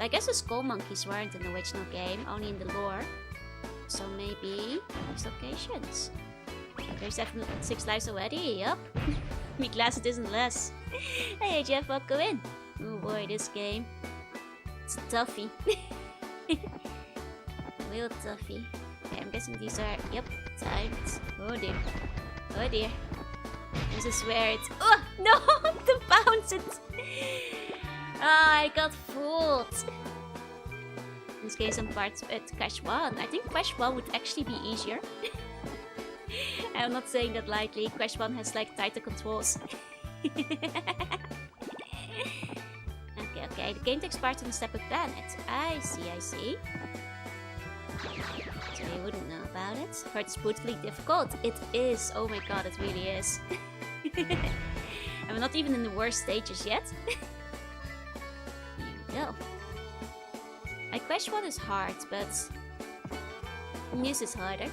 I guess the Skullmonkeys weren't in the original game, only in the lore. So maybe these locations. There's definitely 6 lives already, yup. Me glad it isn't less. Hey Jeff, welcome in. Oh boy, this game. It's a toughie. Real toughie. Okay, I'm guessing these are, yep, timed. Oh dear. Oh dear. This is where it's, oh no, the bounce it. I got fooled. This game some parts at Crash 1. I think Crash 1 would actually be easier. I'm not saying that lightly. Crash 1 has like tighter controls. Okay, the game takes part on a separate planet. I see. So you wouldn't know about it. Heard it's brutally difficult. It is. Oh my god, it really is. And we're not even in the worst stages yet. Here we go. Like Crash 1 is hard, but this is harder.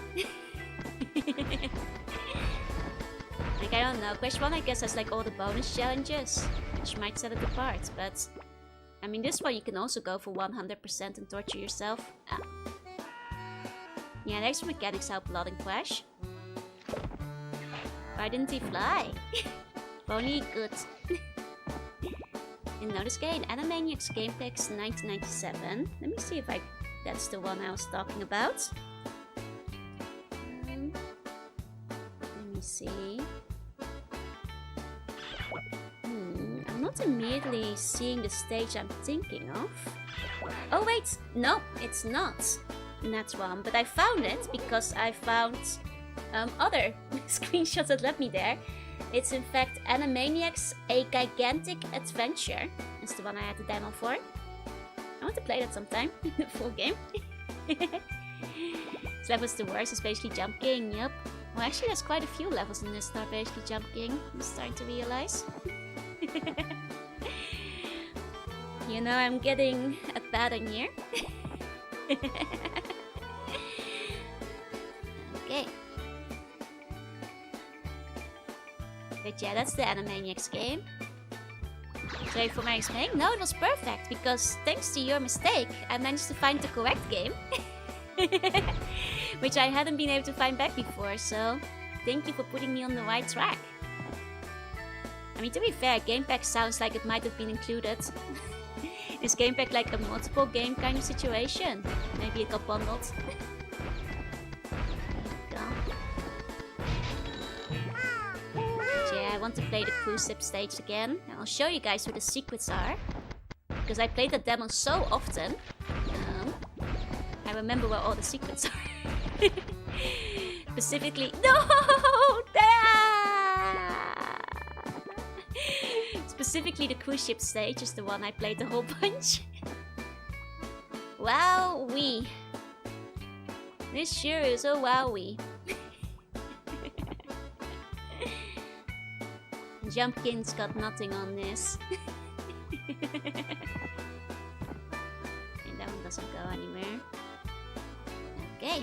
Like, I don't know, Crash 1 I guess has like all the bonus challenges, which might set it apart, but I mean this one you can also go for 100% and torture yourself. Ah. Yeah, the extra mechanics help a lot in Crash. Why didn't he fly? If only he could. Didn't know this game. Animaniacs Gamepix 1997. Let me see if that's the one I was talking about. Let me see. I'm not immediately seeing the stage I'm thinking of. Oh wait, no, it's not that one. But I found it because I found other screenshots that led me there. It's in fact Animaniacs A Gigantic Adventure. That's the one I had the demo for. I want to play that sometime. The full game. This level's the worst, especially jumping, yep. Well actually there's quite a few levels in this that are basically jumping. I'm starting to realize. You know, I'm getting a pattern here. Okay. But yeah, that's the Animaniacs game. Sorry for my explaining. No, it was perfect, because thanks to your mistake, I managed to find the correct game. Which I hadn't been able to find back before, so thank you for putting me on the right track. I mean, to be fair, Game Pack sounds like it might have been included. Is Game Pack like a multiple game kind of situation? Maybe it got bundled. Yeah, I want to play the cruise ship stage again. And I'll show you guys where the secrets are. Because I played that demo so often. I remember where all the secrets are. Specifically... No! Specifically the cruise ship stage is the one I played a whole bunch. Wowee. This sure is a wowee. Jumpkin's got nothing on this. And that one doesn't go anywhere. Okay.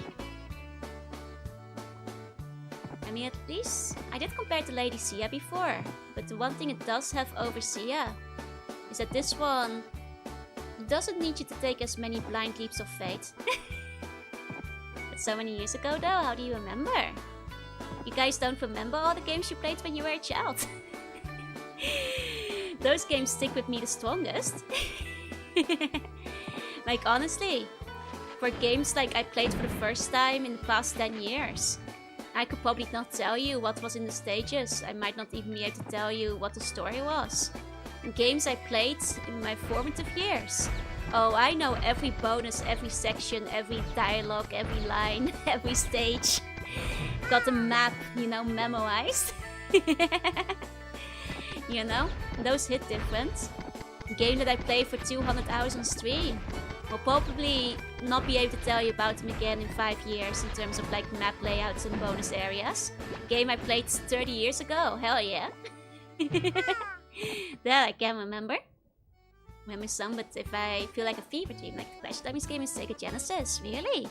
I mean, at least I did compare to Lady Sia before, but the one thing it does have over Sia is that this one doesn't need you to take as many blind leaps of faith. But so many years ago though, how do you remember? You guys don't remember all the games you played when you were a child? Those games stick with me the strongest. Like honestly, for games like I played for the first time in the past 10 years, I could probably not tell you what was in the stages. I might not even be able to tell you what the story was. In games I played in my formative years, oh, I know every bonus, every section, every dialogue, every line, every stage. Got the map, you know, memorized. You know, those hit different. A game that I played for 200 hours on stream. Will probably not be able to tell you about them again in 5 years in terms of like map layouts and bonus areas. Game I played 30 years ago, hell yeah. That I can remember. Remember some, but if I feel like a fever dream, like the Clash of Dummies game in Sega Genesis, really?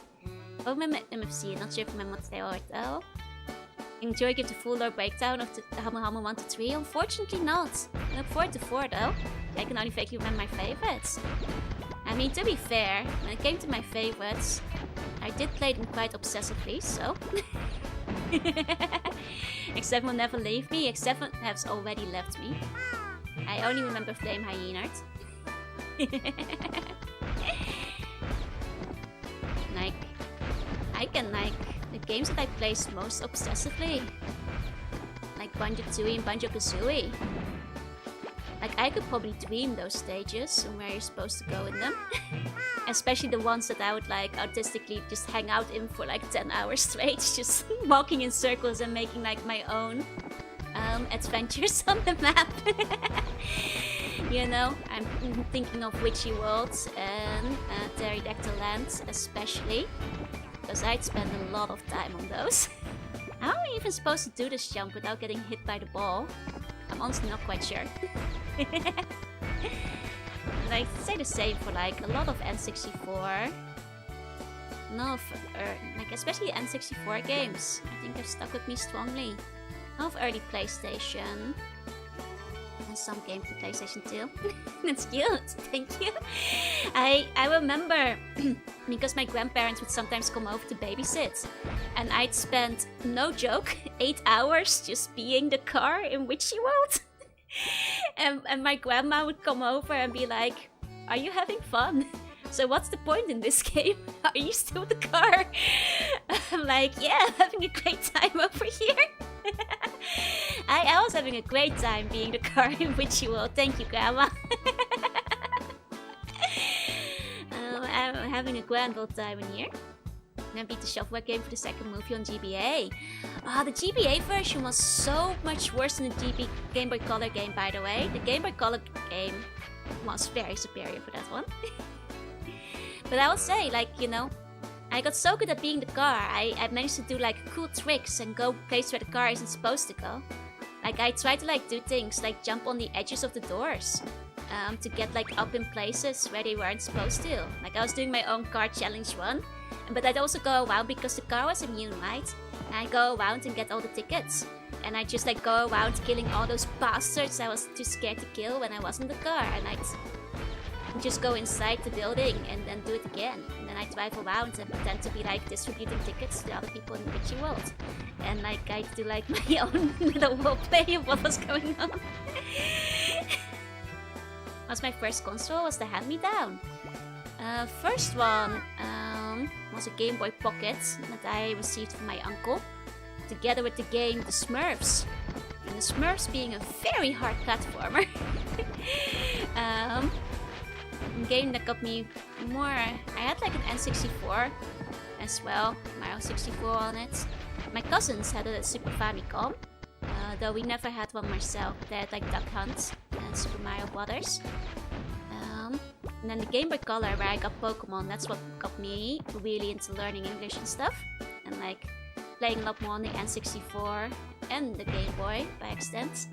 Oh, remember MFC, not sure if I remember what they are though. Enjoy give the full lore breakdown of the Hammer Hammer 1 to 3? Unfortunately not. I look forward to 4 though. I can only vaguely remember my favorites. I mean, to be fair, when it came to my favorites, I did play them quite obsessively, so... Except will never leave me, except has already left me. I only remember Flame Hyenard. Like, I can like the games that I play most obsessively, like Banjo-Tooie and Banjo-Kazooie. Like, I could probably dream those stages and where you're supposed to go in them. Especially the ones that I would like artistically just hang out in for like 10 hours straight, just walking in circles and making like my own adventures on the map. You know, I'm thinking of Witchy Worlds and Pterodactyl Lands especially, because I'd spend a lot of time on those. How am I even supposed to do this jump without getting hit by the ball? I'm honestly not quite sure. And I say the same for like a lot of N64. Like especially N64 games. I think have stuck with me strongly. A lot of early PlayStation. And some games for PlayStation 2. That's cute, thank you. I remember because my grandparents would sometimes come over to babysit. And I'd spend, no joke, 8 hours just being the car in Witchy World. And my grandma would come over and be like, "Are you having fun? So what's the point in this game? Are you still the car?" I'm like, "Yeah, I'm having a great time over here." I was having a great time being the car in Witchy World. Thank you, Grandma. I'm having a grand old time in here. And I beat the shovelware game for the second movie on GBA. The GBA version was so much worse than the Game Boy Color game, by the way. The Game Boy Color game was very superior for that one. But I would say, like, you know, I got so good at being the car. I managed to do like cool tricks and go places where the car isn't supposed to go. Like, I tried to like do things like jump on the edges of the doors. To get like up in places where they weren't supposed to. Like, I was doing my own car challenge run. But I'd also go around because the car was immune, right? And I'd go around and get all the tickets. And I'd just like go around killing all those bastards I was too scared to kill when I wasn't the car. And I'd just go inside the building and then do it again. And then I'd drive around and pretend to be like distributing tickets to other people in the Witchy World. And like I'd do like my own little roleplay of what was going on. Was my first console was the hand-me-down. First one was a Game Boy Pocket that I received from my uncle, together with the game The Smurfs. And The Smurfs being a very hard platformer. A game that got me more... I had like an N64 as well, Mario 64 on it. My cousins had a Super Famicom, though we never had one myself. They had like Duck Hunt and Super Mario Brothers. And then the Game Boy Color, where I got Pokemon, that's what got me really into learning English and stuff. And like playing a lot more on the N64 and the Game Boy by extent.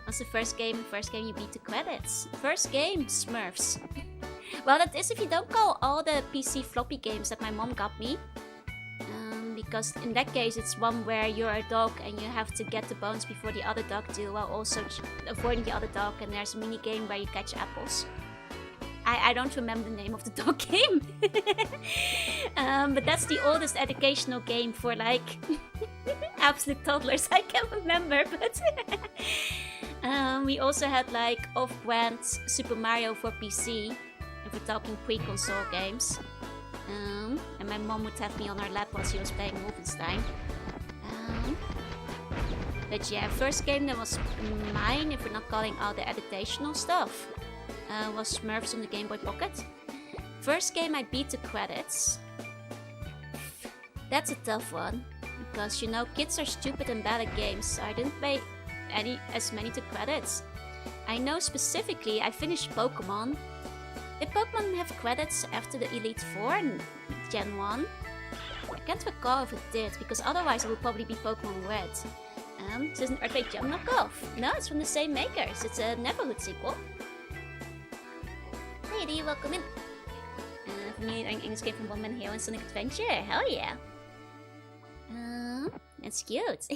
That's the first game you beat the credits. First game, Smurfs. Well, that is if you don't call all the PC floppy games that my mom got me. Because in that case, it's one where you're a dog and you have to get the bones before the other dog do, while also avoiding the other dog, and there's a mini game where you catch apples. I don't remember the name of the dog game. But that's the oldest educational game for like absolute toddlers I can remember. But we also had like off-brand Super Mario for PC, if we're talking pre-console games. And my mom would have me on her lap while she was playing Wolfenstein. But yeah, first game that was mine, if we're not calling all the educational stuff, was Smurfs on the Game Boy Pocket. First game I beat the credits. That's a tough one, because you know, kids are stupid and bad at games, so I didn't play as many to credits. I know specifically I finished Pokemon, Did Pokemon have credits after the Elite Four in Gen 1? I can't recall if it did, because otherwise it would probably be Pokemon Red. This is an Earthquake Jump knockoff. No, it's from the same makers. It's a Neighborhood sequel. Hey, Eddie, welcome in. For me, an English game from One Man Hero and Sonic Adventure. Hell yeah. That's cute.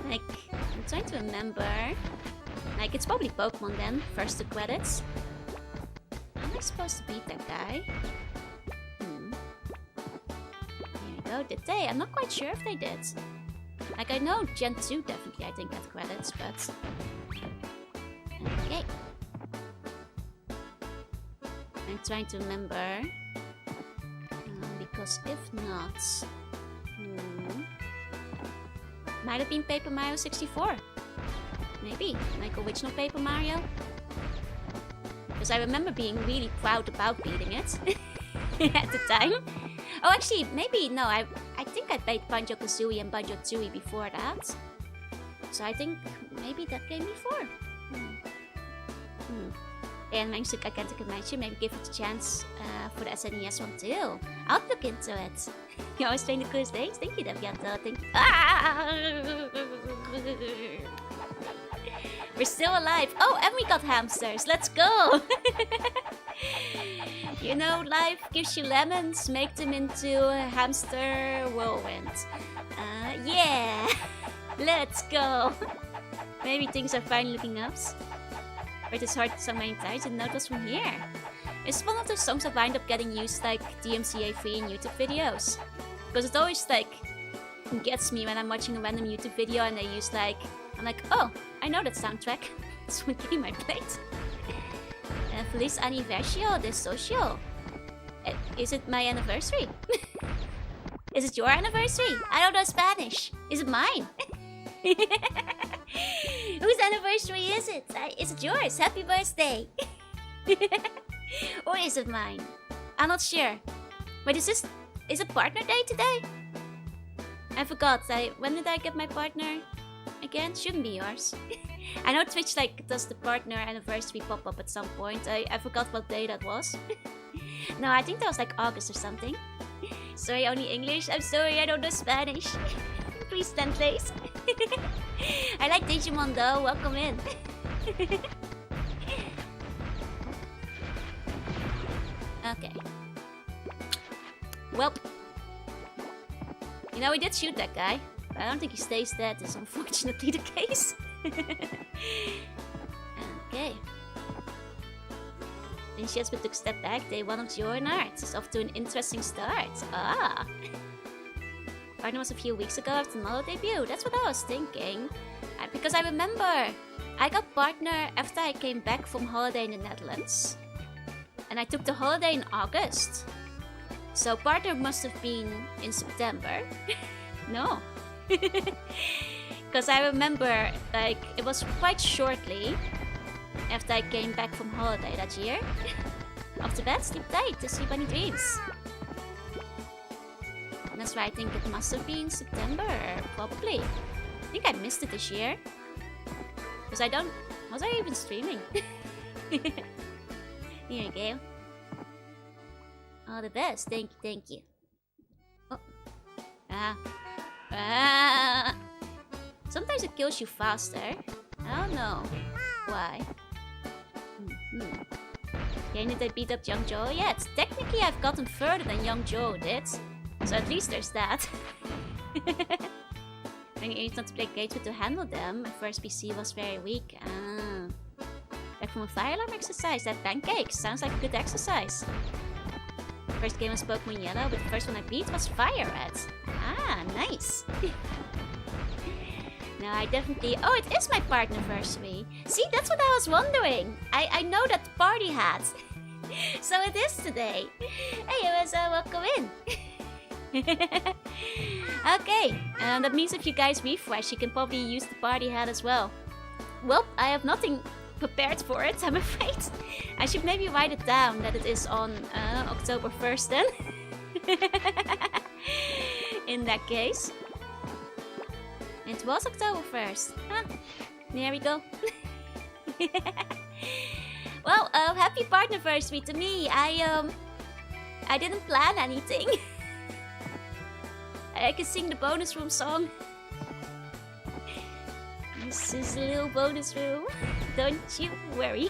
Like, I'm trying to remember. Like, it's probably Pokemon then. First the credits. Am I supposed to beat that guy? There we go. Did they? I'm not quite sure if they did. Like, I know Gen 2 definitely, I think, had credits, but... Okay. I'm trying to remember. Because if not... Might have been Paper Mario 64. Maybe. Like original Paper Mario. Because I remember being really proud about beating it. At the time. Oh, actually, maybe, no, I think I played Banjo-Kazooie and Banjo-Tooie before that. So I think maybe that came before. And Mangsuk, I can't imagine. Maybe give it a chance for the SNES one too. I'll look into it. You always playing the coolest things? Thank you, Deviato. Thank you. We're still alive. Oh, and we got hamsters. Let's go. You know, life gives you lemons. Make them into a hamster whirlwind. Yeah. Let's go. Maybe things are finally looking up. But it's hard so many times and notice from here. It's one of those songs that wind up getting used like DMCA free in YouTube videos. Because it always like gets me when I'm watching a random YouTube video and they use like, I'm like, oh, I know that soundtrack. It's one game I played. Feliz Aniversario de Socio. Is it my anniversary? Is it your anniversary? I don't know Spanish. Is it mine? Whose anniversary is it? Is it yours? Happy birthday! Or is it mine? I'm not sure. Wait, is it partner day today? I forgot. When did I get my partner? Again? Shouldn't be yours. I know Twitch like does the partner anniversary pop up at some point. I forgot what day that was. No, I think that was like August or something. Sorry, only English. I'm sorry, I don't know Spanish. Please stand place. I like Digimon though, welcome in. Okay. Well. You know, we did shoot that guy. But I don't think he stays dead, is unfortunately the case. Okay. Then she has been took a step back. Day 1 of Jorunna is off to an interesting start. Ah. Partner was a few weeks ago after the model debut. That's what I was thinking. Because I remember I got partner after I came back from holiday in the Netherlands. And I took the holiday in August. So partner must have been in September. No. Because I remember like it was quite shortly after I came back from holiday that year. Off to bed, sleep tight, to sleep any dreams. And that's why I think it must have been September, probably. I think I missed it this year. Because I don't... Was I even streaming? Here you go. All the best. Thank you, thank you. Oh. Sometimes it kills you faster. I don't know why. Yeah, did I beat up Young Joe yet? Technically, I've gotten further than Young Joe did. So at least there's that. I used not to play games, but to handle them. My first PC was very weak. Back from a fire alarm exercise. That pancakes. Sounds like a good exercise. First game was Pokemon Yellow, but the first one I beat was Fire Red. Ah, nice. No, I definitely... Oh, it is my partner anniversary. See, that's what I was wondering. I know that party hat. So it is today. Hey, welcome in. Okay, that means if you guys refresh, you can probably use the party hat as well. Well, I have nothing prepared for it, I'm afraid. I should maybe write it down that it is on October 1st then. In that case. It was October 1st. Huh. There we go. Well, Happy partnerversary to me. I didn't plan anything. I can sing the bonus room song. This is a little bonus room. Don't you worry.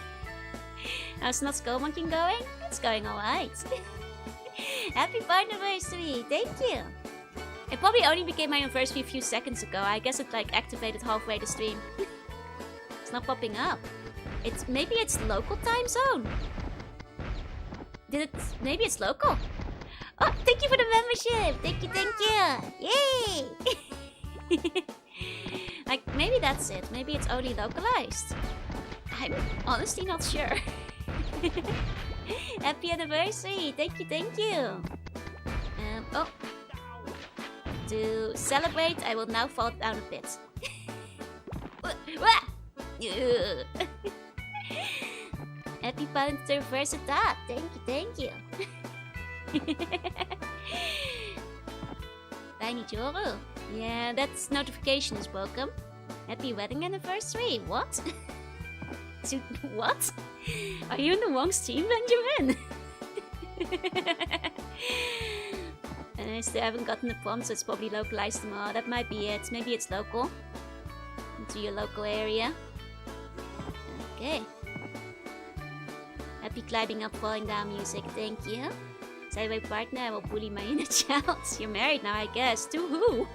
How's not Skullmonkey going? It's going alright. Happy partnerversary. Thank you. It probably only became my anniversary a few seconds ago. I guess it like activated halfway the stream. It's not popping up. Maybe it's local time zone. Maybe it's local. Oh, thank you for the membership. Thank you. Yay! Like maybe that's it. Maybe it's only localized. I'm honestly not sure. Happy anniversary. Thank you. Oh. To celebrate, I will now fall down a bit. Happy Valentine's Anniversary. Thank you. Tiny Joru. Yeah, that's notification is welcome. Happy wedding anniversary. What? What? Are you in the wrong stream, Benjamin? And I still haven't gotten the prompt, so it's probably localized tomorrow. That might be it. Maybe it's local. Into your local area. Okay. Happy climbing up, falling down music. Thank you. Say my partner, I will bully my inner child. You're married now, I guess. To who?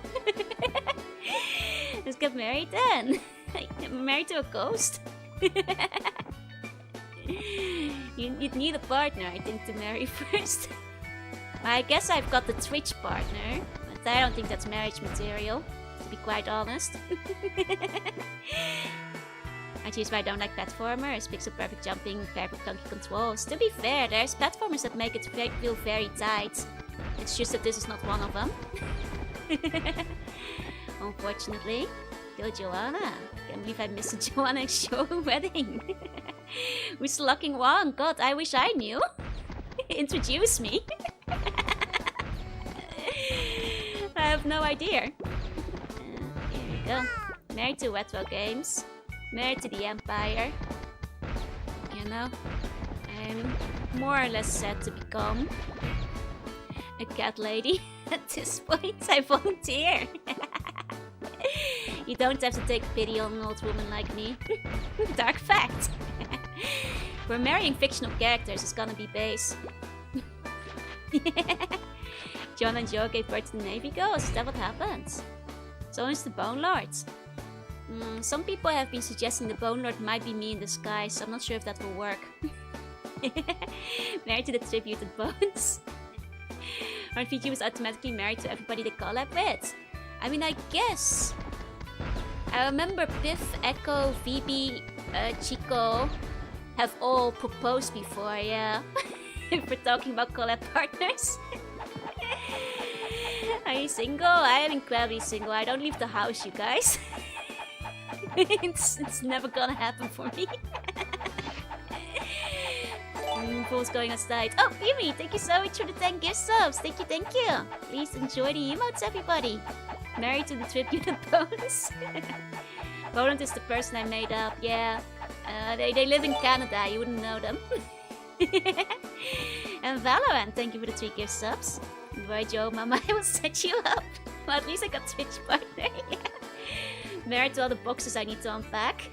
Let's get married then. I'm married to a ghost. You'd need a partner, I think, to marry first. I guess I've got the Twitch partner, but I don't think that's marriage material, to be quite honest. I choose why I don't like platformers, pixel perfect jumping, very clunky controls. To be fair, there's platformers that make it feel very tight. It's just that this is not one of them. Unfortunately. Go Joanna. Can't believe I missed a Joanna show wedding. Who's the lucking one? God, I wish I knew. Introduce me. I have no idea. Here we go. Married to Retro Games. Married to the Empire. You know, I'm more or less set to become a cat lady. At this point, I volunteer. You don't have to take pity on an old woman like me. Dark fact. We're marrying fictional characters. It's gonna be base. John and Joe gave birth to the Navy Girls. Is that what happens? So is the Bone Lord. Some people have been suggesting the Bone Lord might be me in disguise. I'm not sure if that will work. Married to the tributed bones. Aren't VTubers automatically married to everybody they collab with? I mean, I guess. I remember Piff, Echo, VB, Chico have all proposed before, yeah. If we're talking about collab partners. Are you single? I am incredibly single. I don't leave the house, you guys. It's never gonna happen for me. What's going outside? Oh, Yumi, thank you so much for the 10 gift subs. Thank you. Please enjoy the emotes, everybody. Married to the tributed bones. Roland is the person I made up, yeah. They live in Canada, you wouldn't know them. And Valorant, thank you for the 3 gift subs. Boy, Joe, Mama, I will set you up. Well, at least I got Twitch partner, yeah. Married to all the boxes I need to unpack.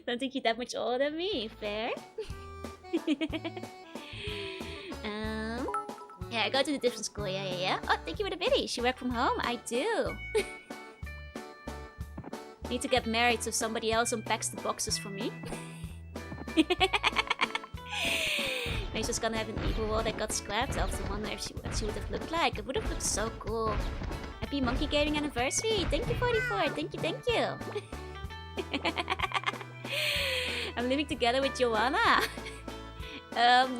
Don't think you're that much older than me, fair? Yeah, I go to the different school, yeah. Oh, thank you for the biddy. She work from home? I do. Need to get married so somebody else unpacks the boxes for me. Maybe she's gonna have an evil wall that got scrapped. I often wonder if what she would have looked like. It would have looked so cool. Happy Monkey Gaming anniversary! Thank you, 44! Thank you! I'm living together with Joanna.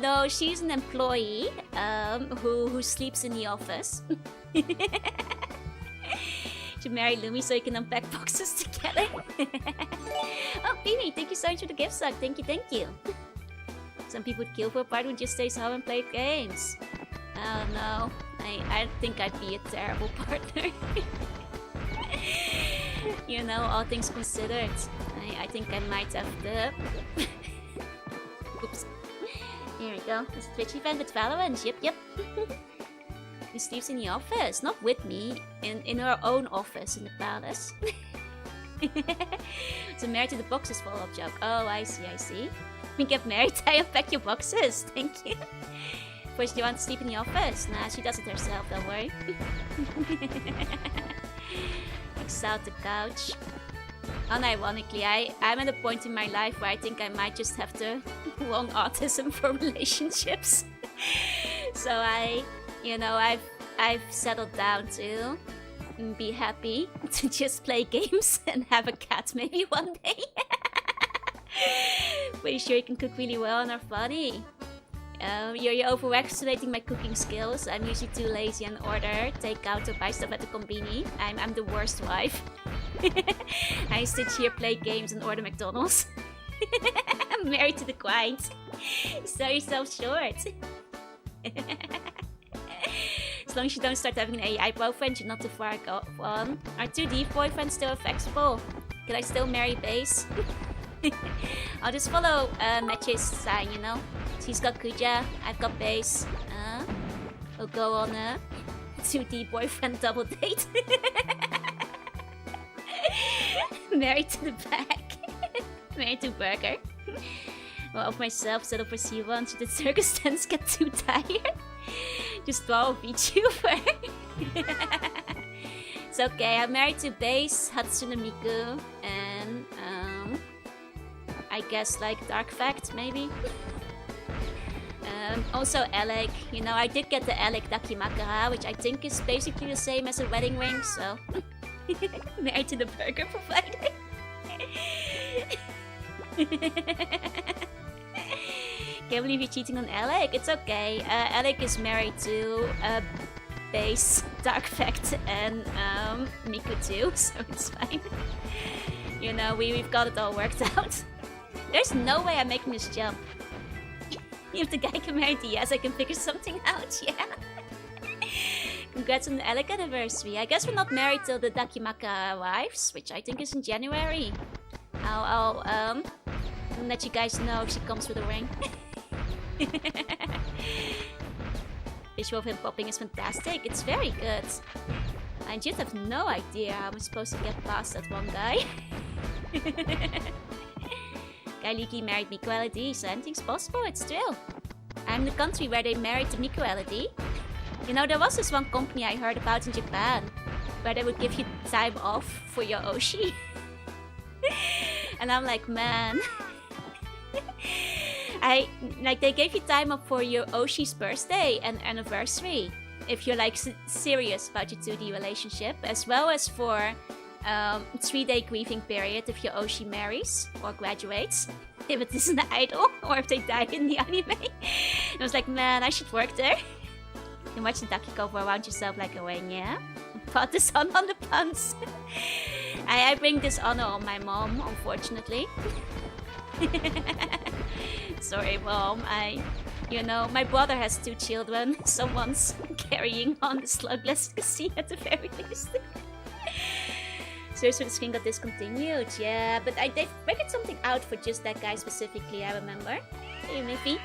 No, she's an employee who sleeps in the office. Should marry Lumi so you can unpack boxes together. Oh, Beanie, thank you so much for the gift suck. Thank you. Some people would kill for a partner who just stays home and plays games. Oh no, I think I'd be a terrible partner. You know, all things considered, I think I might have to... Oops. Here we go. It's a Twitch event with Valorant. Yep. Who sleeps in the office? Not with me. In her own office in the palace. So married to the boxes follow-up joke. Oh, I see. We get married, I unpack your boxes. Thank you. First, you want to sleep in the office? Nah, she does it herself, don't worry. Exalt the couch. Unironically, I'm at a point in my life where I think I might just have the wrong autism for relationships. So I've settled down to be happy to just play games and have a cat maybe one day. Pretty sure you can cook really well and are funny. You're overestimating my cooking skills. I'm usually too lazy and order, take out or buy stuff at the combini. I'm the worst wife. I sit here, play games and order McDonald's. I'm married to the grind. Sell yourself short. As long as you don't start having an AI boyfriend, you're not too far gone. Are 2D boyfriends still flexible? Can I still marry Base? I'll just follow Match's sign, you know. She's got Kuja, I've got Base. We'll go on a 2D boyfriend double date. Married to the back. Married to Burger. Well, of myself, settle for C1 should the circus stands get too tired. Just draw a VTuber. It's okay, I'm married to Base, Hatsune Miku, and I guess like Dark Fact, maybe. Also Alec, you know, I did get the Alec Dakimakara, which I think is basically the same as a wedding ring, so... Married to the burger provider. Can't believe you're cheating on Alec. It's okay. Alec is married to Base, Dark Fact, and Miku too, so it's fine. You know, we've got it all worked out. There's no way I'm making this jump. If the guy can marry DS, I can figure something out, yeah. Congrats on the Alec anniversary. I guess we're not married till the Dakimaka arrives, which I think is in January. I'll let you guys know if she comes with a ring. Visual of him popping is fantastic. It's very good. I just have no idea how I'm supposed to get past that one guy. Guy Leaky married Miku LED, so anything's possible, it's true. I'm the country where they married the Miku LED. You know, there was this one company I heard about in Japan, where they would give you time off for your Oshi. And I'm like, man... they gave you time off for your Oshi's birthday and anniversary, if you're like serious about your 2D relationship, as well as for 3-day grieving period if your Oshi marries or graduates, if it is an idol, or if they die in the anime. And I was like, man, I should work there. You watch the ducky go around yourself like a wing, yeah? Put this on the puns. I bring dishonor on my mom, unfortunately. Sorry, Mom. You know, my brother has 2 children. Someone's carrying on the slugless scene at the very least. Seriously, the screen got discontinued. Yeah, but they figured something out for just that guy specifically, I remember. Hey, Miffy.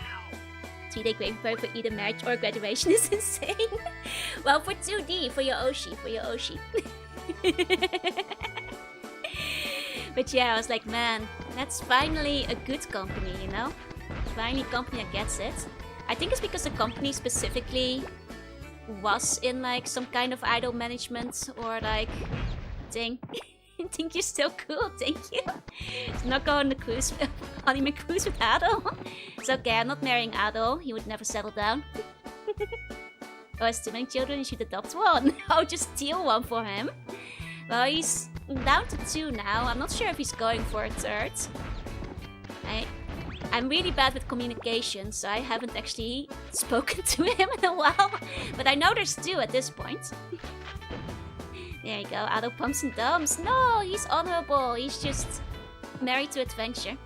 3-day grave period for either marriage or graduation is insane. Well, for 2D, for your Oshi, But yeah, I was like, man, that's finally a good company, you know? Finally a company that gets it. I think it's because the company specifically was in like some kind of idol management or like thing. I think you're still cool, thank you. So not going on the cruise, honeymoon cruise with Ado. It's okay, I'm not marrying Ado. He would never settle down. Oh, has too many children, you should adopt one. I'll just steal one for him. Well, he's down to 2 now. I'm not sure if he's going for a 3rd. I'm really bad with communication, so I haven't actually spoken to him in a while. But I know there's 2 at this point. There you go, Ado pumps and dumps. No, he's honorable. He's just married to adventure.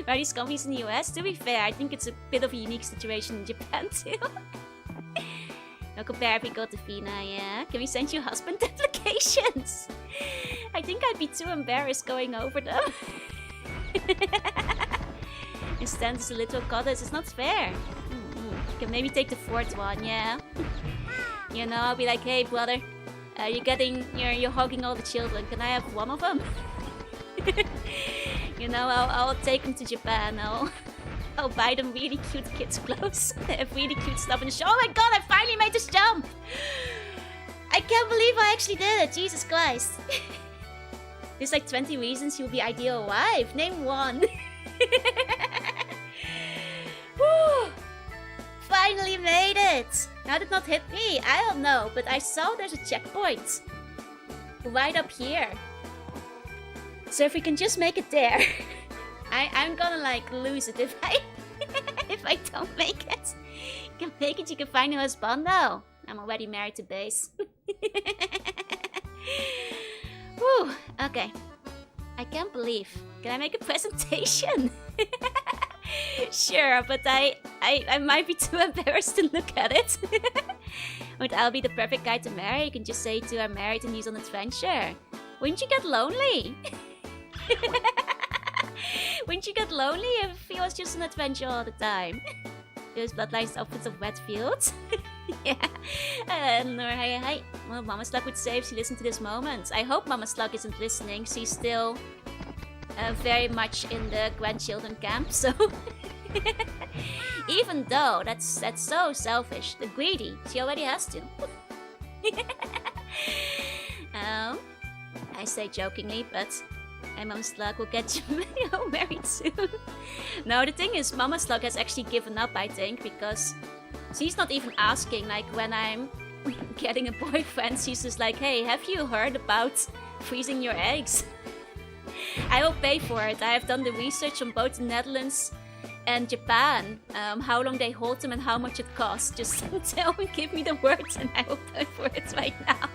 Are these companies in the US? To be fair, I think it's a bit of a unique situation in Japan too. No compare if we go to Fina, yeah. Can we send you husband application? presentations. I think I'd be too embarrassed going over them. Instead, as a little goddess, it's not fair. You can maybe take the fourth one, yeah. You know, I'll be like, hey brother, you're hogging all the children. Can I have one of them? You know, I'll take them to Japan. I'll buy them really cute kids' clothes. They have really cute stuff in the show. Oh my god, I finally made this jump! I can't believe I actually did it. Jesus Christ. There's like 20 reasons you'll be ideal wife. Name one. Woo! Finally made it! How did it not hit me? I don't know, but I saw there's a checkpoint. Right up here. So if we can just make it there. I'm gonna like lose it if I if I don't make it. You can make it, you can find a husband now. I'm already married to Base. Whew, okay. I can't believe. Can I make a presentation? Sure, but I might be too embarrassed to look at it. But I'll be the perfect guy to marry. You can just say to I'm married and he's on adventure. Wouldn't you get lonely? Wouldn't you get lonely if he was just an adventure all the time? Those bloodlines outfits of wet fields. Yeah. Hi. Well, Mama Slug would say if she listened to this moment. I hope Mama Slug isn't listening. She's still very much in the grandchildren camp, so... Even though that's so selfish. The greedy. She already has to. I say jokingly, but... Mama Slug will get you married soon. No, the thing is, Mama Slug has actually given up, I think, because she's not even asking, like, when I'm getting a boyfriend, she's just like, hey, have you heard about freezing your eggs? I will pay for it. I have done the research on both the Netherlands and Japan, how long they hold them and how much it costs. Just tell me, give me the words and I will pay for it right now.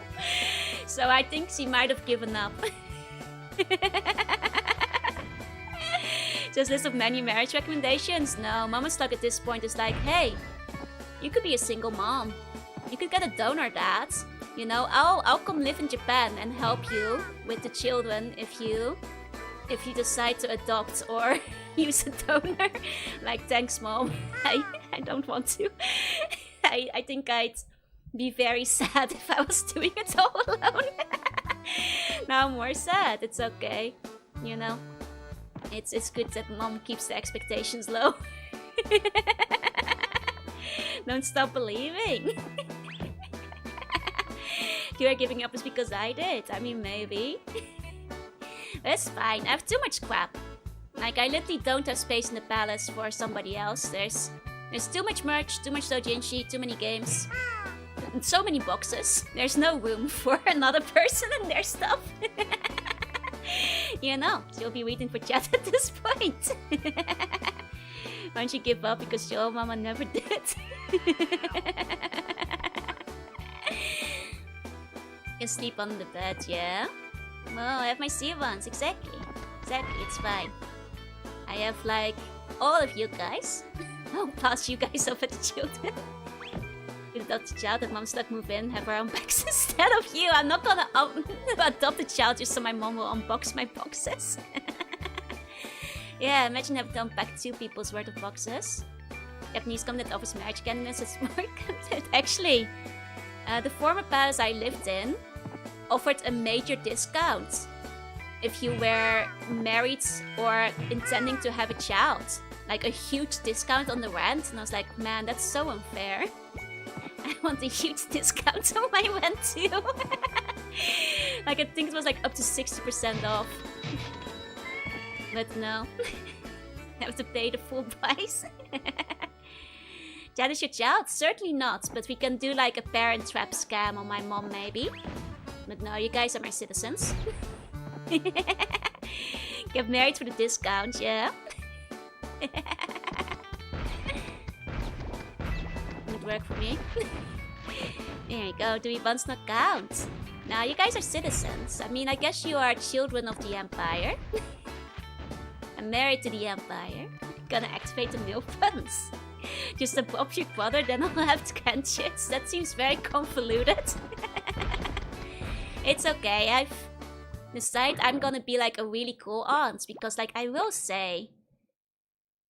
So I think she might have given up. Just list of many marriage recommendations. No, Mama Slug at this point is like, hey, you could be a single mom. You could get a donor dad. You know, I'll come live in Japan and help you with the children if you decide to adopt or use a donor. Like, thanks mom. I don't want to. I think I'd be very sad if I was doing it all alone. Now I'm more sad. It's okay. You know, it's good that mom keeps the expectations low. Don't stop believing. You are giving up is because I did. I mean, maybe. That's fine. I have too much crap. Like, I literally don't have space in the palace for somebody else. There's too much merch, too much doujinshi, too many games. And so many boxes. There's no room for another person and their stuff. You know, she'll be waiting for chat at this point. Why don't you give up because your mama never did? You can sleep on the bed, yeah? Well, I have my C1s, exactly. Exactly, it's fine. I have, like, all of you guys. I'll pass you guys off at the children. Adopt a child and Mom Slug move in, have her own boxes instead of you. I'm not gonna adopt a child just so my mom will unbox my boxes. Yeah, imagine having to unpack 2 people's worth of boxes. Japanese company that offers marriage candidates is more content. Actually, the former palace I lived in offered a major discount if you were married or intending to have a child. Like a huge discount on the rent. And I was like, man, that's so unfair. I want a huge discount on my rent too. Like, I think it was like up to 60% off. But no. I have to pay the full price. That is your child? Certainly not. But we can do like a parent trap scam on my mom maybe. But no, you guys are my citizens. Get married for the discount, yeah? Would work for me. There you go, do we once not count? Now, you guys are citizens. I mean, I guess you are children of the Empire. I'm married to the Empire. Gonna activate the meal funds. Just adopt your brother, then I'll have grandkids. That seems very convoluted. It's okay. I've decided I'm gonna be like a really cool aunt because, like, I will say,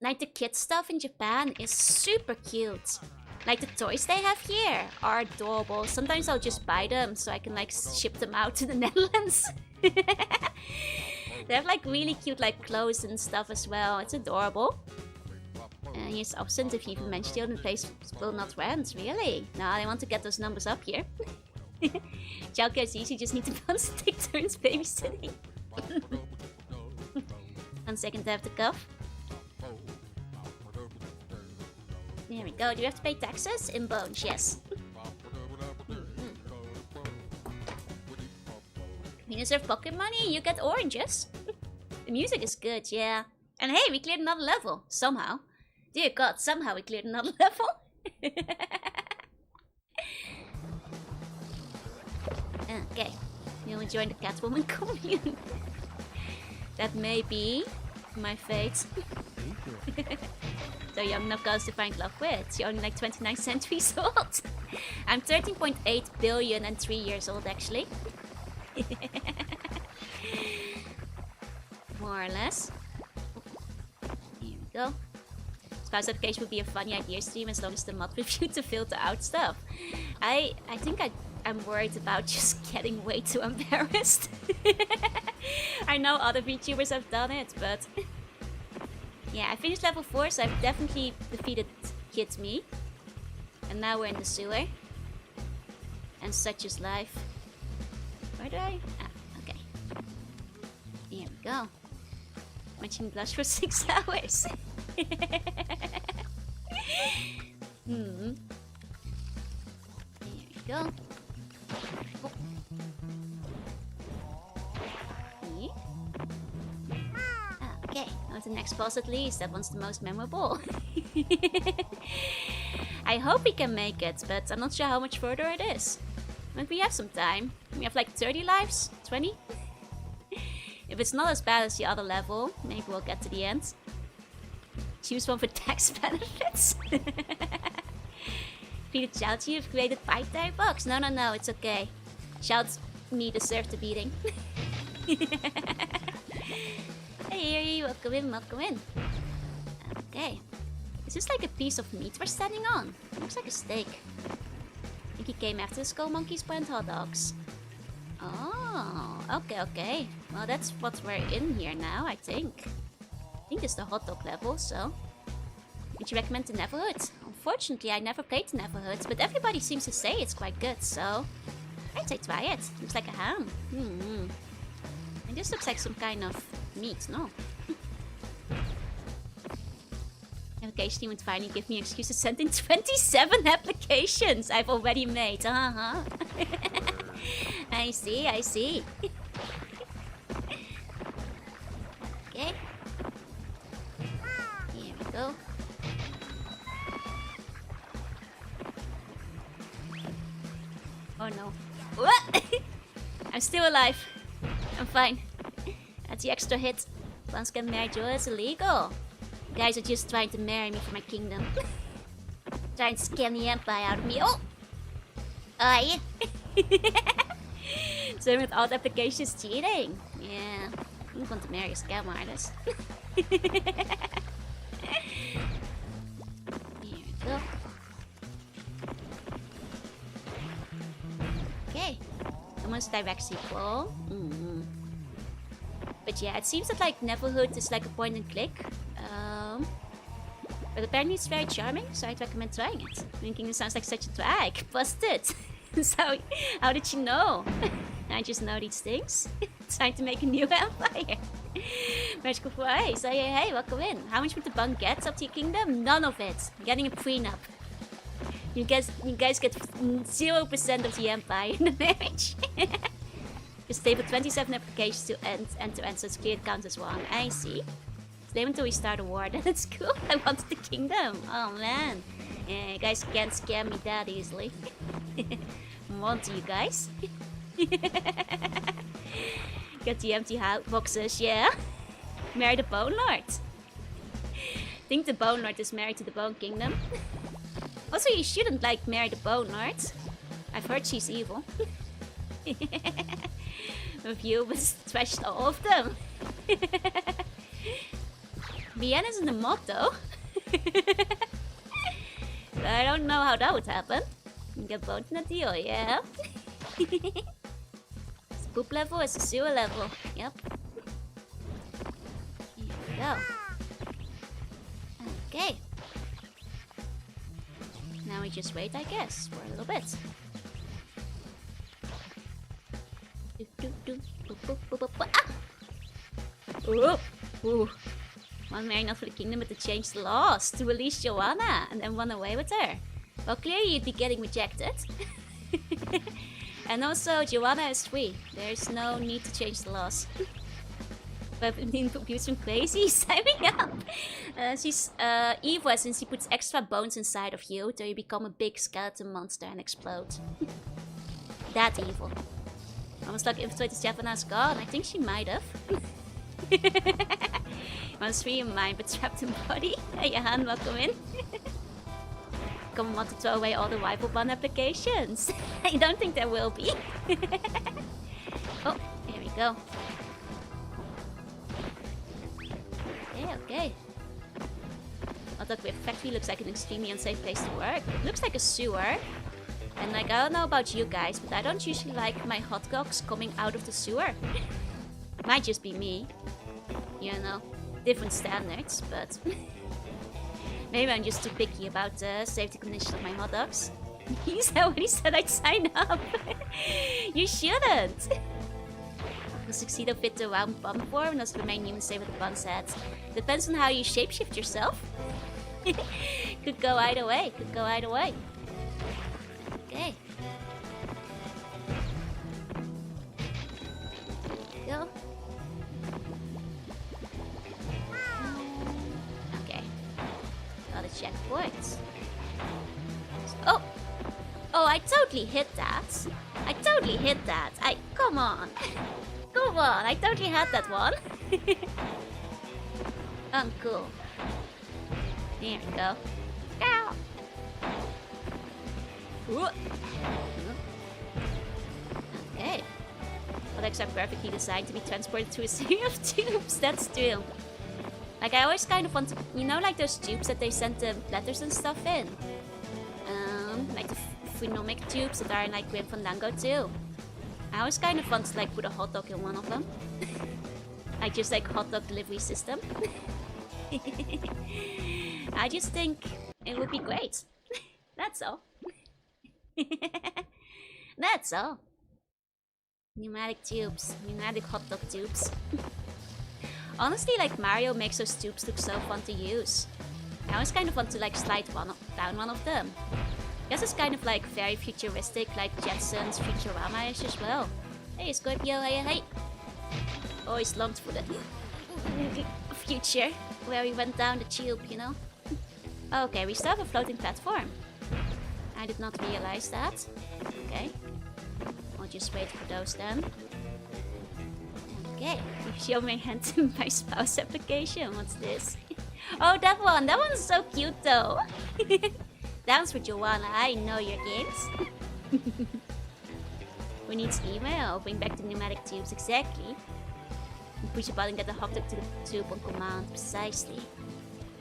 like, the kid stuff in Japan is super cute. Like, the toys they have here are adorable. Sometimes I'll just buy them so I can, like, ship them out to the Netherlands. They have, like, really cute, like, clothes and stuff as well. It's adorable. He's absent if you even mentioned it, the place will not rent. Really? No, they want to get those numbers up here. Childcare is easy, just need to bounce and take turns babysitting. 1 second to have the cuff. There we go. Do you have to pay taxes? In bones, yes. You deserve pocket money, you get oranges. The music is good, yeah. And hey, we cleared another level. Somehow. Dear God, somehow we cleared another level. Okay. You will join the Catwoman commune. That may be my fate. So young enough girls to find love with. You're only like 29 centuries old. I'm 13.8 billion and 3 years old actually. More or less. Here we go. Spouse application would be a funny idea stream as long as the mod review to filter out stuff. I think I'm worried about just getting way too embarrassed. I know other VTubers have done it, but yeah, I finished level 4, so I've definitely defeated Kid Me. And now we're in the sewer. And such is life. Where do I? Ah, okay. Here we go. Watching blush for 6 hours. Here we go. Oh. Okay, on to the next boss at least. That one's the most memorable. I hope we can make it, but I'm not sure how much further it is. But we have some time. We have like 30 lives? 20? If it's not as bad as the other level, maybe we'll get to the end. Choose one for tax benefits. Be the child you've created 5 bucks. No, it's okay. Child me deserve the beating. Hey, welcome in. Okay. Is this like a piece of meat we're standing on? It looks like a steak. I think he came after the Skullmonkeys brand hot dogs. Oh, okay. Well, that's what we're in here now, I think. I think it's the hot dog level, so... Would you recommend the Neverhood? Unfortunately, I never played the Neverhood, but everybody seems to say it's quite good, so... I'd say try it. Looks like a ham. And this looks like some kind of meat, no? Application team would finally give me an excuse to send in 27 applications I've already made. I see. Okay. Here we go. Oh no. What? I'm still alive. I'm fine. That's the extra hit. Once get married, it's illegal. You guys are just trying to marry me for my kingdom. Trying to scam the empire out of me. Oh! Aye. So with all the applications cheating. Yeah. I'm going to marry a scam artist. Here we go. Okay. Almost direct sequel. But yeah, it seems that like Neverhood is like a point and click. But apparently it's very charming, so I'd recommend trying it. Thinking it sounds like such a drag. Busted! So, how did you know? I just know these things. Trying to make a new empire. Magical Fry, so hey, welcome in. How much would the bunk get up to your kingdom? None of it. I'm getting a prenup. You guys get 0% of the empire in the marriage. Just stay for 27 applications to end to end, so it's clear it counts as one. I see. Stay until we start a war, that's cool. I wanted the kingdom. Oh man. Yeah, you guys can't scam me that easily. Want you guys? Get the empty house boxes, yeah. Marry the Bone Lord. I think the Bone Lord is married to the Bone Kingdom. Also, you shouldn't like marry the Bone Lord. I've heard she's evil. View was trashed all of them. Vienna is in the mod though. I don't know how that would happen. Get both in a deal, yeah. It's poop level, it's a sewer level. Yep. Here we go. Okay. Now we just wait, I guess, for a little bit. Ah! Ooh. Ooh. One marrying not for the kingdom, but to change the laws, to release Jorunna, and then run away with her. Well, clearly you'd be getting rejected. And also, Jorunna is free. There's no need to change the laws. But being abused from crazy, sign me up! She's evil since she puts extra bones inside of you, till you become a big skeleton monster and explode. That evil. Almost like infiltrated Javana's gone. I think she might have. Once free in mind, but trapped in body. Hey, Johan, welcome in. Come want to throw away all the rival bond applications. I don't think there will be. Oh, here we go. Okay. Although the factory looks like an extremely unsafe place to work. It looks like a sewer. And like, I don't know about you guys, but I don't usually like my hot dogs coming out of the sewer. Might just be me. You know, different standards, but... Maybe I'm just too picky about the safety conditions of my hot dogs. He's already said I'd sign up. You shouldn't. Will succeed or fit the round bun form, does remain human stay with the bun's head. Depends on how you shapeshift yourself. Could go either way. Could go either way. Okay. Go. Okay. Got a checkpoint. Oh! Oh, I totally hit that. I totally hit that. Come on. Come on, I totally had that one. Uncool. There we go. Ow. Ooh. Okay. Products are perfectly designed to be transported through a series of tubes. That's true. Like, I always kind of want to... You know, like those tubes that they send the platters and stuff in? Like the phenomic tubes that are in, like, Grim Fandango too. I always kind of want to, like, put a hot dog in one of them. Like, just, like, hot dog delivery system. I just think it would be great. That's all. That's all. Pneumatic tubes. Pneumatic hot dog tubes. Honestly, like, Mario makes those tubes look so fun to use. I always kind of want to, like, slide down one of them. I guess it's kind of, like, very futuristic, like Jetsons Futurama-ish as well. Hey, Scorpio, hey. Always longed for the future, where we went down the tube, you know? Okay, we still have a floating platform. I did not realize that. Okay. I'll just wait for those then. Okay, show my hand to my spouse application. What's this? Oh, that one! That one's so cute though! That one's for Jorunna. I know your games. Who needs email? Bring back the pneumatic tubes, exactly. And push a button, get the hot dog to the tube on command, precisely.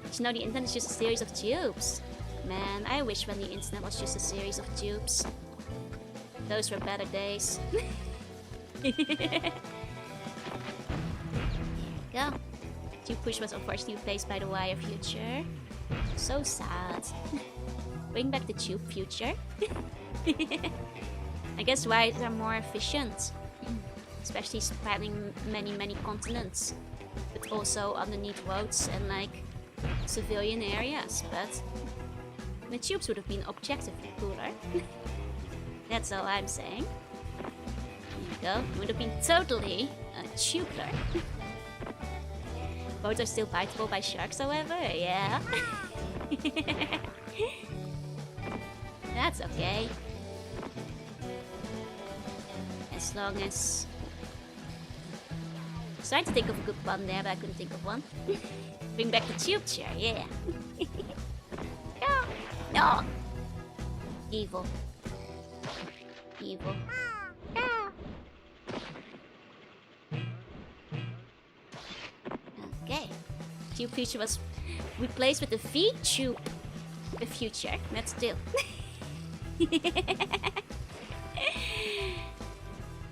But you know, the internet is just a series of tubes. Man, I wish when the internet was just a series of tubes. Those were better days. There we go. Tube push was unfortunately replaced by the wire future. So sad. Bring back the tube future. I guess wires are more efficient. Especially spanning many continents. But also underneath roads and like civilian areas. But the tubes would have been objectively cooler. That's all I'm saying. There you go. It would have been totally tubular. Boats are still biteable by sharks, however. Yeah. That's okay. As long as... I was trying to think of a good pun there, but I couldn't think of one. Bring back the tube chair, yeah. No! Evil. Evil. Tube Future was replaced with the Vtube the Future. That's still.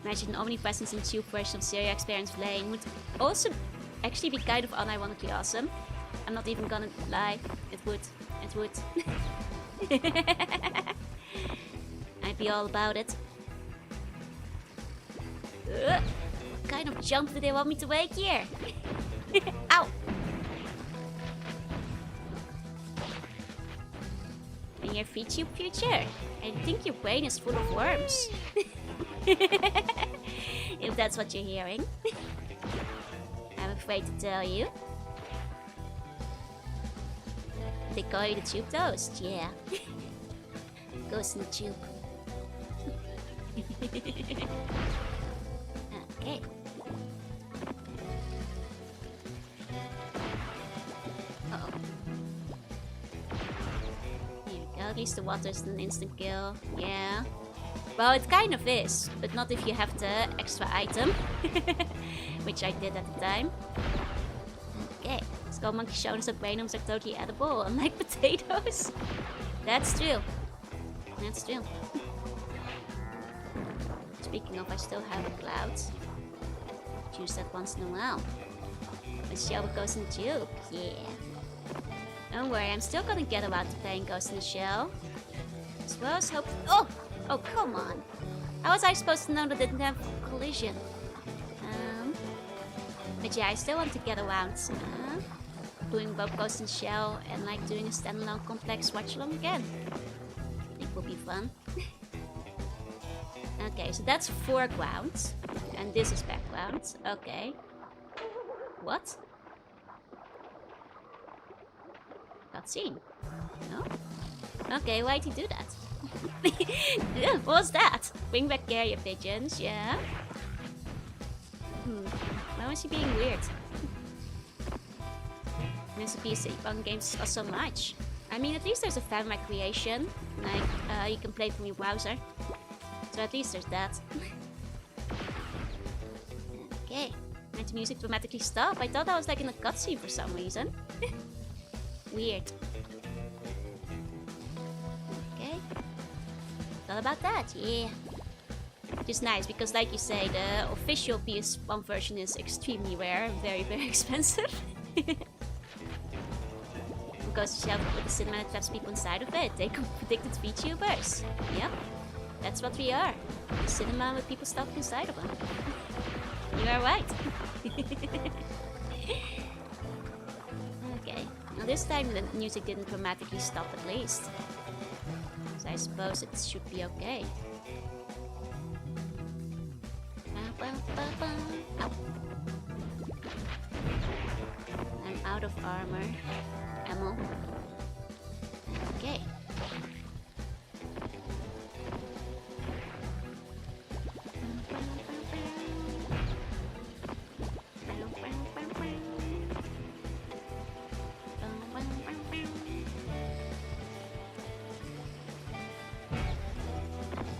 Imagine an omnipresence in tube version of Syria experience playing would also actually be kind of unironically awesome. I'm not even gonna lie. It would. It would. I'd be all about it. What kind of jump do they want me to make here? Ow! In your Vtube Future, I think your brain is full of worms. If that's what you're hearing. I'm afraid to tell you. They call you the Tube Toast, yeah. Goes in the tube. Okay. Uh-oh. Here we go, at least the water's an instant kill, yeah. Well, it kind of is, but not if you have the extra item. Which I did at the time. Okay, Skullmonkeys showed us that brainworms are totally edible, unlike potatoes. That's true. That's true. Speaking of, I still have a cloud. Choose that once in a while. But Shell goes in the tube, yeah. Don't worry, I'm still gonna get around to playing Ghost in the Shell. As well as hope. Oh! Oh, come on. How was I supposed to know that it didn't have collision? But yeah, I still want to get around doing both Ghost in the Shell and like doing a standalone complex watch along again. I think will be fun. Okay, so that's foreground. And this is background. Okay. What? Cutscene. No? Okay, why'd he do that? What was that? Bring back carrier pigeons, yeah. Why was he being weird? There's a PC fun games are so much. I mean, at least there's a fan recreation. Like, you can play from your browser. So at least there's that. Okay. And the music dramatically stop. I thought I was like in a cutscene for some reason. Weird. Okay. Thought about that, yeah. Which is nice because, like you say, the official PS1 version is extremely rare and very, very expensive. Because the shelf with the cinema that traps people inside of it. They predicted VTubers. Yep. That's what we are. A cinema with people stuck inside of them. You are right. Okay. Now this time the music didn't dramatically stop at least. So I suppose it should be okay. Ow. I'm out of armor. Ammo. Okay.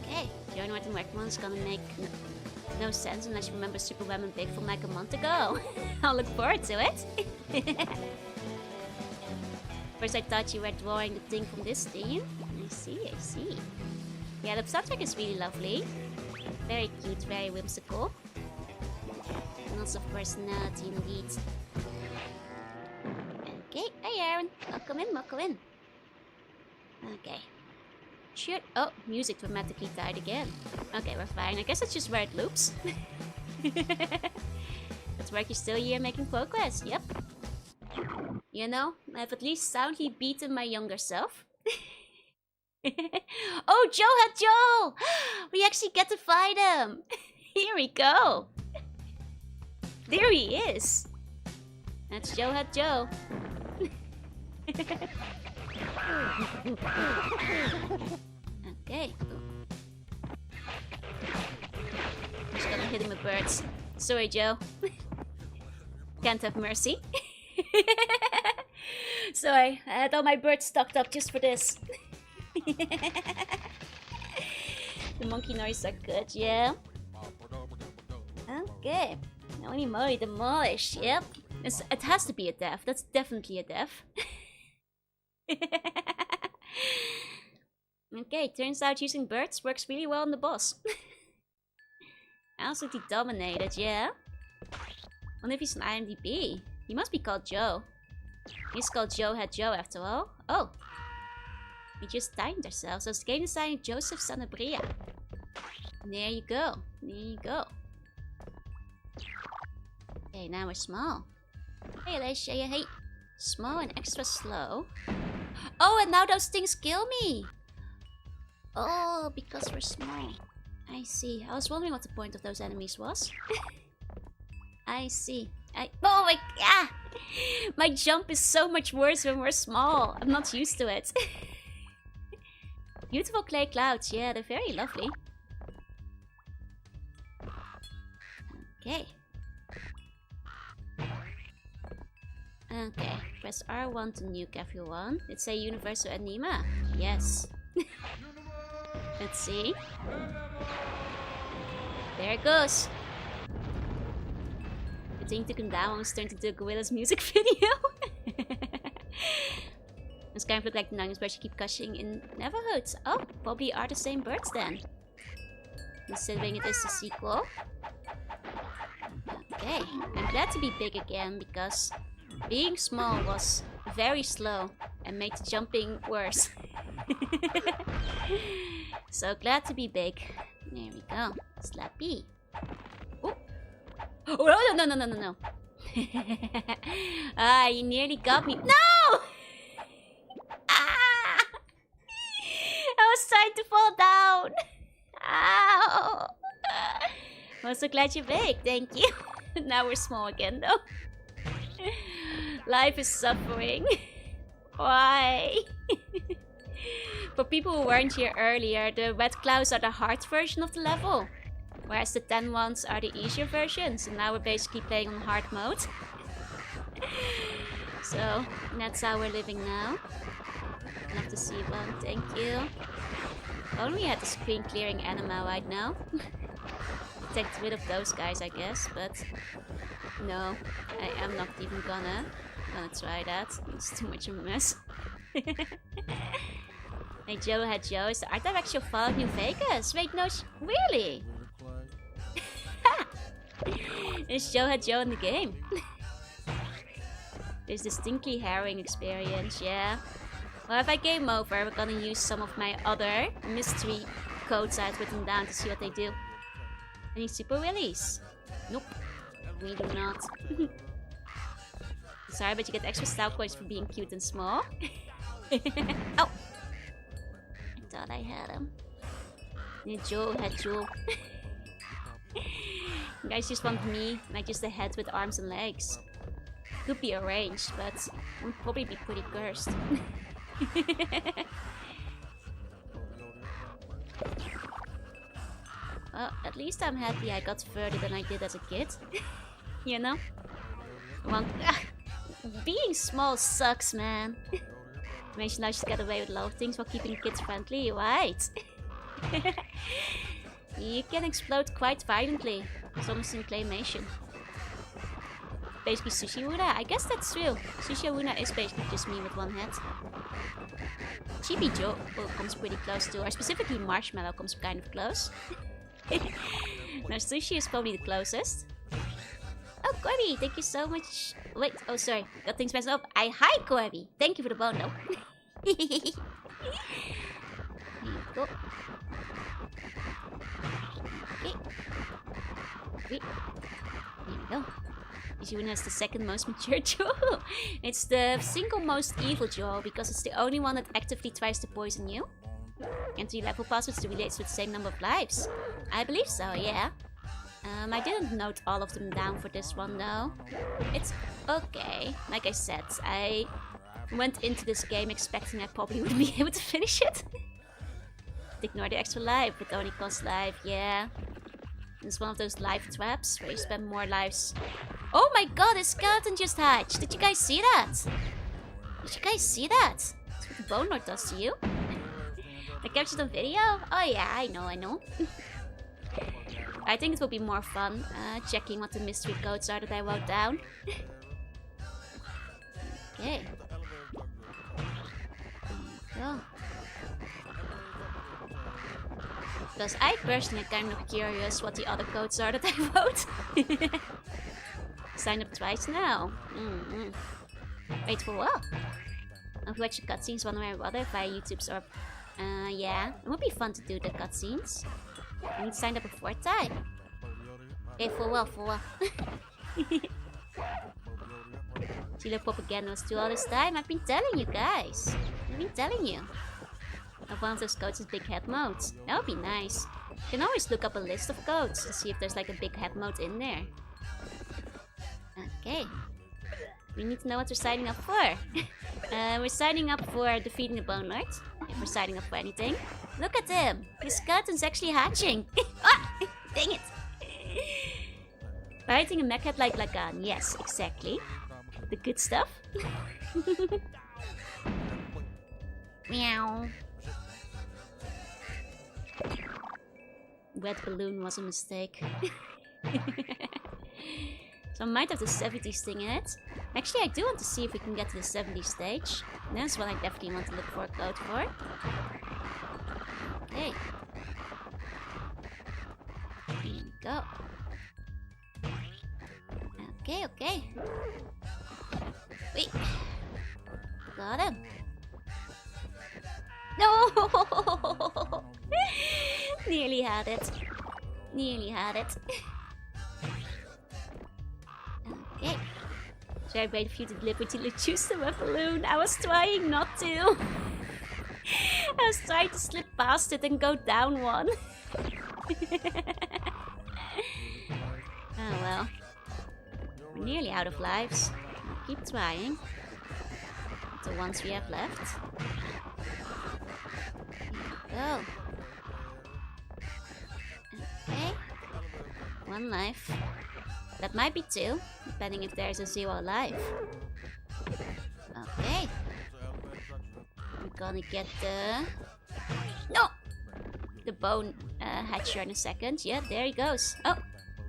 Okay, Jorunna Martin Werkman is gonna make no sense unless you remember Super Women Big from like a month ago. I'll look forward to it. First I thought you were drawing the thing from this theme. I see. Yeah, the soundtrack is really lovely. Very cute, very whimsical. And lots of personality indeed. Okay, hey Aaron. Welcome in. Okay. Shit. Oh, music dramatically died again. Okay, we're fine. I guess it's just where it loops. That's why you're still here making progress. Yep. You know, I've at least soundly beaten my younger self. Oh, Joe had Joel! We actually get to fight him. Here we go. There he is. That's Joe had Joe. Okay. Just gonna hit him with birds. Sorry, Joe. Can't have mercy. Sorry, I had all my birds stocked up just for this. The monkey noise are good, yeah. Okay. Holy moly, demolish, yep. It has to be a dev. That's definitely a dev. Okay, turns out using birds works really well on the boss. Absolutely dominated, yeah. Wonder if he's an IMDb. He must be called Joe. He's called Joe Had Joe after all. Oh. We just timed ourselves. So it's game designer Joseph Sanabria. There you go. There you go. Okay, now we're small. Hey, Alicia, hey. Small and extra slow. Oh, and now those things kill me. Oh, because we're small. I see. I was wondering what the point of those enemies was. I see. Oh my god! My jump is so much worse when we're small. I'm not used to it. Beautiful clay clouds. Yeah, they're very lovely. Okay. Okay. Press R1 to nuke everyone. It's a universal enema. Yes. Let's see. There it goes. The thing took him down almost turned into a Gorilla's music video. This kind of look like the nuggets birds you keep catching in neighborhoods. Oh, probably are the same birds then. Considering it is a sequel. Okay, I'm glad to be big again because being small was very slow and made the jumping worse. So glad to be big. There we go. Slappy. Oh, oh no. Ah, you nearly got me. No! Ah! I was trying to fall down. Ow! I'm so glad you're big. Thank you. Now we're small again though. Life is suffering. Why? For people who weren't here earlier, the red clouds are the hard version of the level. Whereas the 10 ones are the easier versions. And now we're basically playing on hard mode. So, that's how we're living now. Love to see one, thank you. Only had the screen clearing anima right now. Take rid of those guys, I guess, but no, I am not even gonna try that. It's too much of a mess. Hey, Joe Had Joe is the art director of New Vegas. Wait, no, really? There's Joe Had Joe in the game. There's distinctly harrowing experience, yeah. Well, if I game over, we're gonna use some of my other mystery codes I've written down to see what they do. Any super willies? Nope. We do not. Sorry, but you get extra style points for being cute and small. Oh! I thought I had him. Yeah, Joe Had Joe. You guys just want me, like just a head with arms and legs. Could be arranged, but would probably be pretty cursed. Well, at least I'm happy I got further than I did as a kid. You know? Being small sucks, man. Imagine I should get away with a lot of things while keeping kids friendly, right? You can explode quite violently. It's almost in claymation. Basically Sushi Wuna. I guess that's true. Sushi Wuna is basically just me with one head. Chibi Joe comes pretty close to her. Specifically Marshmallow comes kind of close. Now Sushi is probably the closest. Oh, Corby, thank you so much. Wait, oh sorry, got things messed up. Hi Corby, thank you for the bone though. Here you go. Okay. There we go. June has the second most mature jaw. It's the single most evil jaw because it's the only one that actively tries to poison you. Entry level passwords to relate with the same number of lives. I believe so, yeah. I didn't note all of them down for this one though. It's okay. Like I said, I went into this game expecting I probably wouldn't be able to finish it. Ignore the extra life, it only costs life, yeah. It's one of those life traps where you spend more lives. Oh my god, a skeleton just hatched! Did you guys see that? Did you guys see that? That's what the Bone Lord does to you. I captured on video? Oh yeah, I know. I think it will be more fun checking what the mystery codes are that I wrote down. Okay. Go. Because I personally kind of curious what the other codes are that I vote. Signed up twice now. Wait for what? I've watched the cutscenes one way or other via YouTube's or... yeah. It would be fun to do the cutscenes. I need to sign up a fourth time. Okay, for what? Chile propaganda was 2 all this time. I've been telling you guys. I've been telling you. One of those codes is big head mode. That would be nice. You can always look up a list of codes to see if there's like a big head mode in there. Okay. We need to know what we're signing up for. We're signing up for defeating the Bone Lord. If we're signing up for anything. Look at him! His skeleton's actually hatching! Ah! Dang it! Fighting a mech head like Lagan. Yes, exactly. The good stuff. Meow. Wet balloon was a mistake. So I might have the 70s thing in it. Actually, I do want to see if we can get to the 70s stage. That's what I definitely want to look for a code for. Okay. Here we go. Okay. Wait. Got him. No! Nearly had it. Okay. Should I wait for you to deliberately choose the wet balloon? I was trying not to. I was trying to slip past it and go down one. Oh well. We're nearly out of lives. I'll keep trying. The ones we have left. Here we go. Okay. 1 life. That might be 2, depending if there's a 0 life. Okay. We're gonna get the... No! The bone hatcher in a second. Yeah, there he goes. Oh!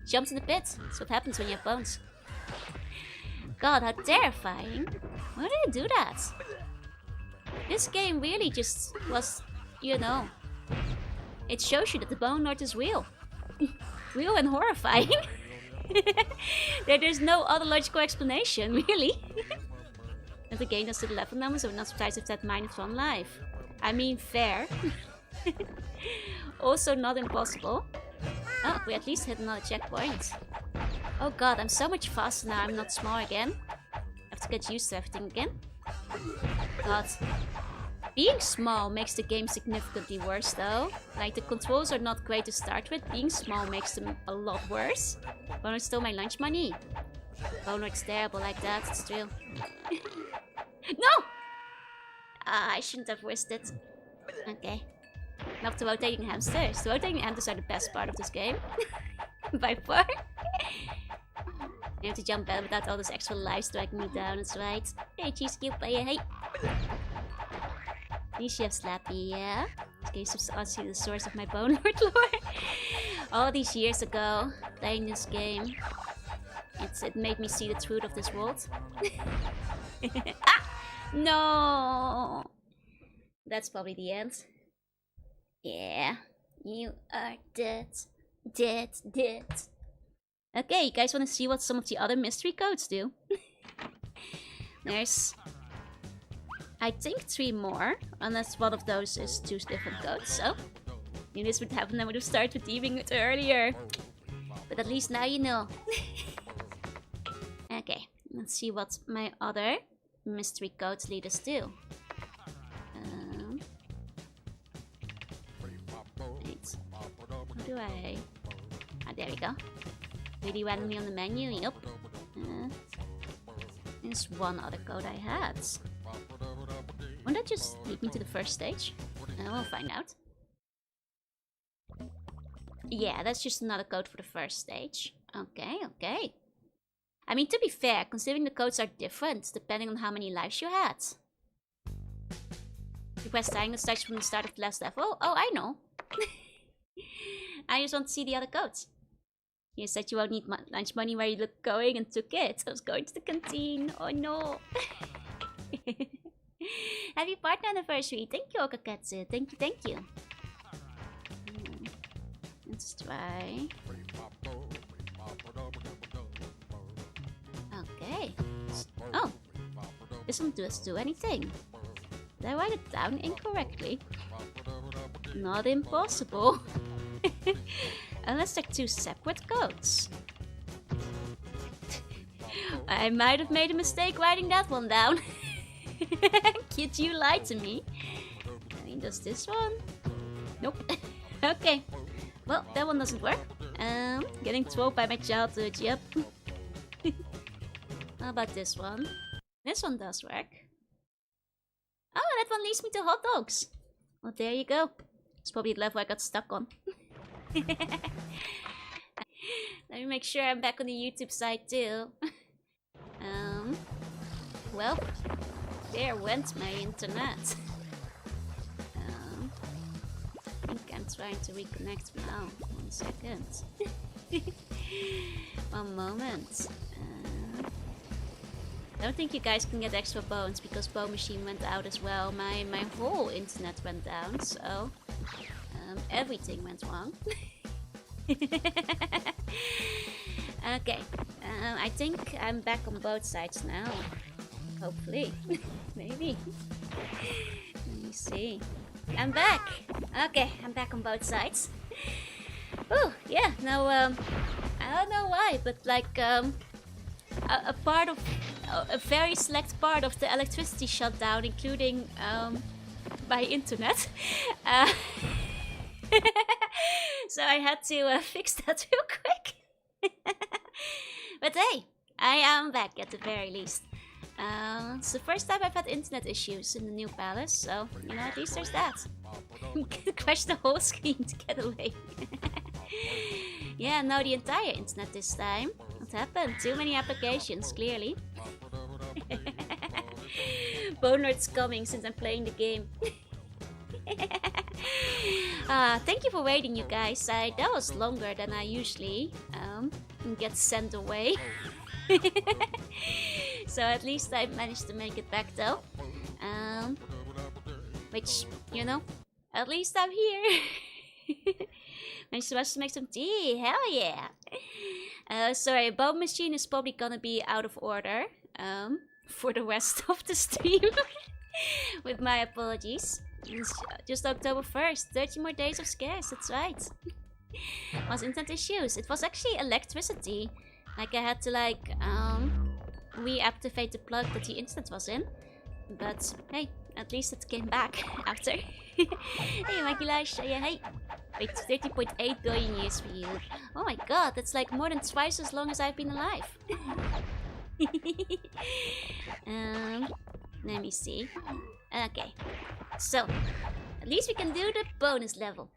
Jumps in the pit. That's what happens when you have bones. God, how terrifying. Why did I do that? This game really just was, you know... It shows you that the Bone Lord is real. Real and horrifying. There's no other logical explanation, really. And the game does the level numbers, so I'm not surprised if that -1 life. I mean, fair. Also not impossible. Oh, we at least hit another checkpoint. Oh god, I'm so much faster now, I'm not small again. I have to get used to everything again. God. Being small makes the game significantly worse though. Like, the controls are not great to start with. Being small makes them a lot worse. Bonor stole my lunch money. Bonor's terrible like that, it's true. No! Ah, I shouldn't have risked it. Okay. Enough to rotating hamsters. The rotating hamsters are the best part of this game. By far. I have to jump better without all this extra life striking me down, that's right. Hey, cheese cube player, hey! At least you have Slappy, yeah? Okay, so honestly the source of my Bone Lord lore. All these years ago, playing this game, it made me see the truth of this world. Ah! No! That's probably the end. Yeah, you are dead. Dead. Okay, you guys want to see what some of the other mystery codes do? There's... I think 3 more, unless one of those is 2 different codes, so... Knew this would happen, I would have started redeeming it earlier. But at least now you know. Okay, let's see what my other mystery codes lead us to. Wait. How do I... Ah, there we go. Really randomly on the menu, yep. There's one other code I had. Won't that just lead me to the first stage? We'll find out. Yeah, that's just another code for the first stage. Okay. I mean, to be fair, considering the codes are different, depending on how many lives you had. Request dying the stage from the start of the last level? Oh, I know. I just want to see the other codes. You said you won't need lunch money where you look going and took it. I was going to the canteen. Oh no. Happy partner anniversary. Thank you, Okakatsu. Thank you, thank you. Let's try. Okay. Oh. This one doesn't do anything. Did I write it down incorrectly? Not impossible. Unless they're two separate codes. I might have made a mistake writing that one down. Kid, you lied to me. I mean, does this one? Nope. Okay. Well, that one doesn't work. Getting trolled by my childhood, yep. How about this one? This one does work. Oh, that one leads me to hot dogs. Well, there you go. It's probably the level I got stuck on. Let me make sure I'm back on the YouTube side too. Well, there went my internet. I think I'm trying to reconnect now. 1 second. One moment. I don't think you guys can get extra bones because Bone Machine went out as well. My whole internet went down, so everything went wrong. Okay, I think I'm back on both sides now. Hopefully, maybe. Let me see. I'm back. Okay, I'm back on both sides. Oh yeah, no, I don't know why, but like a part of a very select part of the electricity shut down, including my internet. So I had to fix that real quick. But hey, I am back at the very least. It's the first time I've had internet issues in the new palace, so you know, at least there's that. Crash the whole screen to get away. Yeah, no, the entire internet this time. What happened? Too many applications, clearly. Bonelord's coming since I'm playing the game. Thank you for waiting, you guys. That was longer than I usually get sent away. So at least I managed to make it back though. Which, you know, at least I'm here. Managed to make some tea. Hell yeah. Sorry, Bone Machine is probably gonna be out of order for the rest of the stream. With my apologies. It's just October 1st. 30 more days of scares, that's right. Was internet issues. It was actually electricity. Like I had to like reactivate the plug that the internet was in. But hey, at least it came back after. Hey Mikey Lash, yeah, hey. Wait, 30.8 billion years for you. Oh my god, that's like more than twice as long as I've been alive. Let me see. Okay, so at least we can do the bonus level.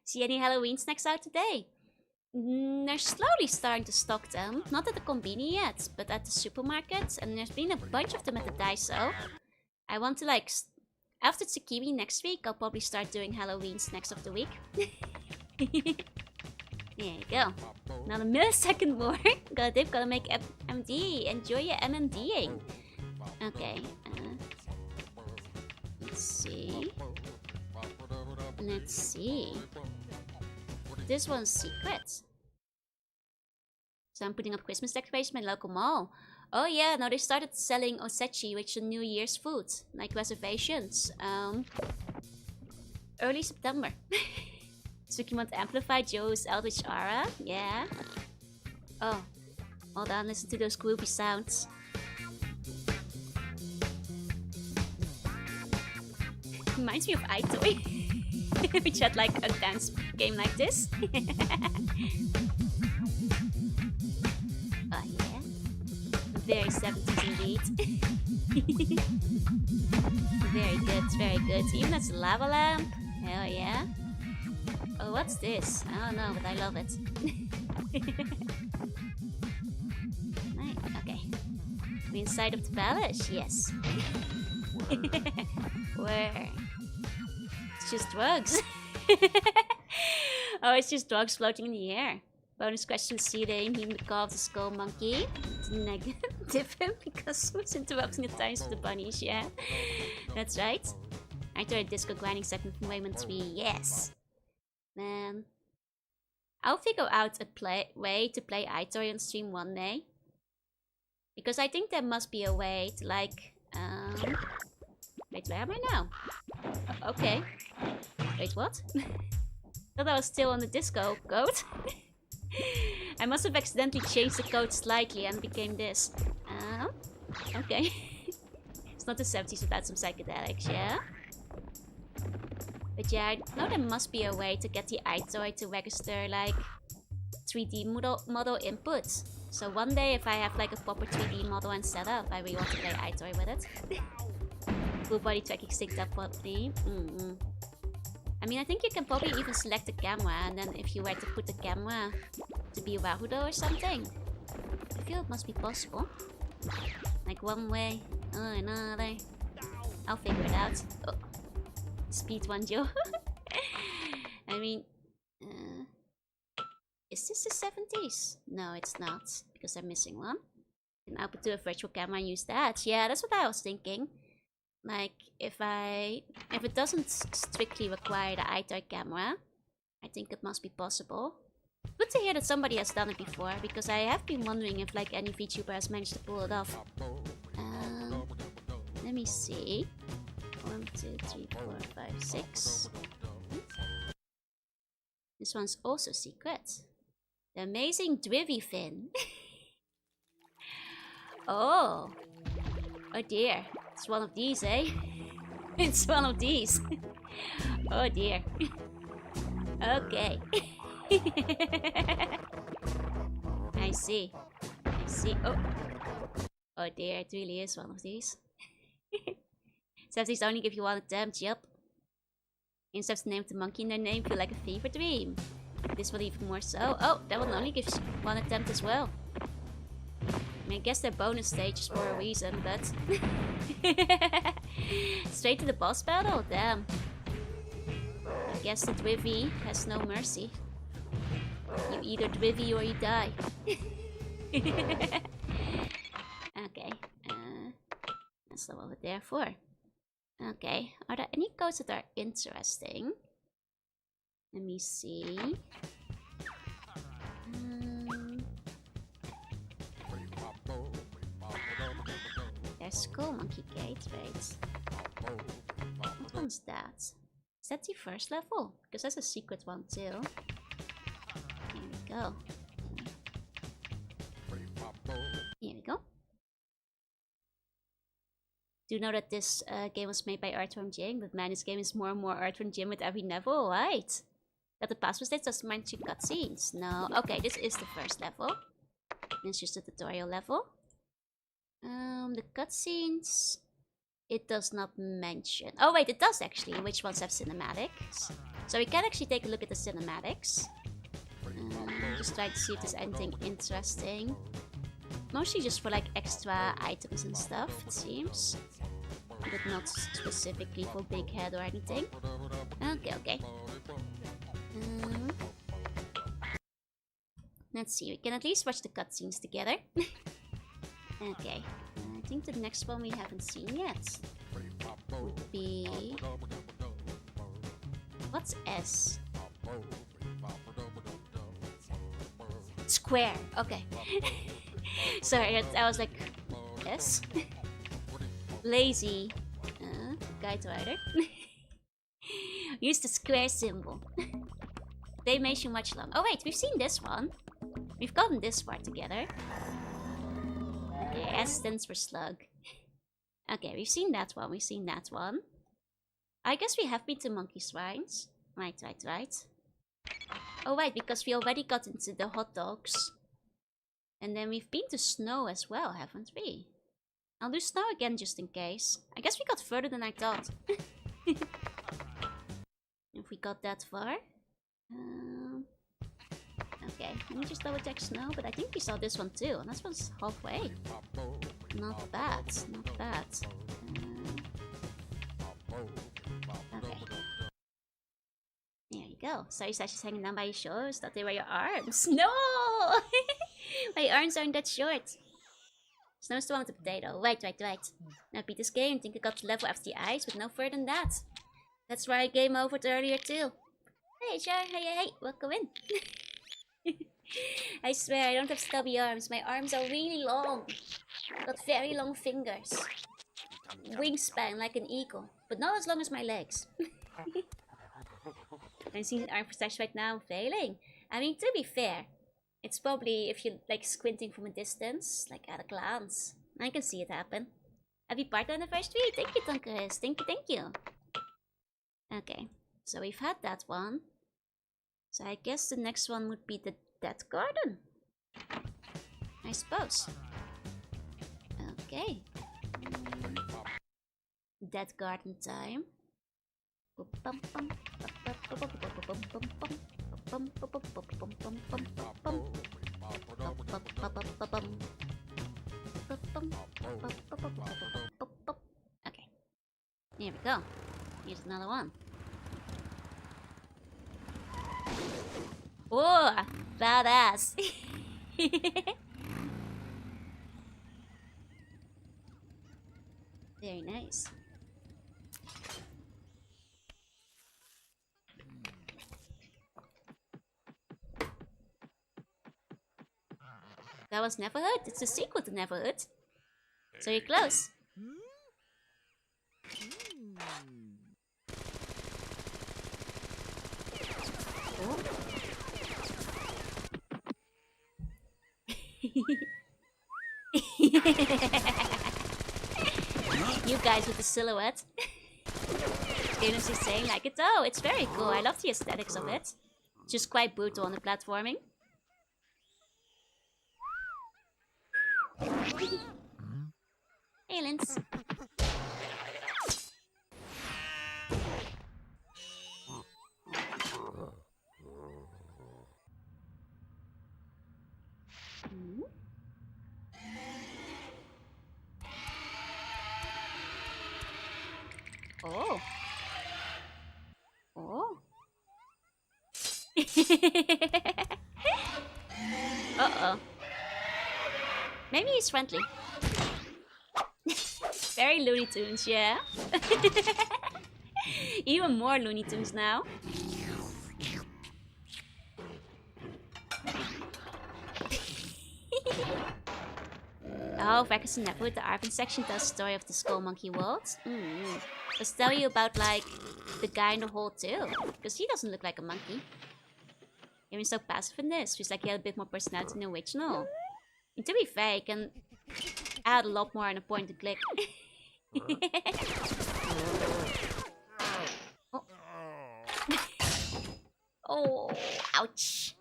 See any Halloween snacks out today? They're slowly starting to stock them. Not at the convenience yet, but at the supermarket. And there's been a bunch of them at the Daiso. I want to like... After Tsukimi next week, I'll probably start doing Halloween snacks of the week. There you go. Not a millisecond more. Gotta dip, gotta make MD. Enjoy your MMDing. Okay. Let's see. Let's see. This one's secret. So I'm putting up Christmas decorations in my local mall. Oh yeah, now they started selling osechi, which is New Year's food. Like reservations. Early September. Tsukimon amplified Joe's Eldritch Aura. Yeah. Oh. Hold on, listen to those groovy sounds. Reminds me of iToy. Which had like a dance game like this. Oh yeah. Very 70s indeed. Very good, very good. Even as a lava lamp. Hell yeah. Oh, what's this? I don't know, but I love it. Right, okay. We inside of the palace? Yes. Where? It's just drugs. Oh, it's just drugs floating in the air. Bonus question, see the name the call of the skull monkey. It's negative. tip him because who's interrupting the times of the bunnies, yeah. That's right. I tried a disco grinding segment from Wayman 3, yes. Man. I'll figure out a way to play iToy on stream one day. Because I think there must be a way to like, wait, where am I now? Okay. Wait, what? Thought I was still on the disco code. I must have accidentally changed the code slightly and became this. Okay. It's not the 70s without some psychedelics, yeah? But yeah, I know there must be a way to get the iToy to register like 3D model input. So one day if I have like a proper 3D model and setup, I really want to play iToy with it. Full body tracking synced up properly. I mean, I think you can probably even select the camera, and then if you were to put the camera to be Warudo or something, I feel it must be possible. Like one way or another. I'll figure it out. Oh. Speed one, Joe. I mean, is this the 70s? No, it's not, because I'm missing one. And I'll put to a virtual camera and use that. Yeah, that's what I was thinking. Like, if it doesn't strictly require the iToy camera, I think it must be possible. Good to hear that somebody has done it before, because I have been wondering if like any VTuber has managed to pull it off. Let me see. 1, 2, 3, 4, 5, 6. This one's also secret. The amazing Dwivy fin. Oh. Oh dear. It's one of these, eh? It's one of these. Oh dear. Okay. I see. I see. Oh. Oh dear, it really is one of these. Says these only give you one attempt, yup. Instead of the name of the monkey in their name, feel like a fever dream. This one even more so. Oh, that one only gives one attempt as well. I mean, I guess they're bonus stages for a reason, but... Straight to the boss battle? Damn. I guess the Dwivy has no mercy. You either Dwivy or you die. Okay. That's not what we're there for. Okay. Are there any codes that are interesting? Let me see. There's Skullmonkey Gate, right? What one's that? Is that the first level? Because that's a secret one too. Here we go. Here we go. Do you know that this game was made by Earthworm Jim? But man, this game is more and more Earthworm Jim with every level, right? That the password states does mind two cutscenes. No, okay, this is the first level. It's just a tutorial level. The cutscenes, it does not mention. Oh wait, it does actually. Which ones have cinematics? So we can actually take a look at the cinematics. Just try to see if there's anything interesting. Mostly just for like extra items and stuff, it seems. But not specifically for Big Head or anything. Okay, okay. Let's see, we can at least watch the cutscenes together. Okay, I think the next one we haven't seen yet would be... What's S? Square, okay. Sorry, I was like, S? Lazy Guide Rider. Use the square symbol. They made you much long. Oh wait, we've seen this one. We've gotten this far together. Okay, S stands for slug. Okay, we've seen that one, we've seen that one. I guess we have been to Monkey Shrines. Right. Oh right, because we already got into the hot dogs. And then we've been to snow as well, haven't we? I'll do snow again just in case. I guess we got further than I thought. If we got that far. Okay, let me just double check snow, but I think we saw this one too, and this one's halfway. Not bad, not bad. Okay. There you go. Sorry, Sasha's hanging down by your shoulders. Thought they were your arms. No! My arms aren't that short. Snowstorm with a potato. Right. Now beat this game. Think I got the level after the ice, but no further than that. That's why I game overed earlier too. Hey, Char. Hey. Welcome in. I swear, I don't have stubby arms. My arms are really long. Got very long fingers. Wingspan like an eagle. But not as long as my legs. I'm seeing arm protection right now, failing. I mean, to be fair, it's probably if you like squinting from a distance, like at a glance. I can see it happen. Happy partner anniversary! Thank you, Tonkeris. Thank you. Okay, so we've had that one. So I guess the next one would be the Dead Garden. I suppose. Okay. Dead Garden time. Okay. Here we go. Here's another one. Oh, badass. Very nice. That was Neverhood. It's a sequel to Neverhood. So you're close. Oh. You guys with the silhouette. Gayness is saying like it. Oh, it's very cool. I love the aesthetics of it. It's just quite brutal on the platforming. Hey, Linz. Oh. Oh. Uh-oh. Maybe he's friendly. Very Looney Tunes, yeah. Even more Looney Tunes now. Oh, Vegas and Neverhood, the Arvin section tells the story of the Skullmonkey world. Let's tell you about, like, the guy in the hole, too. Because he doesn't look like a monkey. He was so passive in this. Just like he had a bit more personality in the original. And to be fair, he can add a lot more on a point and click. Oh. Oh, ouch.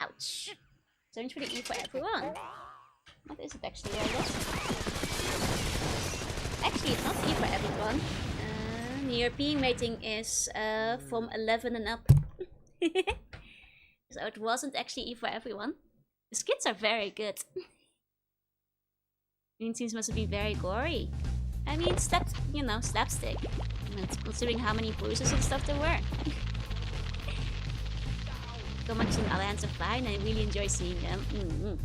Ouch. Search for the E for everyone. What is it actually, I guess? Actually, it's not E for everyone. The European rating is from 11 and up. So it wasn't actually E for everyone. The skits are very good. Mean Scenes must have been very gory. I mean, slapstick. Considering how many bruises and stuff there were. So much on the other hands are fine. I really enjoy seeing them.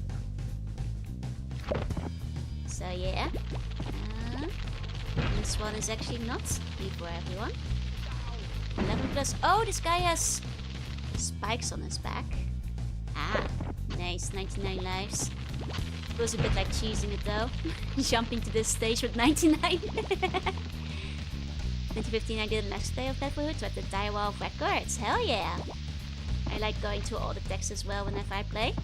So yeah. This one is actually not E for everyone. 11 plus. Oh, this guy has spikes on his back. Ah, nice. 99 lives. Feels a bit like cheesing it though. Jumping to this stage with 99. 2015 I did a next day of Neverhood with the Dial of Records. Hell yeah! I like going through all the texts as well whenever I play.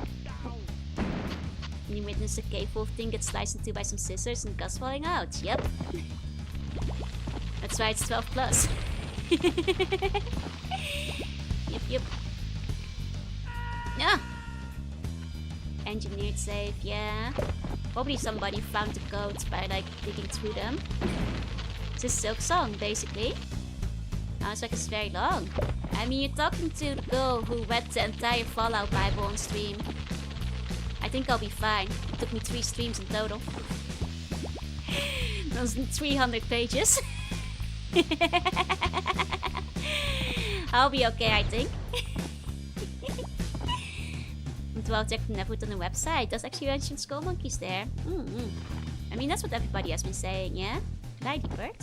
And you witness a cave wolf thing get sliced into by some scissors and guts falling out. Yep. That's why it's 12 plus. Yep. Yeah. Engineered safe, yeah. Probably somebody found the codes by like digging through them. It's a Silk song, basically. Sounds like it's very long. I mean, you're talking to the girl who read the entire Fallout Bible on stream. I think I'll be fine. It took me 3 streams in total. Those 300 pages. I'll be okay, I think. Well, check the Neverhood on the website. Does actually mention Skullmonkeys there. I mean, that's what everybody has been saying, yeah? Lady bird.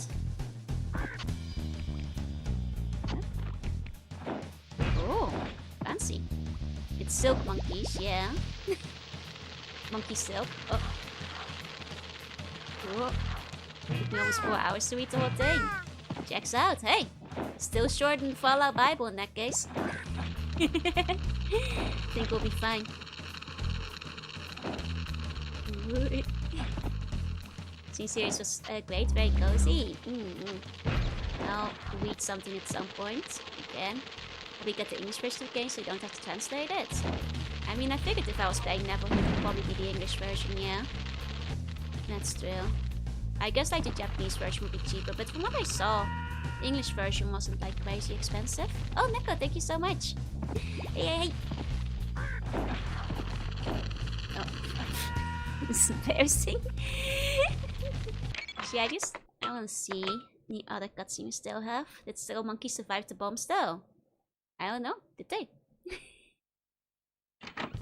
Oh, fancy. It's silk monkeys, yeah. Monkey silk. Oh. Took me almost 4 hours to read the whole thing. Checks out. Hey, still shorter than the Fallout Bible in that case. Think we'll be fine. Scene series was great, very cozy. I'll read something at some point again. We get the English version of the game, so you don't have to translate it. I mean, I figured if I was playing Neverhood, it would probably be the English version, yeah. That's true. I guess like the Japanese version would be cheaper, but from what I saw, the English version wasn't like crazy expensive. Oh, Neko, thank you so much. Hey. Oh. It's embarrassing. See, I want to see the other cutscene we still have. Did Skullmonkeys survive the bombs though? I don't know. Did they?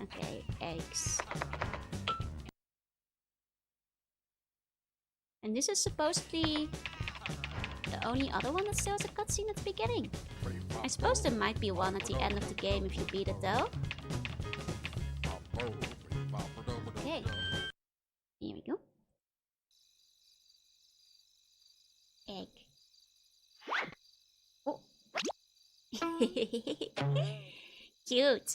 Okay, eggs. And this is supposedly the only other one that still has a cutscene at the beginning. I suppose there might be one at the end of the game if you beat it though. Okay. Here we go. Egg. Oh. Cute.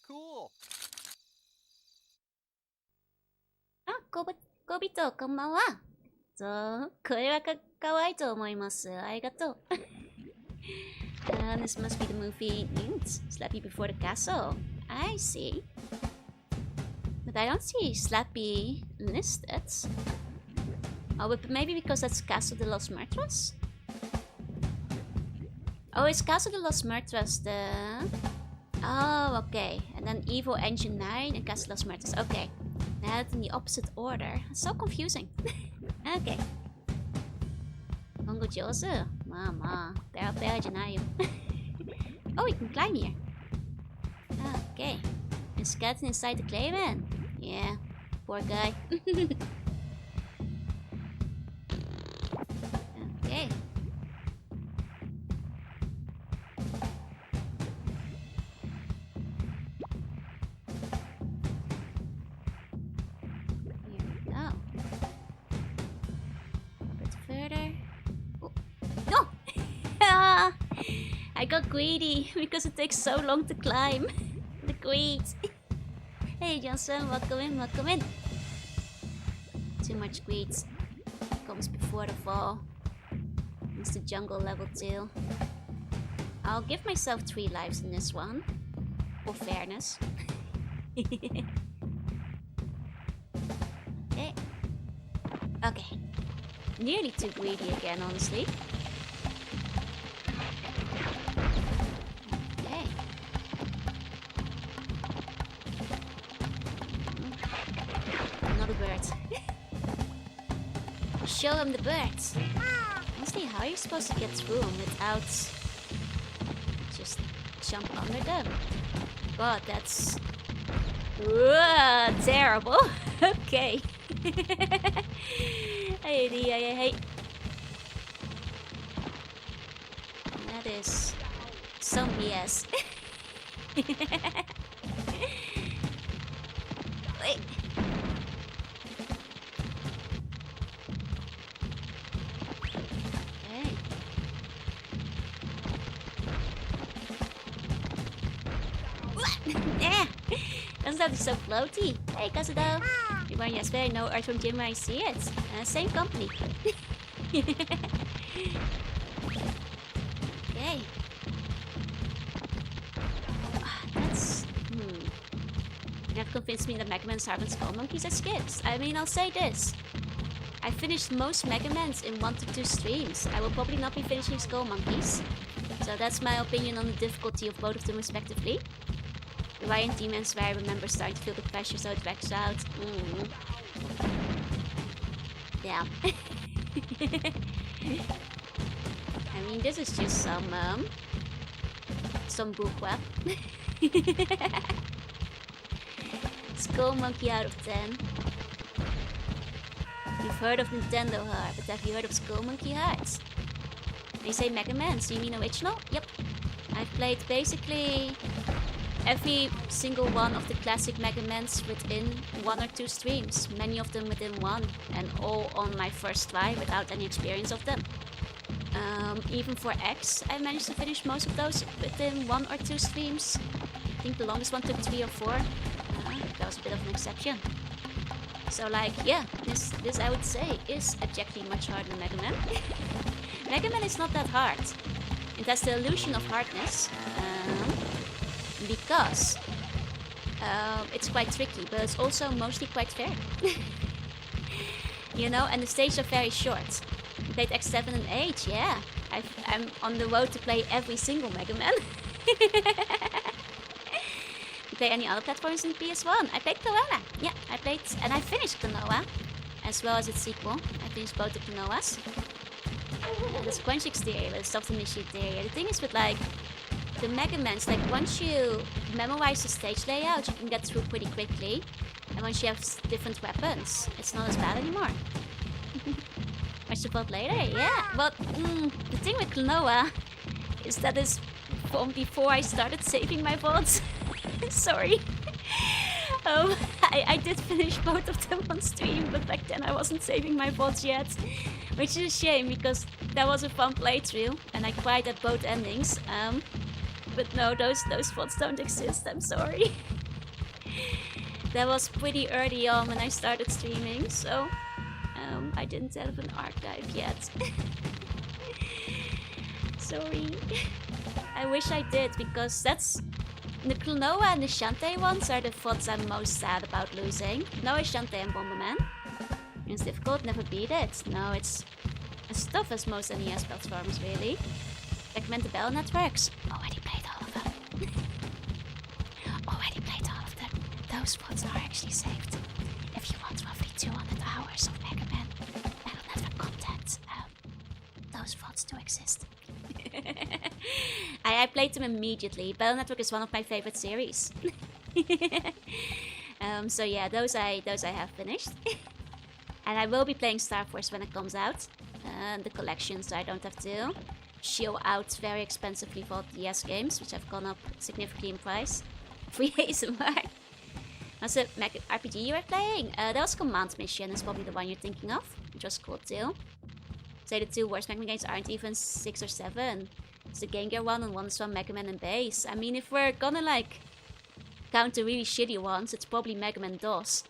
Cool. Ah, Kobito, こんばんは。これはかわいいと思います。ありがとう。This must be the movie Slappy Before the Castle. I see. But I don't see Slappy listed. Oh, but maybe because that's Castle de los Muertos? Oh, it's Castle de los Muertos the... Oh, okay. And then Evil Engine 9 and Castle de los Muertos. Okay. That's in the opposite order. It's so confusing. Okay. Hongo Josu. Mama. Peraじゃないよ. Oh, we can climb here. Okay. And skeleton inside the clay van. Yeah. Poor guy. Okay. Here we go. A bit further. Oh. No! I got greedy because it takes so long to climb. The greed. Hey Johnson, welcome in, welcome in. Too much greed comes before the fall. It's the jungle level 2. I'll give myself 3 lives in this one. For fairness. Okay. Okay. Nearly too greedy again, honestly. Okay. Another bird. Show him the birds. Honestly, how are you supposed to get through them without just jump under them? God, that's terrible. Okay. Hey. That is some BS. Wait. Yeah, doesn't have to be so floaty. Hey, Kazudo. You weren't yesterday. No Earth from Jim. I see it. Same company. Okay. That's You have convinced me that Mega Man's Harp and Skullmonkeys are skips. I mean, I'll say this. I finished most Mega Mans in 1 to 2 streams. I will probably not be finishing Skullmonkeys. So So that's my opinion on the difficulty of both of them respectively. Ryan Demons, where I remember starting to feel the pressure, so it drags out. Yeah. I mean, this is just some bullcrap. Skullmonkey out of 10. You've heard of Nintendo Heart, but have you heard of Skullmonkey Hearts? When you say Mega Man, so you mean original? Yep. I've played basically every single one of the classic Mega Mans within 1 or 2 streams. Many of them within 1, and all on my first try without any experience of them. Even for X, I managed to finish most of those within 1 or 2 streams. I think the longest one took 3 or 4. That was a bit of an exception. So like, yeah, this I would say is objectively much harder than Mega Man. Mega Man is not that hard. It has the illusion of hardness, because it's quite tricky, but it's also mostly quite fair. You know, and the stages are very short. I played X7 and 8, yeah. I'm on the road to play every single Mega Man. You play any other platforms in PS1? I played Jorunna. Yeah, I played, and I finished Klonoa, as well as its sequel. I finished both the Klonoas. The Squench exterior, the soft initial exterior. The thing is with like the Mega Mans, like once you memorize the stage layout, you can get through pretty quickly. And once you have different weapons, it's not as bad anymore. Watch the VOD later, yeah. But the thing with Klonoa is that it's from before I started saving my VODs. Sorry. I did finish both of them on stream, but back then I wasn't saving my VODs yet. Which is a shame, because that was a fun playthrough, and I cried at both endings. But no, those VODs don't exist, I'm sorry. That was pretty early on when I started streaming, so I didn't have an archive yet. Sorry. I wish I did, because that's... The Klonoa and the Shantae ones are the VODs I'm most sad about losing. No, it's Shantae and Bomberman. It's difficult, never beat it. No, it's as tough as most NES platforms, really. Recommend the Bell Networks. Already played all of them. Already played all of them. Those VODs are actually saved. If you want roughly 200 hours of Mega Man Bell Network content, those VODs do exist. I played them immediately. Battle Network is one of my favorite series. So yeah, those I have finished. And I will be playing Star Force when it comes out. The collection, so I don't have to shell out very expensively for DS games, which have gone up significantly in price. Free ASMR. What's a RPG you were playing? That was Command Mission, is probably the one you're thinking of, which was cool too. Say the 2 worst Mega Man games aren't even 6 or 7. It's the Game Gear one and one's from Mega Man and Base. I mean, if we're gonna like count the really shitty ones, it's probably Mega Man DOS.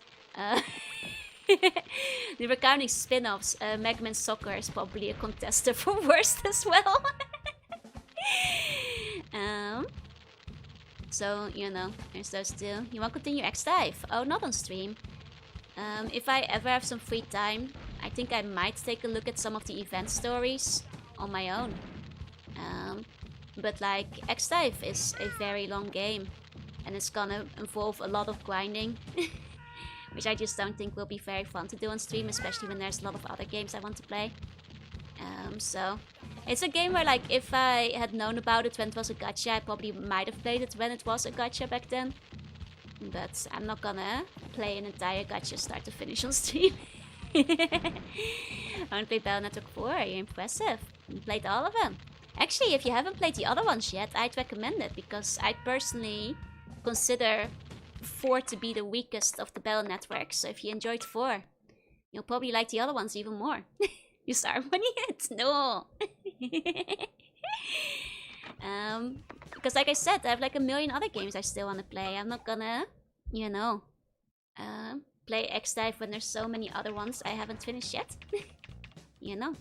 If we're counting spin-offs, Mega Man Soccer is probably a contester for worst as well. So, you know, there's those 2. You want to continue X-Dive? Oh, not on stream. If I ever have some free time, I think I might take a look at some of the event stories on my own. But like, X-Dive is a very long game, and it's gonna involve a lot of grinding, which I just don't think will be very fun to do on stream, especially when there's a lot of other games I want to play. So it's a game where like, if I had known about it when it was a gacha, I probably might have played it when it was a gacha back then. But I'm not gonna play an entire gacha start to finish on stream. I want to play Battle Network 4, you're impressive. You played all of them. Actually, if you haven't played the other ones yet, I'd recommend it, because I personally consider 4 to be the weakest of the Battle Networks. So if you enjoyed 4, you'll probably like the other ones even more. You start money it? No. Because like I said, I have like a million other games I still want to play. I'm not gonna, you know, play X-Dive when there's so many other ones I haven't finished yet. You know.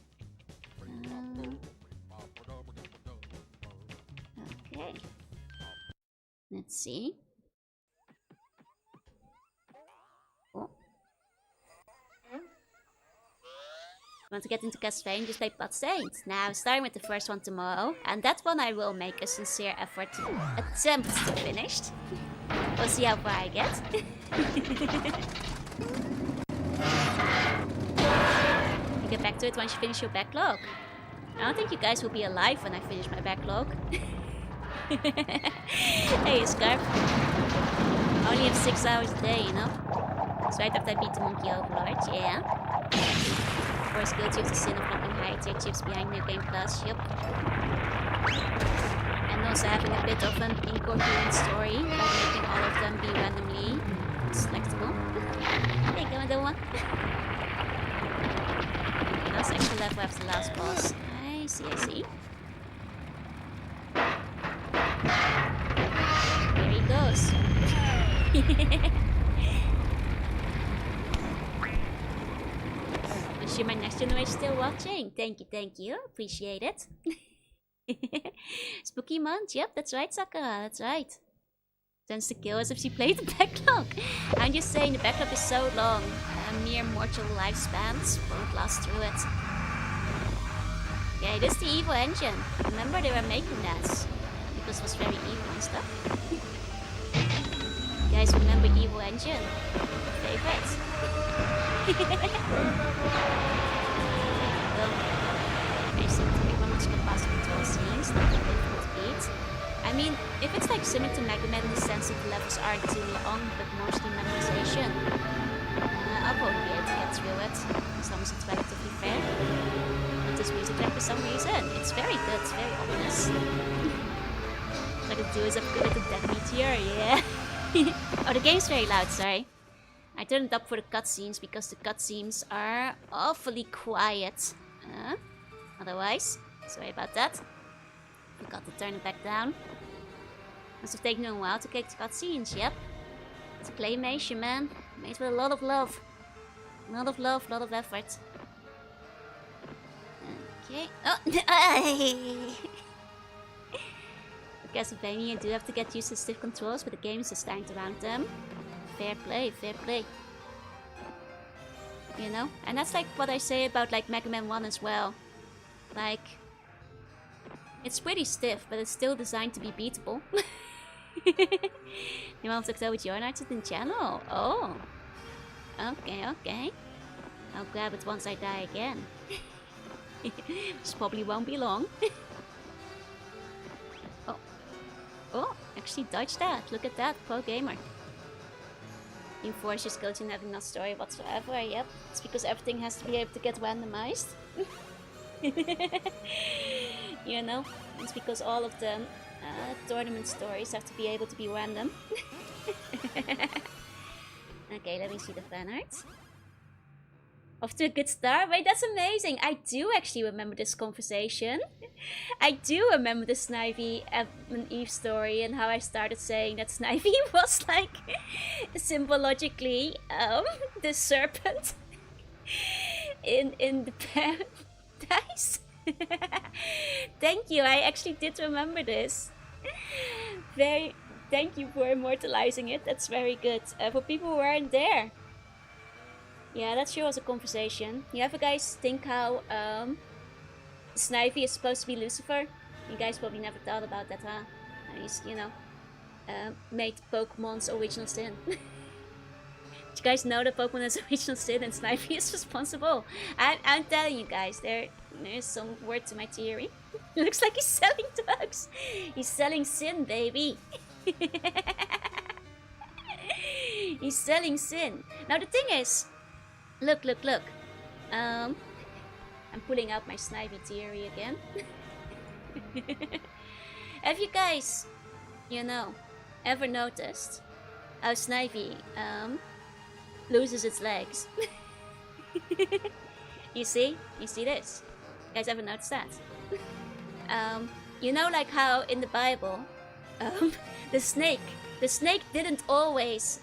Okay. Let's see. Oh. Want to get into Castlevania, just play Bloodstained. Now, starting with the first one tomorrow. And that one I will make a sincere effort to attempt to finish. We'll see how far I get. You get back to it once you finish your backlog. I don't think you guys will be alive when I finish my backlog. Hey, Scarf. I only have 6 hours a day, you know? It's right after I beat the Monkey Overlord, yeah. Of course, guilty of the sin of looking high tier chips behind New Game Plus, yup. And also having a bit of an incoherent story, by making all of them be randomly selectable. There you go, another one. Last extra level after the last boss. I see, I see. There he goes. I'm sure my next generation is still watching. Thank you. Appreciate it. Spooky month, yep, that's right, Sakura, that's right. Tends to kill us if she played the backlog. I'm just saying the backlog is so long. Mere mortal lifespans won't last through it. Yeah, it is the evil engine. Remember they were making that because it was very evil and stuff. You guys remember evil engine? Favorite. Well, basically to make one much capacity control scenes, not that difficult to beat. I mean, if it's like similar to Mega Man in the sense that the levels aren't too long, but mostly memorization, I'll probably be able to get through it, as long as it's relatively fair. But this music track for some reason, it's very good, it's very ominous. Like the duos of good at the Death Meteor, yeah. Oh, the game's very loud, sorry. I turned it up for the cutscenes because the cutscenes are awfully quiet. Otherwise, sorry about that. Forgot to turn it back down. Must have taken a while to get the cutscenes, yep. It's a claymation, man. Made with a lot of love. A lot of love, a lot of effort. Okay. Oh! For Castlevania, you do have to get used to stiff controls, but the game is designed around them. Fair play, fair play. You know? And that's like what I say about like Mega Man 1 as well. Like, it's pretty stiff, but it's still designed to be beatable. You want to talk with Jorunna to the channel? Oh. Okay, okay. I'll grab it once I die again. Which probably won't be long. Oh. Oh, actually dodged that. Look at that, pro gamer. Enforce your skills in having no story whatsoever. Yep, it's because everything has to be able to get randomized. You know, it's because all of the tournament stories have to be able to be random. Okay, let me see the fan art. Off to a good start. Wait, that's amazing. I do actually remember this conversation. I do remember the Snivy and Eve story and how I started saying that Snivy was like symbologically the serpent in the paradise. Thank you. I actually did remember this. Thank you for immortalizing it. That's very good. For people who weren't there. Yeah, that sure was a conversation. You ever guys think how Snivy is supposed to be Lucifer? You guys probably never thought about that, huh? He's, you know, made Pokemon's original sin. Did you guys know that Pokemon is original sin and Snivy is responsible? I'm telling you guys, there's some word to my theory. Looks like he's selling drugs. He's selling sin, baby. He's selling sin. Now the thing is, look. I'm pulling out my Snivy theory again. Have you guys, you know, ever noticed how Snivy loses its legs? You see this? You guys ever noticed that? You know, like how in the Bible, the snake didn't always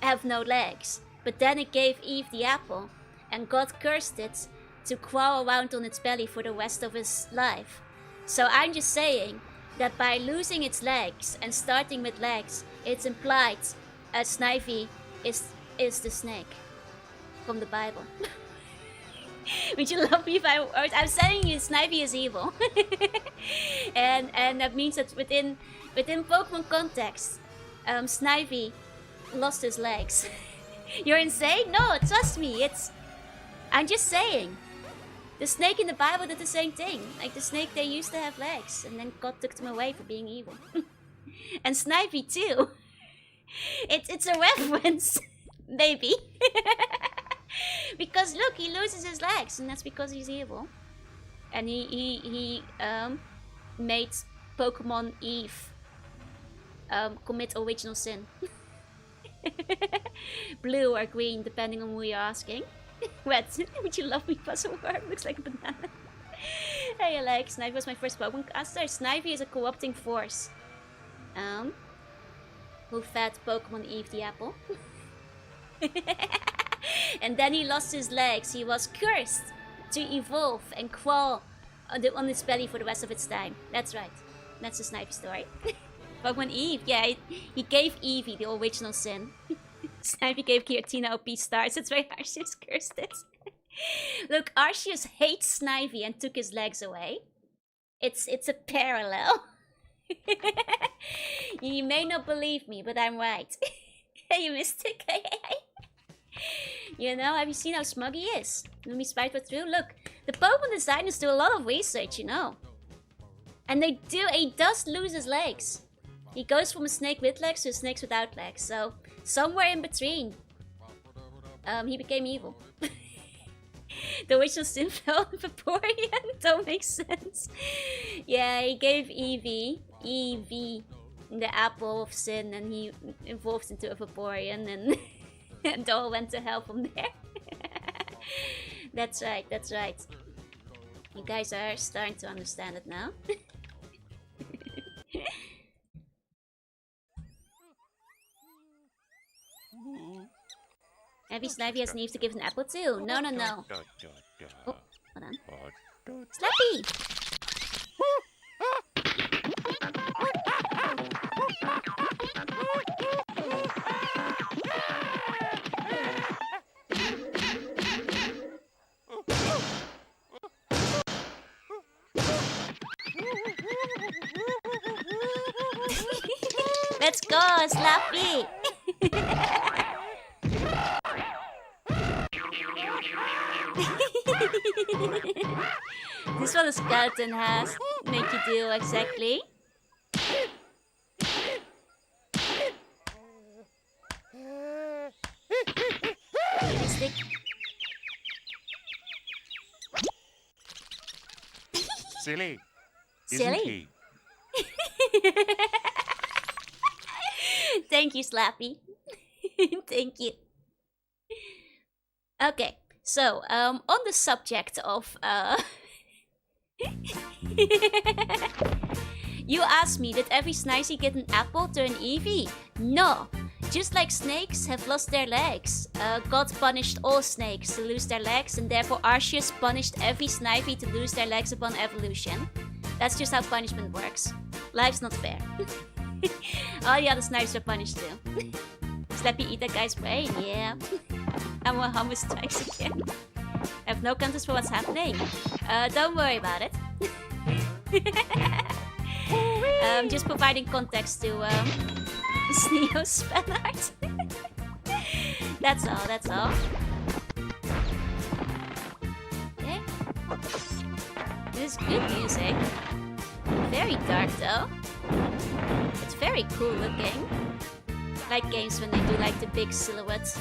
have no legs, but then it gave Eve the apple, and God cursed it to crawl around on its belly for the rest of its life. So I'm just saying that by losing its legs and starting with legs, it's implied Snivy is the snake from the Bible. Would you love me if I'm telling you, Snivy is evil. and that means that within Pokemon context, Snivy lost his legs. You're insane? No, trust me. I'm just saying. The snake in the Bible did the same thing. Like the snake, they used to have legs, and then God took them away for being evil. And Snivy too. It's a reference, maybe. Because look, he loses his legs, and that's because he's evil. And he made Pokemon Eve commit original sin. Blue or green, depending on who you're asking. Red, would you love me, Puzzleworm? Looks like a banana. Hey, Alex, Snivy was my first Pokemon caster. Snivy is a corrupting force. Who fed Pokemon Eve the apple. And then he lost his legs. He was cursed to evolve and crawl on its belly for the rest of its time. That's right. That's the Snivy story. Pokemon Eve, yeah, he gave Eevee the original sin. Snivy gave Giratina OP stars. That's why Arceus cursed it. Look, Arceus hates Snivy and took his legs away. It's a parallel. You may not believe me, but I'm right. Hey, Mystic. Hey. You know, have you seen how smug he is? Let me spite what's true. Look, the Pokemon designers do a lot of research, you know. And he does lose his legs. He goes from a snake with legs to a snake without legs. So, somewhere in between, he became evil. The original sin fell on Vaporeon. Don't make sense. Yeah, he gave Eevee the apple of sin, and he evolved into a Vaporeon, and and all went to hell from there. That's right. You guys are starting to understand it now. Maybe Snivy has Neve to give an apple too. No. Oh, hold on. Slappy! Let's go, Slappy! This is what a skeleton has. Make you do exactly. Stick. Silly. Silly. Thank you, Slappy. Thank you. Okay, so on the subject of you asked me, did every Snivy get an apple turn Eevee? No. Just like snakes have lost their legs, God punished all snakes to lose their legs, and therefore Arceus punished every Snivy to lose their legs upon evolution. That's just how punishment works. Life's not fair. All the other Snivys were punished too. Slappy eat that guy's brain, yeah. I'm a hummus strikes again. I have no context for what's happening. Don't worry about it. Just providing context to Sneo's fan art. That's all. Okay. This is good music. Very dark though. It's very cool looking. Like games when they do like the big silhouette.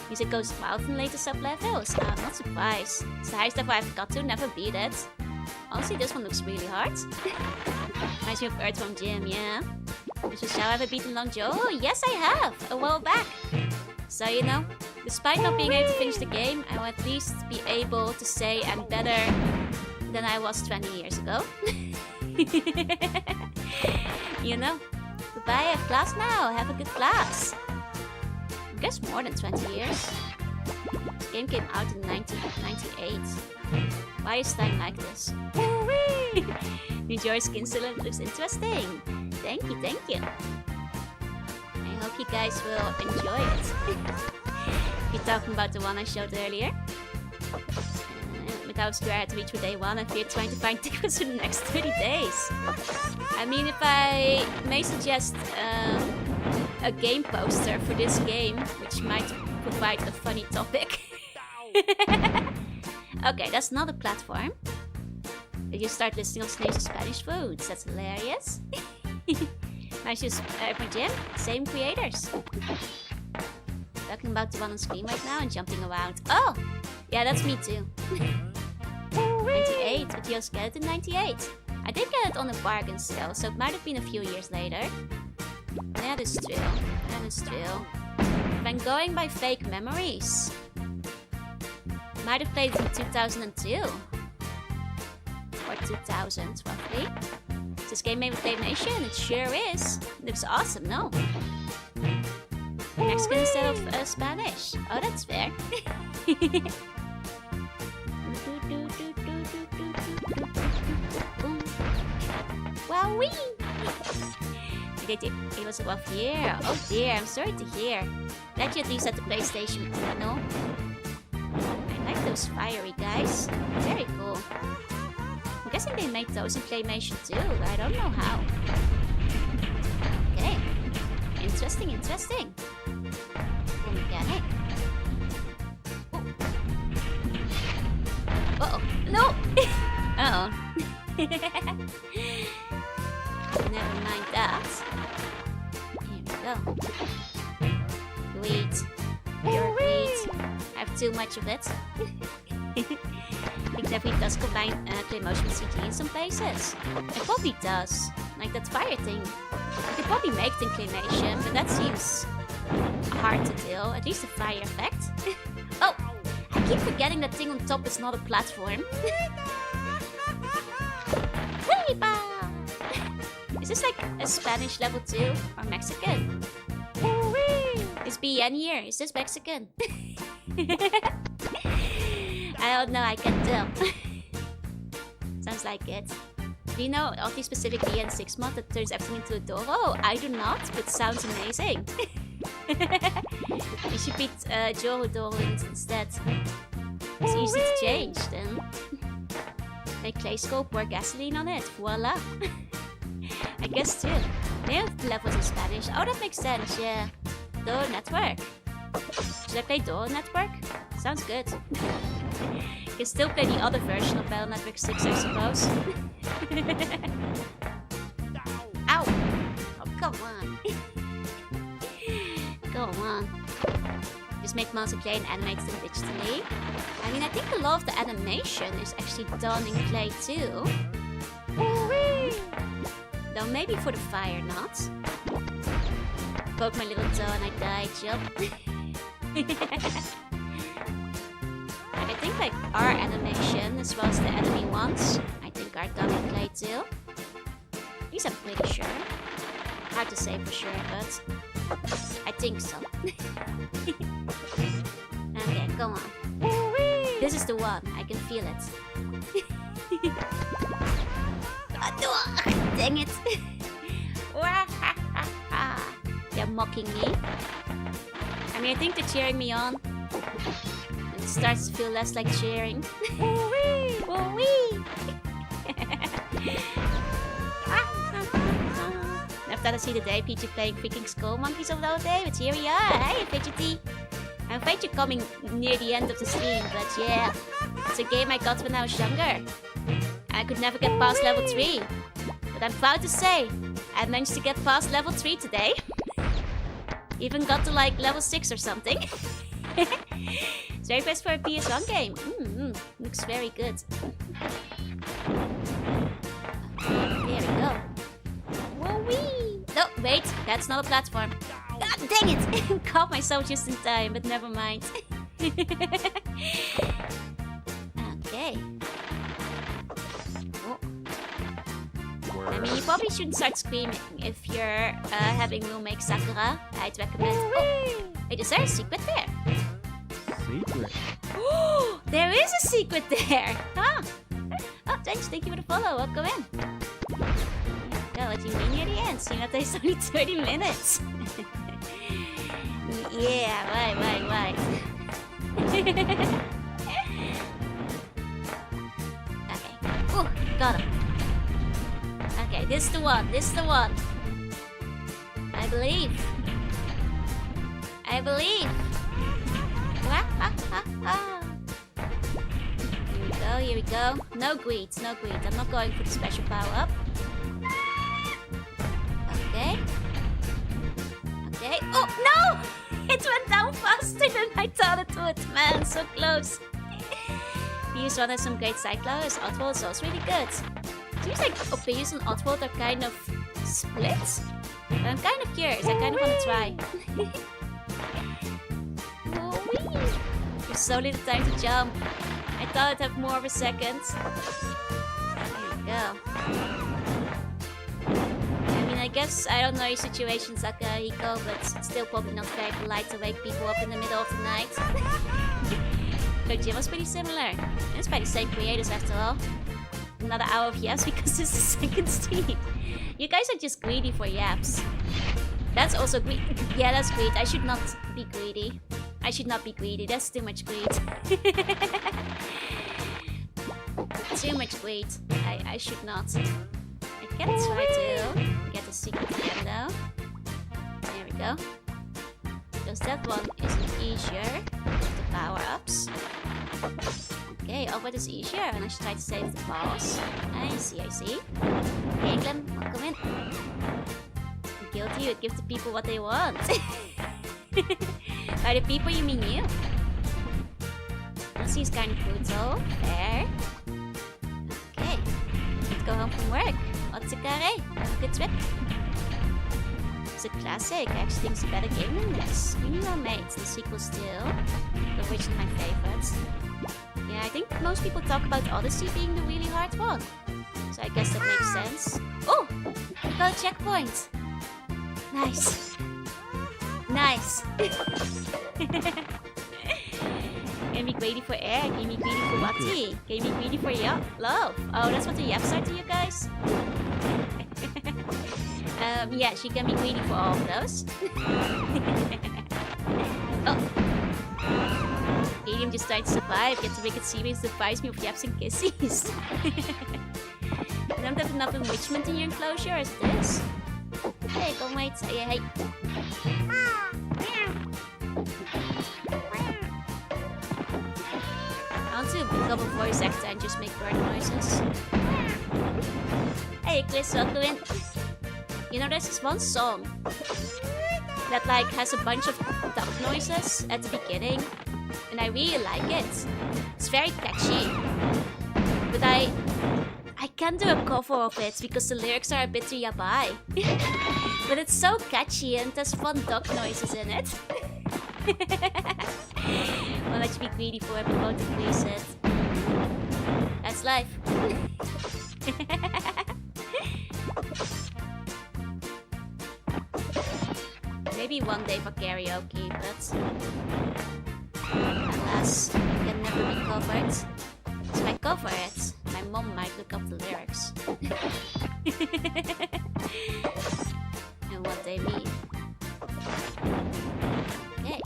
Music goes wild in later sub-levels. I'm not surprised. It's the highest level I've got to, never beat it. Honestly, this one looks really hard. Reminds me of Earthworm Jim, yeah. Mr. Shao, have I beaten Long Joe? Oh, yes I have! A while back. So, you know, despite not being able to finish the game, I will at least be able to say I'm better than I was 20 years ago. You know? Goodbye, I have class now. Have a good class. I guess more than 20 years. This game came out in 1998. Why is time like this? Enjoy skin silhouette, looks interesting. Thank you. I hope you guys will enjoy it. You're talking about the one I showed earlier. with how obscure I had to reach for day 1. I feared trying to find tickets for the next 30 days. I mean, if I may suggest a game poster for this game, which might provide a funny topic. Okay, that's not a platform. You start listing off names of Spanish foods. That's hilarious. Nice use my gym. Same creators. Talking about the one on screen right now and jumping around. Oh! Yeah, that's me too. 98. With Skeleton 98. I did get it on a bargain sale, so it might have been a few years later. That is true. That is true. If I'm going by fake memories, might have played it in 2002. Or 2000, roughly. Is this game made with claymation? It sure is. It looks awesome, no? Mexican instead of Spanish. Oh, that's fair. Wowee! It was a rough year. Oh dear, I'm sorry to hear. Glad you at least had the PlayStation Portal. I like those fiery guys. Very cool. I'm guessing they make those in claymation too. I don't know how. Okay. Interesting, interesting. Mechanic. Uh-oh. No! Uh-oh. Never mind that. Here we go. Greed. Pure greed. I have too much of it. I think definitely does combine claymation with CG in some places. It probably does. Like that fire thing. You could probably make it in claymation, but that seems hard to do. At least the fire effect. Oh! I keep forgetting that thing on top is not a platform. Is this like a Spanish level 2 or Mexican? Is BN here? Is this Mexican? I don't know, I can't tell. Sounds like it. Do you know of the specific BN6 mod that turns everything into a Doro? I do not, but sounds amazing. You should beat Jorunna instead. It's easy to change then. Make clay scope, pour gasoline on it. Voila. I guess too. They have the levels in Spanish. Oh, that makes sense, yeah. Doro Network. Should I play Doro Network? Sounds good. You can still play the other version of Battle Network 6, I suppose. Ow! Oh, come on. Go on. Just make mouse and clay and animate them digitally. I mean, I think a lot of the animation is actually done in clay too. Though maybe for the fire not. Poke my little toe and I died, yup. And I think like our animation as well as the enemy ones, I think are done in clay too. At least I'm pretty sure. Hard to say for sure, but I think so. Okay, go on. This is the one. I can feel it. Dang it. They're mocking me. I mean, I think they're cheering me on. And it starts to feel less like cheering. After I see the day Peachy playing freaking Skullmonkeys of the whole day, but here we are. Hey, Fidgety. I'm afraid you're coming near the end of the stream, but yeah. It's a game I got when I was younger. I could never get past level 3. But I'm proud to say, I managed to get past level 3 today. Even got to like level 6 or something. It's very best for a PS1 game. Looks very good. There we go. Whoa-wee! No, wait, that's not a platform. God dang it! Caught myself just in time, but never mind. Okay. Oh. I mean, you probably shouldn't start screaming if you're having roommate Sakura. I'd recommend. Oh, wait, is there a secret there? Secret? Oh, there is a secret there! Huh? Oh, thanks, thank you for the follow. Welcome in. Yeah, what do you mean near the end? Seeing that there's only 30 minutes. Yeah, right. Got him. Okay, this is the one. This is the one. I believe. I believe. Here we go, here we go. No greed, no greed. I'm not going for the special power up. Okay. Okay. Oh, no! It went down faster than I thought it would. Man, so close. PS1 has some great cyclos. Oddworld is also really good. Seems like opinions on Oddworld are kind of split. But I'm kind of curious. I kind of want to try. There's so little time to jump. I thought I'd have more of a second. There we go. I mean, I guess I don't know your situation, Sakahiko, but it's still probably not very polite to wake people up in the middle of the night. The gym was pretty similar. It's by the same creators after all. Another hour of yaps because this is the second stream. You guys are just greedy for yaps. That's also greed. Yeah, that's greed. I should not be greedy. I should not be greedy. That's too much greed. Too much greed. I should not. I can try to get a secret again though. There we go. Because that one isn't easier with the power-ups. Okay, Albert is easier and I should try to save the balls. I see, I see. Okay, Clem, welcome in. Guilty, you give the people what they want. By the people, you mean you. This is kind of brutal. Fair. Okay. Let's go home from work. Otsukare. Have a good trip. It's a classic. I actually think it's a better game than this. Really well made. The sequel still. The original my favorite. Yeah, I think most people talk about Odyssey being the really hard one. So I guess that makes sense. Oh! We got a checkpoint. Nice. Nice. Can be greedy for air, can be greedy for Wati, can be greedy for love. Oh, that's what the yaps are to you guys? Yeah, she can be greedy for all of those. Oh. Alien just tried to survive, get to make it series surprise me with yaps and kisses. You don't have enough enrichment in your enclosure as it is. Hey, come wait. Hey. I want to become a voice actor and just make bird noises. Hey, Chris, welcome in. You know, there's this one song that like has a bunch of duck noises at the beginning, and I really like it. It's very catchy, but I can't do a cover of it because the lyrics are a bit too yabai. But it's so catchy and there's fun duck noises in it. I'll let you be greedy for it, but won't increase it. That's life. Maybe one day for karaoke, but alas, it can never be covered. So if I cover it, my mom might look up the lyrics. And what they mean. Okay.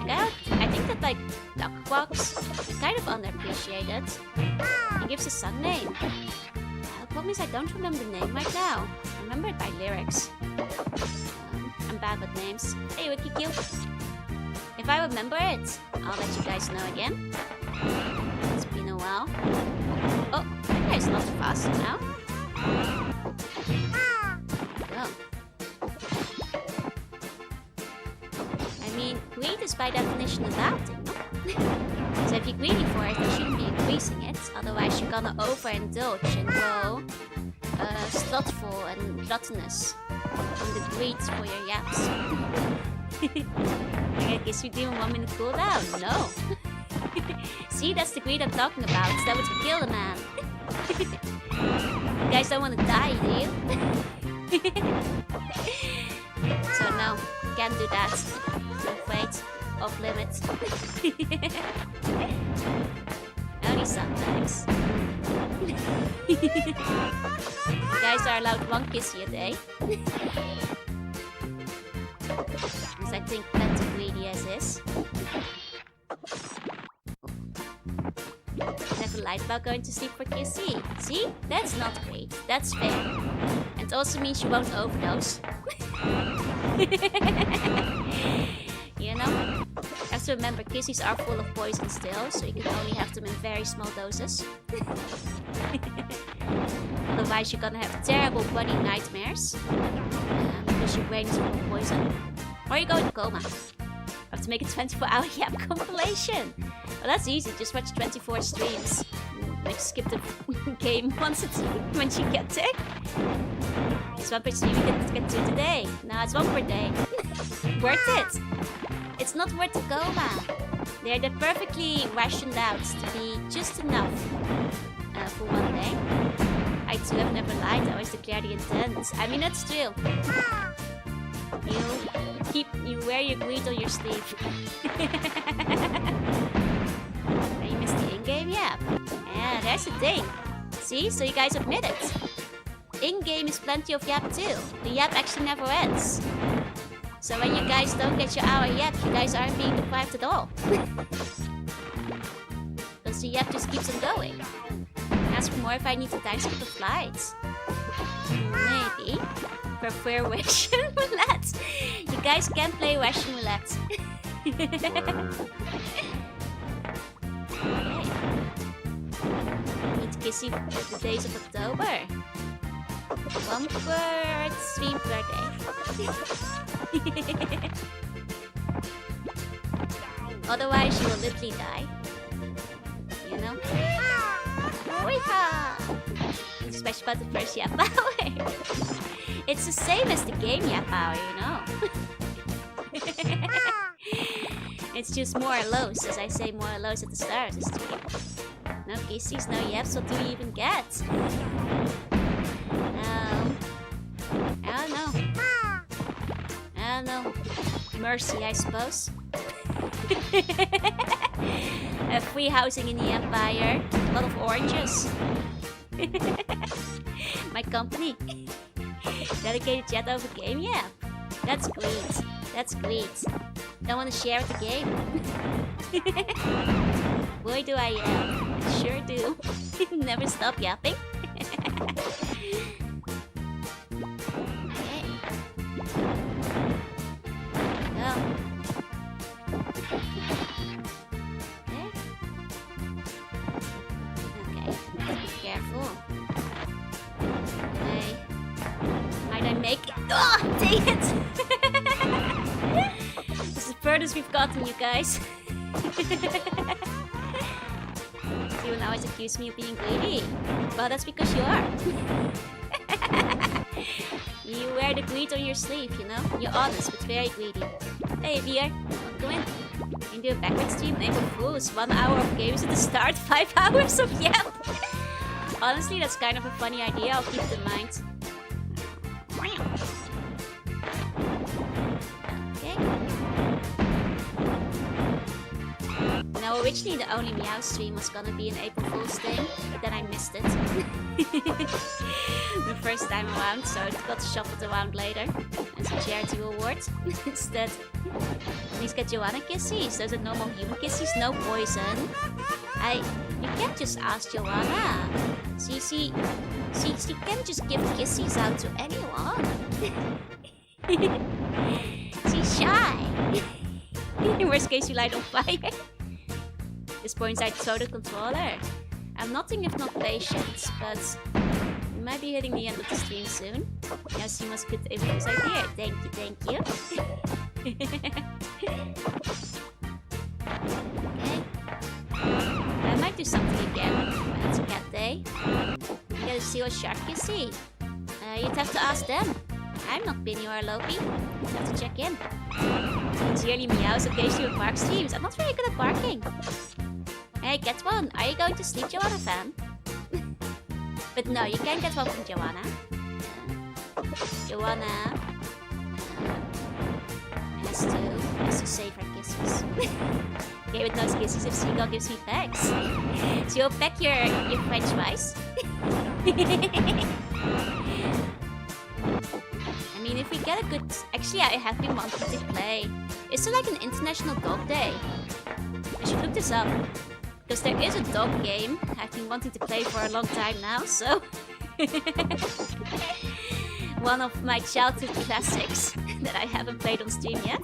Well, I think that like duck quacks are kind of underappreciated. He gives a son name. The problem is I don't remember the name right now. I remember it by lyrics. I'm bad with names. Hey, WikiQ. If I remember it, I'll let you guys know again. It's been a while. Oh, that guy's not fast now. Oh. I mean, greed is by definition a bad thing, no? So if you're greedy for it, you shouldn't be increasing it. Otherwise, you're gonna overindulge and grow slothful and gluttonous on the greed for your yaps. I guess we do a 1 minute cooldown. No. See, that's the greed I'm talking about. That would kill a man. You guys don't want to die, do you? So no, can't do that. I'm afraid. Off limits. Only sometimes. You guys are allowed one kissy a day. Because I think that's greedy as is. lied about going to sleep for Kissy. See? That's not great. That's fair. And also means you won't overdose. You know? You have to remember, Kissies are full of poison still, so you can only have them in very small doses. Otherwise you're gonna have terrible bloody nightmares. Because your brain is full of poison. Or you go into coma. Have to make a 24-hour Yap compilation. Well, that's easy. Just watch 24 streams. Like skip the game once you get there. It's one per stream you get to today. No, it's one per day. Worth it. It's not worth the coma. They're perfectly rationed out to be just enough for one day. I too have never lied. I always declare the intent. I mean, that's true. You wear your greed on your sleeve. And you missed the in-game Yap. Yeah, there's the thing. See? So you guys admit it. In-game is plenty of Yap too. The Yap actually never ends. So when you guys don't get your hour Yap, you guys aren't being deprived at all. Because the Yap just keeps on going. Ask for more if I need to time skip a flight. Maybe. Prefer Russian roulette. You guys can play Russian roulette. Need Kissy for the days of October. One per stream per day. Otherwise, you will literally die. You know? Especially about the first Yap hour. It's the same as the game Yap hour, you know? It's just more lows, as I say more lows at the start of the stream. No Kissies, no Yaps, what do we even get? I don't know. Mercy, I suppose. Free housing in the Empire. A lot of oranges. My company. Dedicated chat over game? Yeah. That's great. That's great. Don't want to share the game. Boy, do I yap. Sure do. Never stop yapping. Oh, dang it! This is the furthest we've gotten, you guys. You will always accuse me of being greedy. Well, that's because you are. You wear the greed on your sleeve, you know? You're honest, but very greedy. Hey, VR, go in. You can do a backward stream, April Fools. 1 hour of games at the start, 5 hours of Yap. Honestly, that's kind of a funny idea. I'll keep it in mind. Now, originally the only Meow stream was gonna be an April Fool's thing, but then I missed it. The first time around, so it got shuffled around later as a charity reward. Instead, please get Joanna Kissies. Those are normal human Kissies, no poison. You can't just ask Joanna. She can't just give Kissies out to anyone. She's shy. In worst case, you light on fire. This points out to the controller. I'm nothing if not patient, but we might be hitting the end of the stream soon. Yes, you must put the infos out here. Thank you. Okay. I might do something again when it's a cat day. You gotta see what shark you see. You'd have to ask them. I'm not Binny or Loki. You'd have to check in. Sincerely meows occasionally with bark streams. I'm not very good at barking. Hey, get one. Are you going to sleep, Joanna fan? But no, you can't get one from Joanna. Joanna has to save her kisses. Okay, with those kisses if Seagull gives me pecks. So you'll peck your french fries. I mean, if we get a good... Actually, I have been wanting to play. Is there like an International Dog Day? I should look this up. Because there is a dog game I've been wanting to play for a long time now, so... One of my childhood classics that I haven't played on stream yet.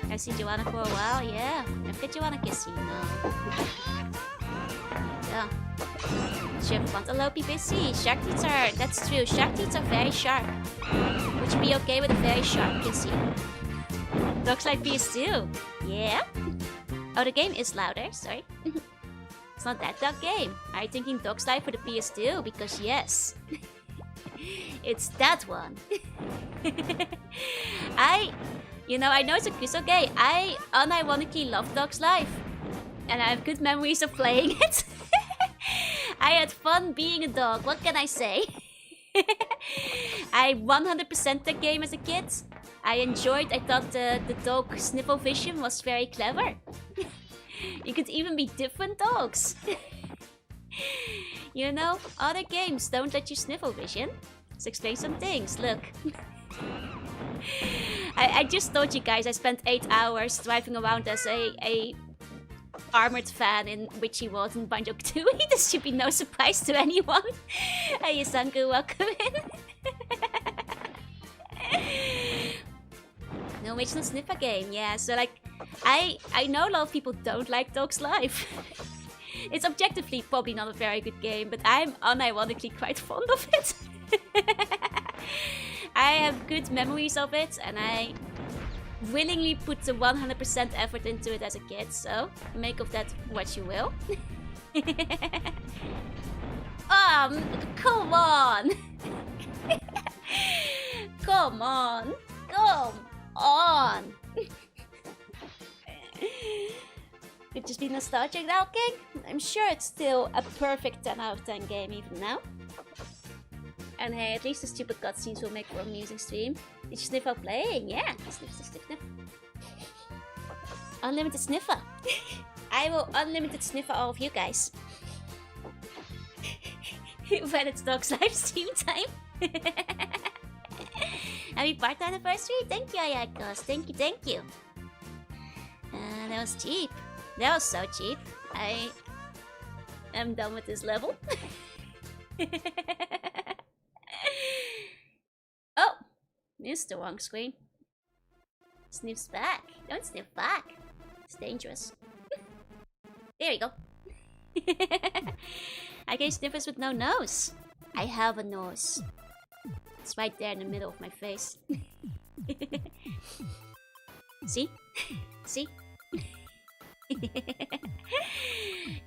I've seen Joanna for a while, yeah. I've got Joanna kissing now. Yeah. Chef want a low busy. Shark teeth are, that's true, shark teeth are very sharp. Would you be okay with a very sharp kissy? Looks like PS2. Yeah? Oh, the game is louder, sorry. It's not that dog game. Are you thinking Dog's Life for the PS2? Because yes. It's that one. You know, I know it's a Kuso game. I unironically love Dog's Life. And I have good memories of playing it. I had fun being a dog, what can I say? I 100% that game as a kid. I thought the dog sniffle vision was very clever. You could even be different dogs. You know, other games don't let you sniffle vision. Let's explain some things, look. I just told you guys I spent 8 hours driving around as a armored fan in Witchy World in Banjo-Kazooie. This should be no surprise to anyone. Hey Yusanku, welcome in. No original sniffer game, yeah, so like I know a lot of people don't like Dog's Life. It's objectively probably not a very good game, but I'm unironically quite fond of it. I have good memories of it, and I willingly put the 100% effort into it as a kid, so make of that what you will. Come on! Come on! Come on! Could just be nostalgic now, King? I'm sure it's still a perfect 10 out of 10 game even now. And hey, at least the stupid cutscenes will make for an amusing stream. Did you sniff while playing? Yeah, sniff, sniff, sniff, sniff. Unlimited sniffer. I will unlimited sniffer all of you guys. When it's Dog's Life stream time. Happy party anniversary! Thank you, Ayakos. Thank you, thank you. That was cheap. That was so cheap. I am done with this level. Oh! It's the wrong screen. Sniffs back. Don't sniff back. It's dangerous. There you go. I get sniffers with no nose. I have a nose. It's right there in the middle of my face. See? See?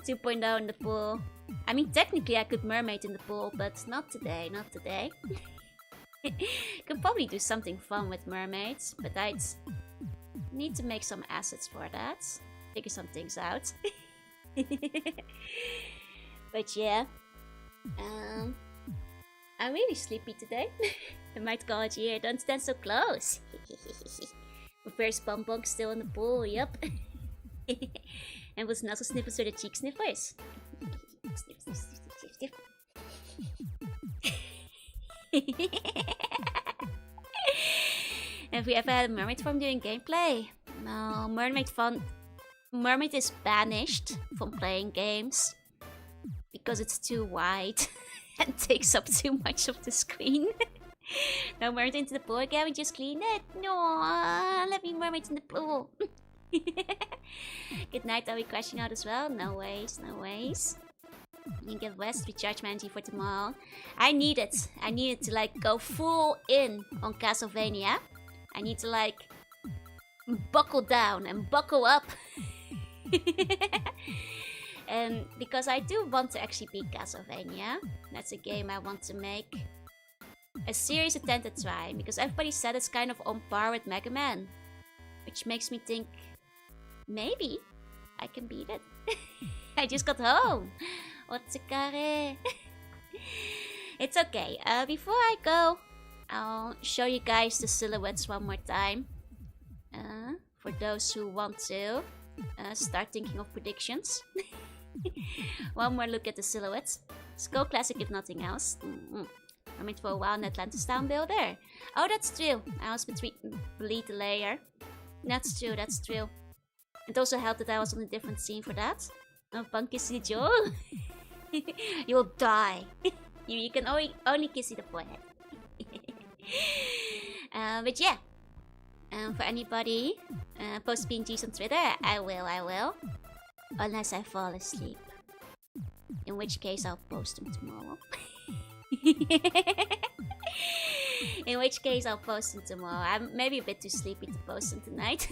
2.0 in the pool. I mean, technically I could mermaid in the pool, but not today, not today. Could probably do something fun with mermaids, but I'd need to make some assets for that. Figure some things out. But yeah. I'm really sleepy today. I might call it here. Don't stand so close. Where's Bonbon still in the pool? Yup. And was Nuzzle Snippers for the cheek sniffers. Sniff, sniff, sniff, sniff, sniff. Have we ever had a mermaid farm doing gameplay? No, Mermaid is banished from playing games because it's too wide and takes up too much of the screen. No mermaid into the pool again, we just cleaned it. No, let me mermaid in the pool. Good night, are we crashing out as well? No ways, no ways. You can get rest, recharge my energy for tomorrow. I need it. I need it to like go full in on Castlevania. I need to like buckle down and buckle up. And because I do want to actually beat Castlevania. That's a game I want to make a serious attempt at trying. Because everybody said it's kind of on par with Mega Man. Which makes me think maybe I can beat it. I just got home. What's a care? It's okay. Before I go, I'll show you guys the silhouettes one more time. For those who want to start thinking of predictions. One more look at the silhouettes. Skull Classic if nothing else. I mean for a while in Atlantis Town Builder. Oh, that's true. I was bleed the layer. That's true, that's true. It also helped that I was on a different scene for that. Oh, Punk kissy Joe. You will die. You can only kiss the forehead. But yeah. For anybody, post PNGs on Twitter. I will. Unless I fall asleep. In which case I'll post them tomorrow. In which case I'll post them tomorrow. I'm maybe a bit too sleepy to post them tonight.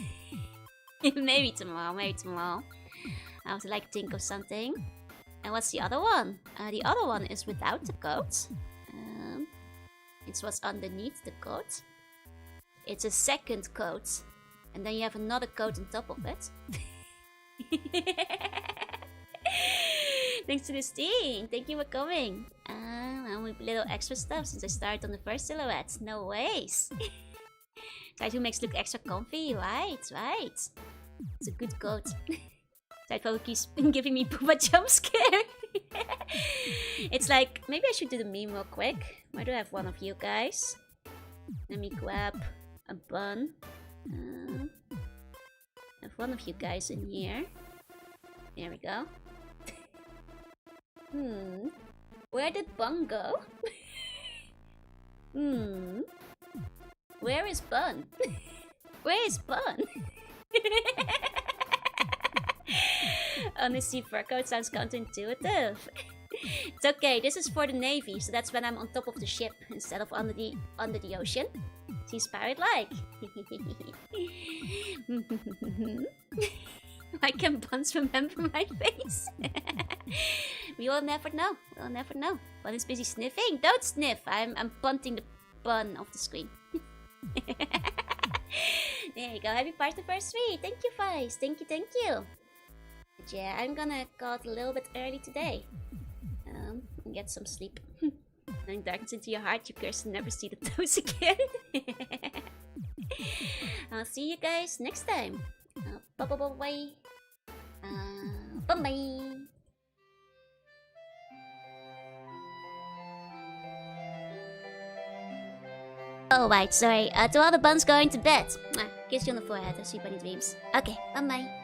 maybe tomorrow. I have to like think of something. And what's the other one? The other one is without the coat. It's what's underneath the coat. It's a second coat. And then you have another coat on top of it. Thanks to the Steam. Thank you for coming. And with little extra stuff since I started on the first silhouette. No ways. Side who makes look extra comfy. Right. It's a good coat. Side keeps giving me Poopa jump scare. It's like, maybe I should do the meme real quick. Why do I have one of you guys? Let me grab a bun. I have one of you guys in here. There we go. Where did Bun go? Where is Bun? Where is Bun? Honestly, fur coat sounds counterintuitive. It's okay, this is for the Navy, so that's when I'm on top of the ship instead of under the ocean. Seems pirate-like. Why can Buns remember my face? We will never know. Bun is busy sniffing. Don't sniff. I'm punting the bun off the screen. There you go. Happy anniversary. Thank you, Vice. Thank you. But yeah, I'm gonna call it a little bit early today. And get some sleep. Then darkens into your heart, you curse and never see the toes again. I'll see you guys next time. Bye. Bye. Oh, right, sorry. To all the buns going to bed. Kiss you on the forehead. I'll sleep any dreams. Okay, bye.